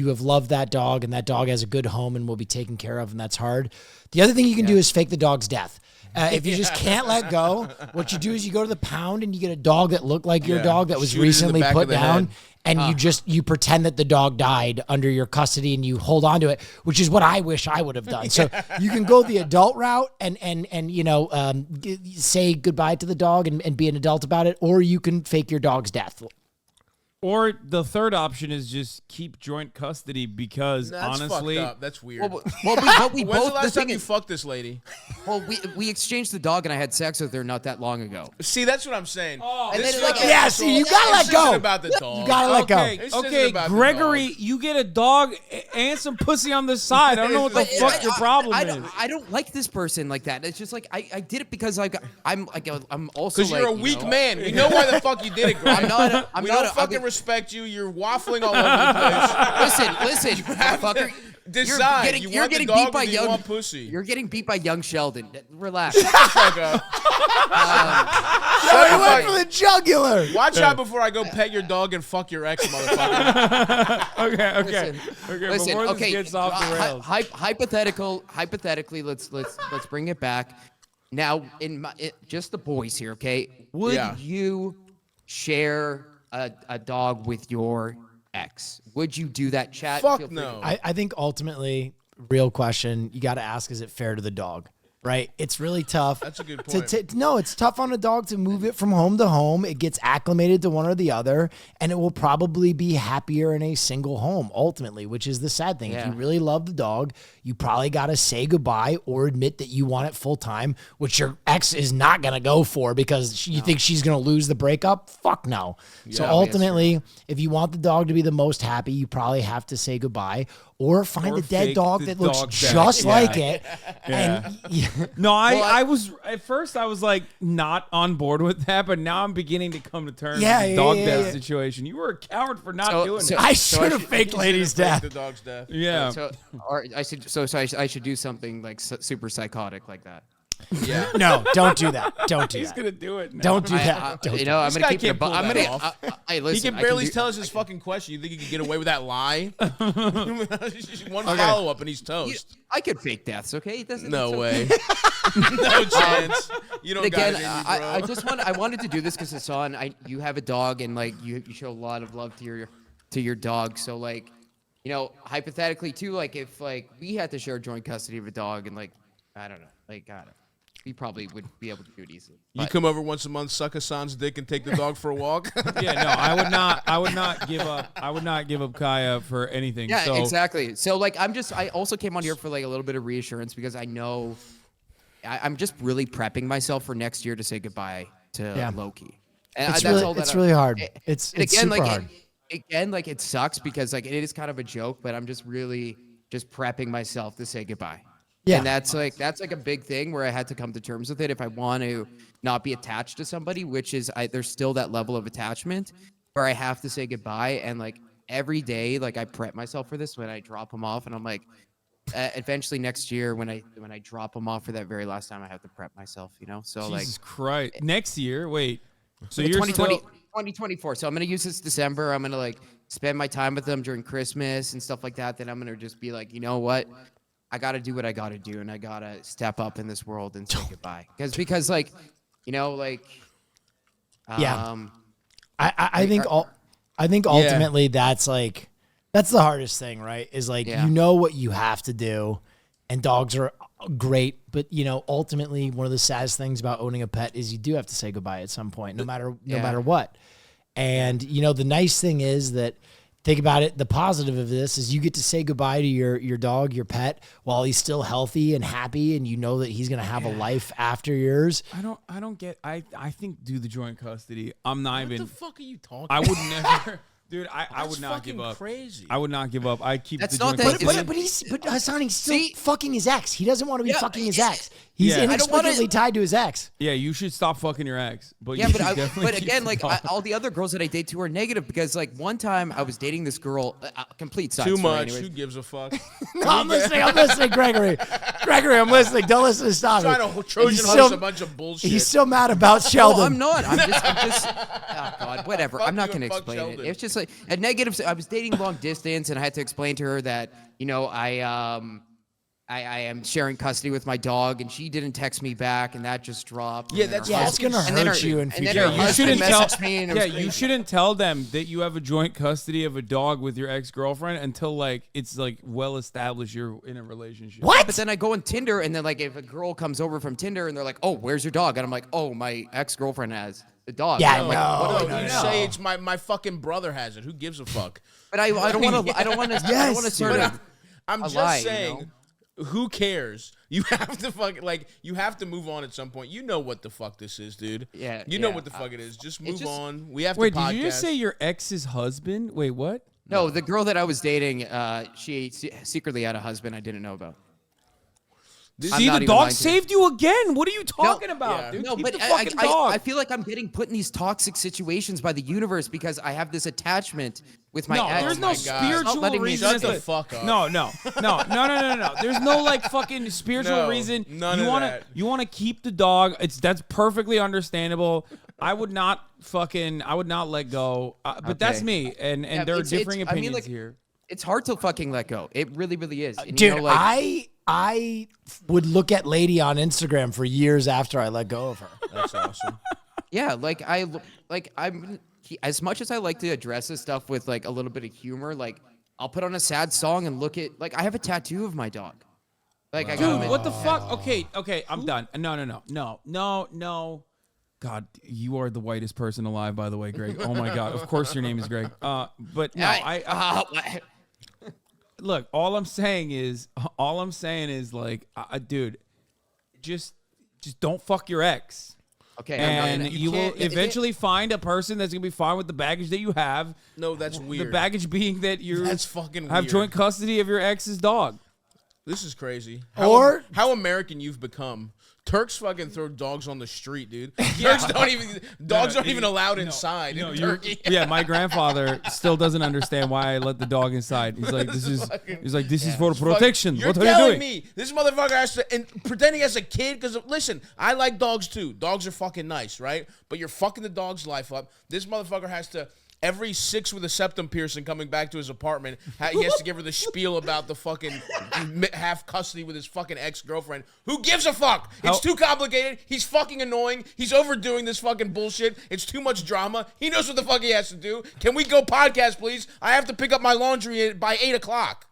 have loved that dog and that dog has a good home and will be taken care of, and that's hard. The other thing you can do is fake the dog's death. If you just can't let go, what you do is you go to the pound and you get a dog that looked like your dog that was Shoot it in the recently back put of the down, head. and you pretend that the dog died under your custody and you hold on to it, which is what I wish I would have done. So you can go the adult route and say goodbye to the dog and be an adult about it, or you can fake your dog's death. Or the third option is just keep joint custody because That's honestly, fucked up. That's weird. we When's both. the last time you fucked this lady? Well, we exchanged the dog and I had sex with her not that long ago. See, that's what I'm saying. And This then, like, fucking yeah, asshole- see, you gotta let This isn't go. about the dog. You gotta let go. okay, This isn't okay, about the Gregory, dog. you get a dog and some pussy on the side. I don't know what the fuck your problem is. I don't like this person like that. It's just like I did it because I'm also Because you're a like, weak man. We know why the fuck you did it, Greg. We don't fucking I respect you. You're waffling all over the place. Listen, motherfucker. Decide. You want the dog or do you want pussy? You're getting beat by young Sheldon. Relax. Shut the fuck up. He went for the jugular. Watch out before I go pet your dog and fuck your ex, motherfucker. Okay. Listen, Before okay. this gets off the rails. Hypothetically, let's bring it back. Now, just the boys here, okay? Would you share a dog with your ex? Would you do that, chat? Fuck no. I think ultimately, real question, you got to ask, is it fair to the dog? Right? It's really tough. That's a good point. It's tough on a dog to move it from home to home. It gets acclimated to one or the other, and it will probably be happier in a single home ultimately, which is the sad thing. If you really love the dog, you probably got to say goodbye or admit that you want it full time, which your ex is not going to go for because you think she's going to lose the breakup. Fuck no. So ultimately, if you want the dog to be the most happy, you probably have to say goodbye. Or find a dead dog that looks just like it. Yeah. And No, I was at first I was like not on board with that, but now I'm beginning to come to terms with the dog death situation. You were a coward for not doing it. I should have faked ladies' death. The dog's death. Yeah. I should do something like super psychotic like that. Yeah. No, don't do that. Don't do He's that. gonna do it. Now. Don't do that. Don't You do know, I'm This gonna guy keep it. can't pull I'm that gonna. off. Hey, listen. He can barely tell us his fucking question. You think he can get away with that lie? One follow up and he's toast. I could fake deaths. Okay, No way. No chance. You don't again, got it in you, bro. I wanted to do this because Hassan, you have a dog and like you show a lot of love to your dog. So like, you know, hypothetically too, like if like we had to share joint custody of a dog and like I don't know, like we probably would be able to do it easily. You come over once a month, suck Hassan's dick, and take the dog for a walk. Yeah, no, I would not give up. I would not give up Kaya for anything. Yeah, so. exactly. So like I also came on here for like a little bit of reassurance because I know I'm just really prepping myself for next year to say goodbye to Loki. And it's really hard. It's again, super hard. Again, like it sucks because like it is kind of a joke, but I'm just really just prepping myself to say goodbye. Yeah. And that's like a big thing where I had to come to terms with it if I want to not be attached to somebody, which is there's still that level of attachment where I have to say goodbye. And like every day, like I prep myself for this when I drop them off, and I'm like, eventually next year when I drop them off for that very last time, I have to prep myself, you know. So Jesus Christ, next year, wait. So you're 2020. 2024. So I'm gonna use this December. I'm gonna like spend my time with them during Christmas and stuff like that. Then I'm gonna just be like, you know what? I got to do what I got to do, and I got to step up in this world and say goodbye. Because like, you know, like, I think ultimately that's the hardest thing, right? Is like, you know what you have to do, and dogs are great, but you know, ultimately one of the saddest things about owning a pet is you do have to say goodbye at some point, no matter what. And you know, the nice thing is that, think about it, the positive of this is you get to say goodbye to your dog, your pet, while he's still healthy and happy, and you know that he's going to have a life after yours. I don't get, I think do the joint custody. I'm not even. What the fuck are you talking I about? would never. Dude, I would not give up. Crazy. I would not give up. I keep That's the not joint that- custody. But Hassan, he's still fucking his ex. He doesn't want to be fucking his ex. He's Yeah. inexplicably tied to his ex. Yeah, you should stop fucking your ex. But Yeah, you but should definitely but keep again, the like dog. all the other girls that I date too are negative because like one time I was dating this girl, complete side Too story much. anyways. Who gives a fuck? No, I'm listening, Gregory. Gregory, I'm listening. Don't listen to Stavros. Trying to Trojan He's horse a bunch of bullshit. He's still mad about Sheldon. No, I'm not. I'm just oh God, whatever. I'm not you going to and fuck explain Sheldon. it. It's just like a negative. I was dating long distance, and I had to explain to her that, you know, I am sharing custody with my dog, and she didn't text me back, and that just dropped. Yeah, and then that's her it's husband- gonna and then hurt her- you in and then future. her You husband shouldn't tell. messaged me and it Yeah, was you crazy. shouldn't tell them that you have a joint custody of a dog with your ex-girlfriend until like it's like well established you're in a relationship. What? But then I go on Tinder, and then like if a girl comes over from Tinder, and they're like, "Oh, where's your dog?" and I'm like, "Oh, my ex-girlfriend has the dog." Yeah, And I'm like, no, what do I No, do you now? say it's my fucking brother has it. Who gives a fuck? But I don't want to. I don't want to. I don't want to sort of. I'm a just lie, you saying. know? Who cares? You have to fucking you have to move on at some point. You know what the fuck this is, dude. Yeah, You know yeah. what the fuck it is. Just it's move just- on. We have Wait, to podcast. did you just say your ex's husband? Wait, what? No, the girl that I was dating, she secretly had a husband I didn't know about. See, the dog saved you again. What are you talking about, dude? No, Keep but the fucking dog. I feel like I'm getting put in these toxic situations by the universe because I have this attachment with my No, ex. there's no spiritual reason. Shut the fuck up. No. There's no like fucking spiritual No, reason. none you of wanna that. you wanna keep the dog. That's perfectly understandable. I would not let go. But that's me, and Yeah, there are it's- differing I mean, opinions like, here. It's hard to fucking let go. It really, really is. And, Dude, you know, like, I would look at Lady on Instagram for years after I let go of her. That's awesome. yeah, I'm as much as I like to address this stuff with like a little bit of humor, like I'll put on a sad song and look at like I have a tattoo of my dog. Like I got Dude, what the fuck? Okay, I'm done. No. God, you are the whitest person alive, by the way, Greg. Oh my God, of course your name is Greg. But no, look. All I'm saying is like, dude, just don't fuck your ex. Okay, and you will eventually find a person that's gonna be fine with the baggage that you have. No, that's weird. The baggage being that That's fucking have weird. joint custody of your ex's dog. This is crazy. Or- how American you've become. Turks fucking throw dogs on the street, dude. Turks don't even allowed inside in Turkey. Yeah, my grandfather still doesn't understand why I let the dog inside. He's like, this is for protection. You're What are you telling doing? me this motherfucker has to and pretending as a kid? Because listen, I like dogs too. Dogs are fucking nice, right? But you're fucking the dog's life up. This motherfucker has to. Every 6 with a septum piercing coming back to his apartment, he has to give her the spiel about the fucking half custody with his fucking ex-girlfriend. Who gives a fuck? It's too complicated. He's fucking annoying. He's overdoing this fucking bullshit. It's too much drama. He knows what the fuck he has to do. Can we go podcast, please? I have to pick up my laundry by 8 o'clock.